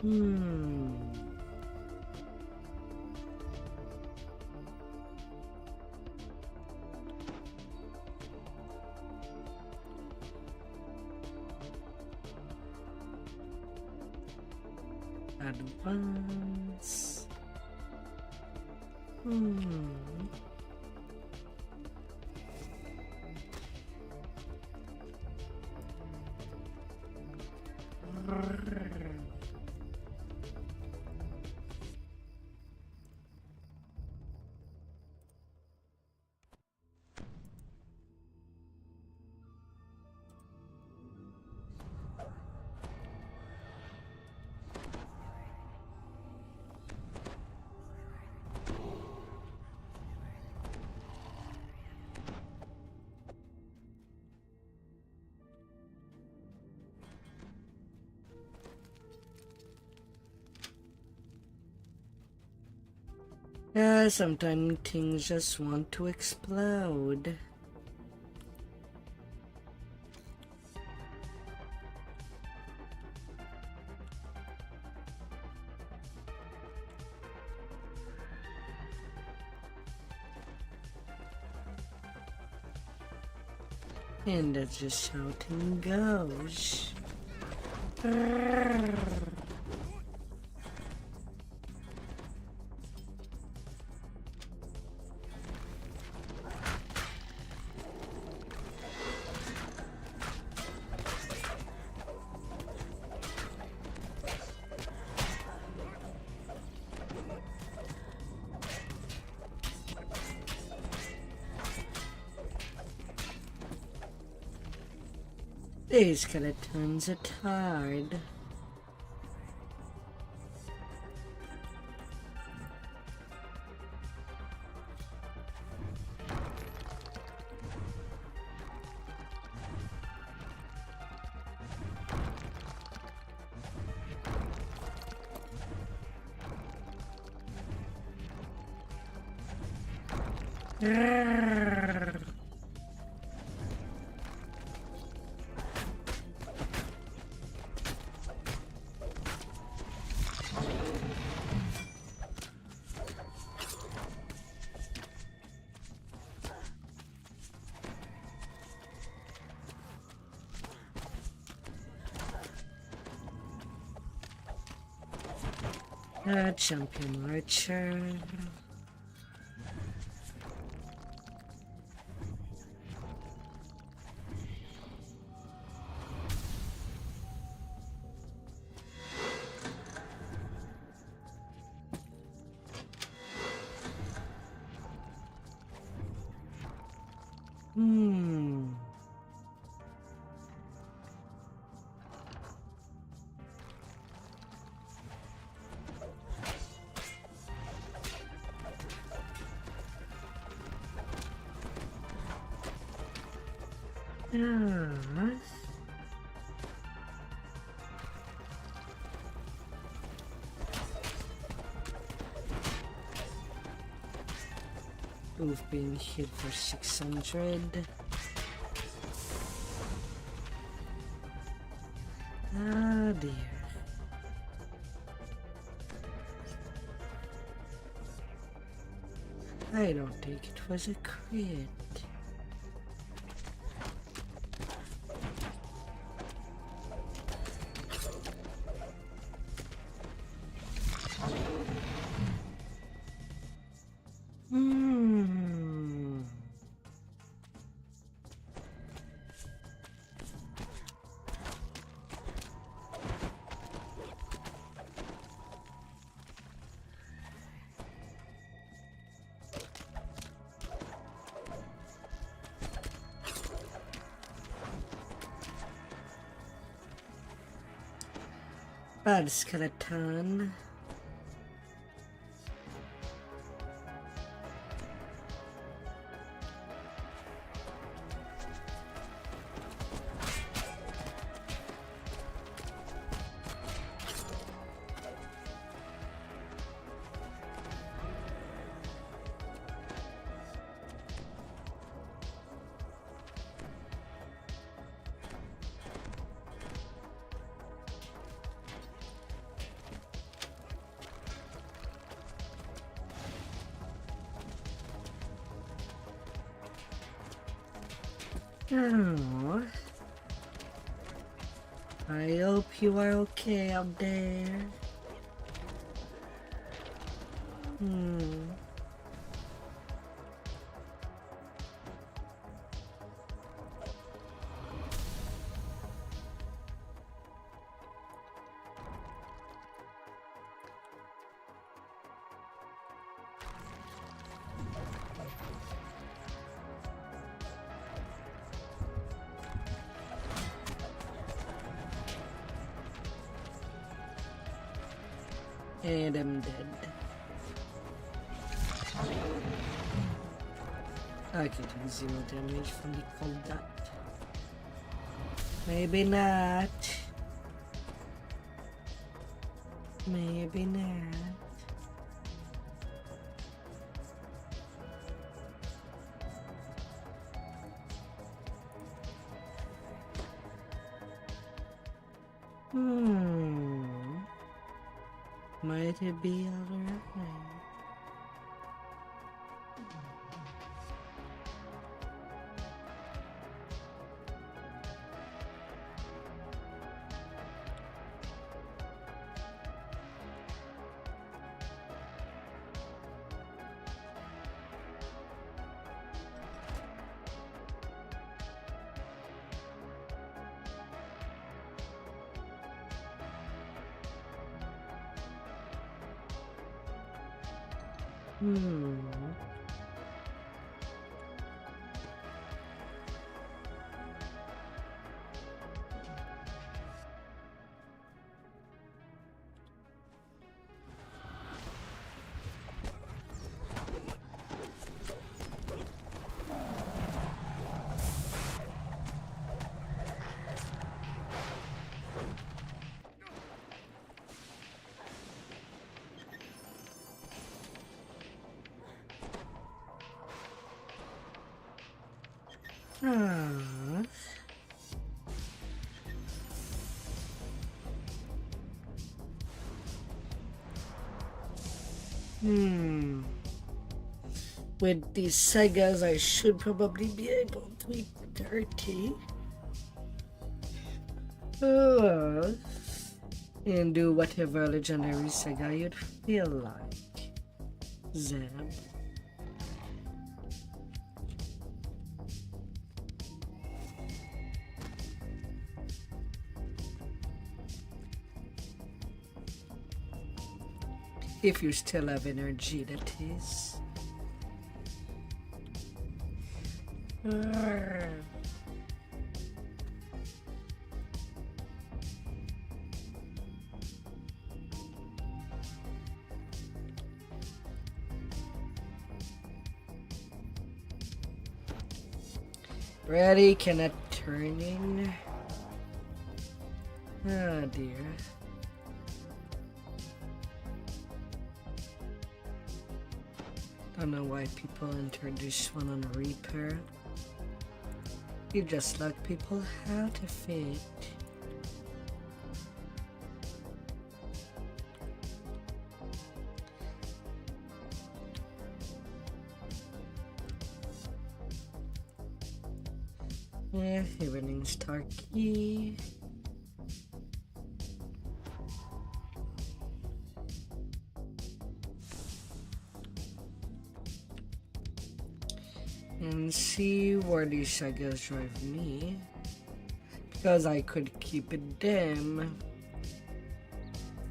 Mm. Advance. Yeah, sometimes things just want to explode. And that's just how thing goes. These skeletons are tired. Champion archer. We've been hit for 600. Ah dear. I don't think it was a crit. Bad skeleton. Oh, I hope you are okay up there. And I'm dead. I can do 0 damage from the cold dot. Maybe not. Maybe not. Might it be alright? With these sagas, I should probably be able to eat 30. And do whatever legendary saga you'd feel like. Zeb. If you still have energy, that is. Ready? Cannot turn in. Oh dear. Don't know why people enter this one on Reaper. You just like people how to fit. Yeah, evening star key. And see where these sagas drive me, because I could keep them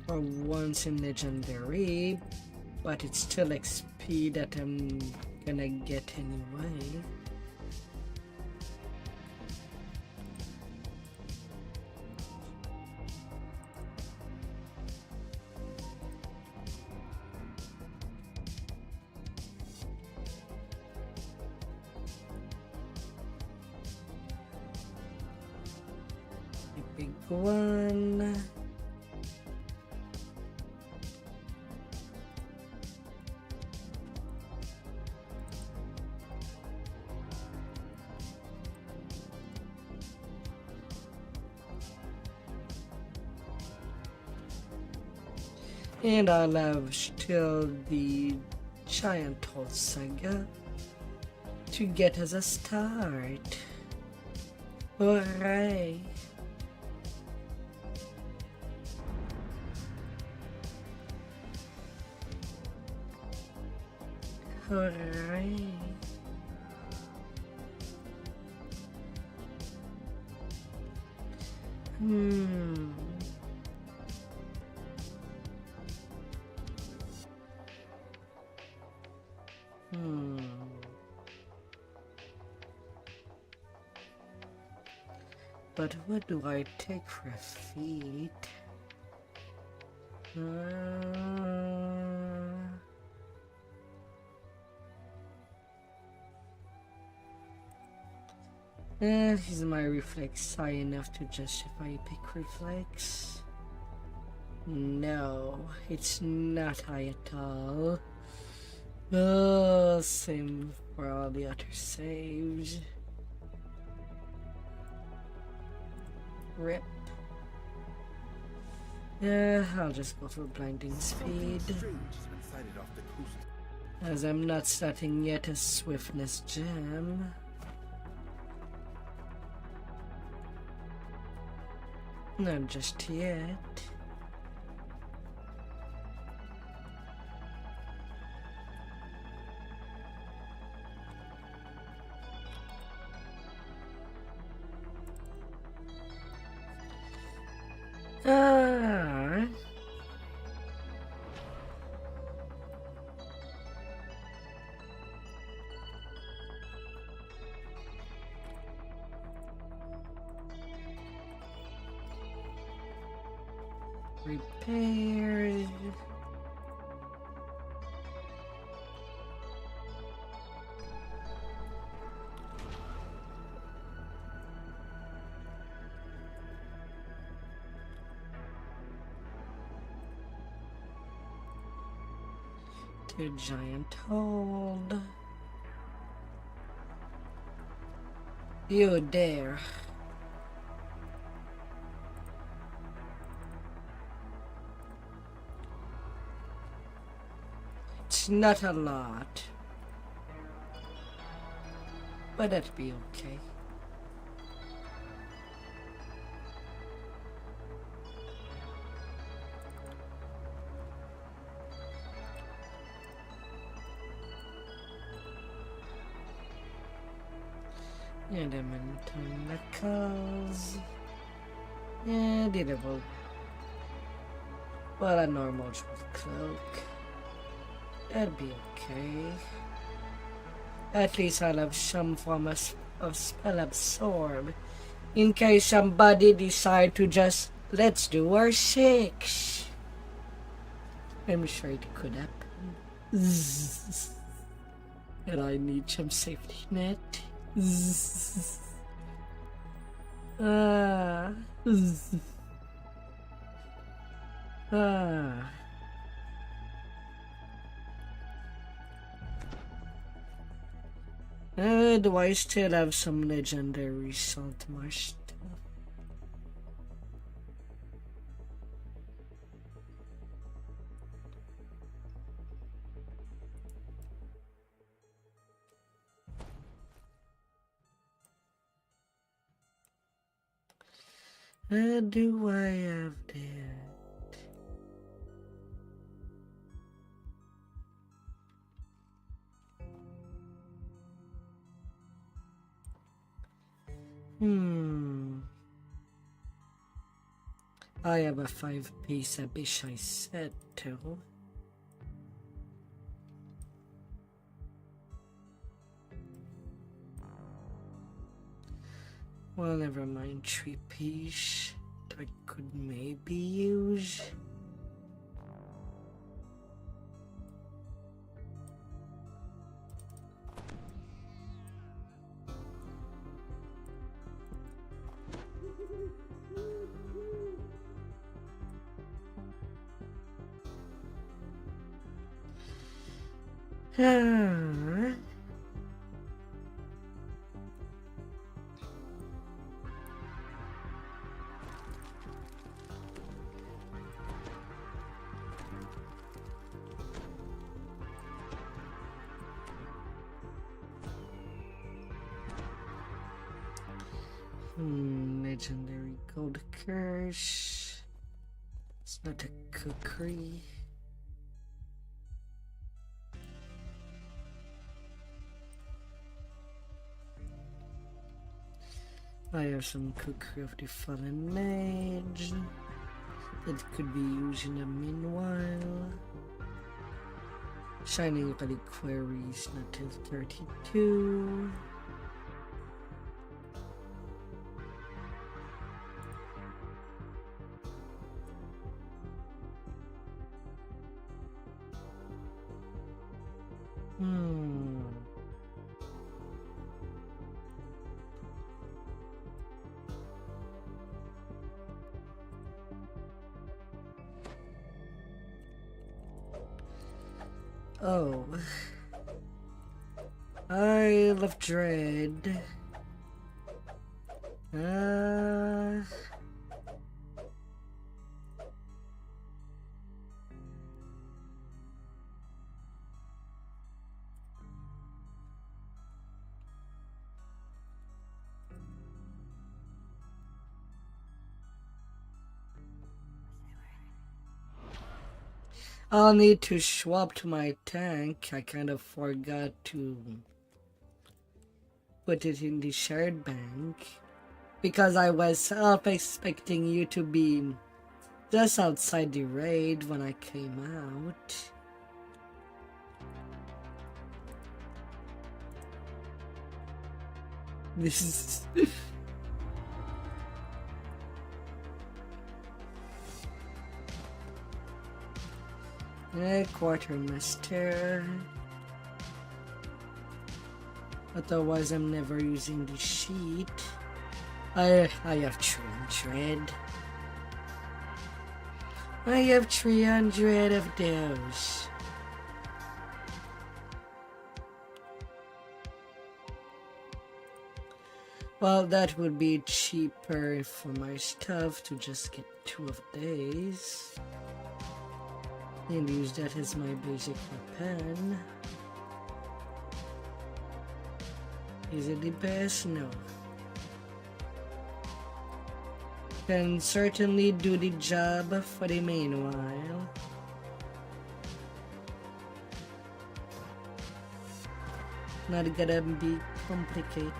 for once in legendary, but it's still XP that I'm gonna get anyway. Big one. And I'll have still the Giant Hole Saga to get as a start. Hooray! Hooray! But what do I take for feet? Is my reflex high enough to justify a pick reflex? No, it's not high at all. Oh, same for all the other saves. Rip. Yeah, I'll just go for blinding speed. As I'm not starting yet a swiftness gem. Not just yet. Repaired. Two giant hold. You dare. It's not a lot, but that'd be okay. Elemental knuckles. Yeah, didable. Well, a normal cloak. That'd be okay. At least I'll have some form of spell absorb. In case somebody decide to just, let's do our 6. I'm sure it could happen. And I need some safety net. Do I still have some legendary salt marsh stuff? Do I have that? I have a 5-piece Abishai set too. Well, never mind, 3-piece. I could maybe use. Legendary gold curse. It's not a cookery. I have some cookery of the fallen mage that could be used in the meanwhile. Shining reliquaries not till 32. Oh. I love Dread. I'll need to swap to my tank. I kind of forgot to put it in the shared bank because I was half expecting you to be just outside the raid when I came out. This is... Quartermaster. Otherwise, I'm never using the sheet. I have 300. I have 300 of those. Well, that would be cheaper for my stuff to just get 2 of these and use that as my basic weapon. Is it the best? No. Can certainly do the job for the meanwhile. Not gonna be complicated.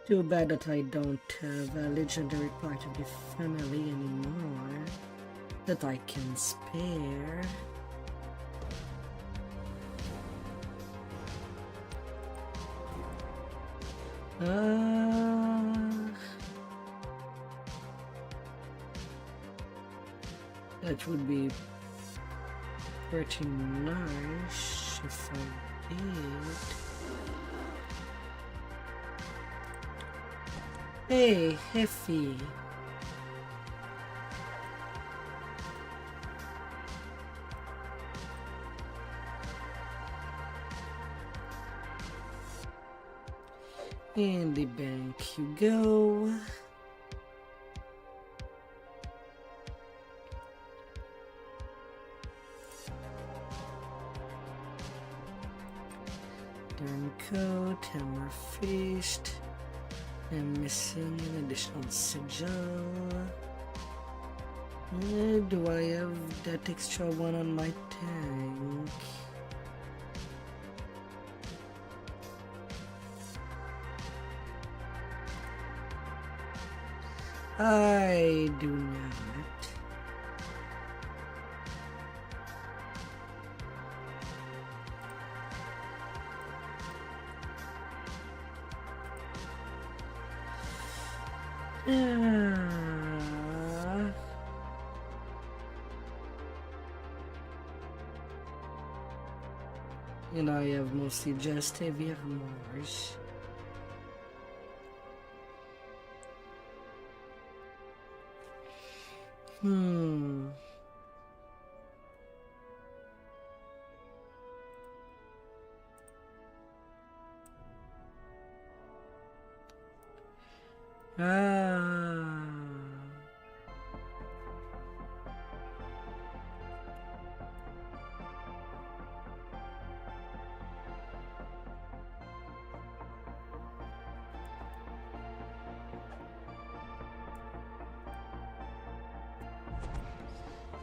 Too bad that I don't have a legendary part of the family anymore that I can spare. That would be pretty nice if I did. Hey, Heffy. In the bank you go. Coat, hammer fist. I'm missing an additional sigil. Do I have that extra one on my tank? I do not. And I have mostly just heavy armors.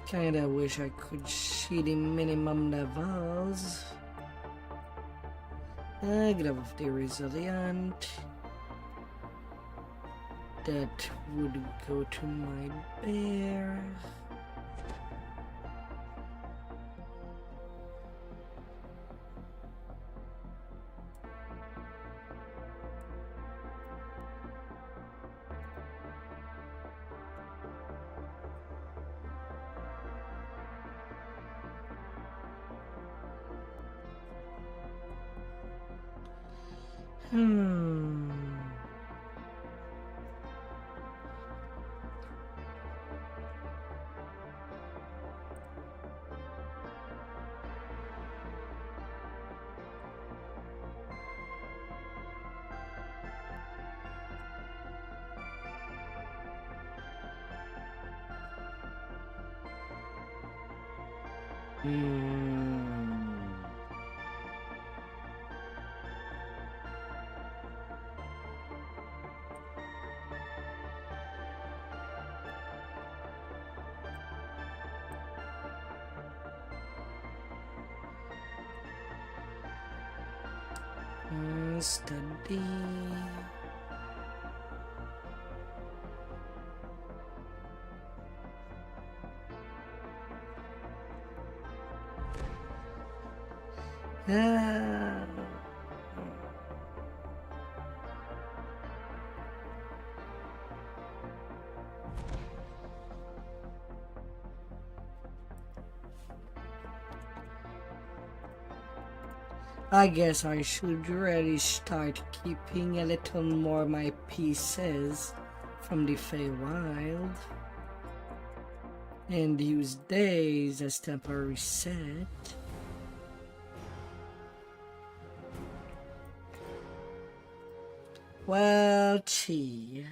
Kinda wish I could see the minimum levels. Glove of the Resilient. That would go to my bear. Study. I guess I should really start keeping a little more my pieces from the Feywild and use days as temporary set. Well, gee.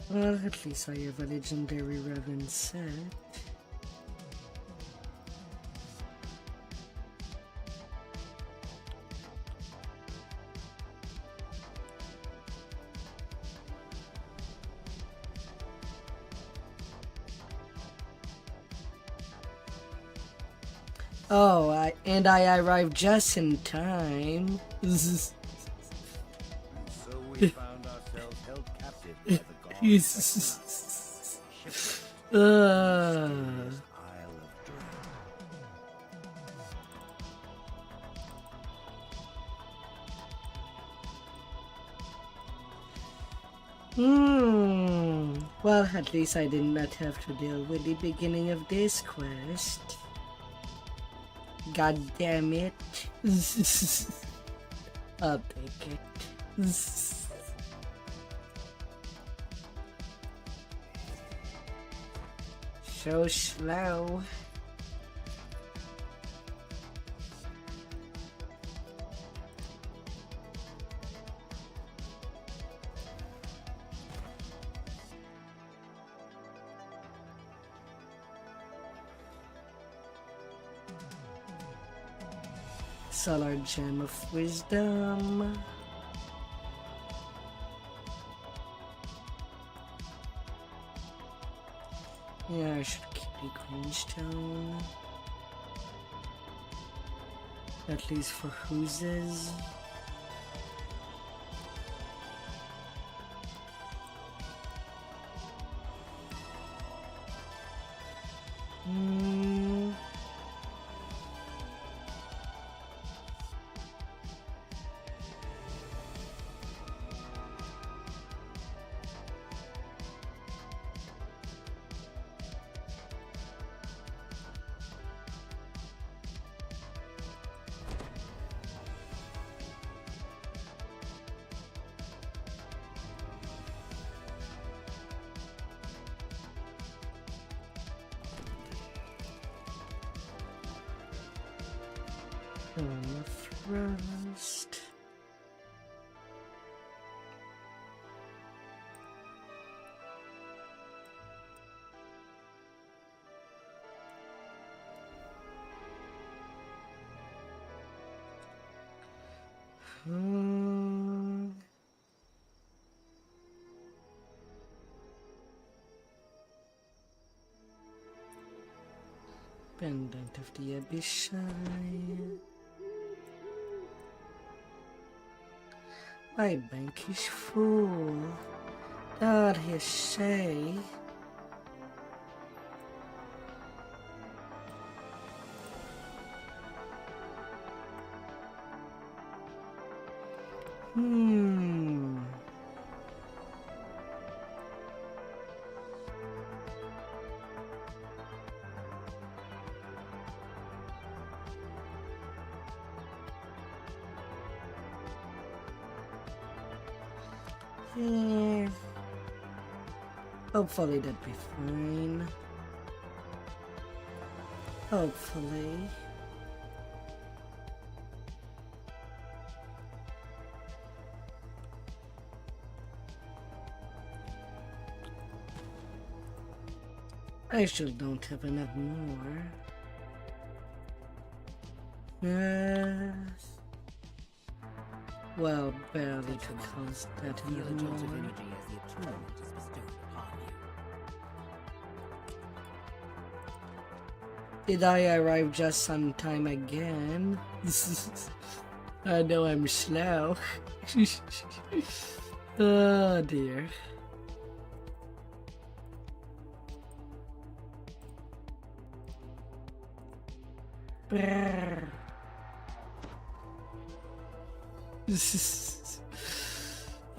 Well, at least I have a legendary Revan set. Oh, I arrived just in time. So we found ourselves held captive by the gods. Well, at least I did not have to deal with the beginning of this quest. God damn it. I'll take it. So slow. Solar Gem of Wisdom. Yeah, I should keep the greenstone. At least for Whoses. Frost. Pendant of the Abyssal. My bank is full. Did he say? Yeah. Hopefully that'd be fine. Hopefully. I still don't have enough more. Well, barely to cost that Feel a jolt of anymore. energy as the attunement is bestowed upon you. Did I arrive just on time again? I know I'm slow. Oh dear. Brrr.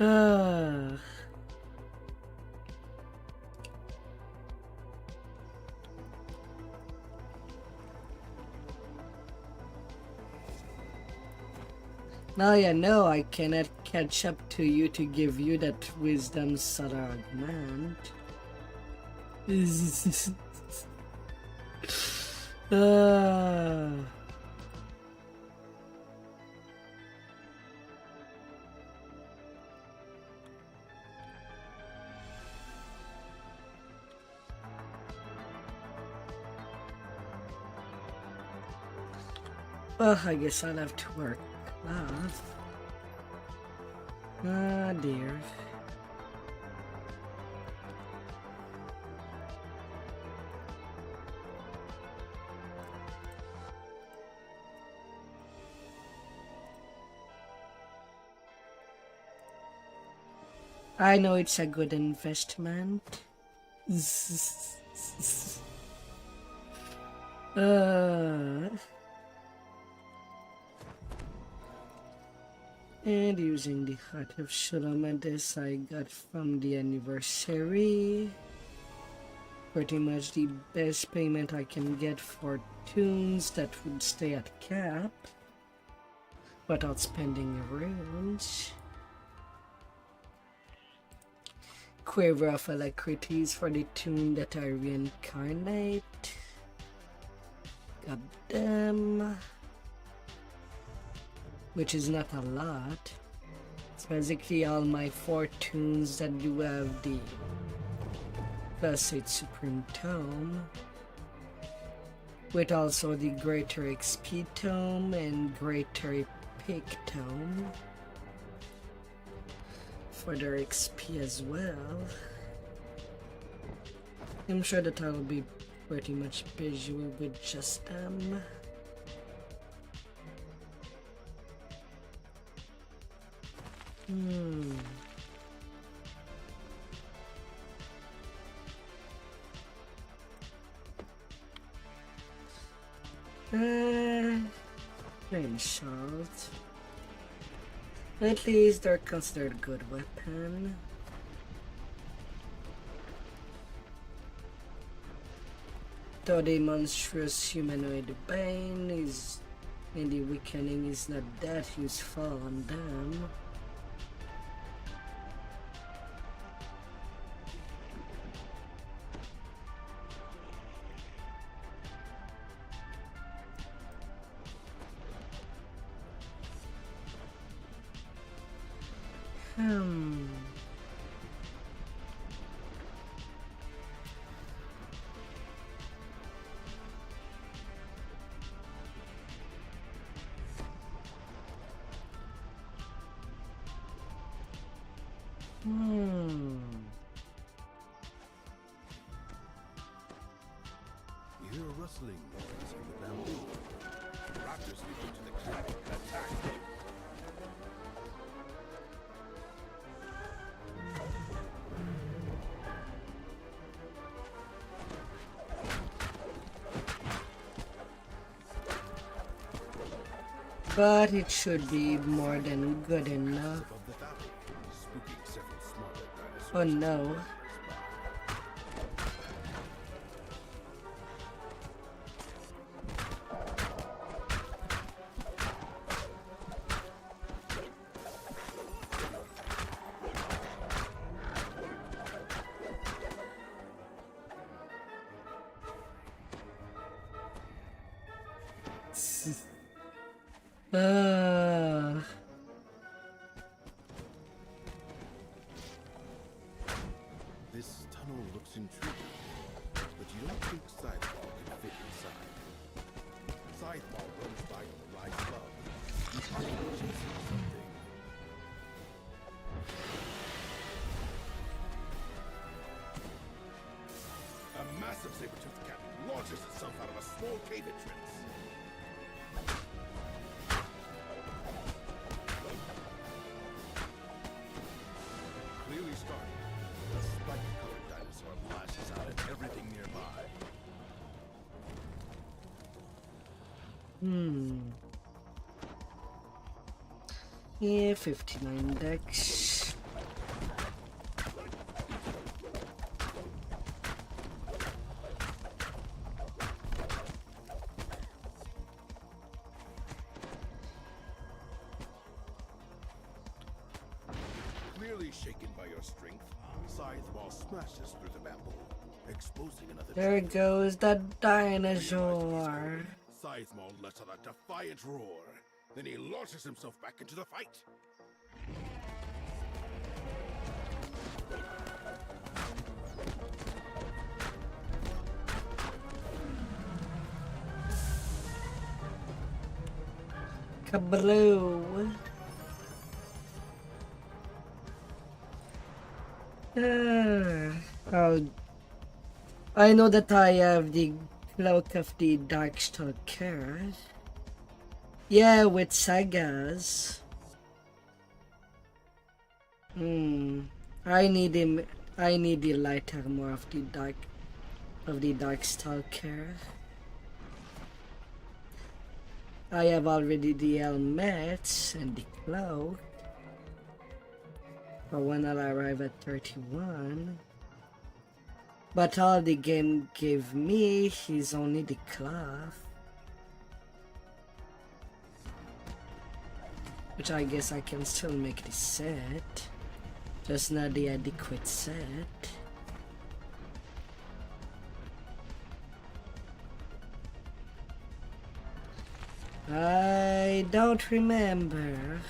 Ah. Now you know I cannot catch up to you to give you that wisdom sort of augment. Ah. Well, I guess I'll have to work off. Ah, dear. I know it's a good investment. And using the Heart of Shalomades I got from the anniversary. Pretty much the best payment I can get for tunes that would stay at cap without spending runes. Quiver of Alacrities for the tune that I reincarnate. Got them. Which is not a lot. It's basically all my 4 tunes that do have the +8 Supreme Tome. With also the Greater XP Tome and Greater Epic Tome. For their XP as well. I'm sure that I'll be pretty much busy with just them. Flame Salt. At least they're considered a good weapon. Though the monstrous humanoid bane is and the weakening is not that useful on them. You hear a rustling noise in the bamboo. Raptors leap into the camp and attack. But it should be more than good enough. Oh no. This tunnel looks intriguing, but you don't think Scytheball can fit inside. Scytheball runs by on the right club. He's probably chasing something. A massive saber-toothed cat launches itself out of a small cave entrance. Clearly starting. A spike-colored dinosaur lashes out at everything nearby. Yeah, 59 dex. Clearly shaken by your strength, Scytheball smashes through the bamboo, exposing another There trap. goes that dinosaur. Scytheball lets out a defiant roar. Then he launches himself back into the fight. Kabloo. Oh, I know that I have the cloak of the Darkstalker. Yeah, with sagas. I need him. I need the light armor of the Darkstalker. I have already the helmet and the cloak. For when I'll arrive at 31. But all the game gave me is only the cloth. Which I guess I can still make the set. Just not the adequate set. I don't remember.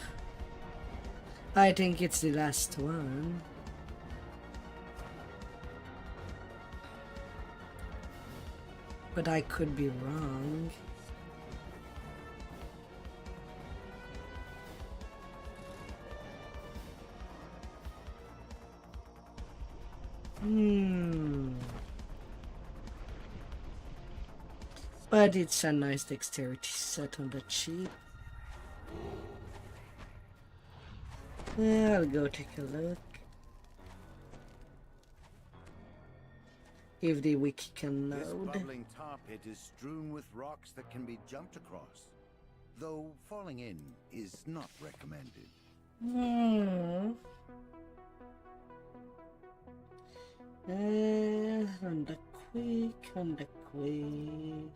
I think it's the last one. But I could be wrong. But it's a nice dexterity set on the cheap. Yeah, I'll go take a look. If the wiki can This load. bubbling tar pit is strewn with rocks that can be jumped across, though falling in is not recommended. On the quick.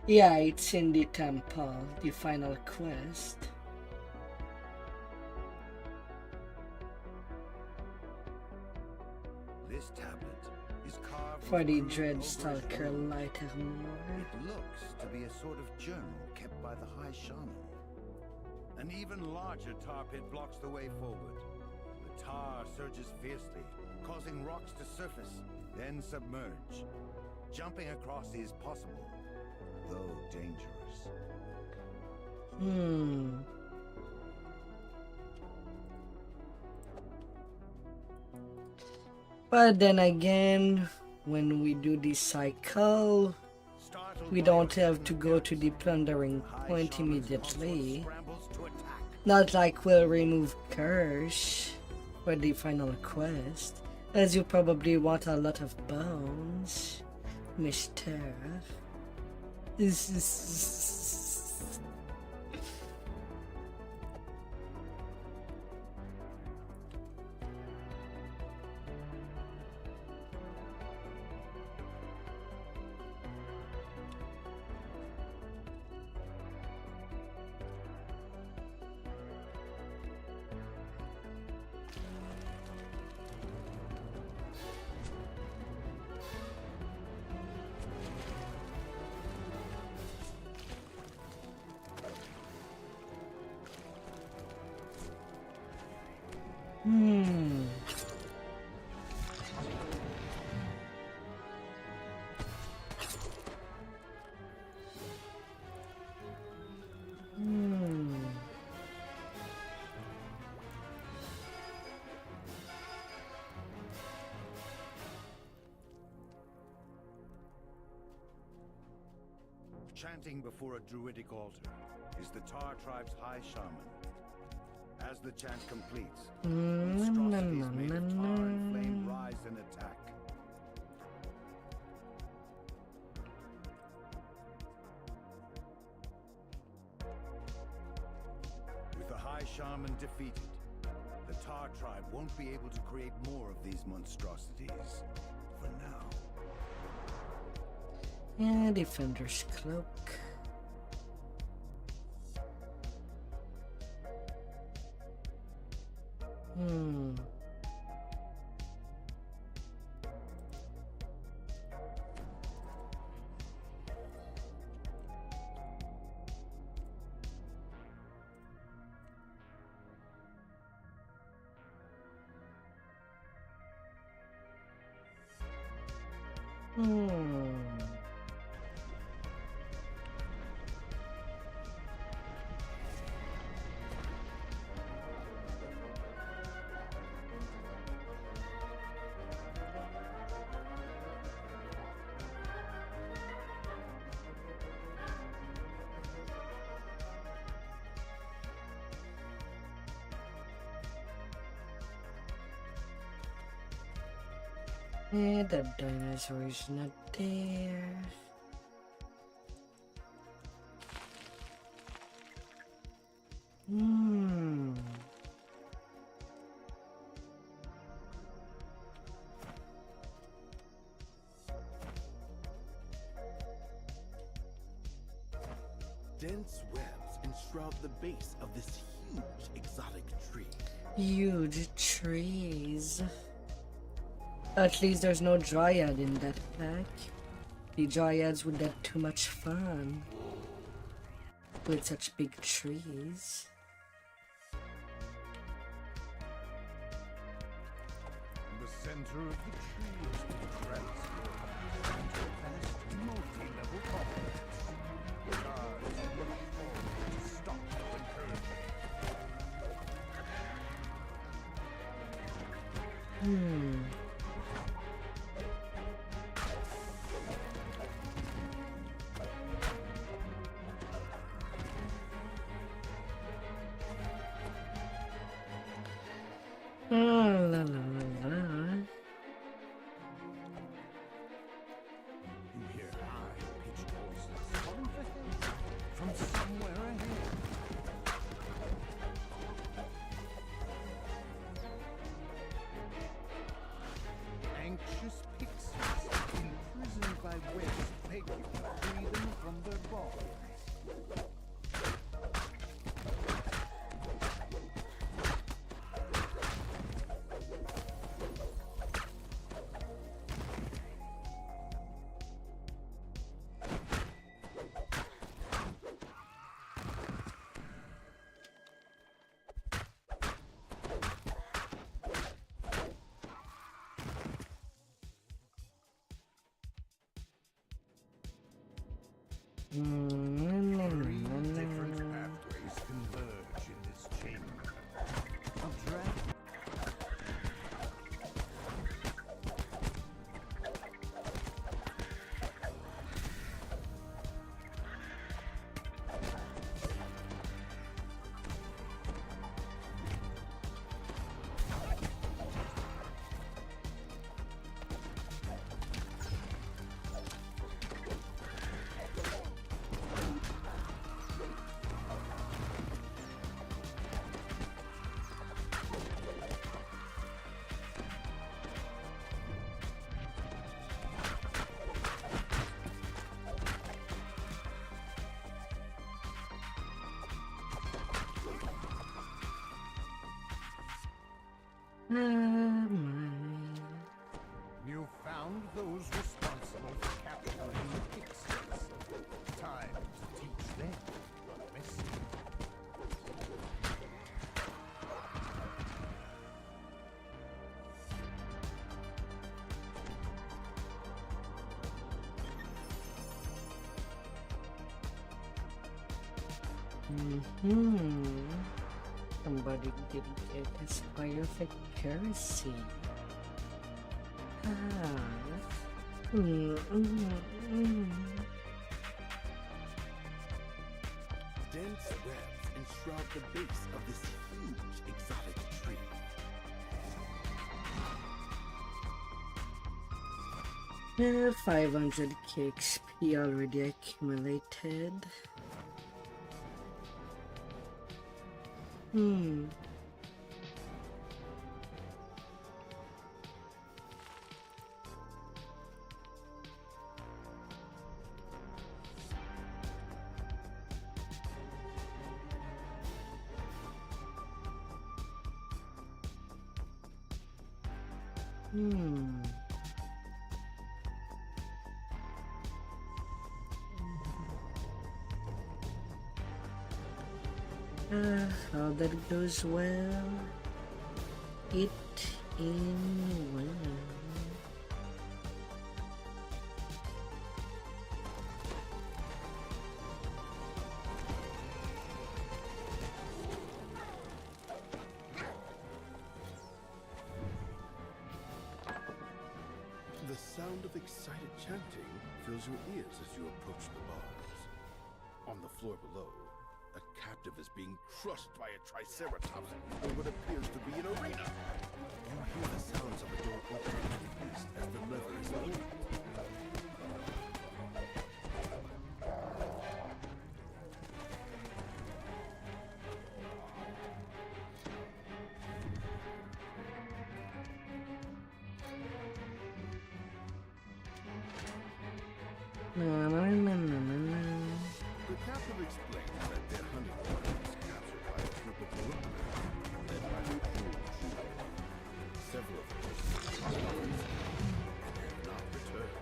Yeah, it's in the temple, the final quest. This tablet is carved For with the crude Dreadstalker overlaid light armor. It looks to be a sort of journal kept by the High Shaman. An even larger tar pit blocks the way forward. The tar surges fiercely, causing rocks to surface, then submerge. Jumping across is possible, though dangerous. But then again, when we do the cycle, we don't have to go to the plundering point immediately. Not like we'll remove Curse for the final quest, as you probably want a lot of bones, Mister. Chanting before a druidic altar is the Tar tribe's high shaman. As the chant completes, monstrosities made of tar and flame rise and attack. With the high shaman defeated, the Tar tribe won't be able to create more of these monstrosities for now. Yeah, Defender's Cloak. Hmm. Yeah, that dinosaur is not there. Hmm. Dense webs enshroud the base of this huge exotic tree. Huge trees. At least there's no dryad in that pack. The dryads would have too much fun with such big trees. The center of the tree is to transform into a vast multi-level complex. Guards look forward to stop the incursion. La la la la. You hear high-pitched voices calling for help from somewhere ahead. Anxious pixies, imprisoned by webs, beg you to free them from their bonds. Three different pathways converge in this chamber. A dragon. You found those responsible for capturing the pixies. Time to teach them a lesson. Somebody did get a spire of accuracy. enshroud the base of this huge exotic tree. 500 XP already accumulated. How that goes well. It in well. The sound of excited chanting fills your ears as you approach the bars. On the floor below, a captive is being crushed by a triceratops in what appears to be an arena. You hear the sounds of a door opening to the east as the lever is pulled. The captive explains that their hunting party was captured by a group of marauders led by the cruel Vtuber. Several of them were and have not returned.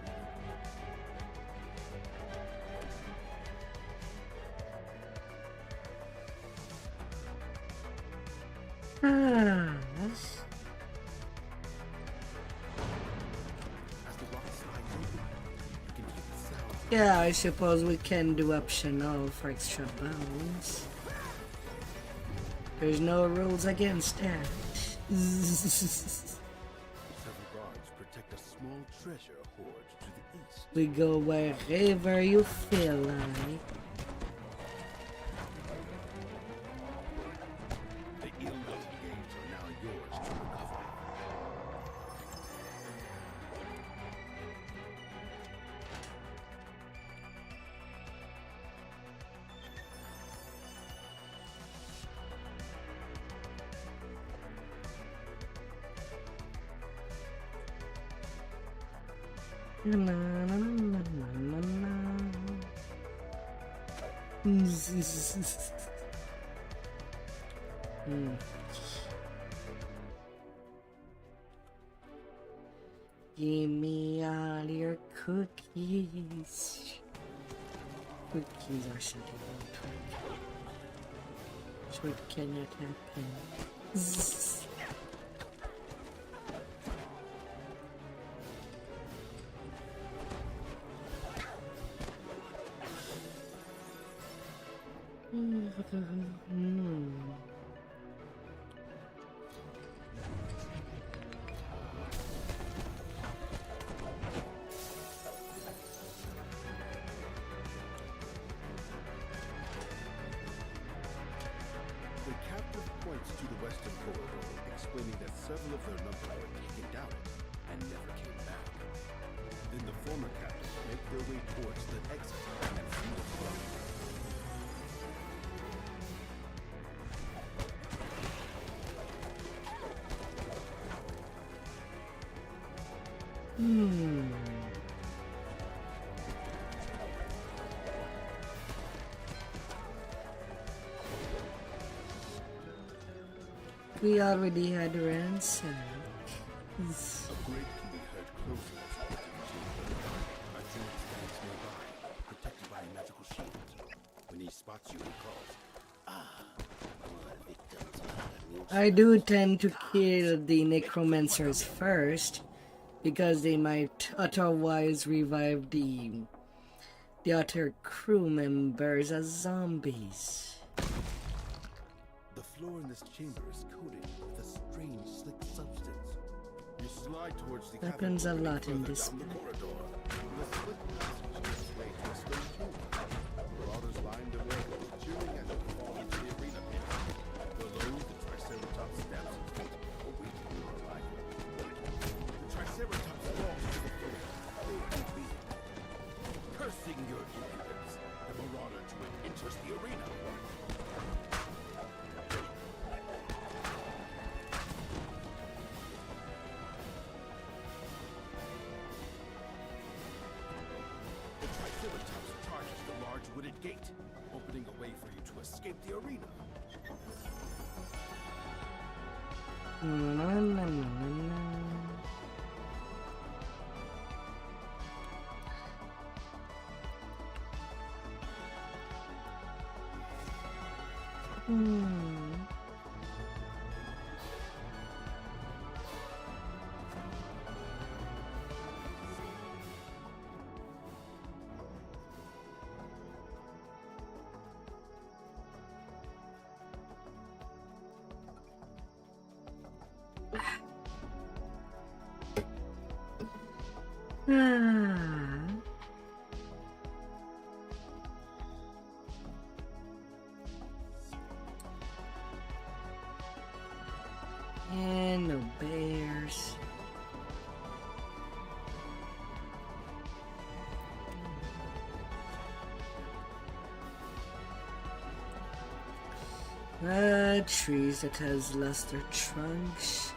Yeah, I suppose we can do optional for extra bounds. There's no rules against that. Several guards protect a small treasure hoard to the east. We go wherever you feel like. The ill-gotten gains are now yours to recover. Give me all your cookies. Cookies are something so it cannot happen. The captive points to the western corridor, explaining that several of their number were taken down it and never came back. Then the former captives make their way towards the exit and free the flow. We already had ransom. A grate can be heard closing as you enter the chamber. A druid stands nearby, protected by a magical shield. When he spots you, he calls, I do tend to kill the necromancers first, because they might otherwise revive the other crew members as zombies. The floor in this chamber is coated with a strange, slick substance. You slide towards the Happens a lot in this down the corridor. The slick passage gives way to a stone tomb. Marauders line the way, cheering as you fall into the arena pit. wooded gate, opening a way for you to escape the arena. Na, na, na, na. And no bears. Trees that has lost their trunks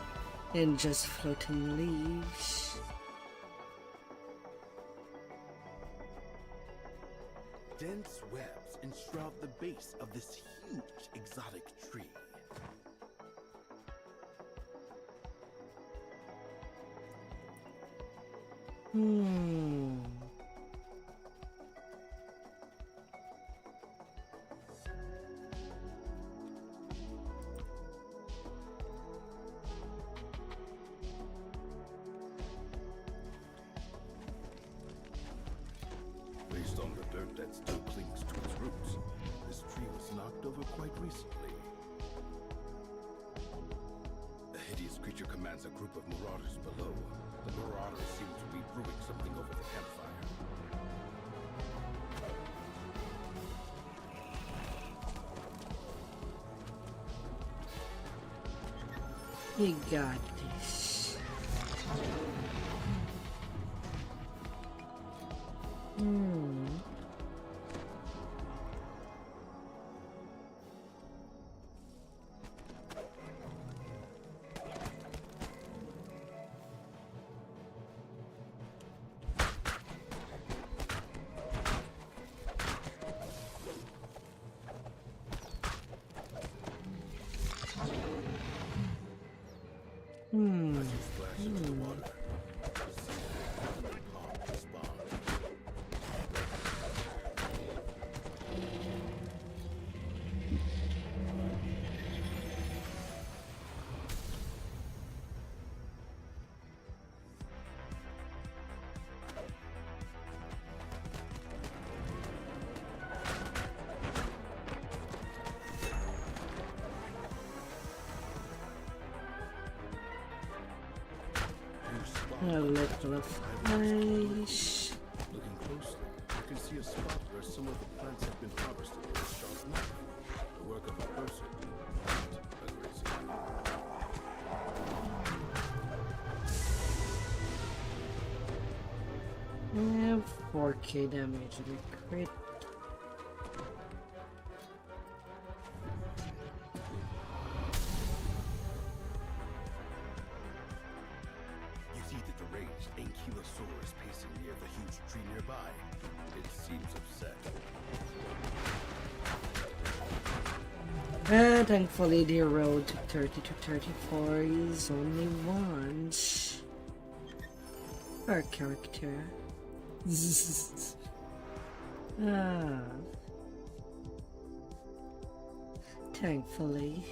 and just floating leaves. Dense webs enshroud the base of this huge exotic tree. Based on the dirt that still clings to its roots, this tree was knocked over quite recently. A hideous creature commands a group of marauders below. The marauders seem to be brewing something over the campfire. You got this. A little of ice. Looking closely, you can see a spot where some of the plants have been harvested with a sharp knife. The work of a person, not a grazing animal. 4k damage in a crit. Ankylosaurus pacing near the huge tree nearby. It seems upset. Thankfully the road to 30 to 34 is only once. Our character. Thankfully.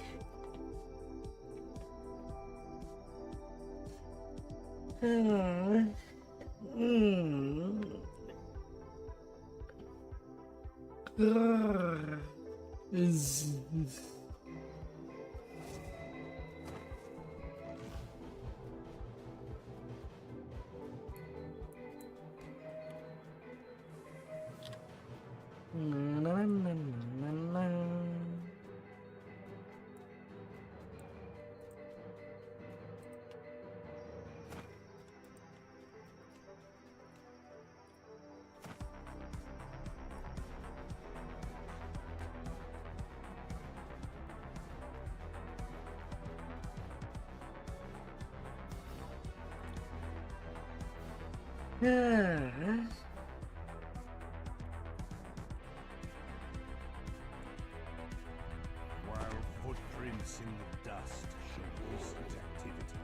Footprints in the dust show recent activity.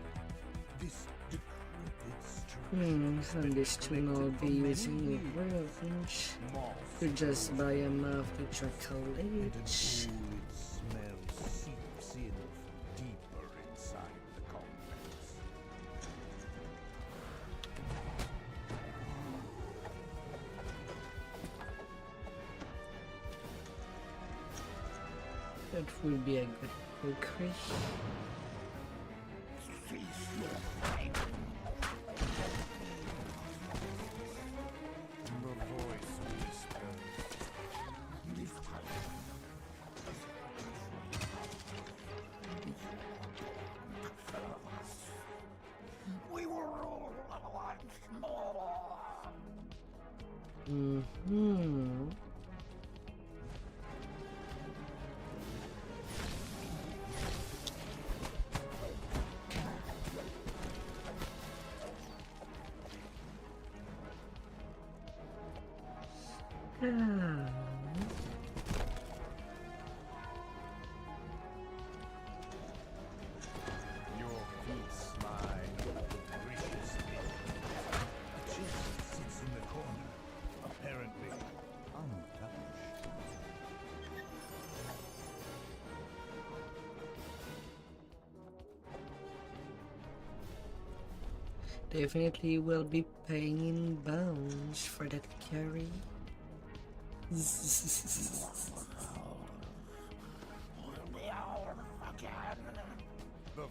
This decrepit structure On this tune I'll be using Revenge to just buy a mouth to chocolate. Smell seeps in from deeper inside the complex. That would be a good cookery. Your feet slide over the delicious bit. A chest sits in the corner, apparently untouched. Definitely will be paying in bones for that carry. The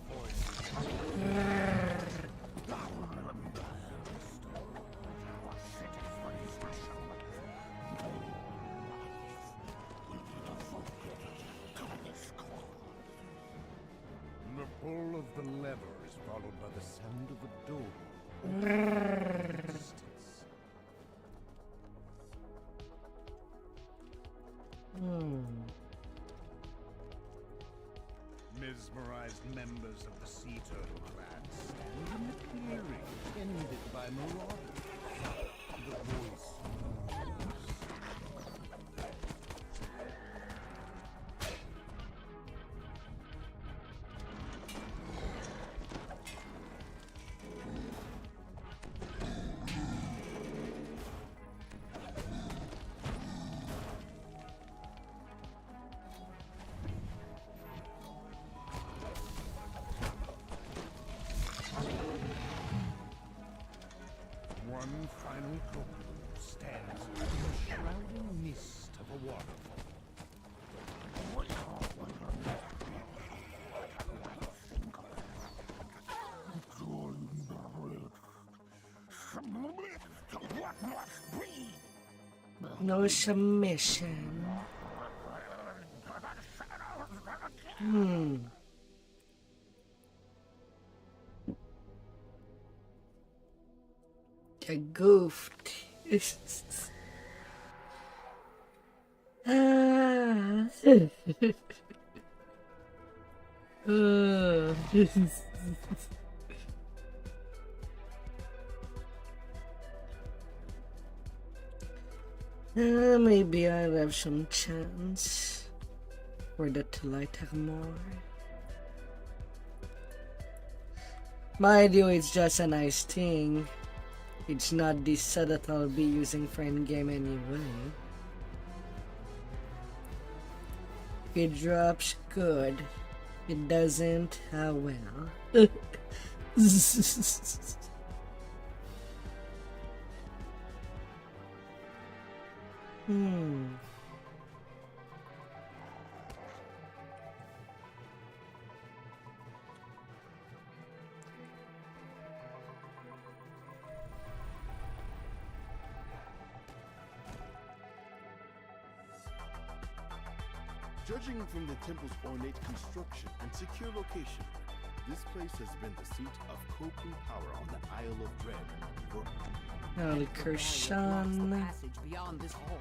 voice. The pull of the lever is followed by the sound of a door. Mesmerized members of the sea turtle clan stand in the clearing, tended by marauders. The voice moves. One final Goku stands in the shrouding mist of a waterfall. No submission. I goofed. Maybe I'll have some chance for that to light her more. Mind you, it's just a nice thing. It's not the set that I'll be using for in-game anyway. If it drops, good. If it doesn't, how well. Judging from the temple's ornate construction and secure location, this place has been the seat of Koku power on the Isle of Dread. Kershan. Passage beyond this hall.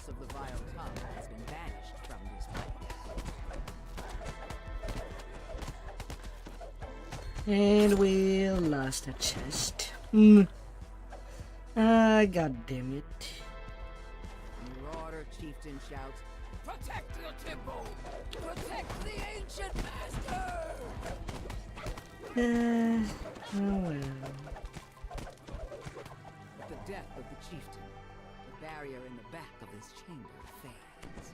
of the vile tongue has been banished from this place. And we lost a chest. God damn it. Marauder chieftain shouts, "Protect your temple! Protect the ancient master!" Oh well. With the death of the chieftain, the barrier in the back of this chamber fades.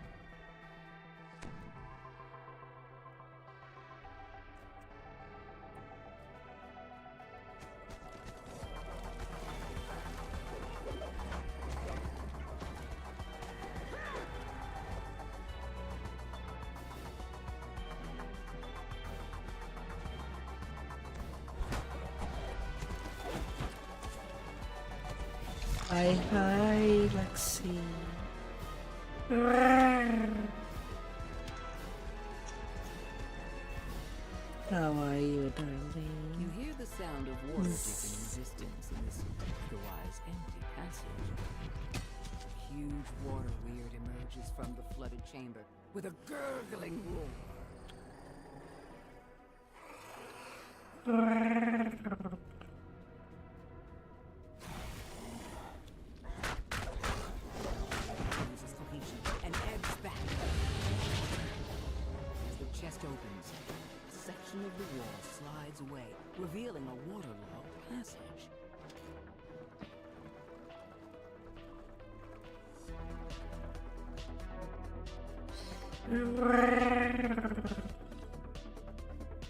Hi, Lexi. How are you, darling? You hear the sound of water dripping in the distance in this otherwise empty passage. A huge water weird emerges from the flooded chamber with a gurgling roar. Loses cohesion and ebbs back. As the chest opens, a section of the wall slides away, revealing a waterlogged passage.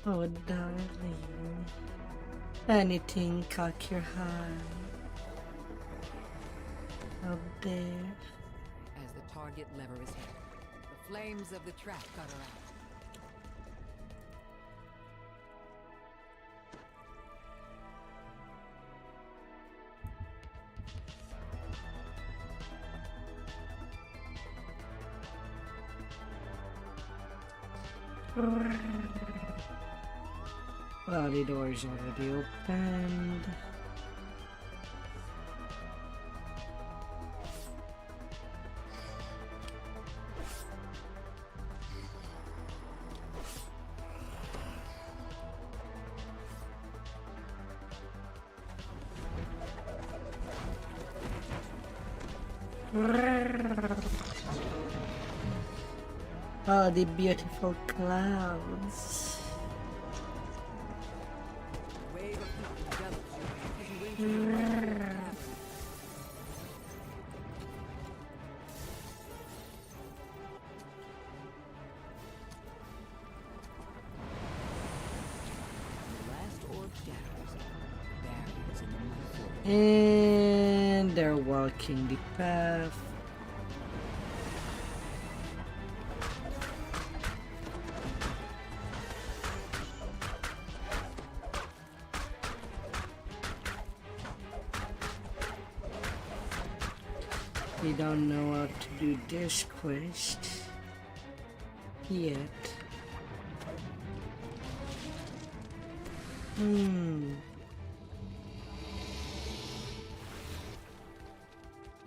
Oh, darling. Anything caught your eye? Up there. As the target lever is hit, the flames of the trap gutter out. Well, the door's already opened. Oh, the beautiful clouds. Wave of heat envelops you as you enter the cavern. The last orb shatters, barriers in the mud. And they're walking the path. We don't know how to do this quest yet.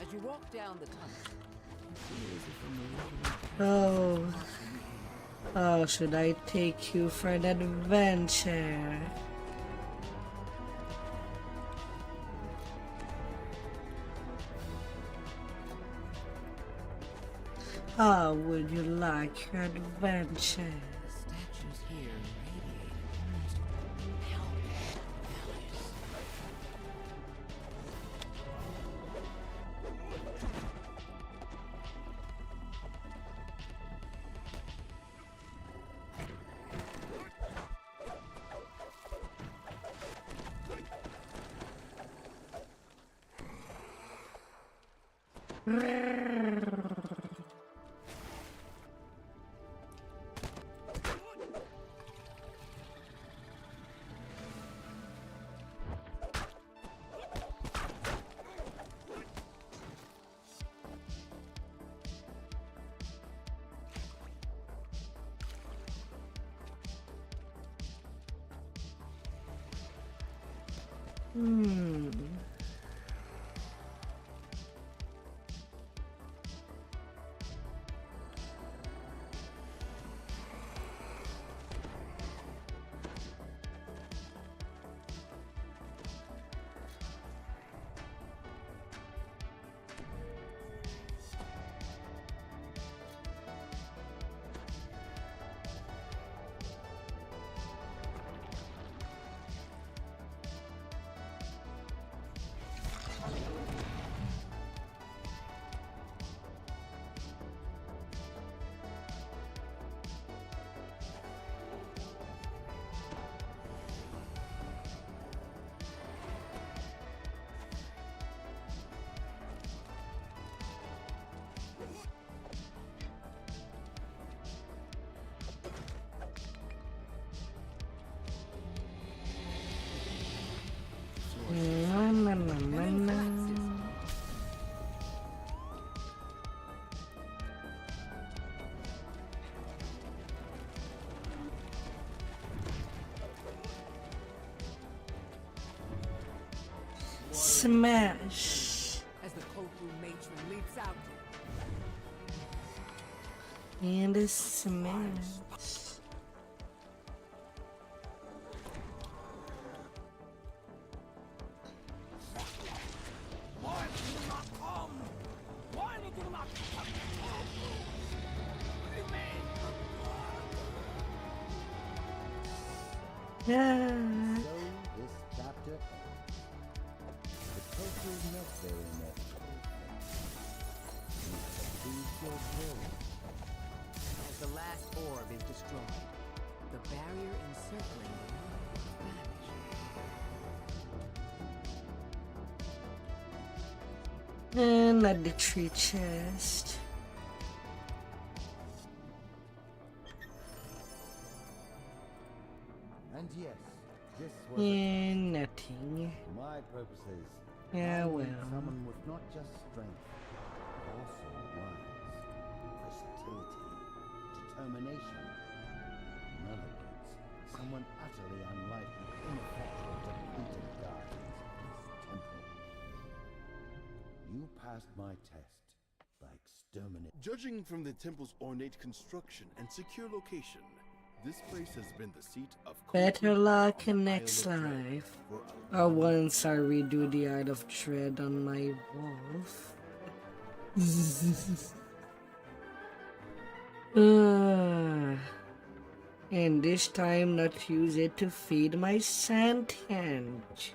As you walk down the tunnel, Oh, should I take you for an adventure? How would you like your adventure? the statues here radiate almost palpable values. smash. As the Koku matron leaps out. And a smash. Yeah. So this chapter ends. The Koku is not very inevitable. You have proved your worth. As the last orb is destroyed, the barrier encircling the world vanishes. And at the tree chest. And yes, this was And nothing. my purposes. Yeah, I need well. someone with not just strength, but also wise, versatility, determination. In other words, someone utterly unlike the ineffectual, depleted guardians of this temple. You passed my test by exterminating. Judging from the temple's ornate construction and secure location, this place has been the seat of Better Koku luck on in the next Isle of Dread life. for a Or once I redo the Art of Dread on my wolf. And this time not use it to feed my sentient.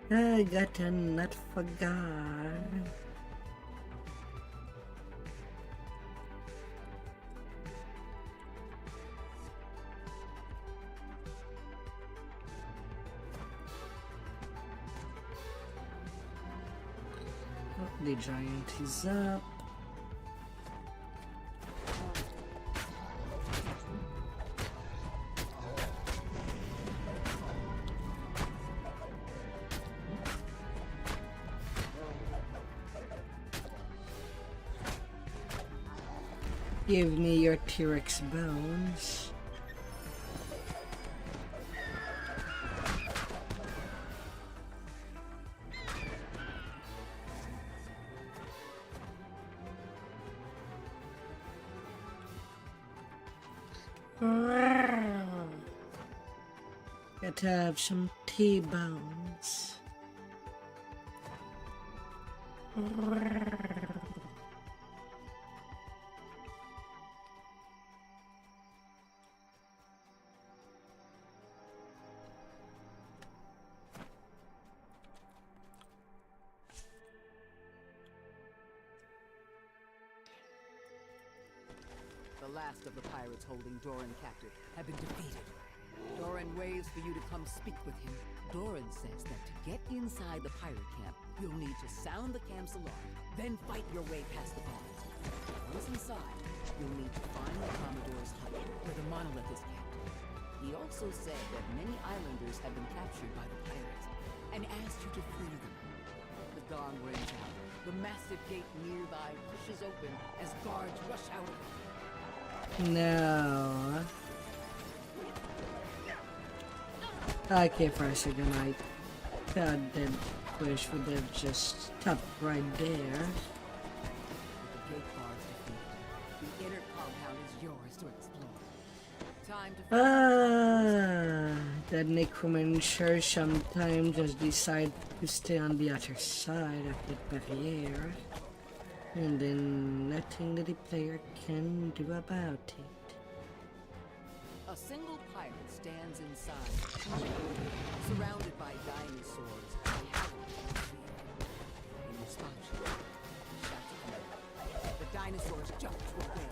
I got a nut for God. Oh, the giant is up. Give me your T-Rex bones. Gotta have some T-bones. The last of the pirates holding Doran captive have been defeated. Doran waves for you to come speak with him. Doran says that to get inside the pirate camp, you'll need to sound the camp's alarm, then fight your way past the guards. Once inside, you'll need to find the Commodore's hut, where the monolith is kept. He also said that many islanders have been captured by the pirates, and asked you to free them. The gong rings out. The massive gate nearby pushes open as guards rush out. No. Okay, for a second I thought that push would have just stopped right there. The gate guards defeated. The inner compound is yours to explore. Time to the necromancer sometimes just decide to stay on the other side of the barrier. And then nothing that the player can do about it. A single pirate stands inside, surrounded by dinosaurs and cavalry. In response, he shouts a command. The dinosaurs jump to obey.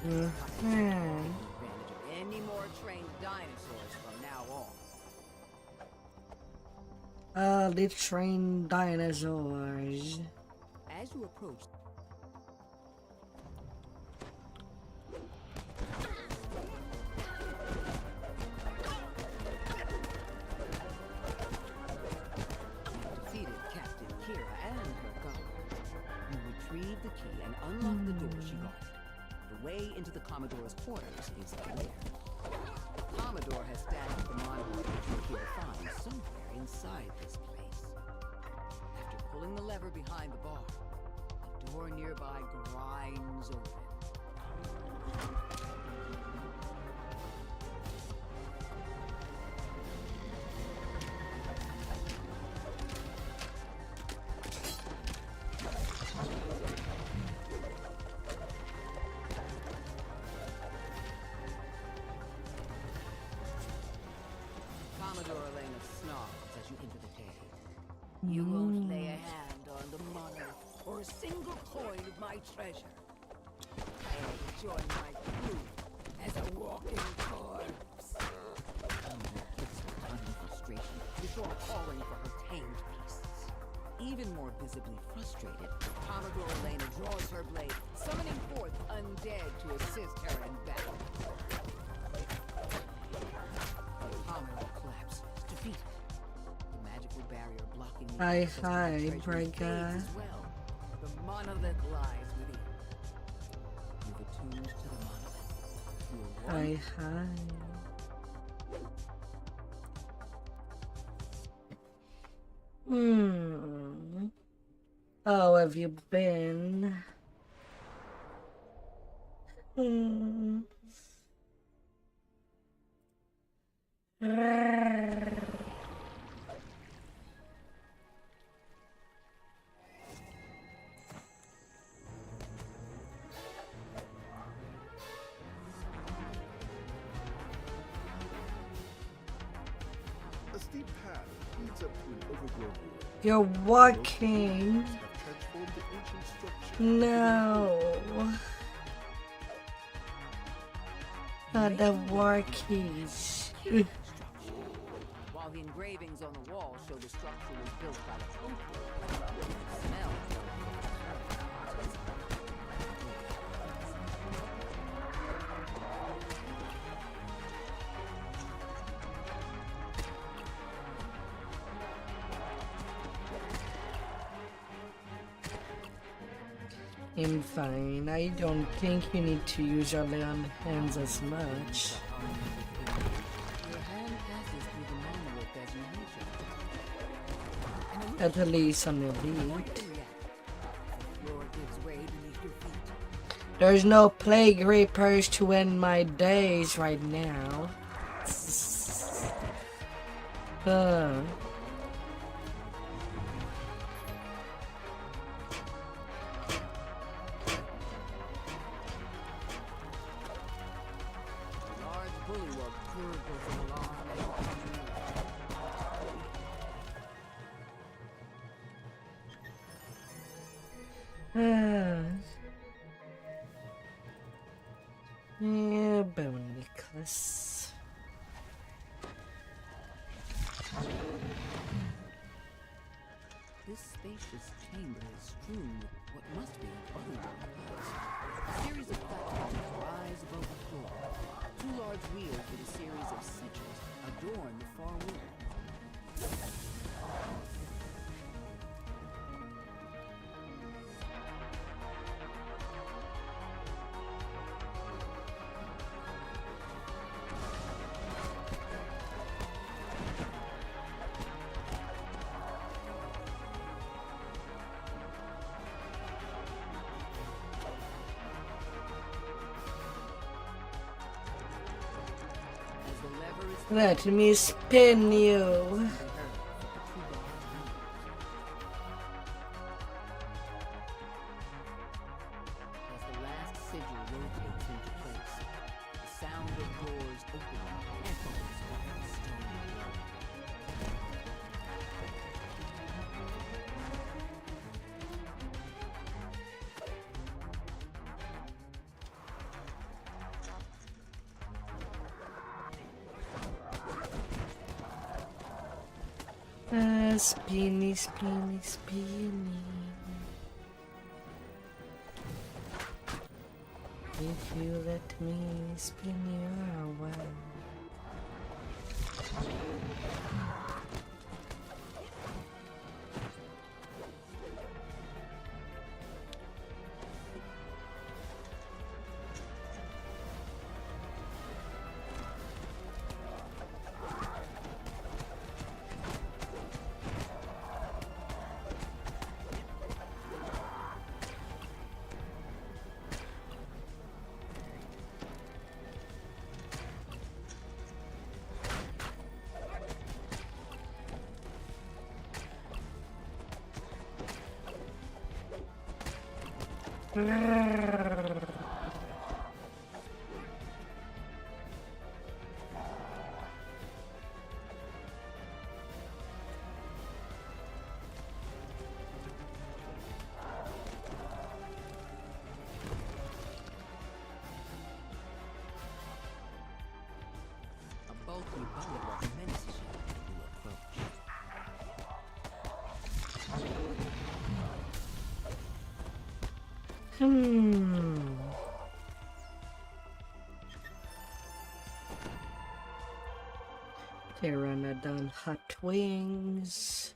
Advantage of any more trained dinosaurs from now on. The trained dinosaurs. As you approach, defeated Captain Kira and her guard. You retrieve the key and unlock the door she guarded. The way into the Commodore's quarters is clear. Commodore has stashed the monolith that you're here to find somewhere inside this place. After pulling the lever behind the bar, the door nearby grinds open. Commodore Elena snarls as you enter the cave. You won't lay a hand on the monolith or a single coin of my treasure. I'll join my crew as a walking corpse. Commodore hits her tongue in frustration before calling for her tamed beasts. Even more visibly frustrated, Commodore Elena draws her blade, summoning forth undead to assist her in battle. Commodore collapses, defeated. The magical barrier blocking the access to the treasure Bregga. fades as well. The monolith lies within. You've attuned to the monolith. You're one. How have you been? A steep path leads up to an overgrown ruin. You're walking. Have transformed the ancient structure. No. Not the walkies. While the engravings on the wall show the structure was built by the Vtuber, the smell. I'm fine. I don't think you need to use your little hands as much. Your hand passes through the monolith as you reach it. At least on your beat. The floor gives way beneath your feet. There's no plague reapers to end my days right now. Large bullywug gurgles an alarm as you come Yeah, bone necklace. This spacious chamber is strewn with what must be otherworldly lights. A series of platforms rise above the floor. Two large wheels with a series of sigils adorn the far wall. Let me spin you. As the last sigil rotates into place, the sound of doors opening echoes off the stone wall. Spinny, spinny, spinny. If you let me spin your way. A bulky bullywug menaces you as you approach. Pteranodon hot wings.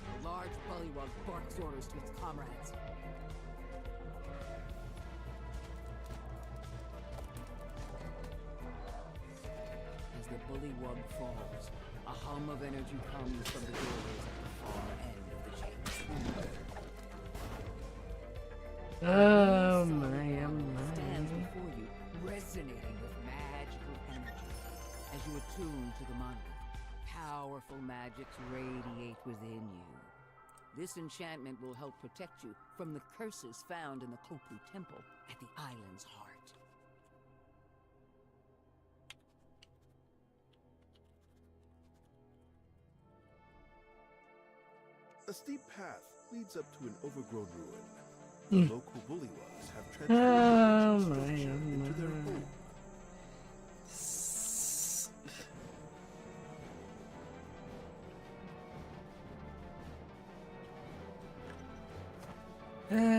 A large bullywug barks orders to its comrades. As the bullywug falls, a hum of energy comes from the doorways at the far end of the chamber. Oh my, oh Stands my. before you, resonating with magical energy. As you attune to the monolith, powerful magics radiate within you. This enchantment will help protect you from the curses found in the Kopri Temple at the island's heart. A steep path leads up to an overgrown ruin. Mm. Local bullywugs have Oh transformed my, the structure oh into their my. home.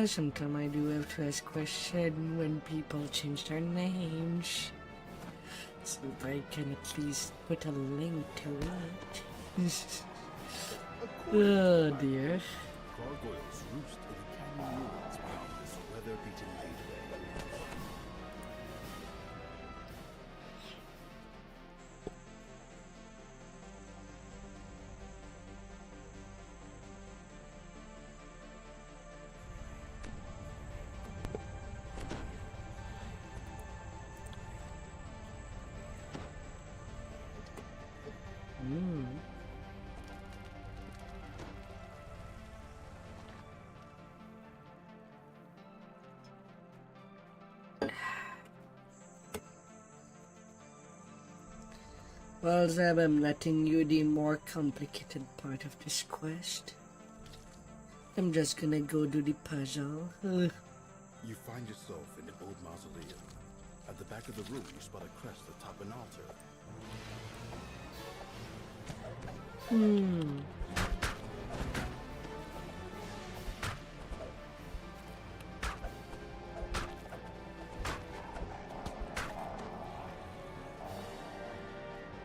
Sometimes I do have to ask question when people change their names. So I can at least put a link to it. Oh dear. Gargoyles roost in the canyon ruins beyond this weather-beaten gateway. Well, Zeb, I'm letting you the more complicated part of this quest. I'm just gonna go do the puzzle. Ugh. You find yourself in an old mausoleum. At the back of the room, you spot a crest atop an altar.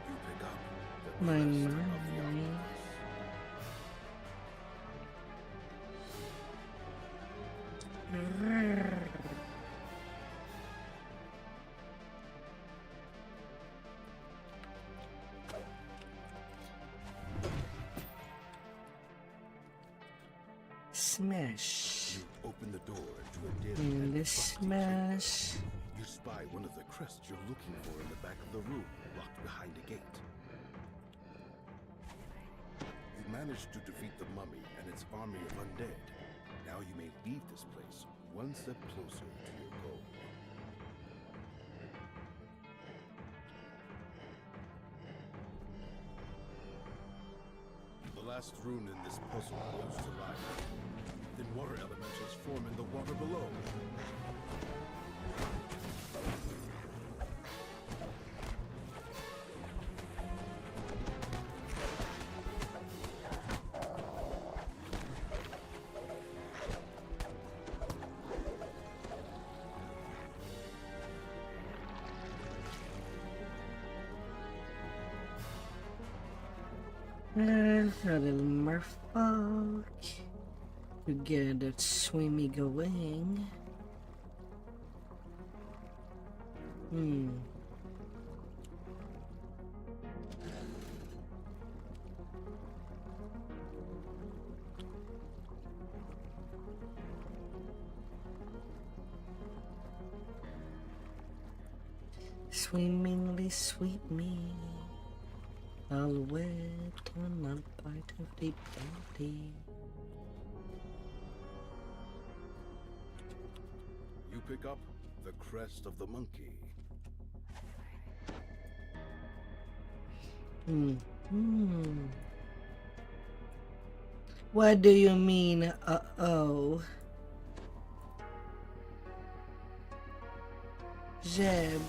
You pick up the My crest of the mind. altar. Smash. You open the door to a dim And and this frosty smash. chamber. You spy one of the crests you're looking for in the back of the room, locked behind a gate. You manage to defeat the mummy and its army of undead. Now you may leave this place one step closer to your goal. The last rune in this puzzle grows to life. Then water elementals form in the water below. A little merfolk to get that swimmy going. Swimmingly sweet me, all wet on one part of the body. You pick up the crest of the monkey. What do you mean, uh-oh? Jeb.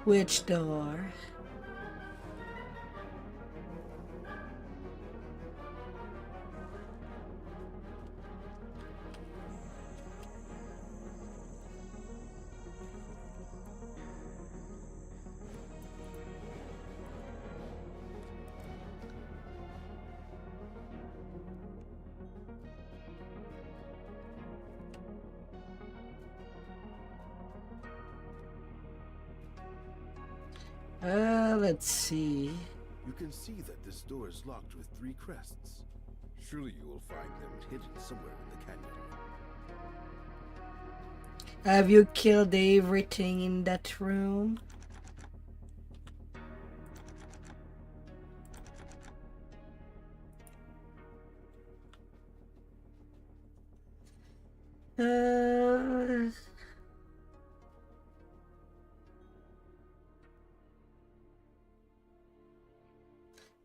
Which door? Let's see. You can see that this door is locked with 3 crests. Surely you will find them hidden somewhere in the canyon. Have you killed everything in that room?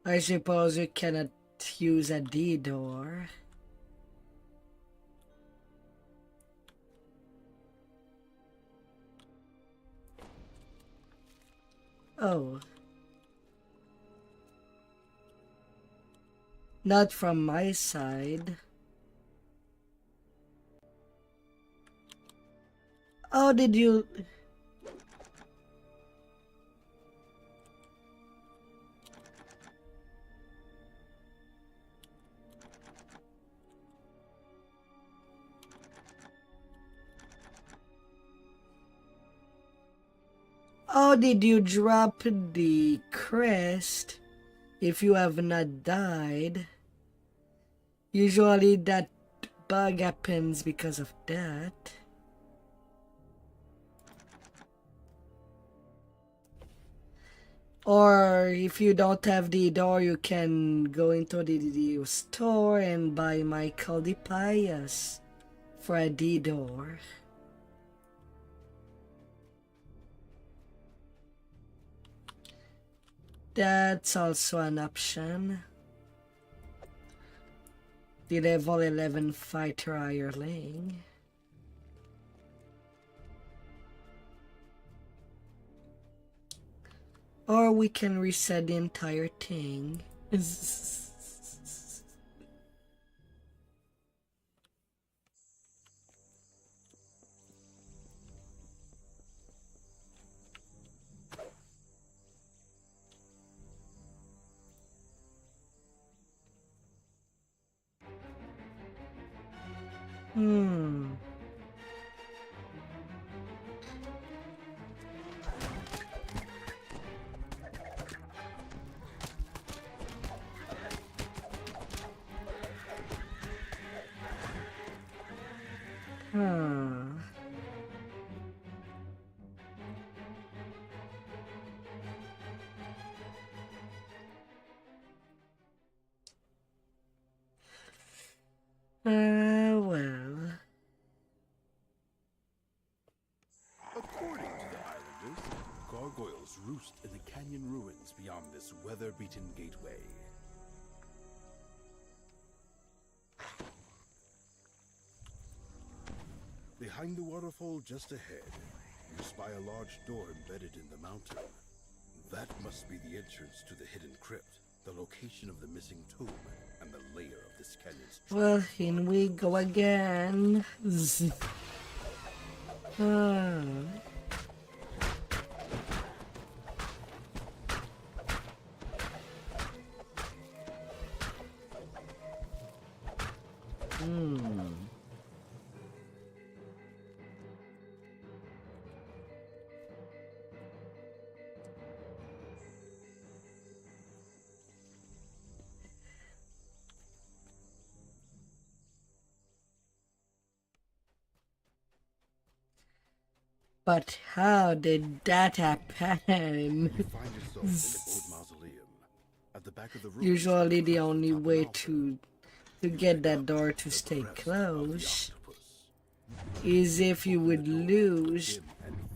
I suppose you cannot use a D door. Oh. Not from my side. Oh, did you... Oh, did you drop the crest if you have not died? Usually that bug happens because of that. Or if you don't have the door, you can go into the store and buy Michael the Pious for a D door. That's also an option. The level 11 fighter hireling. Or we can reset the entire thing. wolves roost in the canyon ruins beyond this weather-beaten gateway. Behind the waterfall just ahead, you spy a large door embedded in the mountain. That must be the entrance to the hidden crypt, the location of the missing tomb, and the lair of this canyon's treasure. Well, here we go again. Ah. But how did that happen? You find yourself in the old mausoleum. At the back of the room, Usually the only way to get that door to stay closed is if you would lose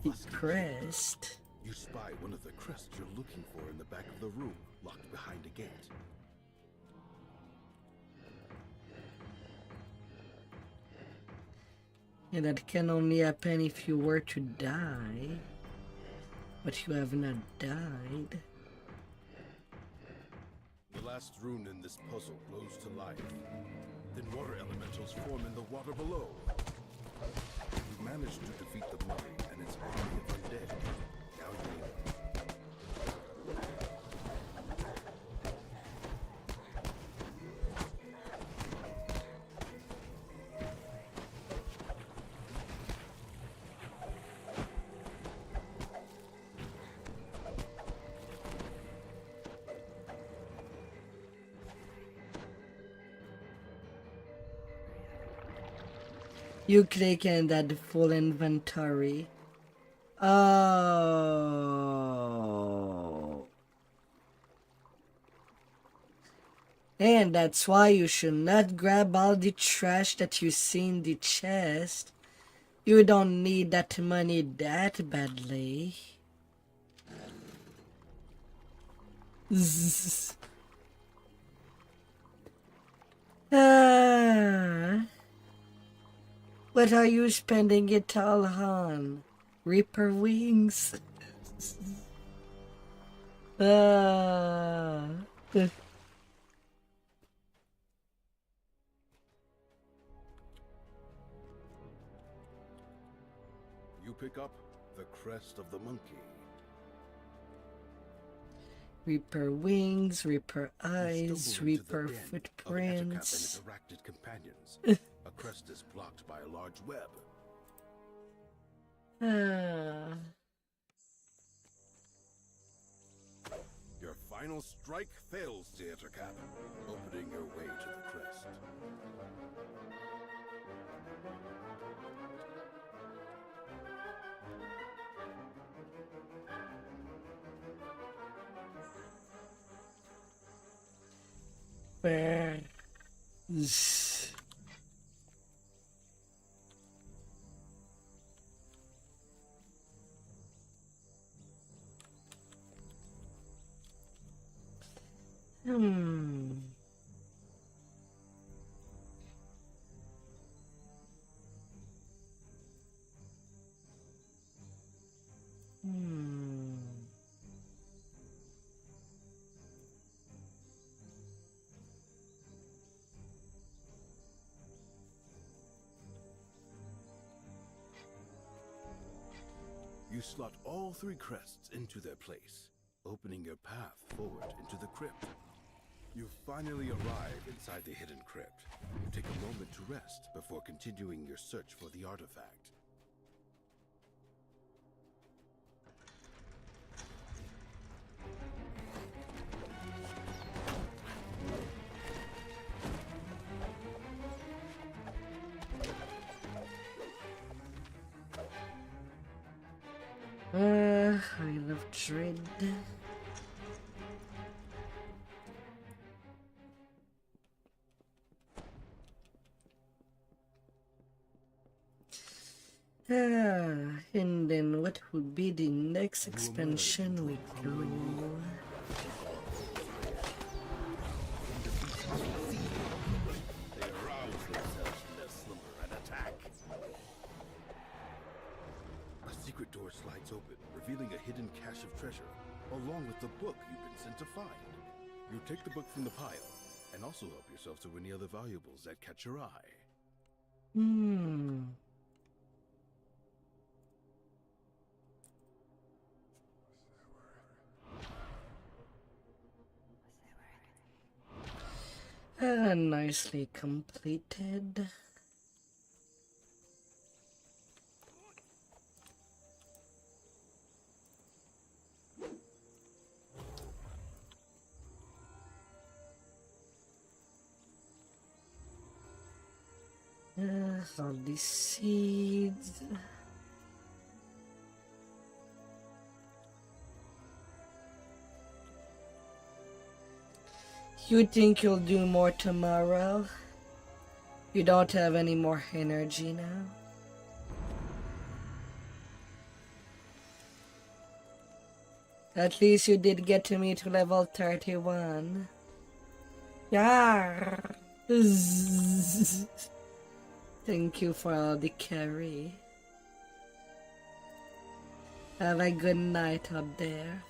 the crest. you spy one of the crests you're looking for in the back of the room, locked behind a gate. And that can only happen if you were to die. But you have not died. The last rune in this puzzle glows to life. Then water elementals form in the water below. You managed to defeat the mummy and its army of undead. Now you You click and add full inventory. Oh. And that's why you should not grab all the trash that you see in the chest. You don't need that money that badly. Zzz. Ah. What are you spending it all on? Reaper wings? Ah. You pick up the crest of the monkey. Reaper wings, Reaper eyes, Stumble into Reaper the den of footprints. and its arachnid companions. A crest is blocked by a large web. Ah. Your final strike fails, Theater Cap, opening your way to the crest. Where? Hmm. You slot all three crests into their place, opening your path forward into the crypt. You finally arrive inside the hidden crypt. You take a moment to rest before continuing your search for the artifact. I love Dread. And then what would be the next expansion we go? They arouse themselves from their slumber and attack. A secret door slides open, revealing a hidden cache of treasure, along with the book you've been sent to find. You take the book from the pile, and also help yourself to any other valuables that catch your eye. Nicely completed. All these seeds. You think you'll do more tomorrow? You don't have any more energy now? At least you did get to me to level 31. Yeah. Thank you for all the carry. Have a good night up there.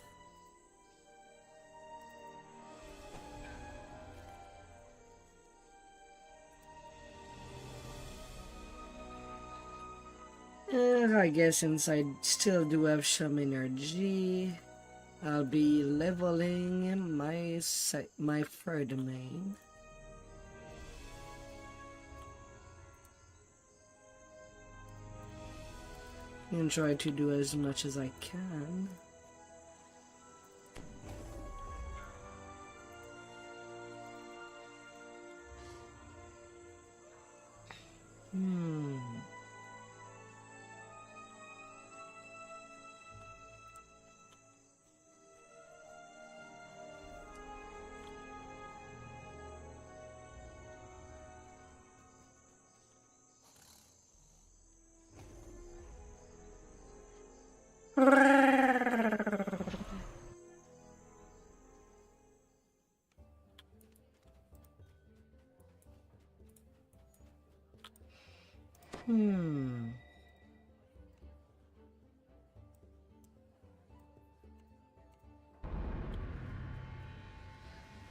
I guess since I still do have some energy, I'll be leveling my third main. And try to do as much as I can.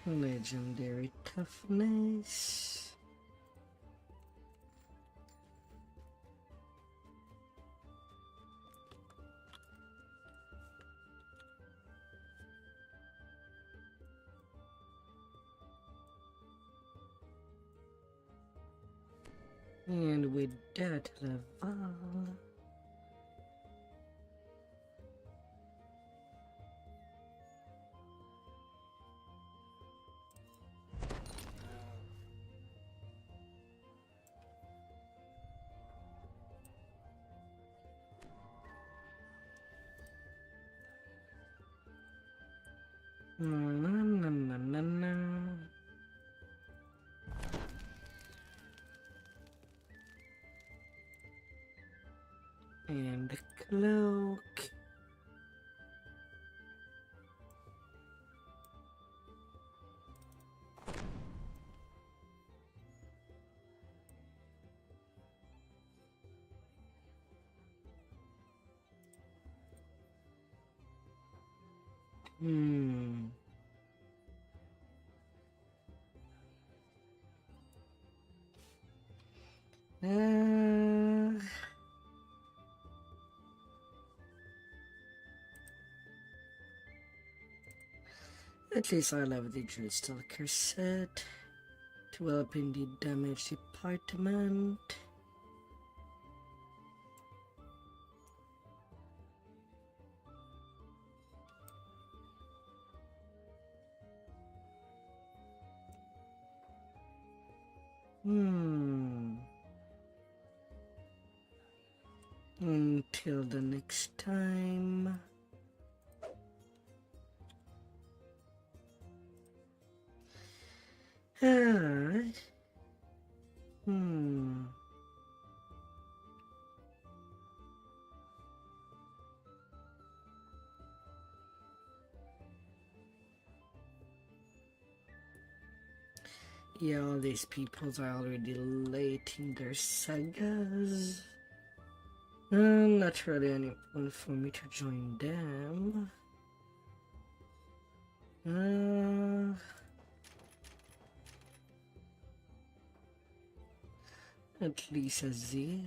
Legendary toughness. And with that level, and the cloak. At least I'll have the Drill Stalker set to help in the damage department. Until the next time. Alright. Yeah, all these peoples are already late in their sagas. Not really anyone for me to join them. At least as yet.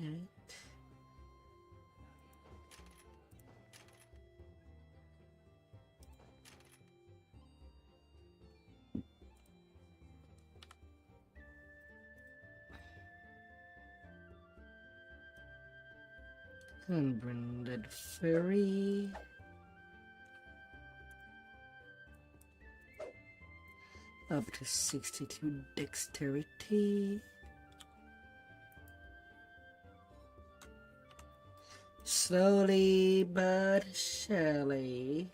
Unbranded fairy. Up to 62 dexterity. Slowly but surely.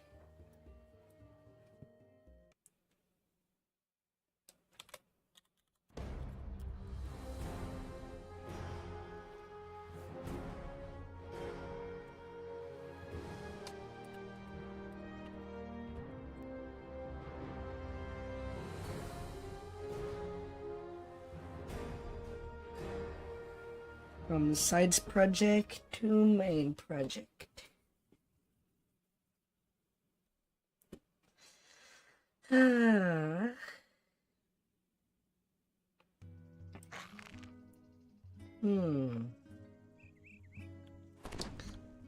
From sides project to main project.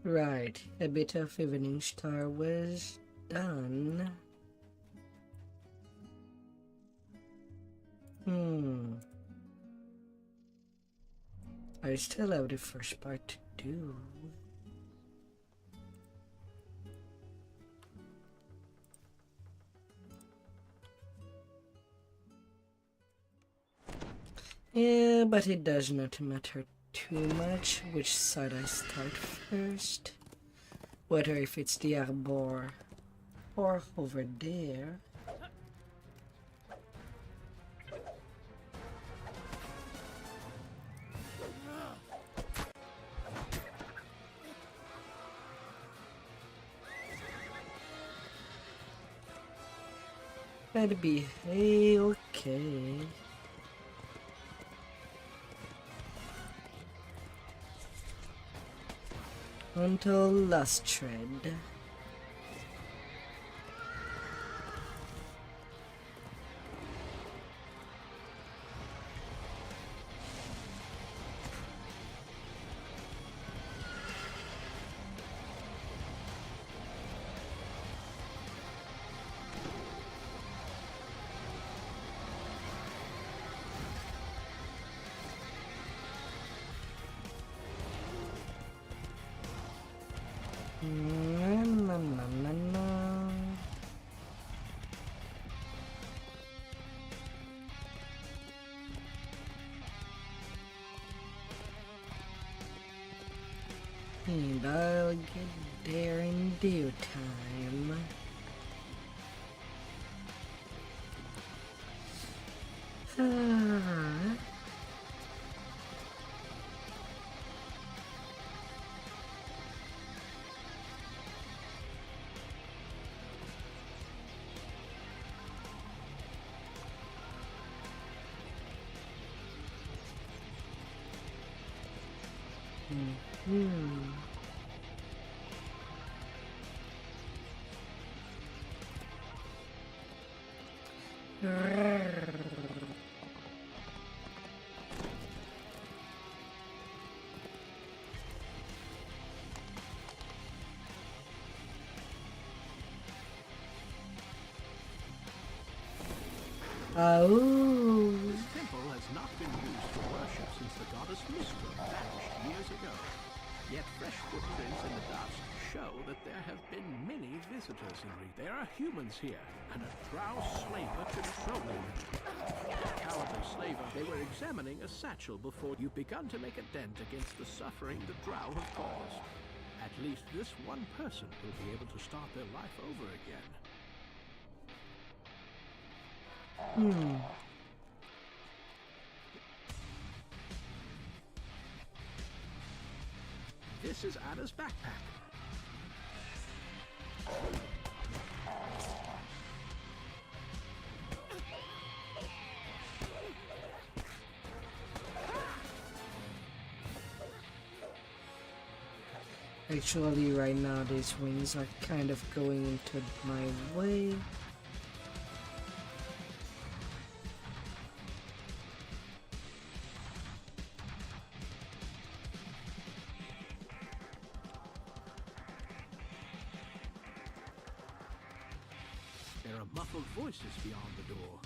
Right, a bit of Evening Star was done. I still have the first part to do. Yeah, but it does not matter too much which side I start first. Whether if it's the arbor or over there. That'd be okay. Until last tread. And I'll get there in due time. This temple has not been used for worship since the goddess Mystra vanished years ago. Yet fresh footprints in the dust show that there have been many visitors in Raid. There are humans here, and a drow slaver controlling them. Cowardly slaver, they were examining a satchel before you've begun to make a dent against the suffering the drow have caused. At least this one person will be able to start their life over again. This is Ada's backpack. Actually, right now these wings are kind of going into my way. There are muffled voices beyond the door.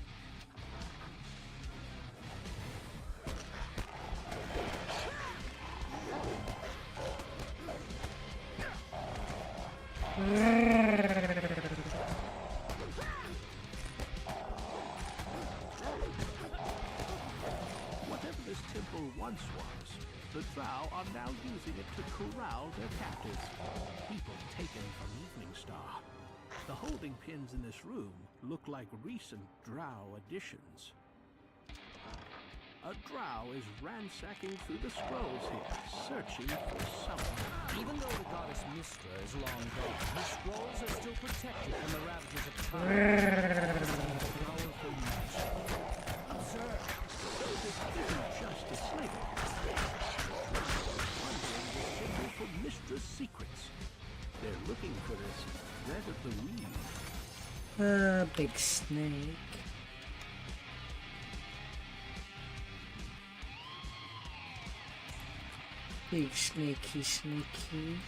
Whatever this temple once was, the Drow are now using it to corral their captives, people taken from Evening Star. The holding pins in this room look like recent Drow additions. A Drow is ransacking through the scrolls here, searching for someone. Even though the goddess Mystra is long gone, her scrolls are still protected from the ravages of time. Powerful magic. Observe, so this isn't just a slave. Wondering the signal for Mystra's secrets. They're looking for this thread of the weave. Big snake. Big snaky snaky.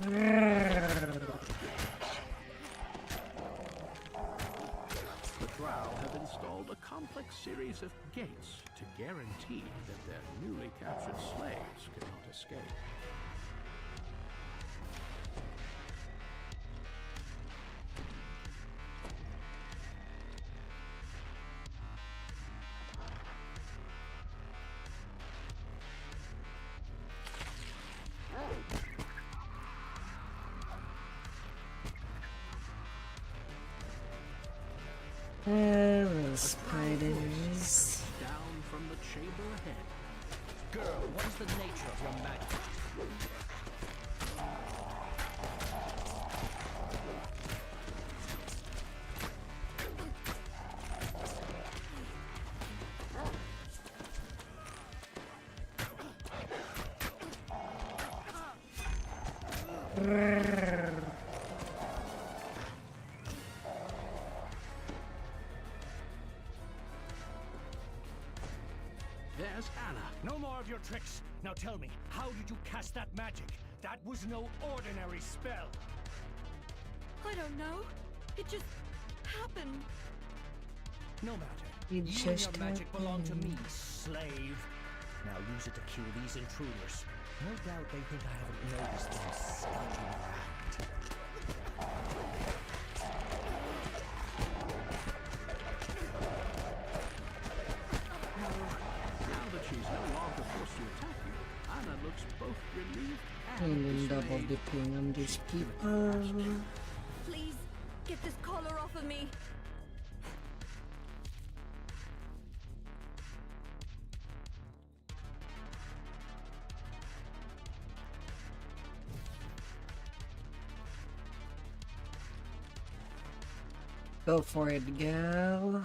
The Drow have installed a complex series of gates to guarantee that their newly captured slaves cannot escape. The spiders. Down from the chamber ahead. Girl, what is the nature of your magic? There's Anna. No more of your tricks. Now tell me, how did you cast that magic? That was no ordinary spell. I don't know. It just happened. No matter. It You and just your magic belong to me, happened. slave. Now use it to kill these intruders. No doubt they think I haven't noticed them skulking around. Now that she's no longer forced to attack you, Anna looks both relieved And then and double dismayed. dipping on these people. Please, get this collar off of me. Go for it, gal.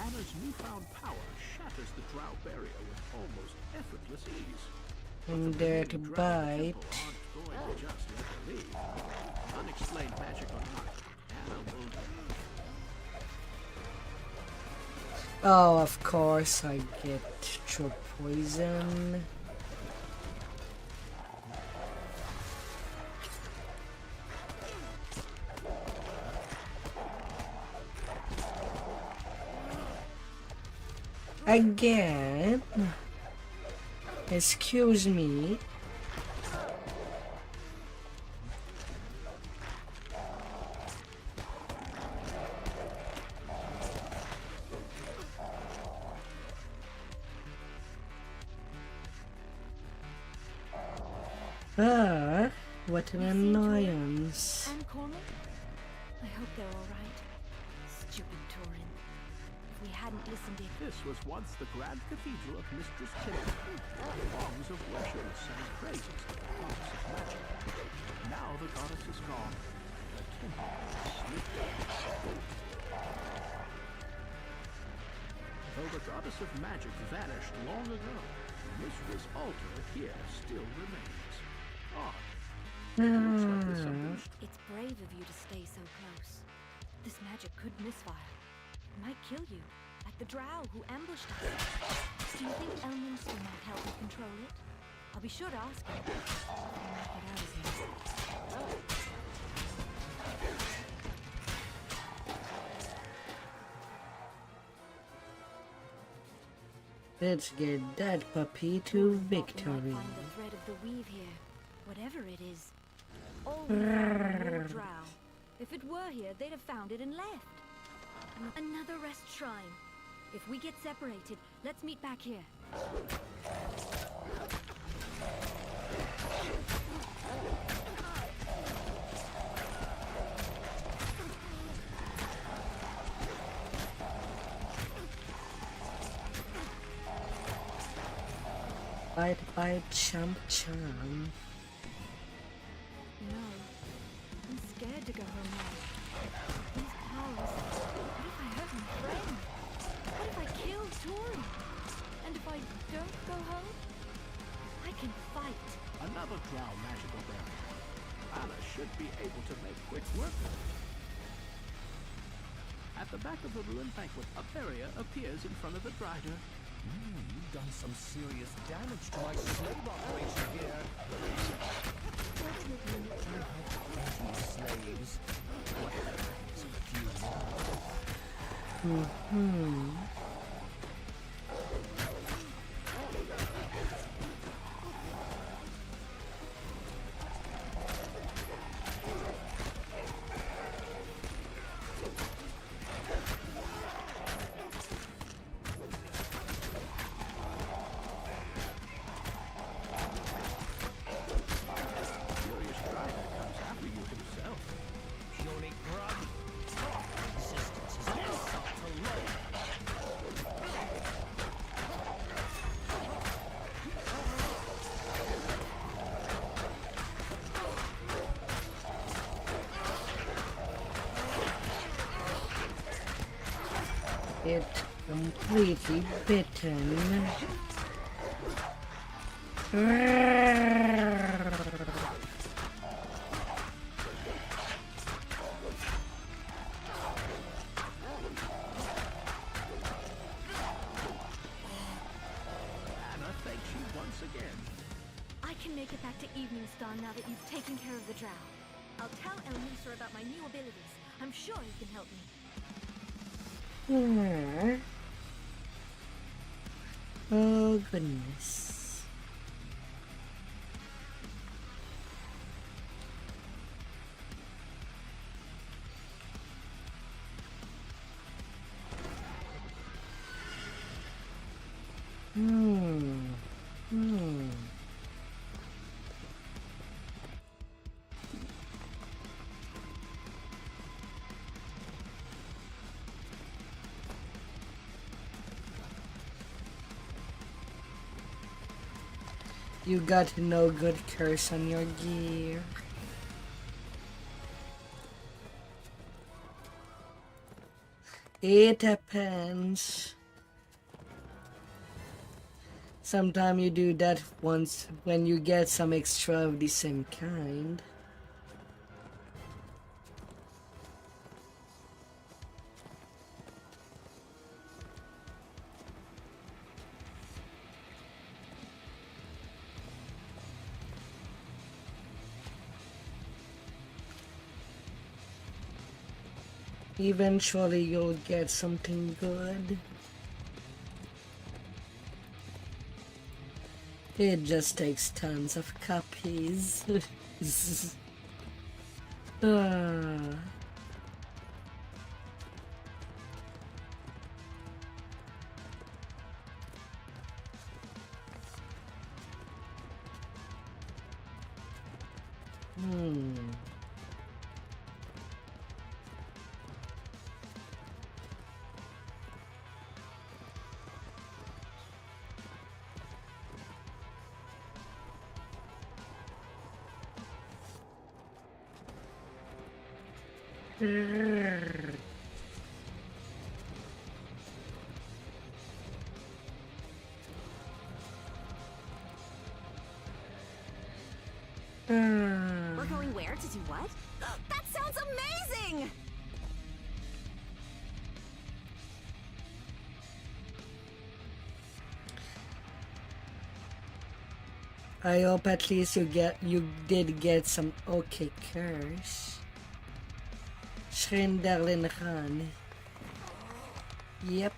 Anna's newfound power shatters the Drow barrier with almost effortless ease. And there to bite. Aren't going to just let her leave. Unexplained magic or not, Anna will... Oh, of course, I get through poison. Again. Excuse me. Ah, what an annoyance. And Cormac? I hope they're alright. Stupid Torin. If we hadn't listened in. This was once the Grand Cathedral of Mistress Timothy. Songs of worship sang praises of the goddess of magic. Now the goddess is gone. The temple is sleeping. Though the goddess of magic vanished long ago, Mistress altar here still remains. Odd. Looks like there's something. It's brave of you to stay so close. This magic could misfire. It might kill you, like the drow who ambushed us. Do you think Elminster might help me control it? I'll be sure to ask him. I'll make it out of here. Let's get that puppy to victory. Find the thread of the weave here, whatever it is. All we found were more drow. If it were here, they'd have found it and left. Another rest shrine. If we get separated, let's meet back here. Bite, bite, chomp, chomp. No, I'm scared to go home now. These powers. What if I hurt my friend? What if I kill Tori? And if I don't go home? I can fight. Another drow magical barrier. Anna should be able to make quick work of it. At the back of the ruined banquet, a barrier appears in front of the Drider. You've done some serious damage to my slave operation here. Fortunately, I have plenty of slaves. There's a few more. It completely bitten. Anna thanks you once again. I can make it back to Evening Star now that you've taken care of the drow. I'll tell Elminster about my new abilities. I'm sure he can help me. Oh goodness. You got no good curse on your gear. It happens. Sometimes you do that once when you get some extra of the same kind. Eventually you'll get something good. It just takes tons of copies. Hmm. We're going where to do what? That sounds amazing! I hope at least you did get some okay curse. Schrinderlin Khan. Yep.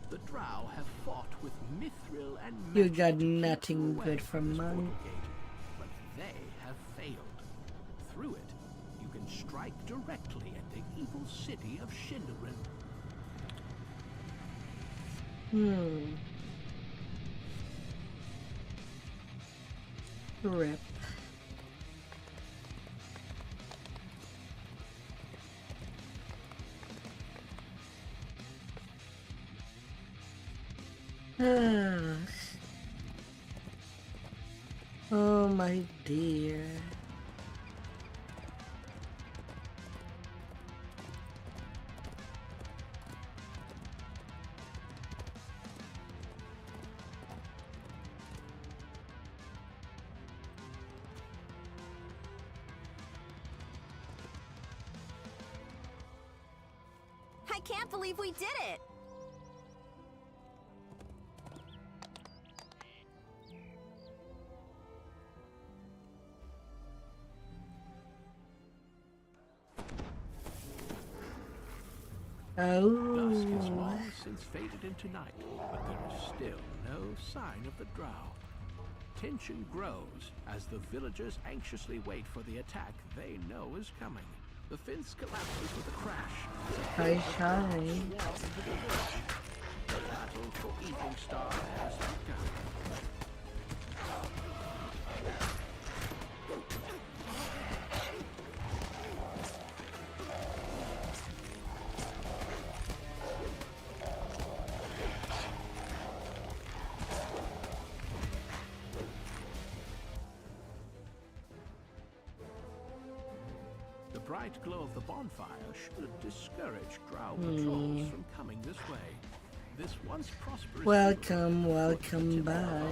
The Drow have fought with Mithril and You magic got to keep nothing away good from from this mine. portal gate, but they have failed. Through it, you can strike directly at the evil city of Shindarin. Rip. Oh my dear. I can't believe we did it! Dusk is Oh. long since faded into night, but there is still no sign of the Drow. Tension grows as the villagers anxiously wait for the attack they know is coming. The fence collapses with a crash. Hi, hi. The battle for Evening Star has begun. The bright glow of the bonfire should discourage Drow patrols from coming this way. This once prosperous Welcome, welcome by.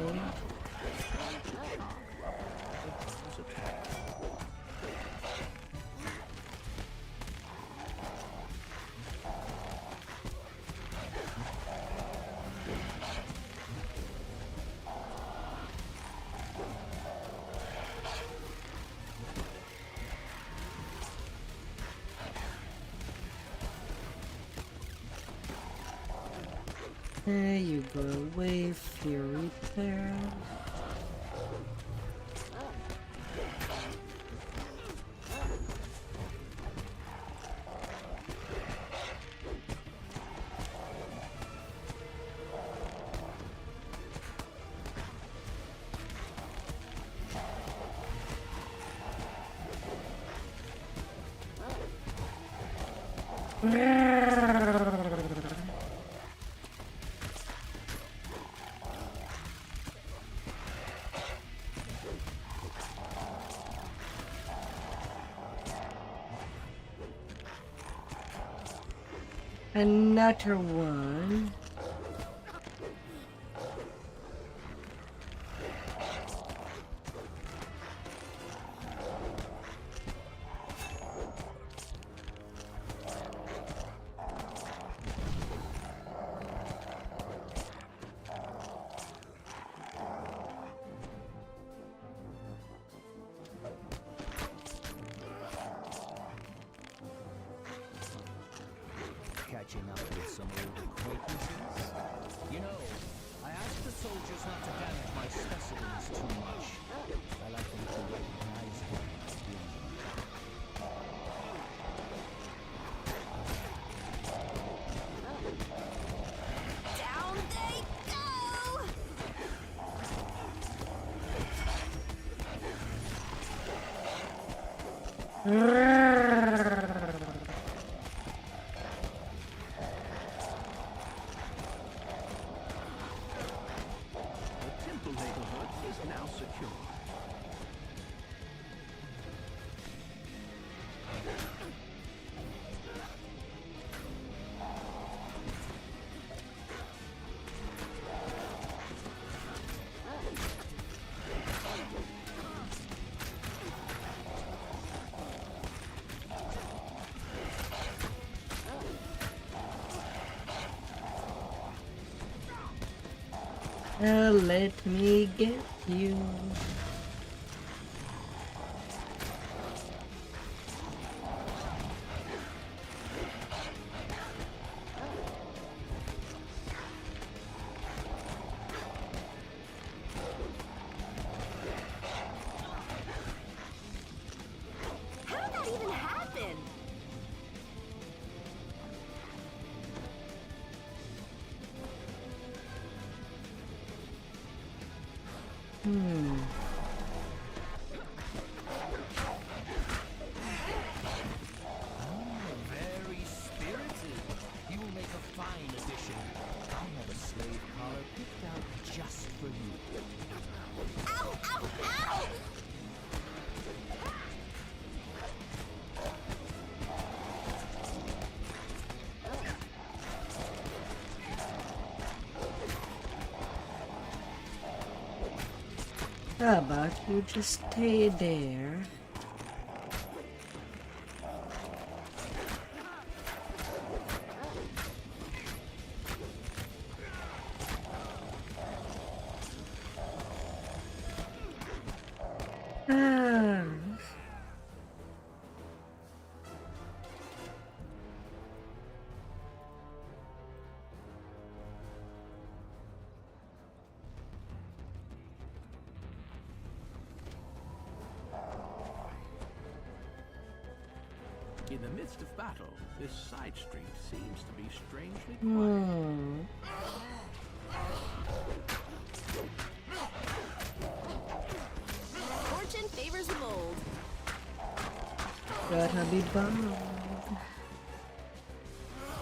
There you go, away, Fury there. Another one. Catching up with some old acquaintances. temple neighborhood is now secure. Let me get you. How did that even happen? Very spirited. You will make a fine addition. I have a slave collar picked out just for you. Ow, ow, ow! How about you just stay there? Ah. In the midst of battle, this side street seems to be strangely quiet. Fortune favors the bold. Gotta be bold.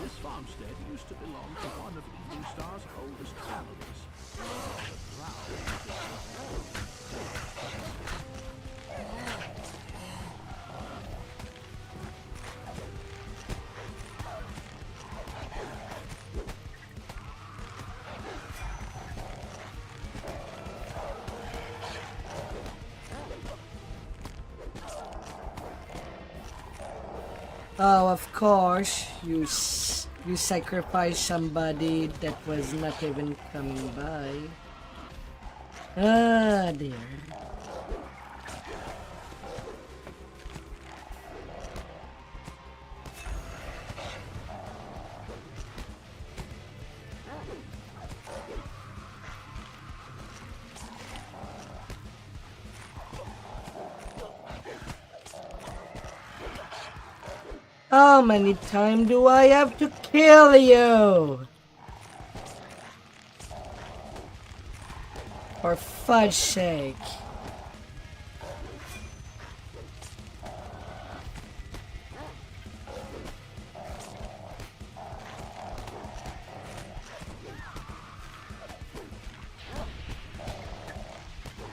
This farmstead used to belong to one of Evening Star's oldest families. The Drow. Oh, of course, you sacrifice somebody that was not even coming by. Ah, dear. How many times do I have to kill you? For fudge's sake.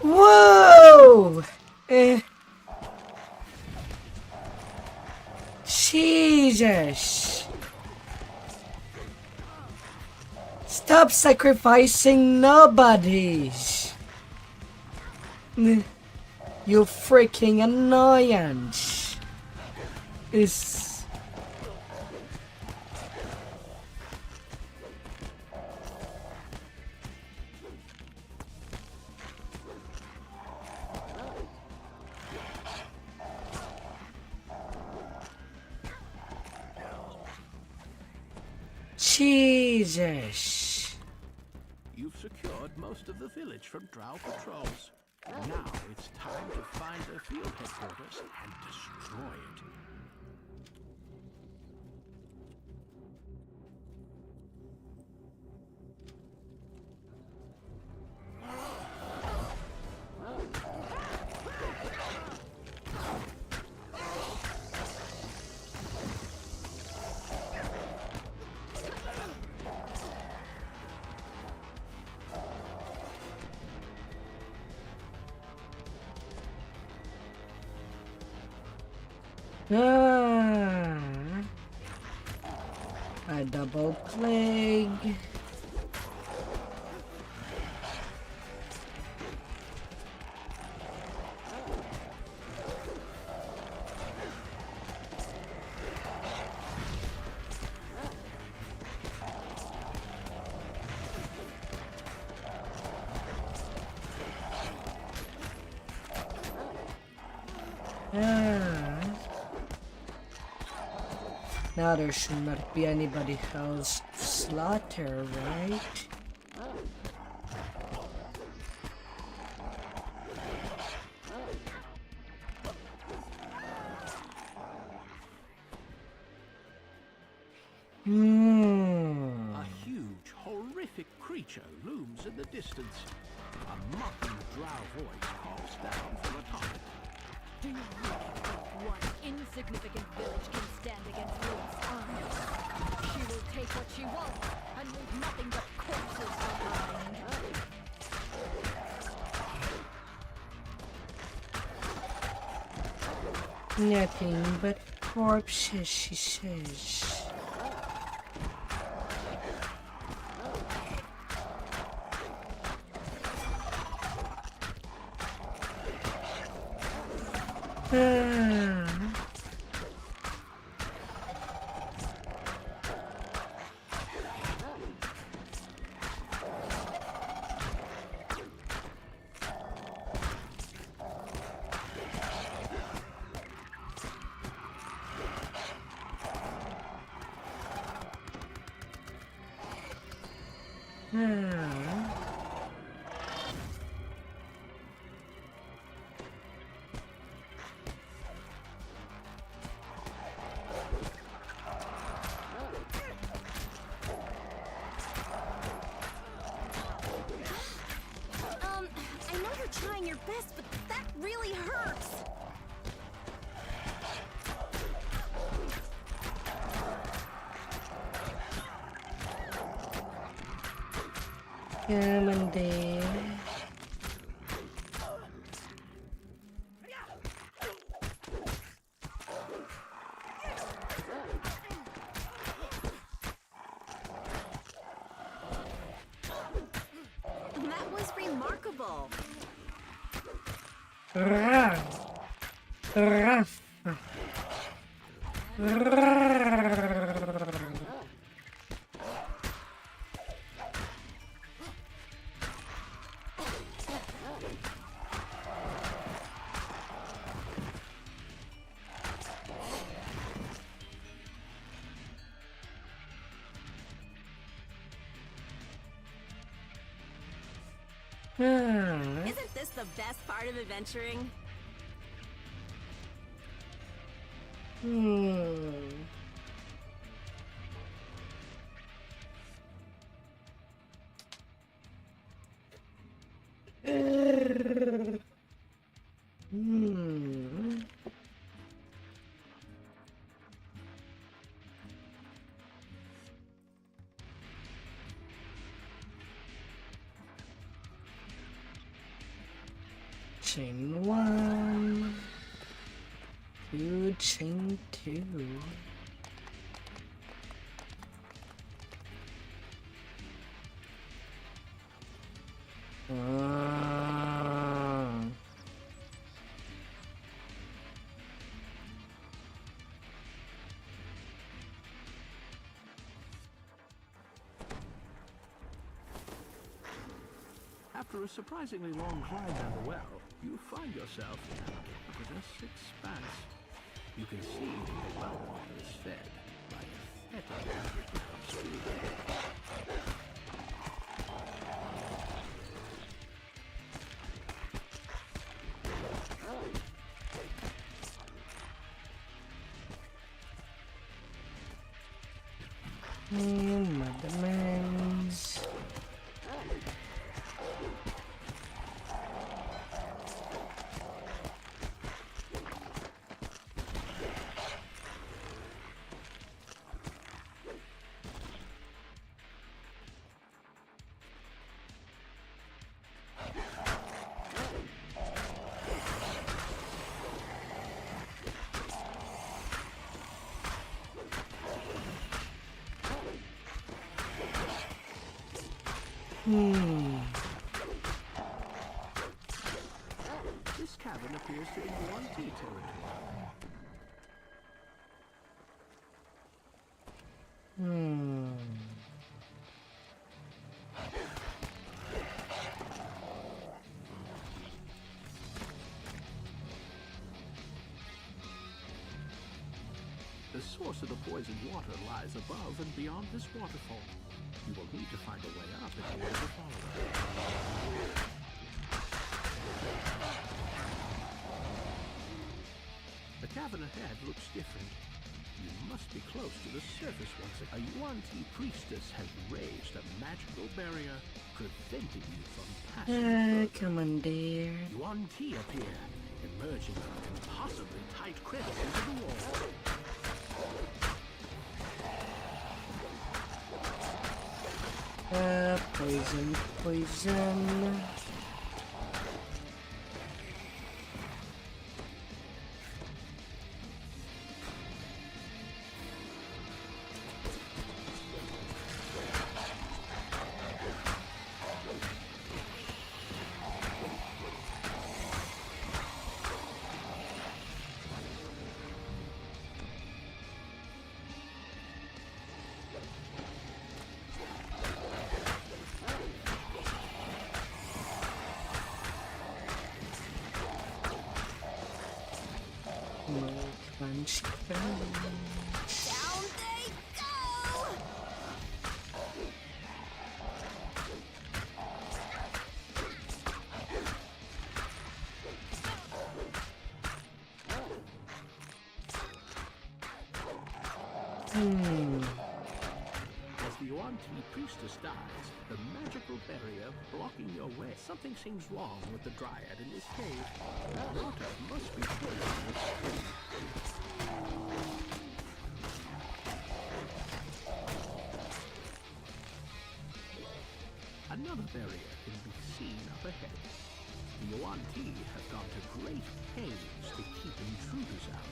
Whoa! Jesus! Stop sacrificing nobodies! You freaking annoyance! Is Jesus! You've secured most of the village from Drow patrols. Now it's time to find their field headquarters and destroy it. A double plague. Now there should not be anybody else to slaughter, right? A huge, horrific creature looms in the distance. A mocking drow voice calls down from atop it. Do you really think one insignificant village can stand against Rune's armies? She will take what she wants and leave nothing but corpses behind. Nothing but corpses, she says. I know you're trying your best, but that really hurts. Come on there. That was remarkable. Isn't this the best part of adventuring? Chain 1, 2, chain 2. After a surprisingly long climb down the well, you find yourself in a cavernous expanse. You can see the well water is fed by a fetid underground stream. Mothermans. This cavern appears to be Yuan Ti territory. The source of the poisoned water lies above and beyond this waterfall. You will need to find a way up in order to follow it. The cavern ahead looks different. You must be close to the surface once again. A Yuan Ti priestess has raised a magical barrier preventing you from passing. Come on, dear. Yuan Ti appear, emerging from impossibly tight crevices into the wall. Poison, poison. Crunch, crunch. Down they go! As the Yuan Ti priestess dies, the magical barrier blocking your way. Something seems wrong with the Dryad in this cave. Water must be poisoned with stream. Another barrier can be seen up ahead. The Yuan Ti have gone to great pains to keep intruders out.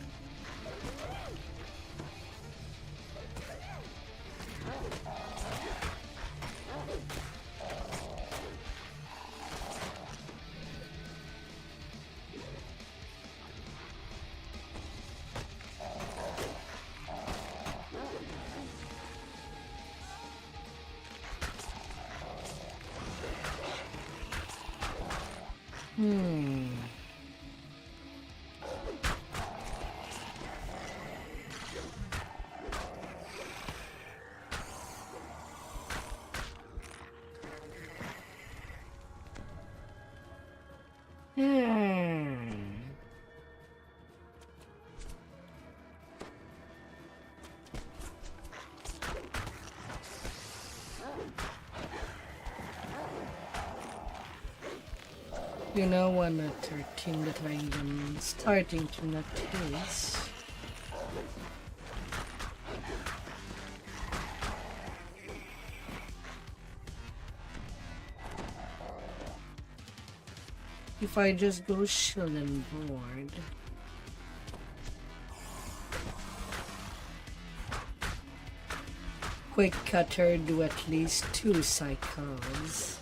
You know, another thing that I am starting to notice. If I just go chill and board, Quick Cutter do at least 2 cycles.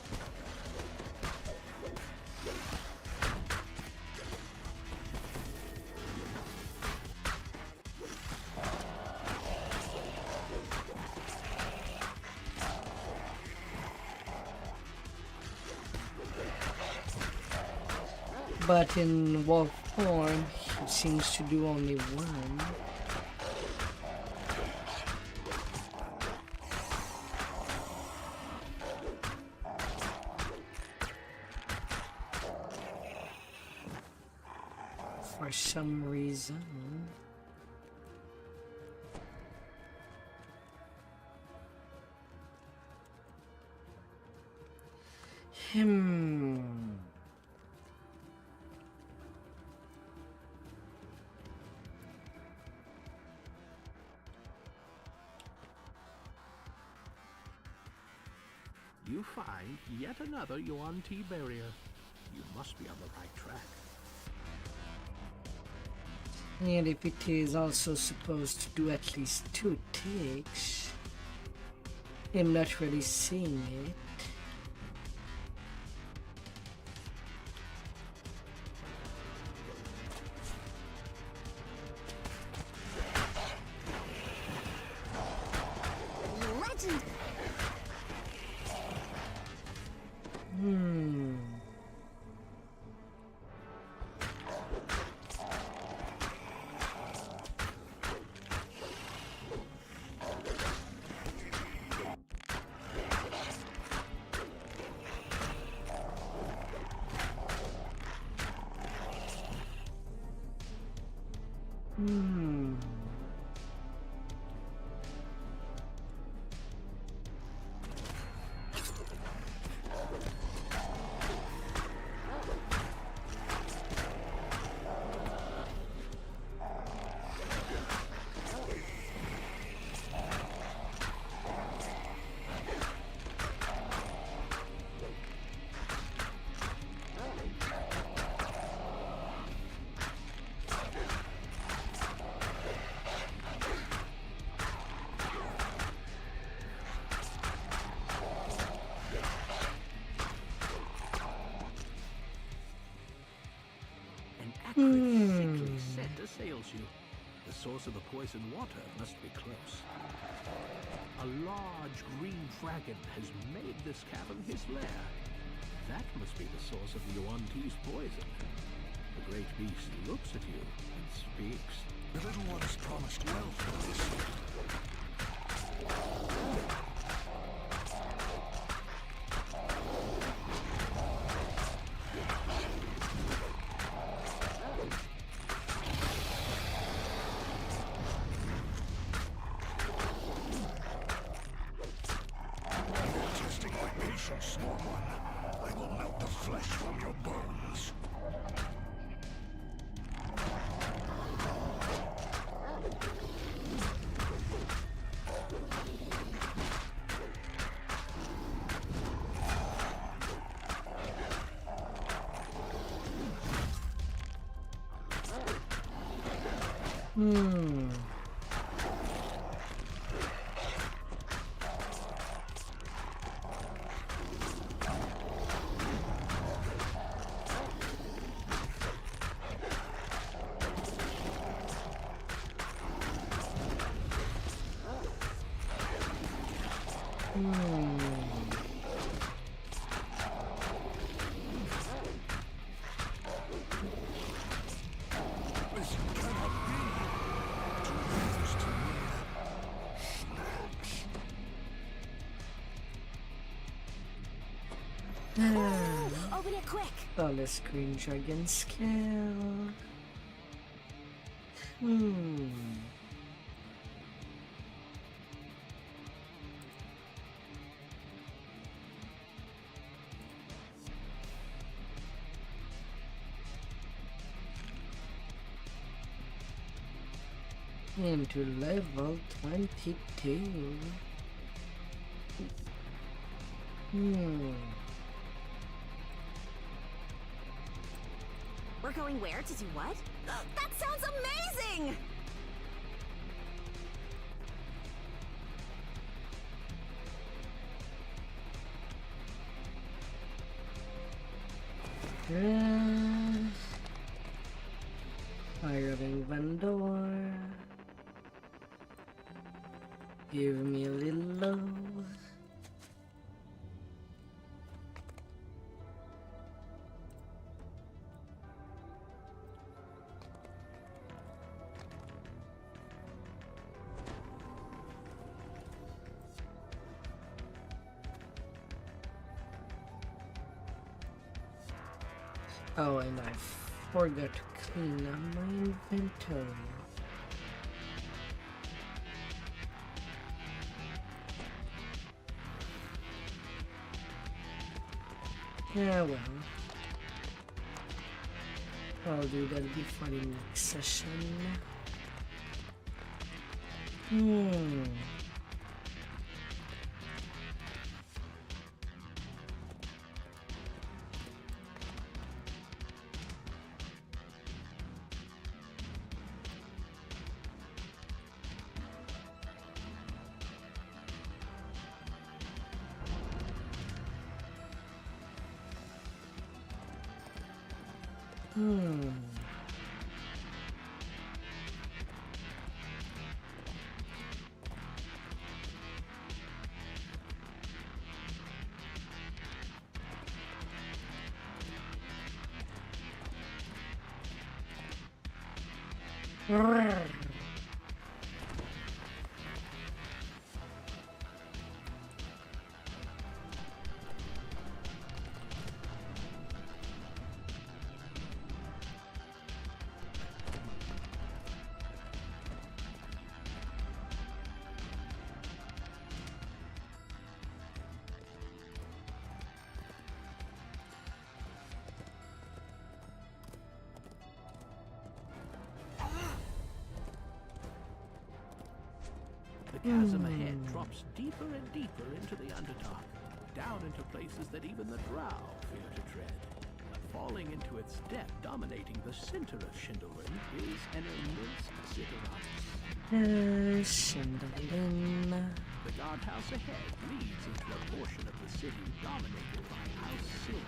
But in wolf form, he seems to do only 1. For some reason. You find yet another Yuan Ti barrier. You must be on the right track. And if it is also supposed to do at least 2 ticks, I'm not really seeing it. Hmm. Sickly scent assails you. The source of the poison water must be close. A large green dragon has made this cavern his lair. That must be the source of Yuan-Ti's poison. The great beast looks at you and speaks. The little ones promised well for this. Testing my patience, small one. I will melt the flesh from your bones. Hmm. This cannot be. To leave this to me. Open it quick. Flawless green dragon scale. Hmm. Into level 22. We're going where to do what? That sounds amazing! Hiring vendor. Give me a little love. Oh, and I forgot to clean up my inventory. Yeah, well. I'll do that before the next session. chasm ahead drops deeper and deeper into the Underdark, down into places that even the Drow fear to tread. Falling into its depth, dominating the center of Shindelrin, is an immense ziggurat. Shindelrin. The guardhouse ahead leads into a portion of the city dominated by House Sin.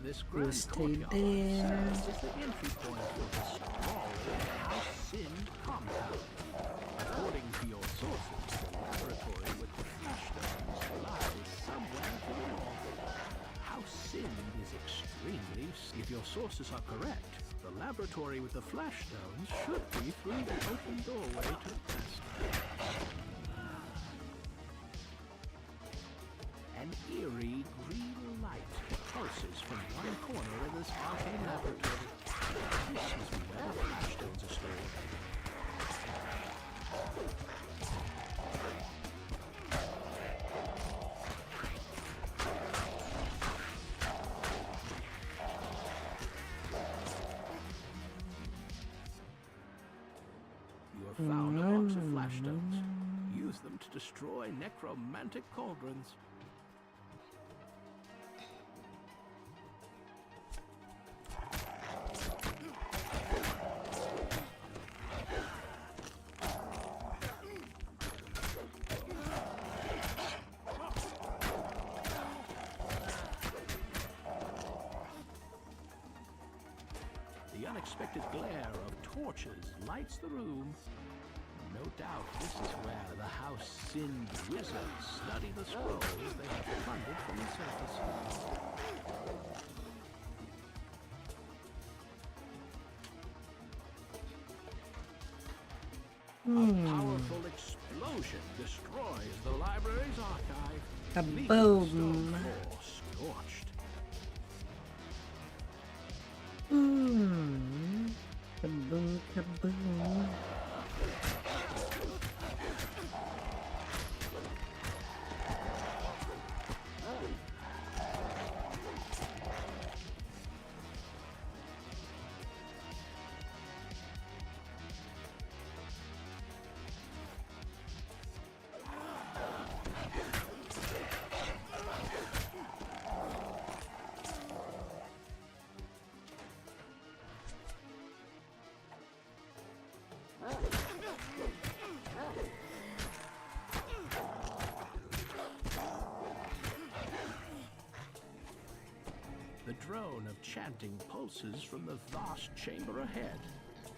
This grand courtyard serves as the entry point for the sprawling House Sin compound. According to your sources, the laboratory with the flashstones lies somewhere to the north. House Sin is extremely... If your sources are correct, the laboratory with the flashstones should be through the open doorway to the west. An eerie green light pulses from one corner of this arcane laboratory. This must be where the flashstones are stored. You have found a box of flashstones. Use them to destroy necromantic cauldrons. The unexpected glare of torches lights the room. No doubt this is where the House Sin wizards study the scrolls they have plundered from the surface. A powerful explosion destroys the library's archive. leaving the stone floor scorched. Kaboom, kaboom. The drone of chanting pulses from the vast chamber ahead.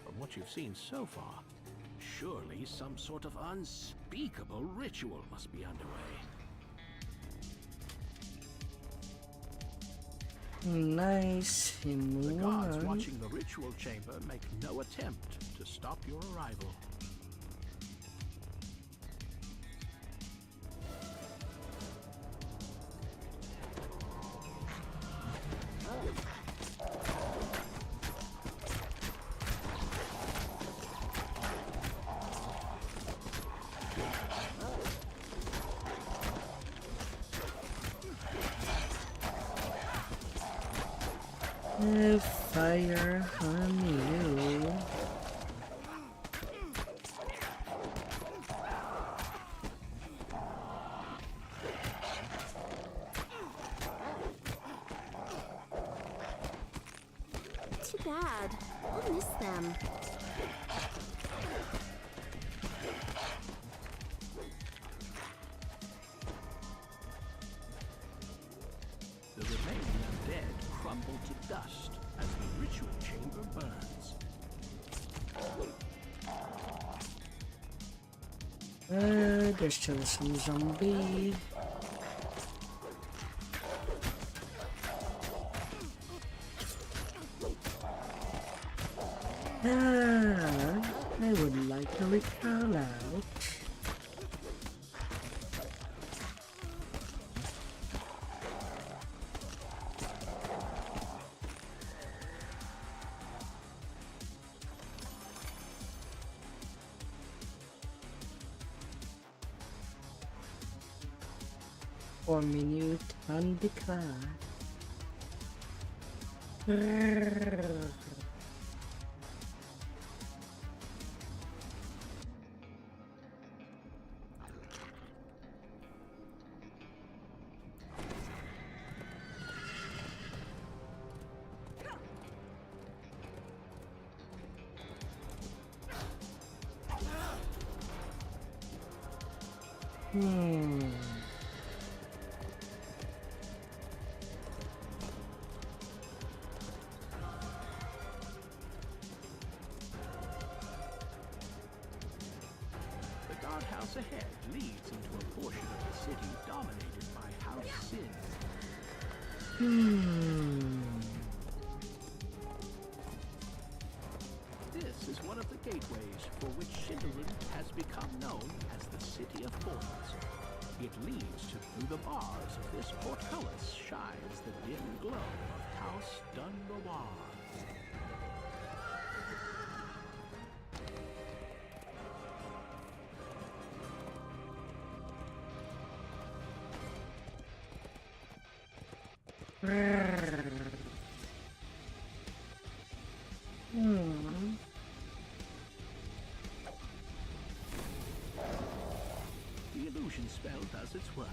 From what you've seen so far, surely some sort of unspeakable ritual must be underway. Nice. The guards watching the ritual chamber make no attempt to stop your arrival. Fire on you. Too bad. I'll miss them. The remaining undead crumble to dust as the ritual chamber burns. There's still some zombie. I would like to recall out. For minute on the clock. The guardhouse ahead leads into a portion of the city dominated by House Sin. This is one of the gateways for which Shindelin has become known as the City of Thorns. It leads to through the bars of this portcullis shines the dim glow of House Dunrobar. The illusion spell does its work.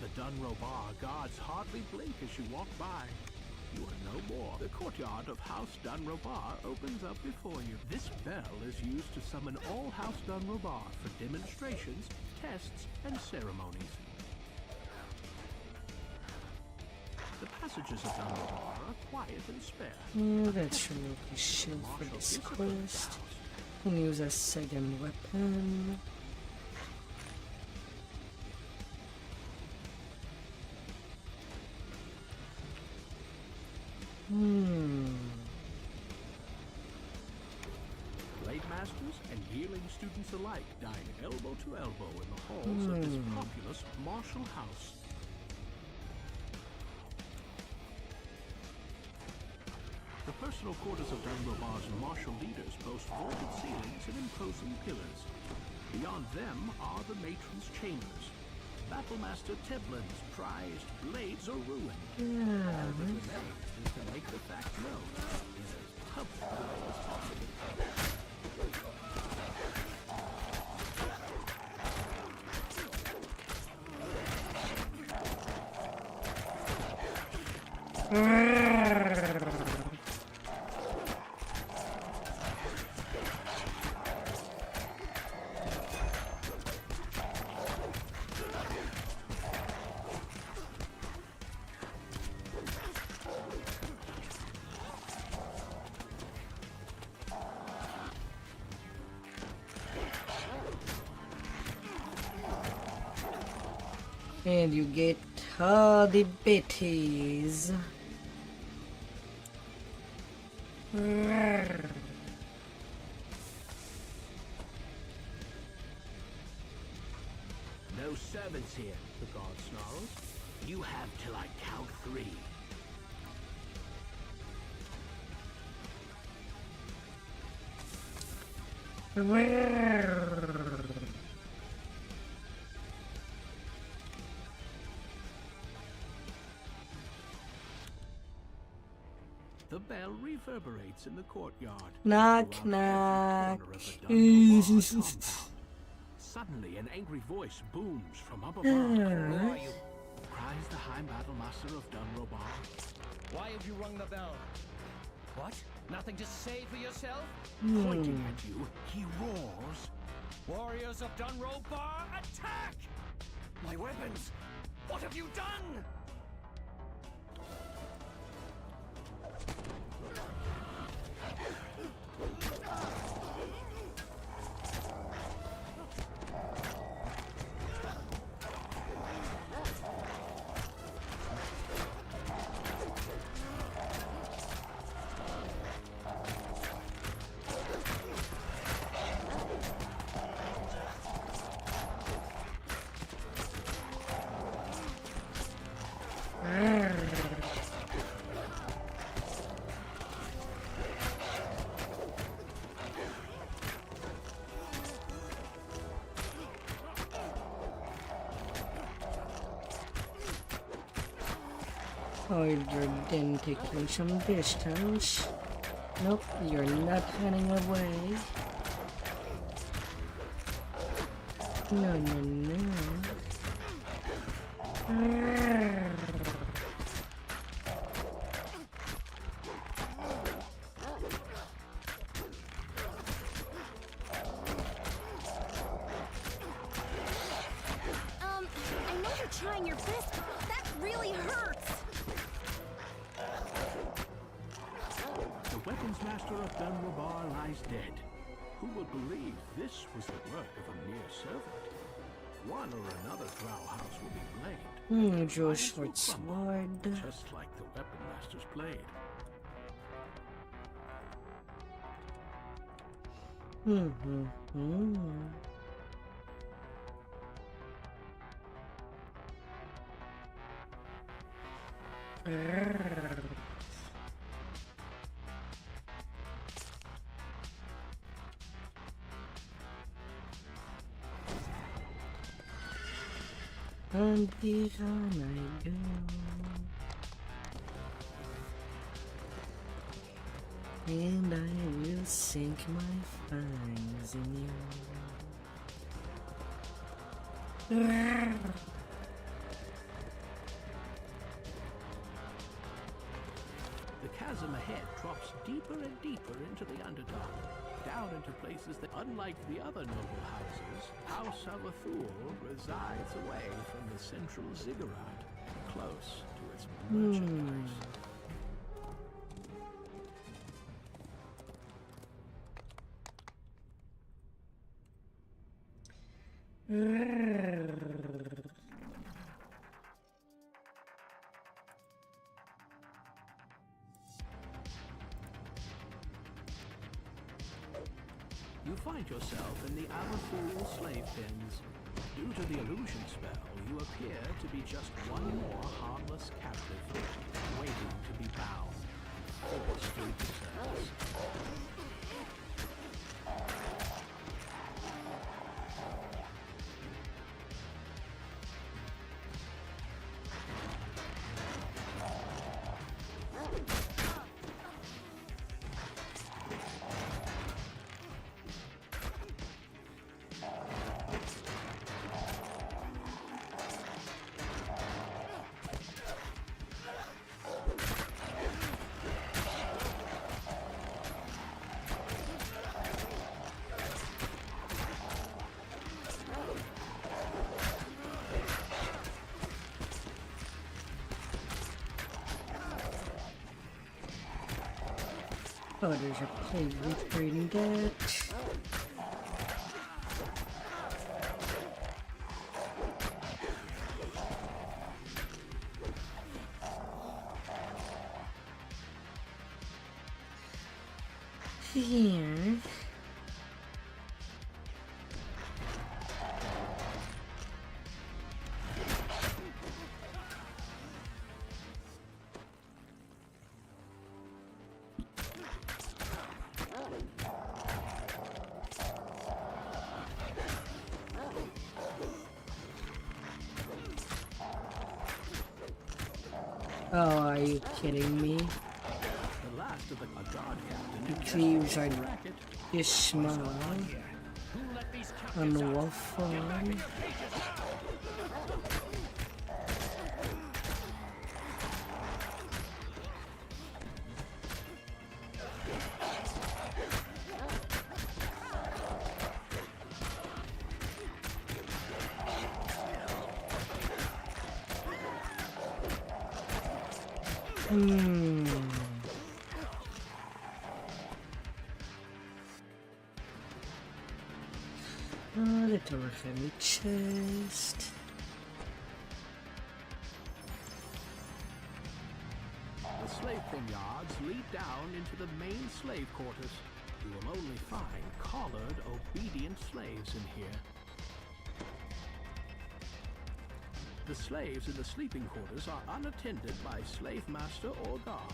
The Dunrobar guards hardly blink as you walk by. You are no more. The courtyard of House Dunrobar opens up before you. This bell is used to summon all House Dunrobar for demonstrations, tests, and ceremonies. The passages of Dunrobar are quiet and spare. That should make a shield for this quest. And use a second weapon. Blade masters and healing students alike dine elbow to elbow in the halls of this populous martial house. The personal quarters of Dunrobar's martial leaders boast vaulted ceilings and imposing pillars. Beyond them are the matron's chambers. Battlemaster Teblin's prized blades are ruined. All that remains is to make the fact known in as public a way as possible. And you get all the bitties. No servants here, the guard snarls. You have till I count 3. The bell reverberates in the courtyard. Knock, knock. Suddenly, an angry voice booms from up above. Who are you? Cries the High Battlemaster of Dunrobar. Why have you rung the bell? What? Nothing to say for yourself? Pointing at you, he roars. Warriors of Dunrobar, attack! My weapons! What have you done? Harder than taking some distance. Nope, you're not running away. No, no, no. I know you're trying your best, but that really hurts. The weapons master of Dunrabar lies dead. Who would believe this was the work of a mere servant? One or another drow house will be blamed. Draw a short sword. Just like the weapon master's blade. And here I go. And I will sink my fangs in you. The chasm ahead drops deeper and deeper into the Underdark, down into places that, unlike the other noble houses, House Avathul resides away from the central ziggurat, close to its merchandise. You find yourself in the Avathul slave pens. Due to the illusion spell, you appear to be just one more harmless captive, waiting to be bound, forced into service. Oh, there's a plague returning that. Here. Oh, are you kidding me? The last of the guard captain. The thieves are Ishmael and Wolfon. Oh, little heavy chest. The slave pen yards lead down into the main slave quarters. You will only find collared, obedient slaves in here. The slaves in the sleeping quarters are unattended by slave master or guard.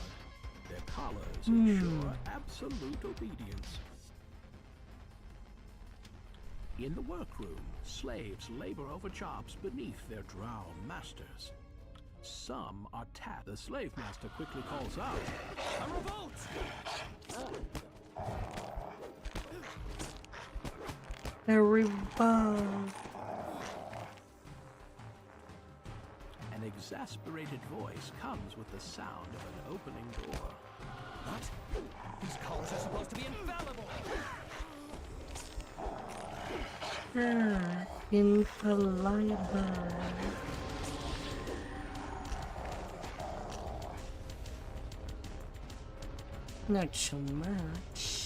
Their collars ensure absolute obedience. In the workroom, slaves labor over jobs beneath their drowned masters. Some are tapped. The slave master quickly calls out, "A revolt!" A revolt. An exasperated voice comes with the sound of an opening door. What? These collars are supposed to be infallible! Infallible. Not so much.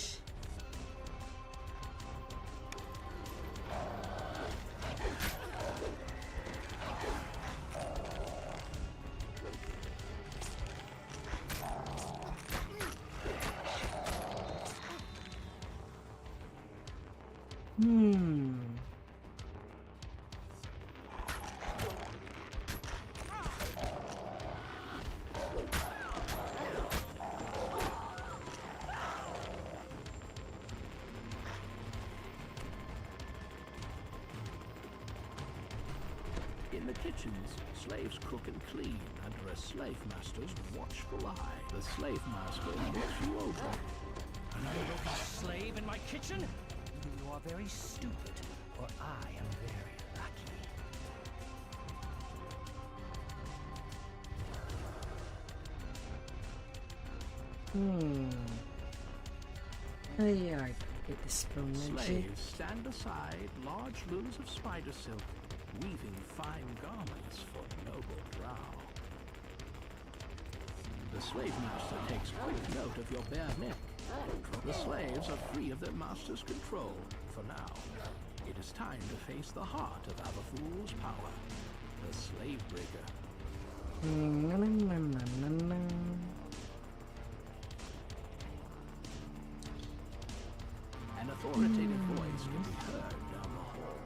In the kitchens, slaves cook and clean under a slave master's watchful eye. The slave master looks you over. An unbroken slave in my kitchen? You are very stupid, or I am very lucky. Get this from Slaves stand aside large looms of spider silk, weaving fine garments for noble drow. The slave master takes quick note of your bare neck. The slaves are free of their master's control for now. It is time to face the heart of Avathul's power, the slave breaker. An authoritative voice can be heard down the hall.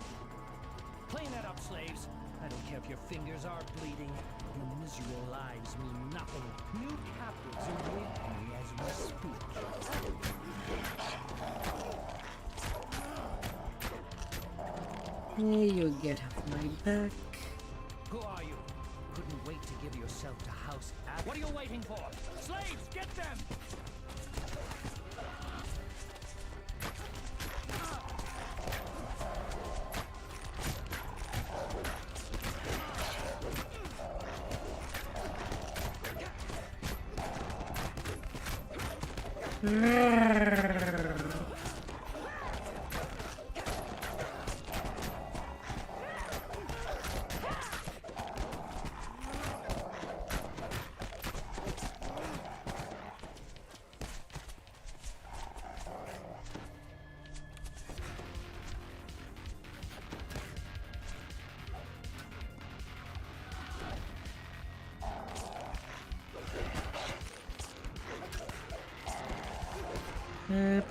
Clean that up, slaves. I don't care if your fingers are bleeding. Your miserable lives mean nothing. New captives await me as we speak. You get off my back. Who are you? Couldn't wait to give yourself to House Ab. What are you waiting for? Slaves, get them!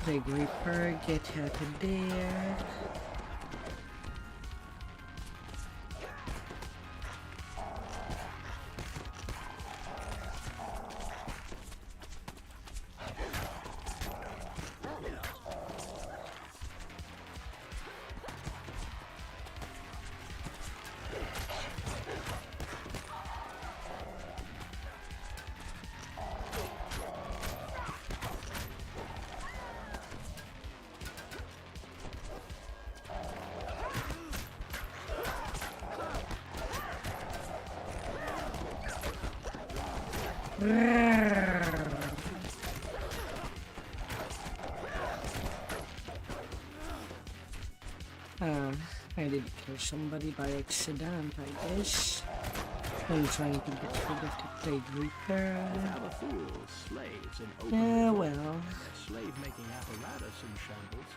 Plague Reaper, get out of there. I did kill somebody by accident, I guess. I'm trying to get rid of the Plague Reaper. Slaves in Yeah, open well. Slave-making apparatus in shambles.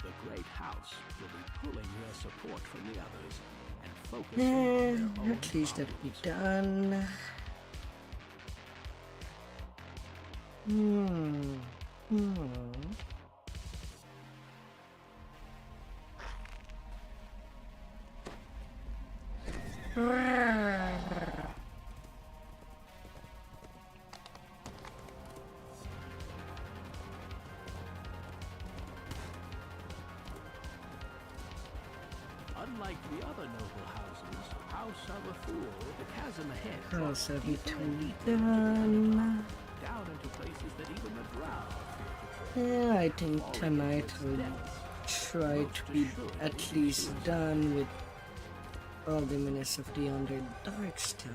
The great house will be pulling their support from the others and focusing on their At least that'll be done. the other noble houses, House of a Fool, the chasm ahead, House of deeper and it deeper done. down into places that even the drow fear to tread. Yeah, I think tonight will try to be at least done with all the menace of the Underdark stuff.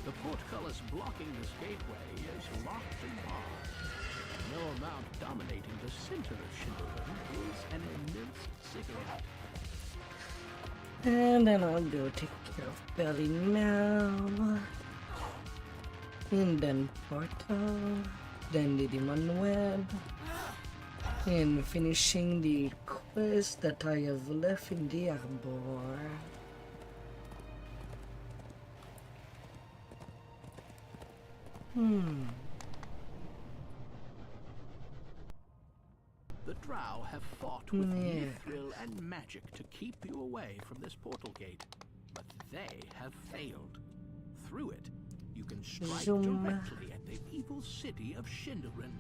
The portcullis blocking this gateway is locked and barred. No amount dominating the center of Shindelin is an immense cigarette. And then I'll go take care of Belly now. And then Portal. Then the Demon Web. And finishing the quest that I have left in the Arbor. The drow have fought with mithril and magic to keep you away from this portal gate, but they have failed. Through it, you can strike directly at the evil city of Shindelin.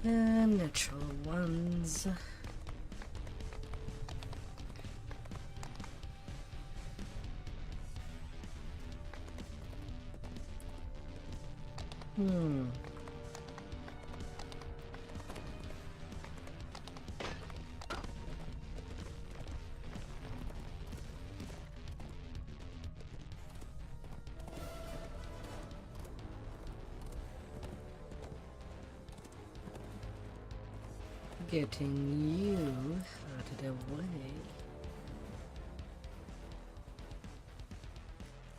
The natural ones. Getting you out of the way.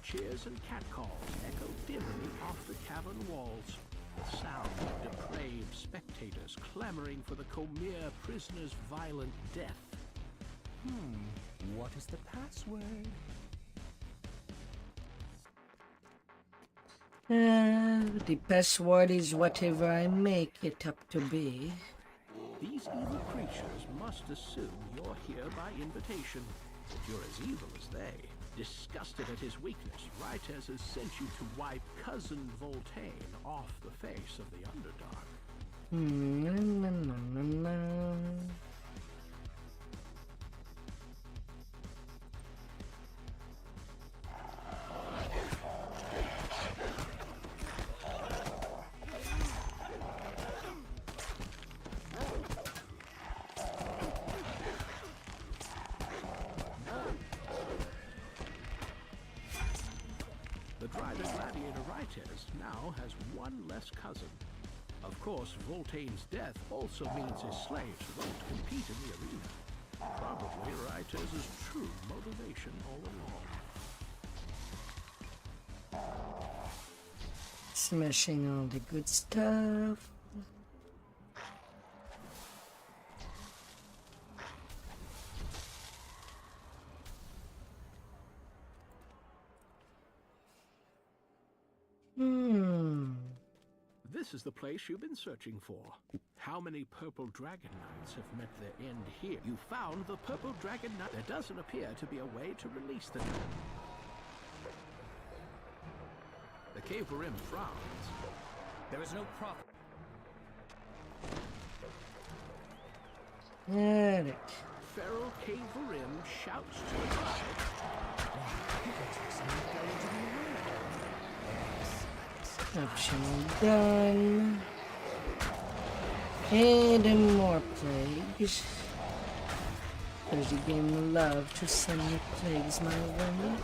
Cheers and catcalls echo dimly off the cavern walls. The sound of depraved spectators clamoring for the Comere prisoner's violent death. What is the password? The password is whatever I make it up to be. These evil creatures must assume you're here by invitation. But you're as evil as they. Disgusted at his weakness, Rytes has sent you to wipe Cousin Voltaine off the face of the Underdark. Now has one less cousin. Of course, Voltaine's death also means his slaves won't compete in the arena. Probably Rytes' true motivation all along. Smashing all the good stuff. This is the place you've been searching for. How many Purple Dragon Knights have met their end here? You found the Purple Dragon Knight. There doesn't appear to be a way to release them. The Cave Rim frowns. There is no profit. Eric. Feral Cave Rim shouts to the crowd. Optional done. And more plagues. Does the game love to send me plagues my way?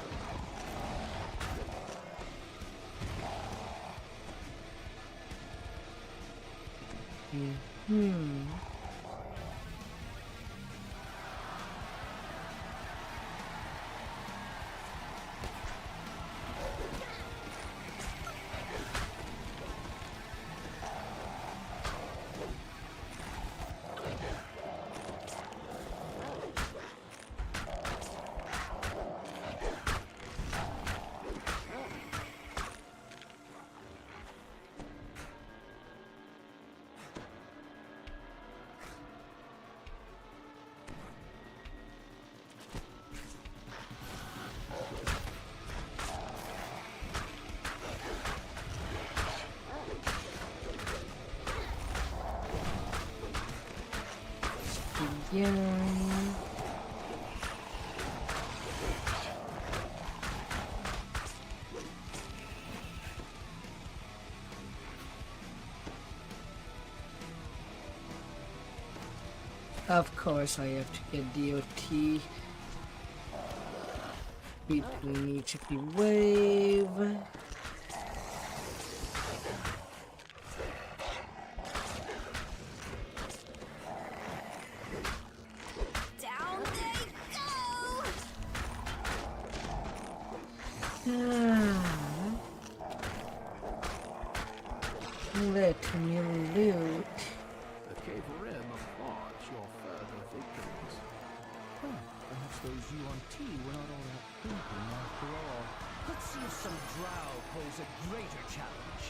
again. Of course, I have to get DOT between each of the wave. Down they go! Let me loot. The cave rim applauds your further victories. Perhaps those UNT were not all that thinking after all. Let's see if some drow pose a greater challenge.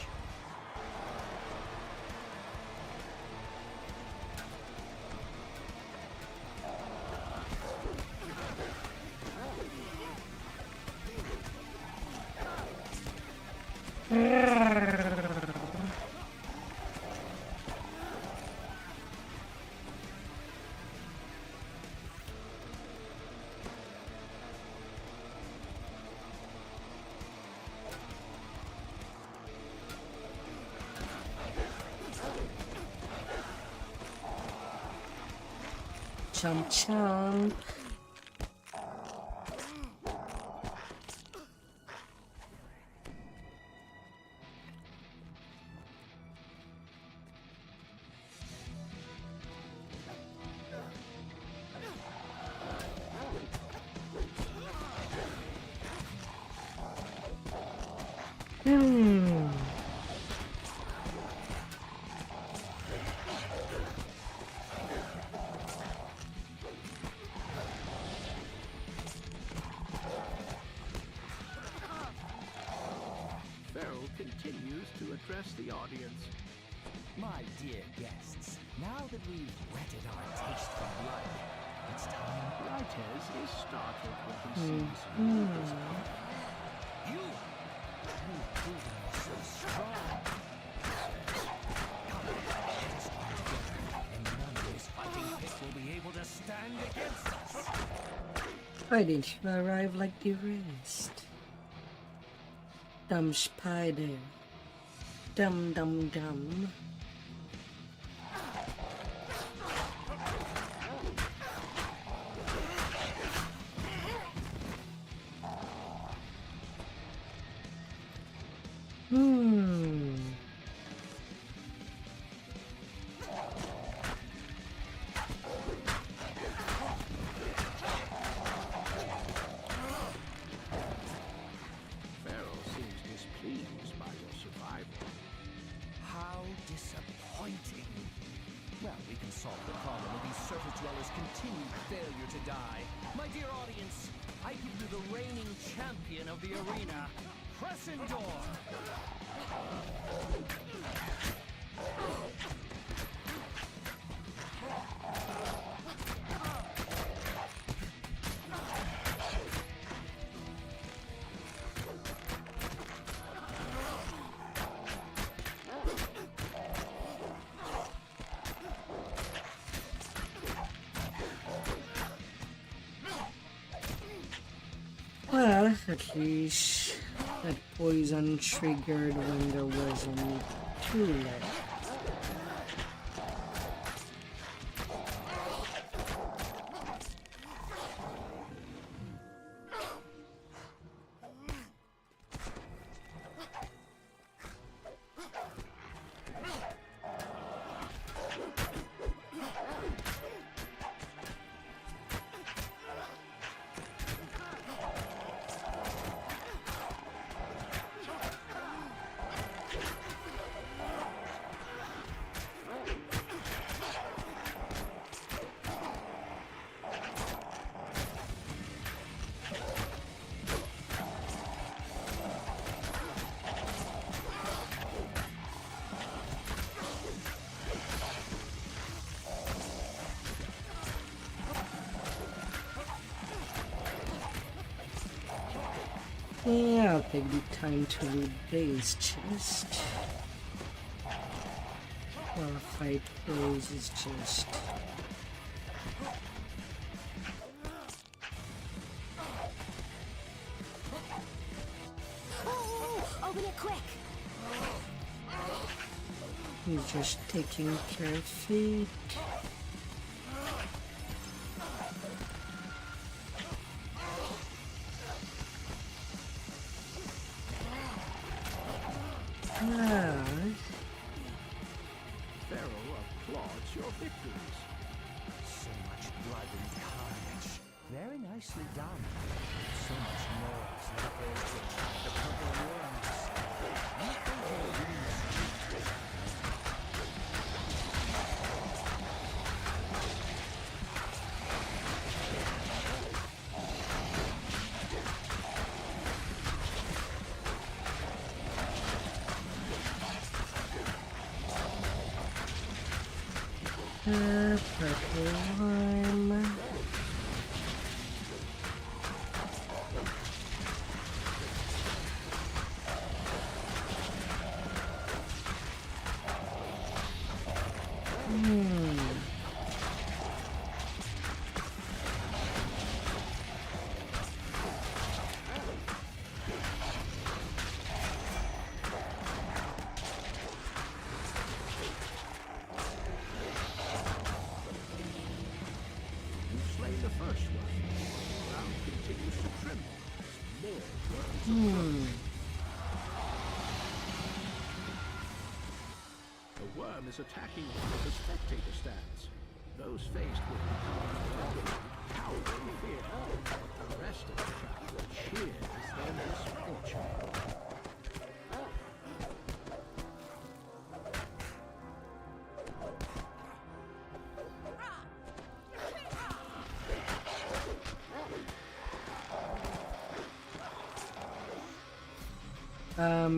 Chomp chomp. Farrell continues to address the audience. My dear guests, now that we've whetted our taste for blood, it's time. Rytez is startled when he sees you this way. You've proven yourself strong. Come, let us come together, and none of this fighting pit will be able to stand against us. Why didn't you arrive like the rest? Dumb spider. Dum dum dum. Farrell seems displeased by your survival. How disappointing. Well, we can solve the problem of these surface dwellers' continued failure to die. My dear audience, I give you the reigning champion of the arena, Crescendor! Well, at least that poison triggered when there was only 2 left. Yeah, I'll take the time to loot base chest. While a fight goes is just quick! He's just taking care of it. Pharaoh applauds your victories. So much blood and carnage. Very nicely done. So much noise and voltage. The purple worms. You think you're winning the street. Purple worm. You slay the first one. The ground continues to tremble as more worms approach. The worm is attacking one of the spectator stands. Those faced with the cower in fear. The rest of the crowd cheers their misfortune.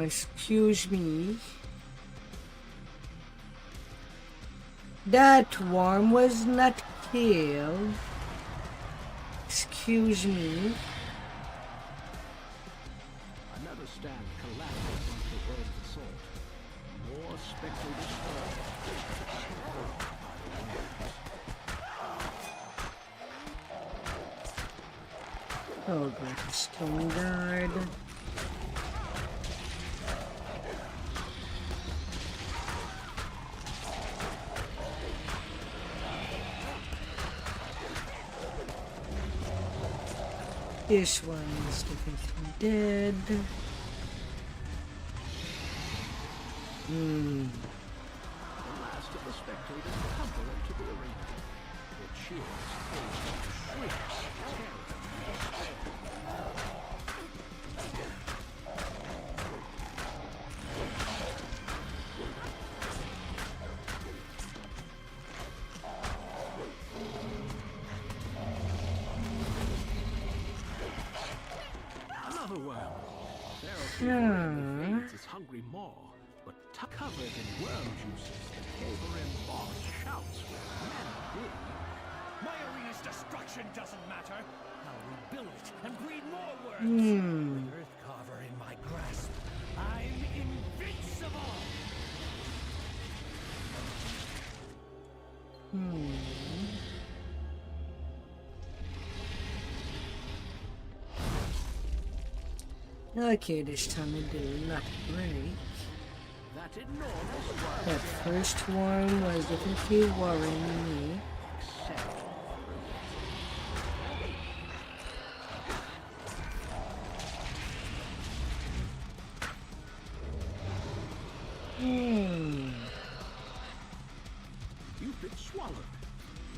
Excuse me. That worm was not killed. Excuse me. Another stand collapses into the worm's assault. More spectators Oh, got a stone guard. This one is definitely dead. The last of the spectators tumble into the arena. Their cheers fade into shrieks of terror and despair. Another worm. Pharaoh feeds his hungry maw, but covered in worm juices, the cave-in boss shouts with men. My arena's destruction doesn't matter. I'll rebuild it and breed more worms. With Earthcarver in my grasp, I'm invincible. Okay, this time I do not break. That enormous worm. That first one was definitely worrying me. You've been swallowed.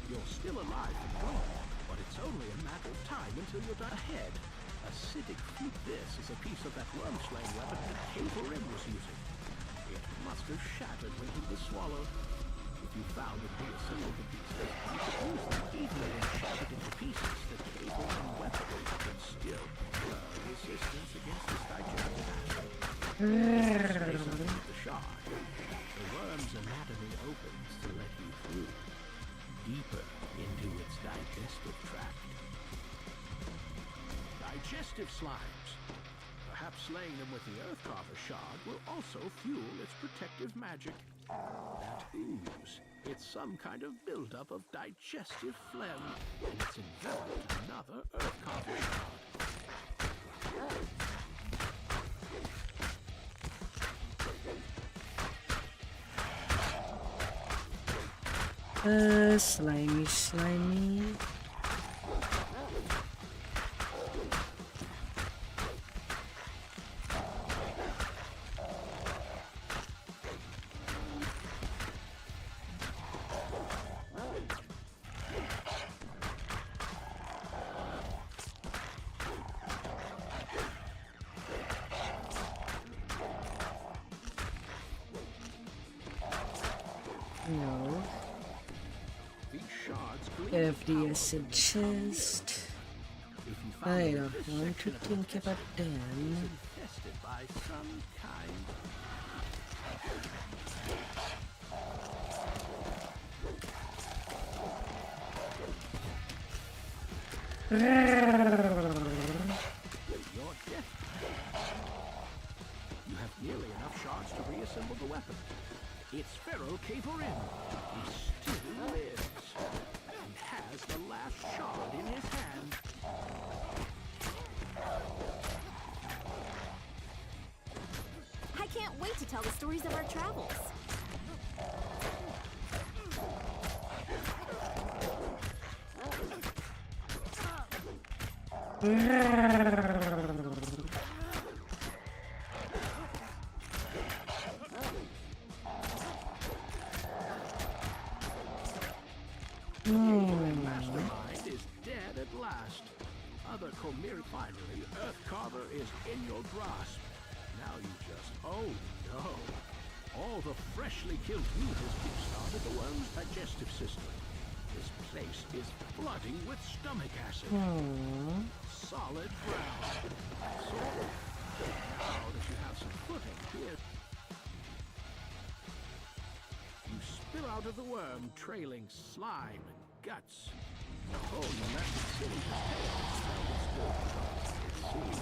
You're still alive and well, but it's only a matter of time until you're done ahead. Acidic fruit. This is a piece of that worm-slaying weapon that Cable was using. It must have shattered when he was swallowed. If you found it be a single piece, you could use them even when shattered into pieces. The Cable weapon can still resistance against this digestive action. The shard. The worm's anatomy opens to let you through, deeper into its digestive tract. Digestive slimes. Perhaps slaying them with the Earthcarver shard will also fuel its protective magic. That ooze. It's some kind of buildup of digestive phlegm, and it's enveloped another Earthcarver shard. Slimy, slimy. No. If the acid chest. I don't want to think about them. Infested by some kind. Your death. You have nearly enough shards to reassemble the weapon. It's Pharaoh Caverin. He still lives and has the last shard in his hand. I can't wait to tell the stories of our travels. The mastermind is dead at last. Other Khmer finally, Earthcarver is in your grasp. Now you just, oh no. All the freshly killed meat has kickstarted the worm's digestive system. This place is flooding with stomach acid. Solid ground. So, now that you have some footing here, you spill out of the worm, trailing slime and guts. The whole pneumatic city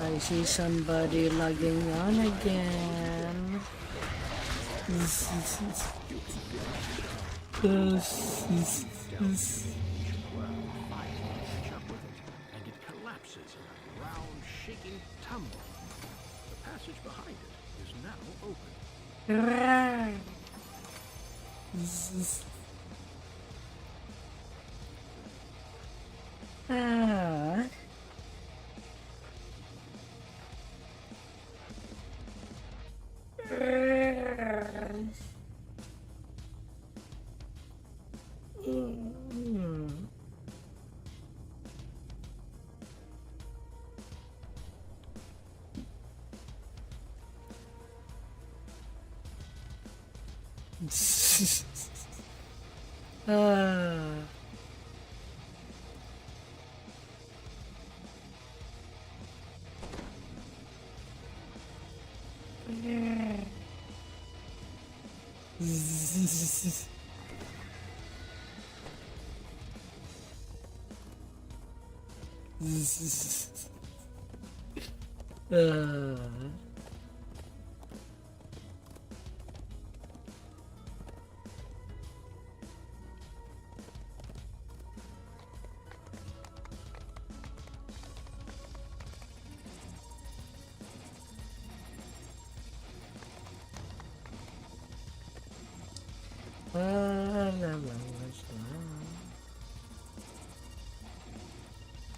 I see somebody logging on again. and it collapses in a round, shaking tumble. The passage behind it is now open.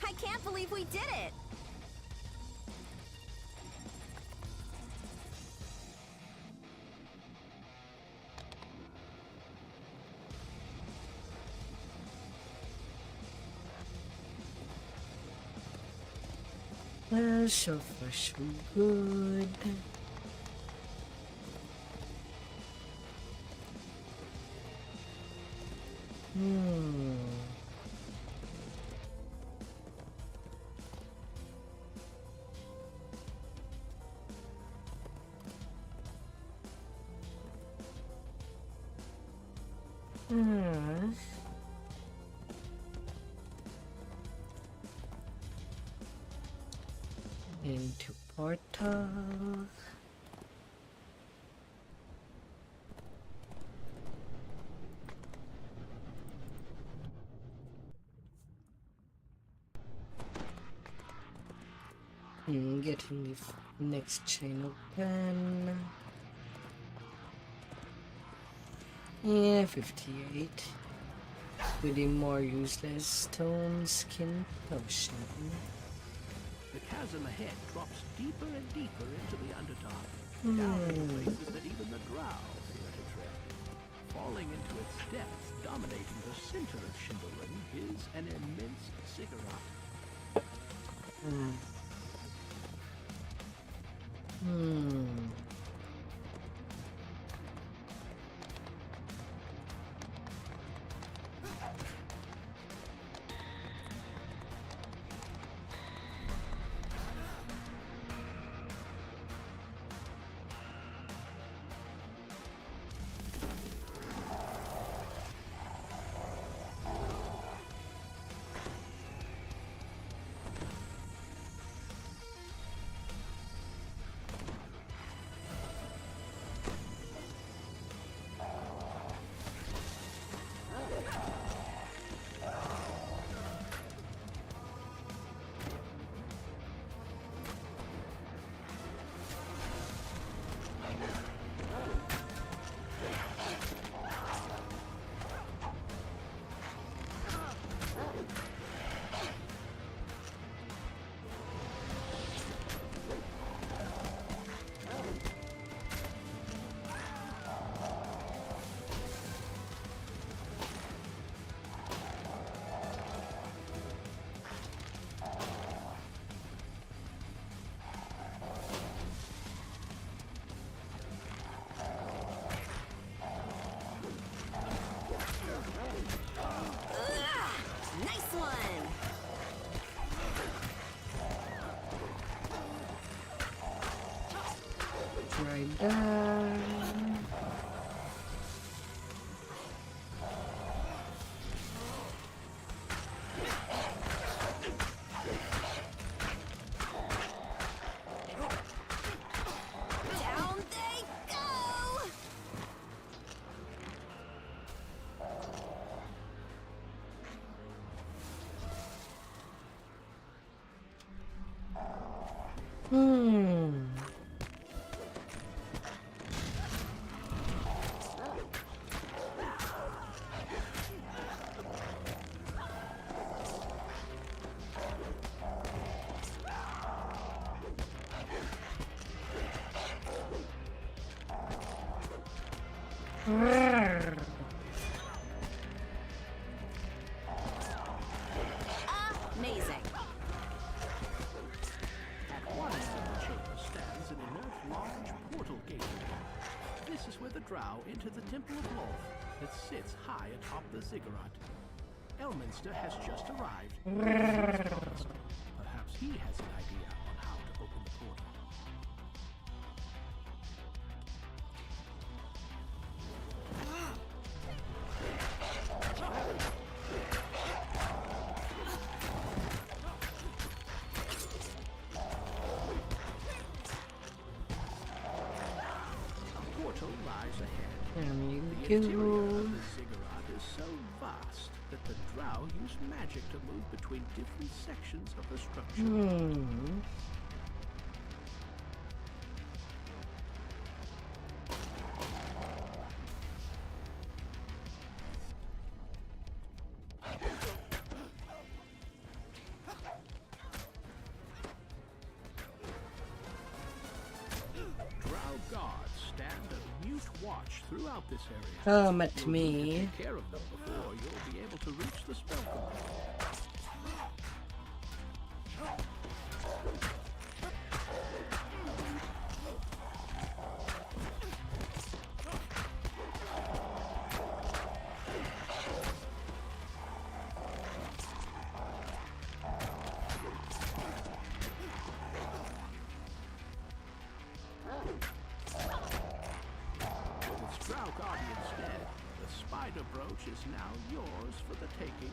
I can't believe we did it! So far so good. Into portal. Getting the next chain open. Yeah, 58. with a more useless stone skin potion. The chasm ahead drops deeper and deeper into the Underdark, down into places that even the Drow fear to tread. Falling into its depths, dominating the center of Shimmerun, is an immense ziggurat. Nice one! Right down. Down they go! Amazing. At one end of the chamber stands an inert large portal gateway. This is where the Drow enter the Temple of Lolth that sits high atop the ziggurat. Elminster has just arrived. Perhaps he has an idea on how to open the portal. A portal lies ahead. The interior of the ziggurat is so vast that the Drow use magic to move between different sections of the structure. Drow guards stand a mute watch throughout this area. Come at me. Take care of them before you'll be able to reach the spell control. With its Drow Guardian's dead, the spider brooch is now yours for the taking.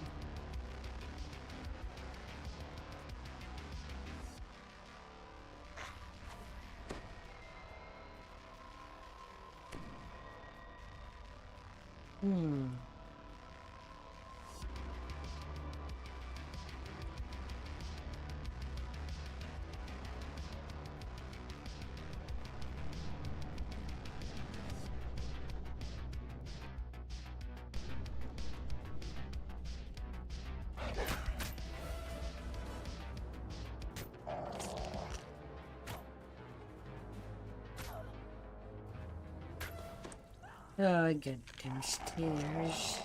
Oh, goddamn stairs.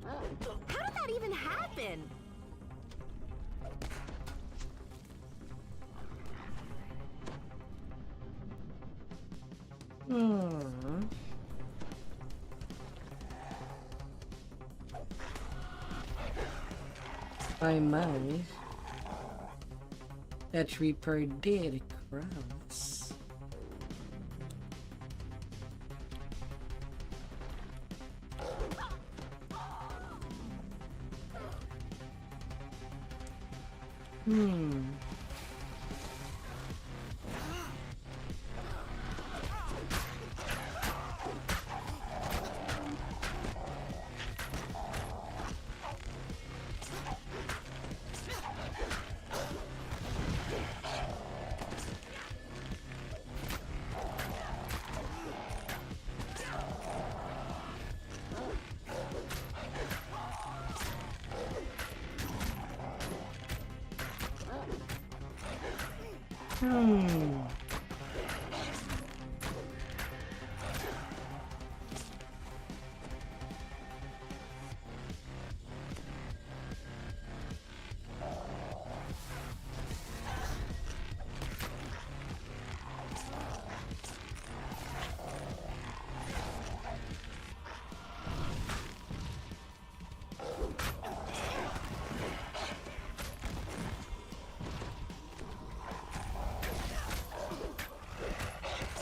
How did that even happen? I might. That Reaper did cross.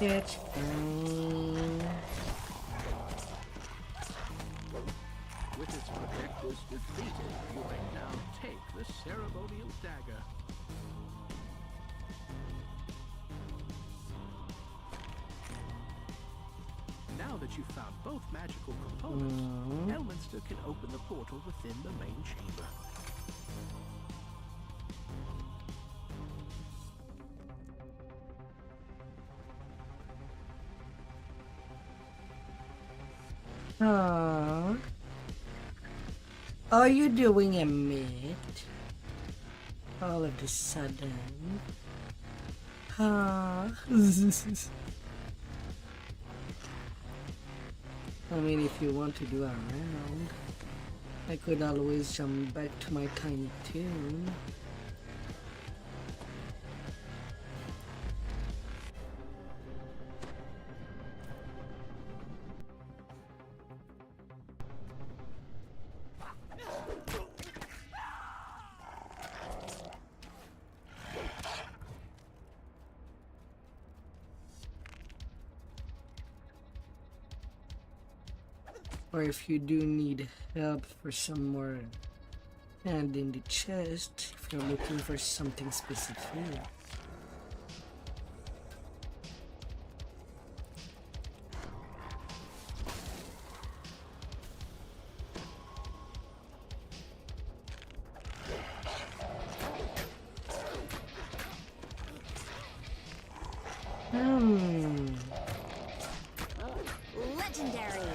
It's fine. With its protectors defeated, you may now take the ceremonial dagger. Now that you've found both magical components, Elminster can open the portal within the main chamber. Aww. Are you doing a mid? All of a sudden. I mean, if you want to do a round, I could always jump back to my tiny tune. Or if you do need help for some more hand in the chest, if you're looking for something specific. Legendary.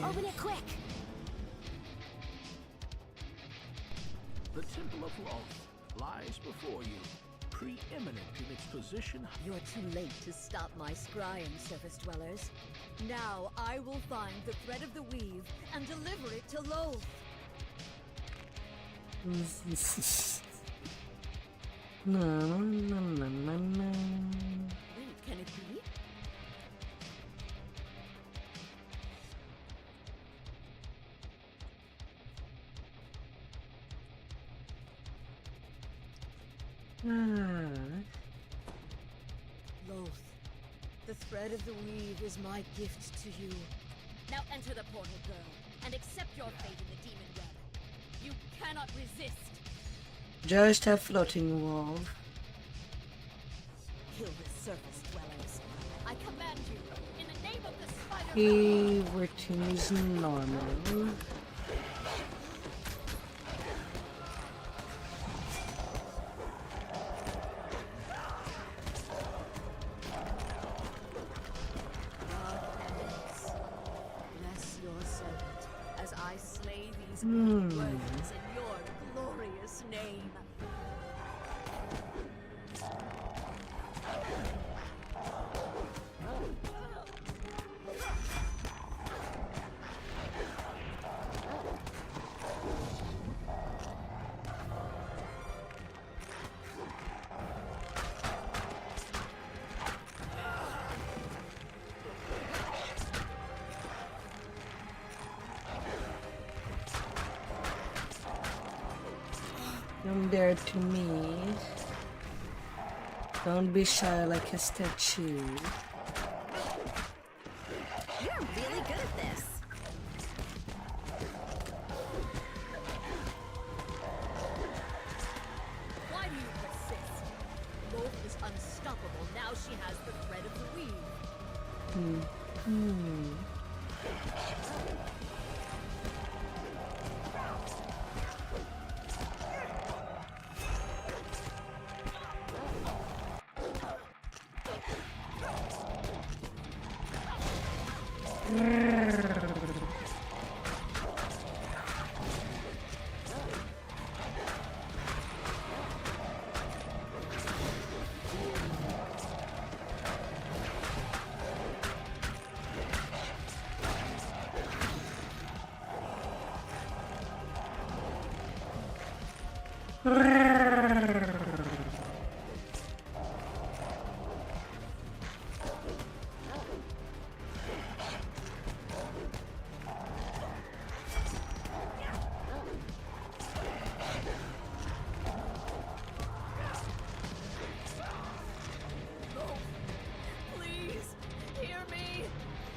Open it quick. The Temple of Loth lies before you, preeminent in its position. You're too late to stop my scrying, surface dwellers. Now I will find the thread of the weave and deliver it to Loth. Wait, can it be? Loth, The thread of the weave is my gift to you. Now enter the portal, girl, and accept your fate in the demon web. You cannot resist. Just a floating wall. Kill the surface dwellers. I command you, in the name of the spider. Everything is normal. Bless your servant as I slay these words in your glorious name. Come there to me. Don't be shy like a statue. You're really good at this. Why do you persist? Wolf is unstoppable. Now she has the thread of the weave. Please, hear me.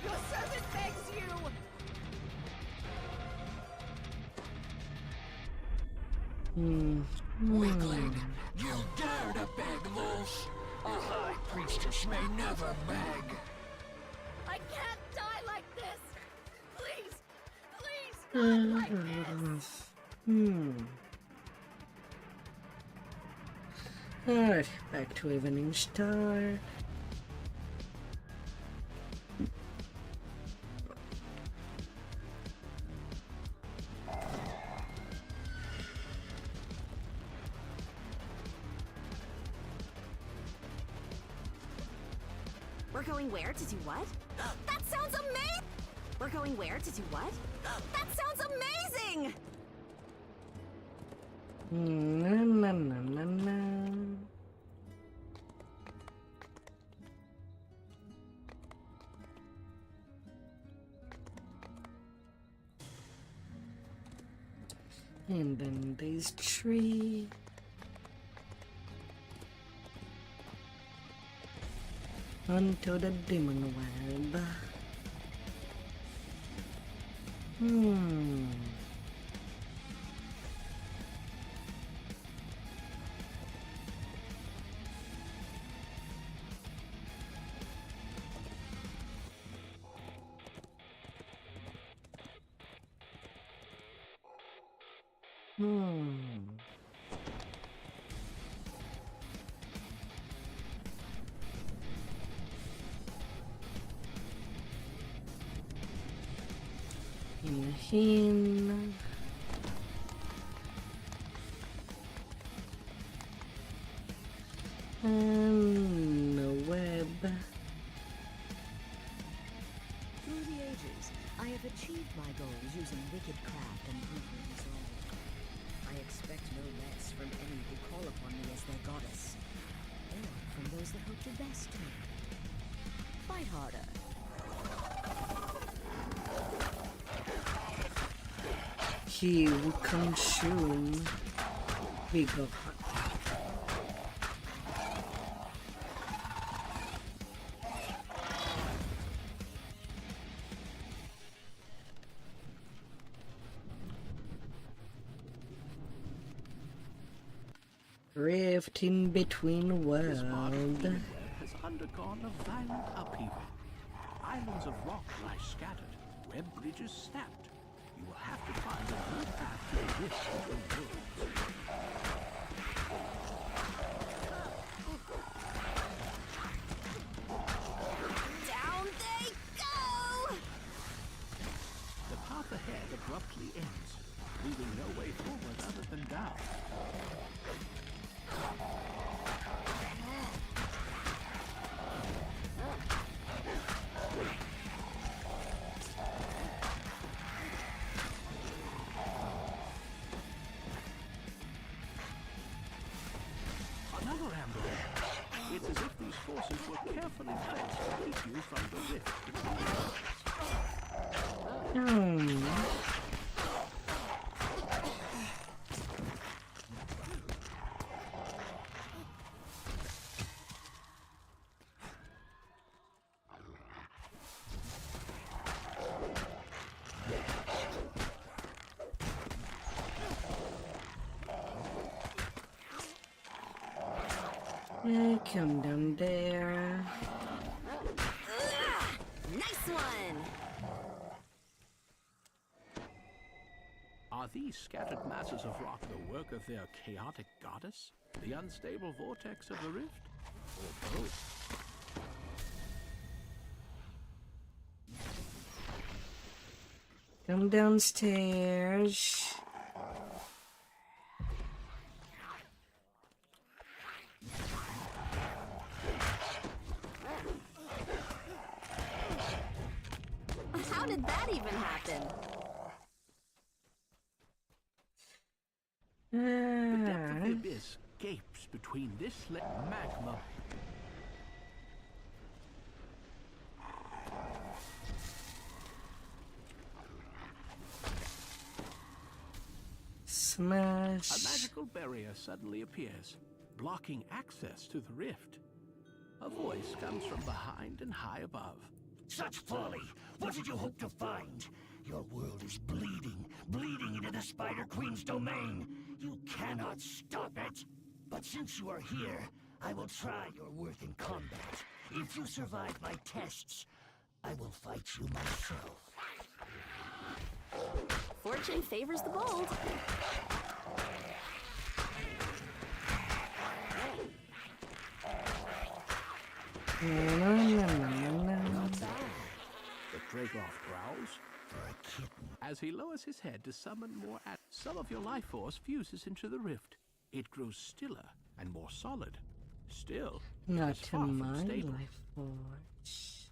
Your servant begs you. Weakling, you dare to beg, Wolf? A high priestess may never beg. I can't die like this. Please, please, not like this. Alright, back to Evening Star. We're going where to do what? That sounds amazing! We're going where to do what? That sounds amazing! Na na na na na. And then there's tree. Onto the demon web. Hin. And the web. Through the ages, I have achieved my goals using wicked craft and brutal resolve. I expect no less from any who call upon me as their goddess, or from those that hope to best me. Fight harder. He will consume bigger. Rift in between This part of world. Eden has undergone a violent upheaval. Islands of rock lie scattered, where bridges snapped. You will have to find a new path to the rift between worlds. Down they go! The path ahead abruptly ends, leaving no way forward other than down. Another ambush. It's as if these forces were carefully placed to keep you from the rift between worlds. Come down there. Nice one! Are these scattered masses of rock the work of their chaotic goddess? The unstable vortex of the rift? Or both? Come downstairs. How did that even happen? The depth of the abyss gapes between this magma. Smash. A magical barrier suddenly appears, blocking access to the rift. A voice comes from behind and high above. Such folly! What did you hope to find? Your world is bleeding, bleeding into the Spider Queen's domain. You cannot stop it. But since you are here, I will try your worth in combat. If you survive my tests, I will fight you myself. Fortune favors the bold. The Dragoff growls. As he lowers his head to summon more some of your life force fuses into the rift. It grows stiller and more solid. Still, Not it's to far from my stable. life force.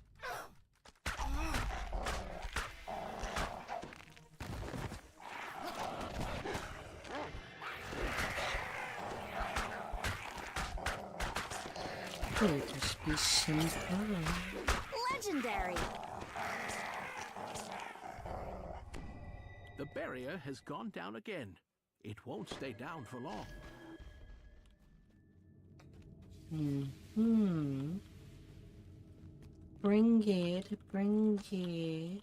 Could it just be simple? Legendary! The barrier has gone down again. It won't stay down for long. Bring it, bring it.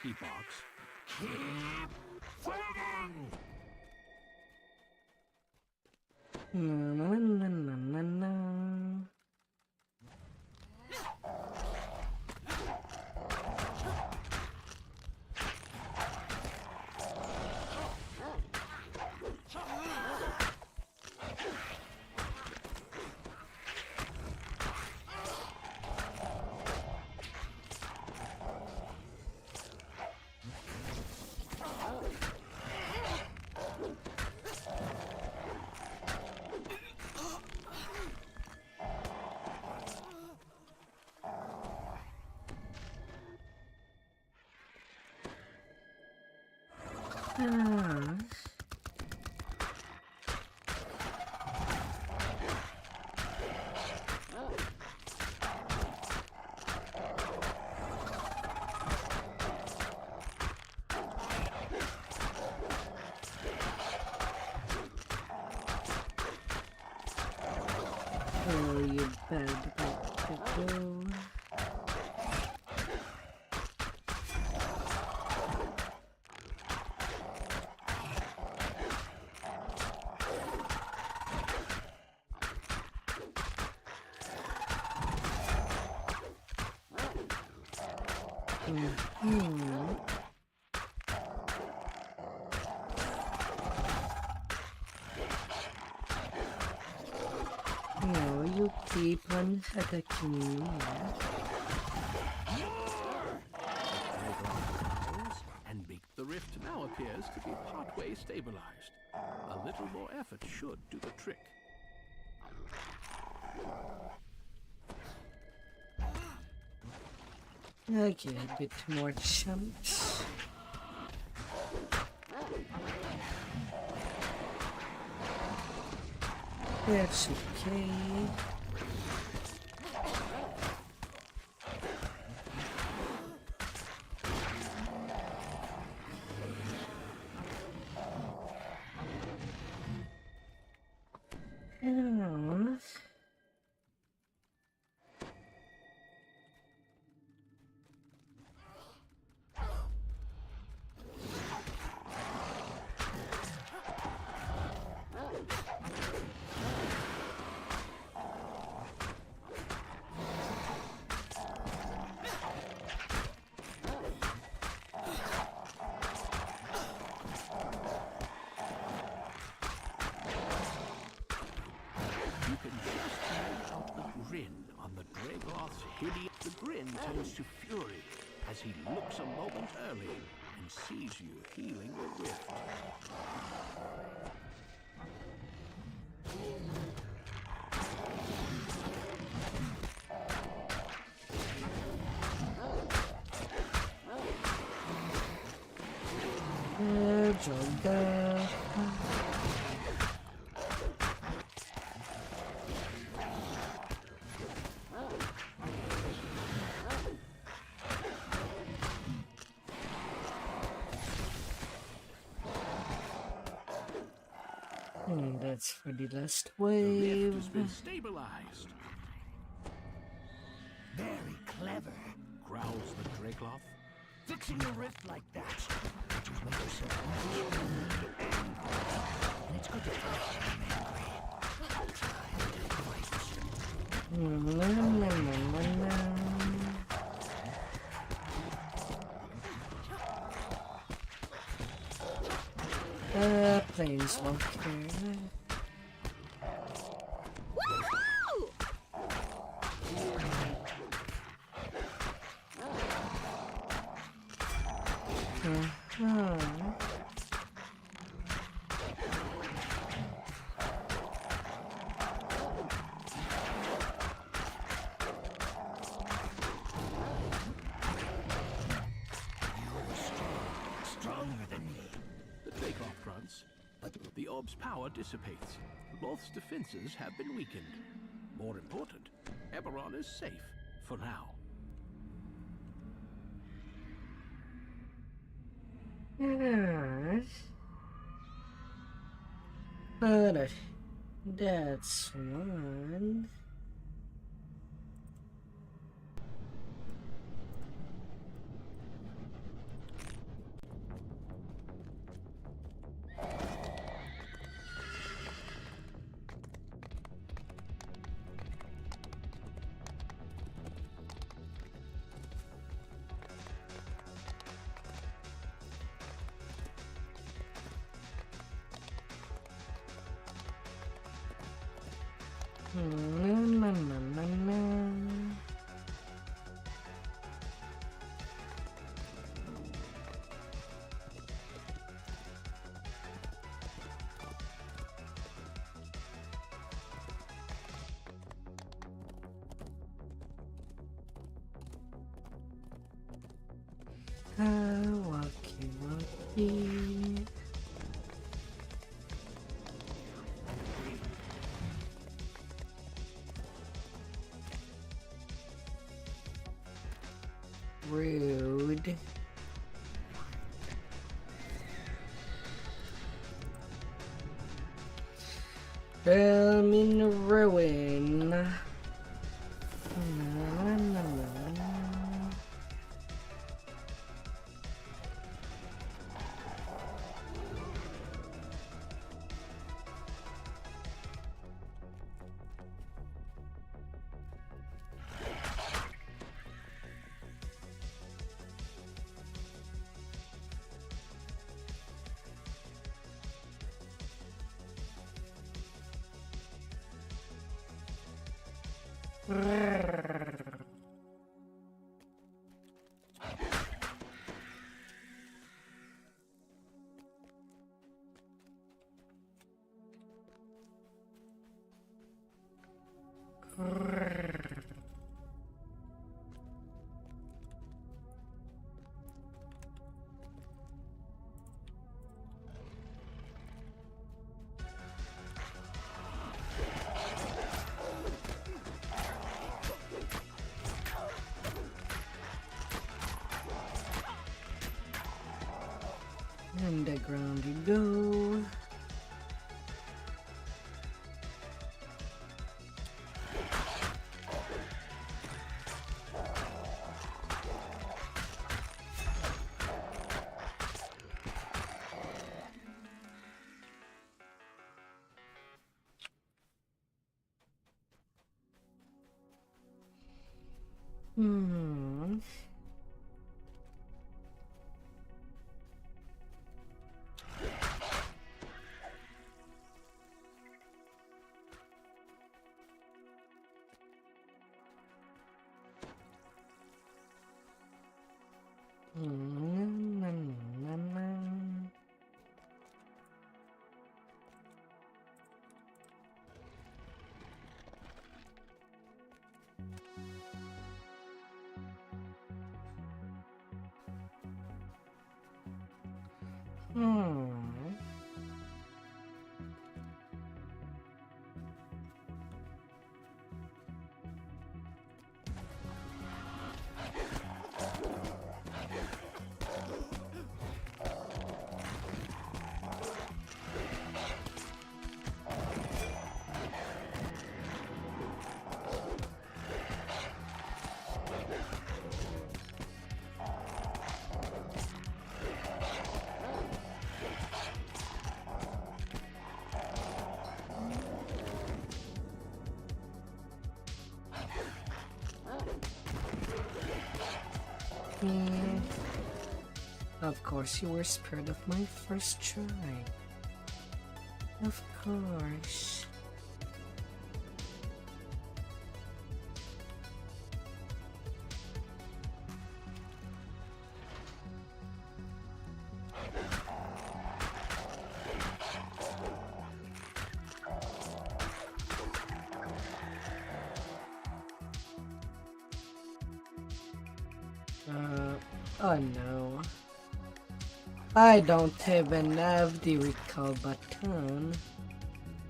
He barks. Keep fighting! Na, na, na, na, na. Oh, you bad people. No, you keep on attacking me. And the rift now appears to be partway stabilized. A little more effort should do the trick. Okay, a bit more chunks. That's okay. The grin turns to fury as he looks a moment early and sees you healing the rift. That's for the last The wave. rift has been stabilized. Very clever. Growls the Dracloth. Fixing a rift like that. Just make yourself angry. And it's good to fix Planeswalker. The orb's power dissipates. Loth's defenses have been weakened. More important, Eberron is safe for now. Yes. But that's one. Walkie walkie. Rude. Realm in ruin. Underground you go. Of course, you were spared of my first try. Of course. Oh no. I don't even have the recall button,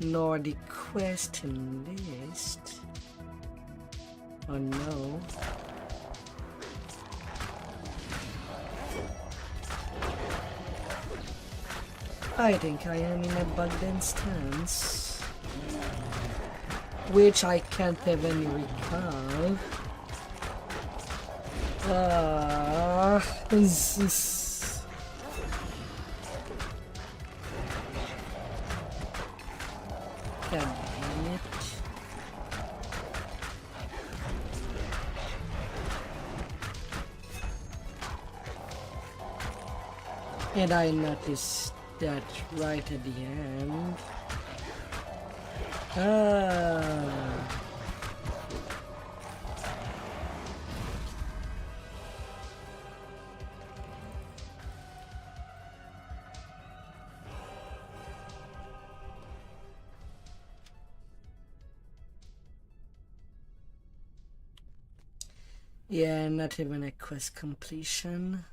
nor the quest list. Oh no. I think I am in a bugged instance, which I can't even recall. God damn it. And I noticed that right at the end. Yeah, not even a quest completion.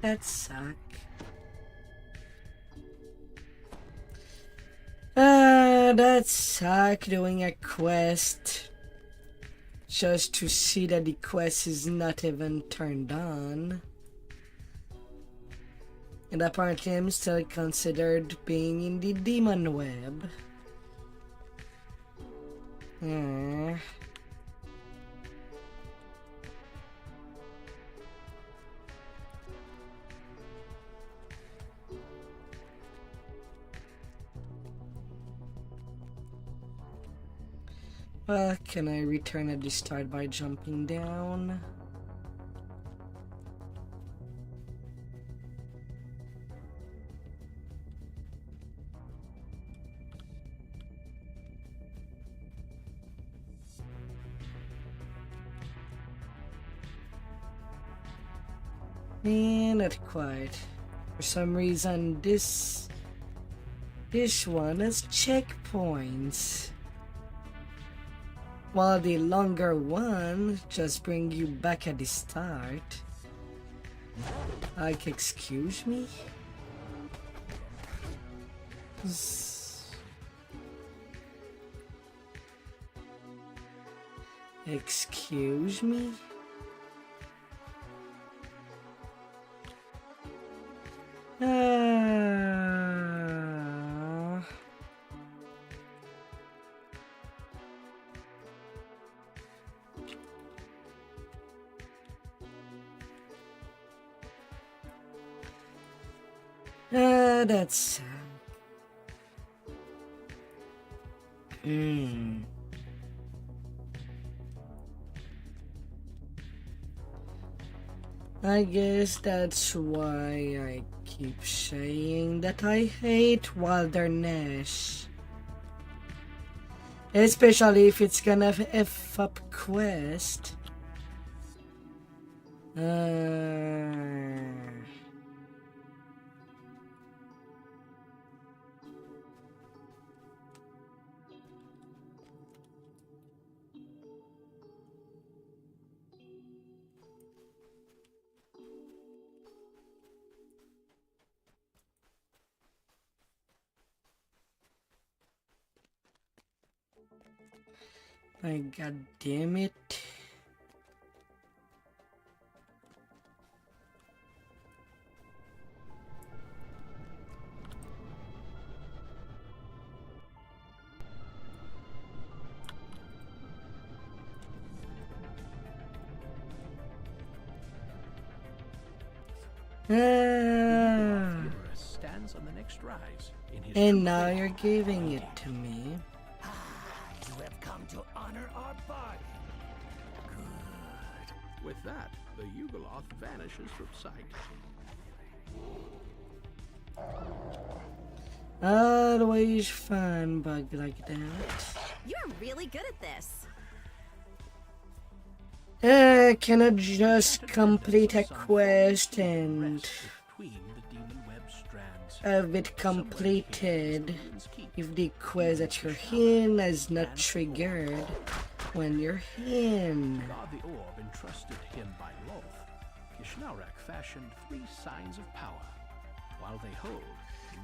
That suck. That suck doing a quest just to see that the quest is not even turned on. And apparently I'm still considered being in the demon web. Well, can I return at the start by jumping down? Not quite. For some reason, this one has checkpoints, while the longer one just bring you back at the start. Like, excuse me? Excuse me? That's I guess that's why I keep saying that I hate wilderness. Especially if it's gonna F up quest. God damn it. Stands on the next rise in his And now you're giving it to me. You have come to honor our bargain. Good. With that, the Yugoloth vanishes from sight. Always fun bug like that. You're really good at this. Can I just complete a quest and have it completed if the quest that you're in is not triggered when you're in? God the orb entrusted him by Loth, Kishnaurak fashioned 3 signs of power. While they hold,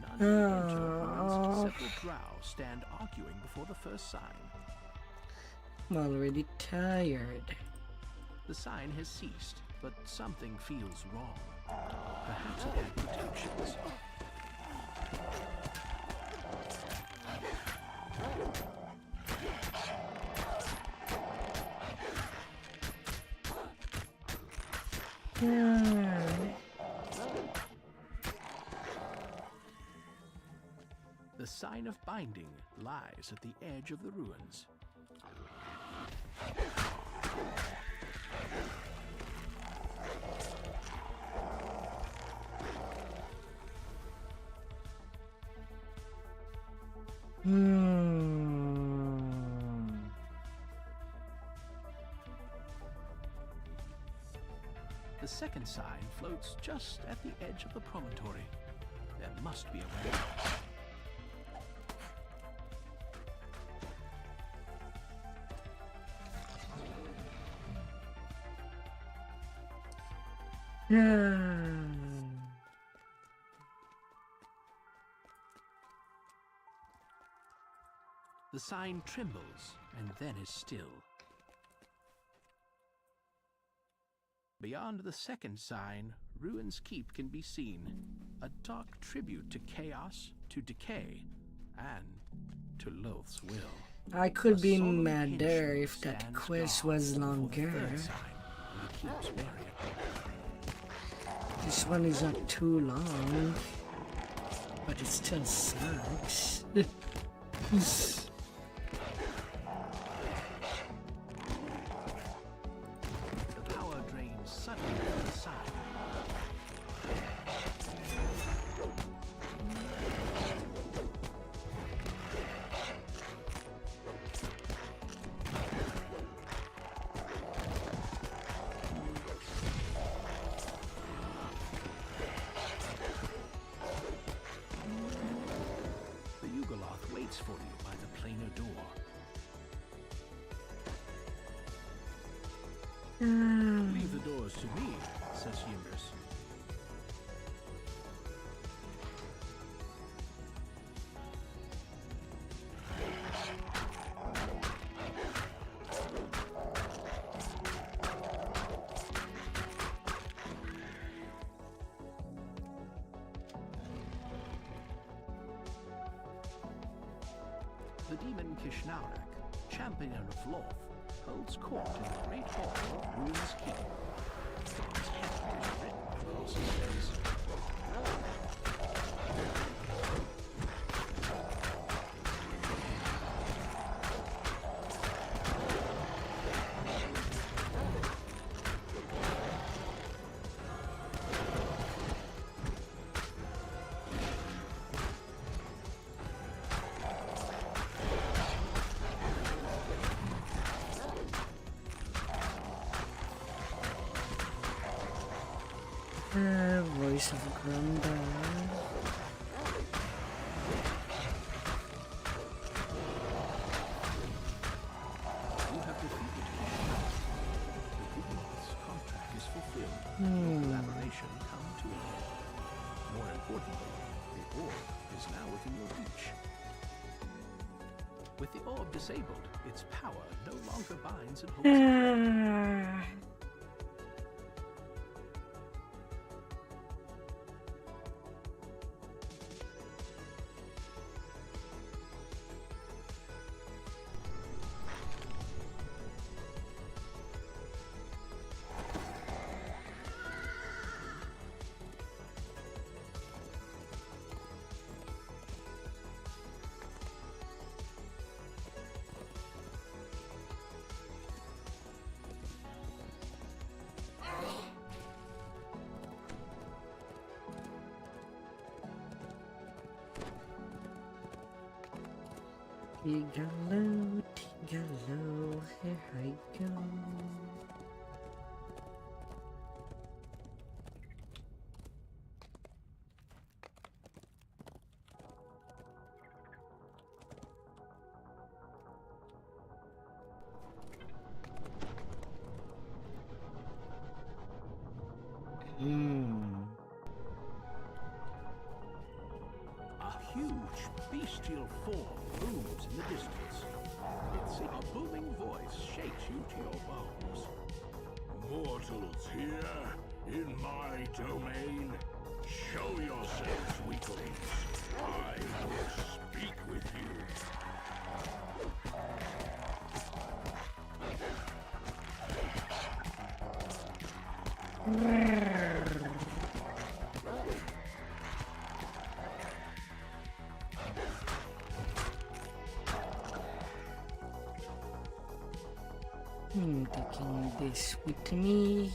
none enter. Several drow stand arguing before the first sign. I'm already tired. The sign has ceased, but something feels wrong. Perhaps it had protections. The sign of binding lies at the edge of the ruins. The second sign floats just at the edge of the promontory. There must be a way. The sign trembles and then is still. Beyond the second sign, Ruins Keep can be seen. A dark tribute to chaos, to decay, and to Loth's will. I could be madder if that quest was longer. This one is not too long, but it still sucks. The power drains suddenly from the side. The Yugoloth waits for you by the planar door. Leave the doors to me, says Yimbrus. The demon Kishnaurak, champion of Loth, holds court in the great hall of Ruin's Keep. His head is written across his face. Voice of Grumble. You have defeated Kishnaurak. The Yugoloth's contract is fulfilled. Your collaboration come to an end. More importantly, the orb is now within your reach. With the orb disabled, its power no longer binds and holds it. Tigalo, Tigalo, here I go. A huge bestial form looms in the distance. A booming voice shakes you to your bones. Mortals here, in my domain, show yourselves, weaklings. I will speak with you. Taking this with me.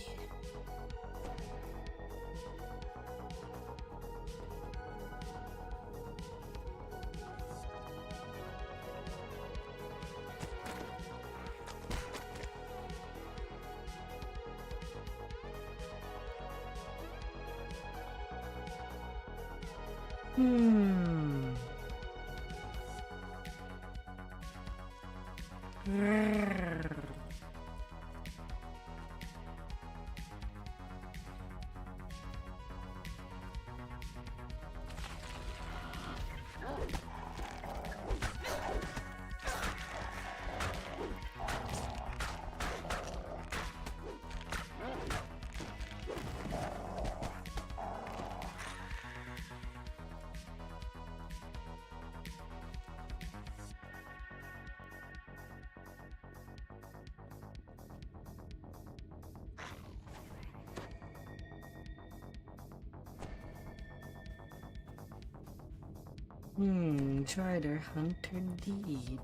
Charter Hunter Deed.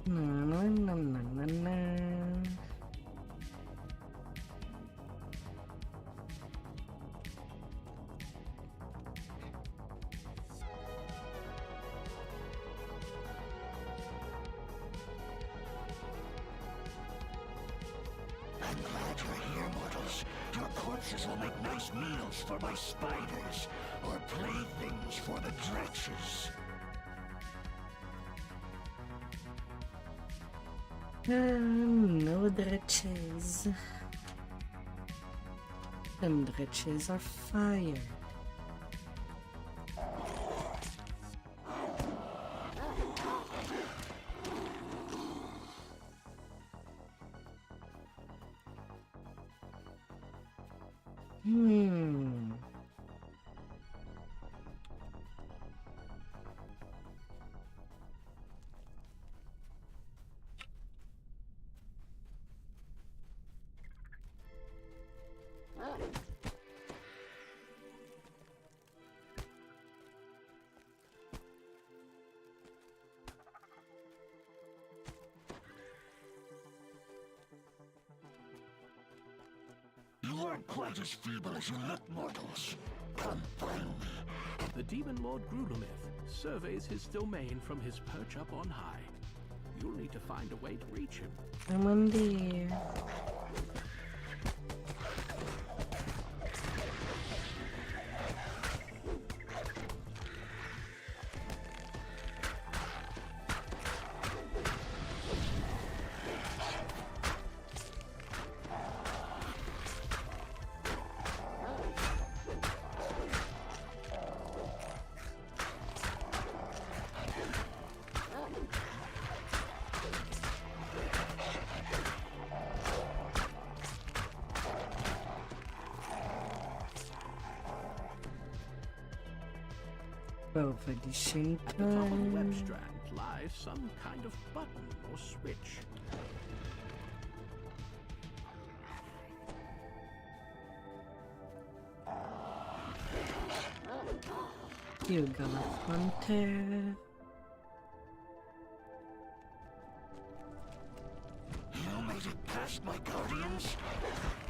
Na. I'm glad you're here, mortals. Your corpses will make nice meals for my spiders, or playthings for the dretches. No dretches. And dretches are fire. You aren't quite as feeble as you look, mortals. Come find me. The Demon Lord Grudemith surveys his domain from his perch up on high. You'll need to find a way to reach him. I'm on there. Over the same At the top of the web time. strand lies some kind of button or switch. You got a hunter. You made it past my guardians.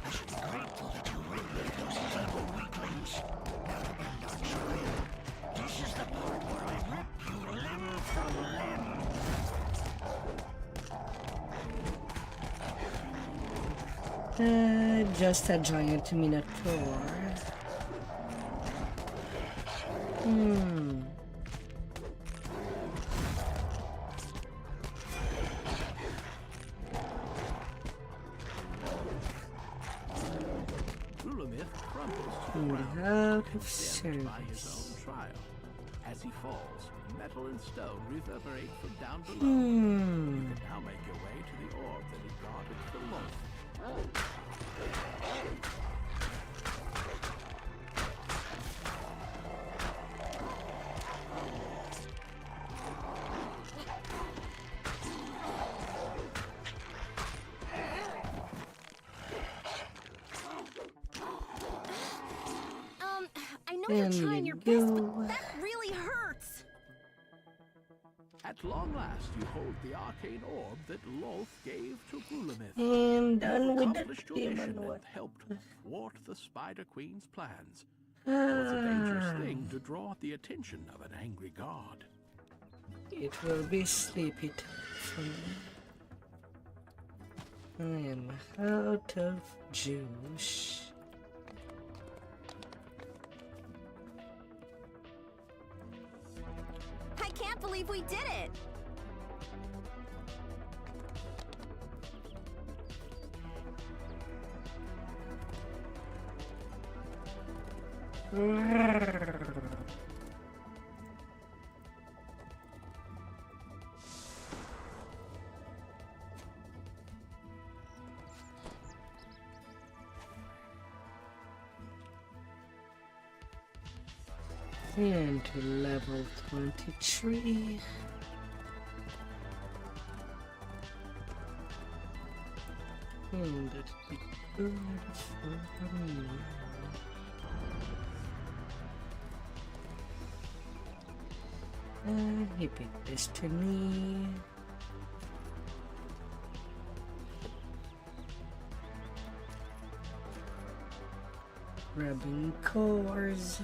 I should be grateful that you rid me of those evil weaklings. Now to end our trial. This is the part where I rip you limb from limb. Just a giant minotaur. Grudemith crumbles to the And ground, out of condemned by his service. own trial. As he falls, metal and stone reverberate from down below. You can now make your way to the orb that is guarded for Loth. I know you're And trying you your best, go. but that really hurts. At long last, you hold the arcane orb that Loth gave to Grudemith. And done with the Accomplished your mission demon and helped thwart the Spider Queen's plans. It was a dangerous thing to draw the attention of an angry god. It will be sleepy time for me. I am out of juice. I can't believe we did it. And to level 23. That'd be good for me. He picked Destiny. Grabbing cores.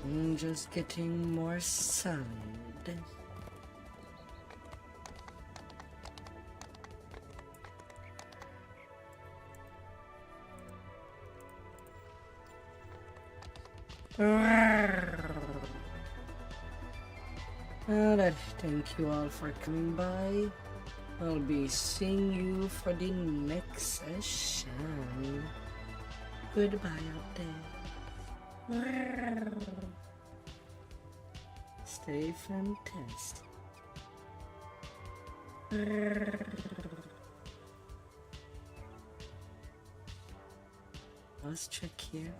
And just getting more sand. Alright, thank you all for coming by. I'll be seeing you for the next session. Goodbye out there. Stay fantastic. Let's check here.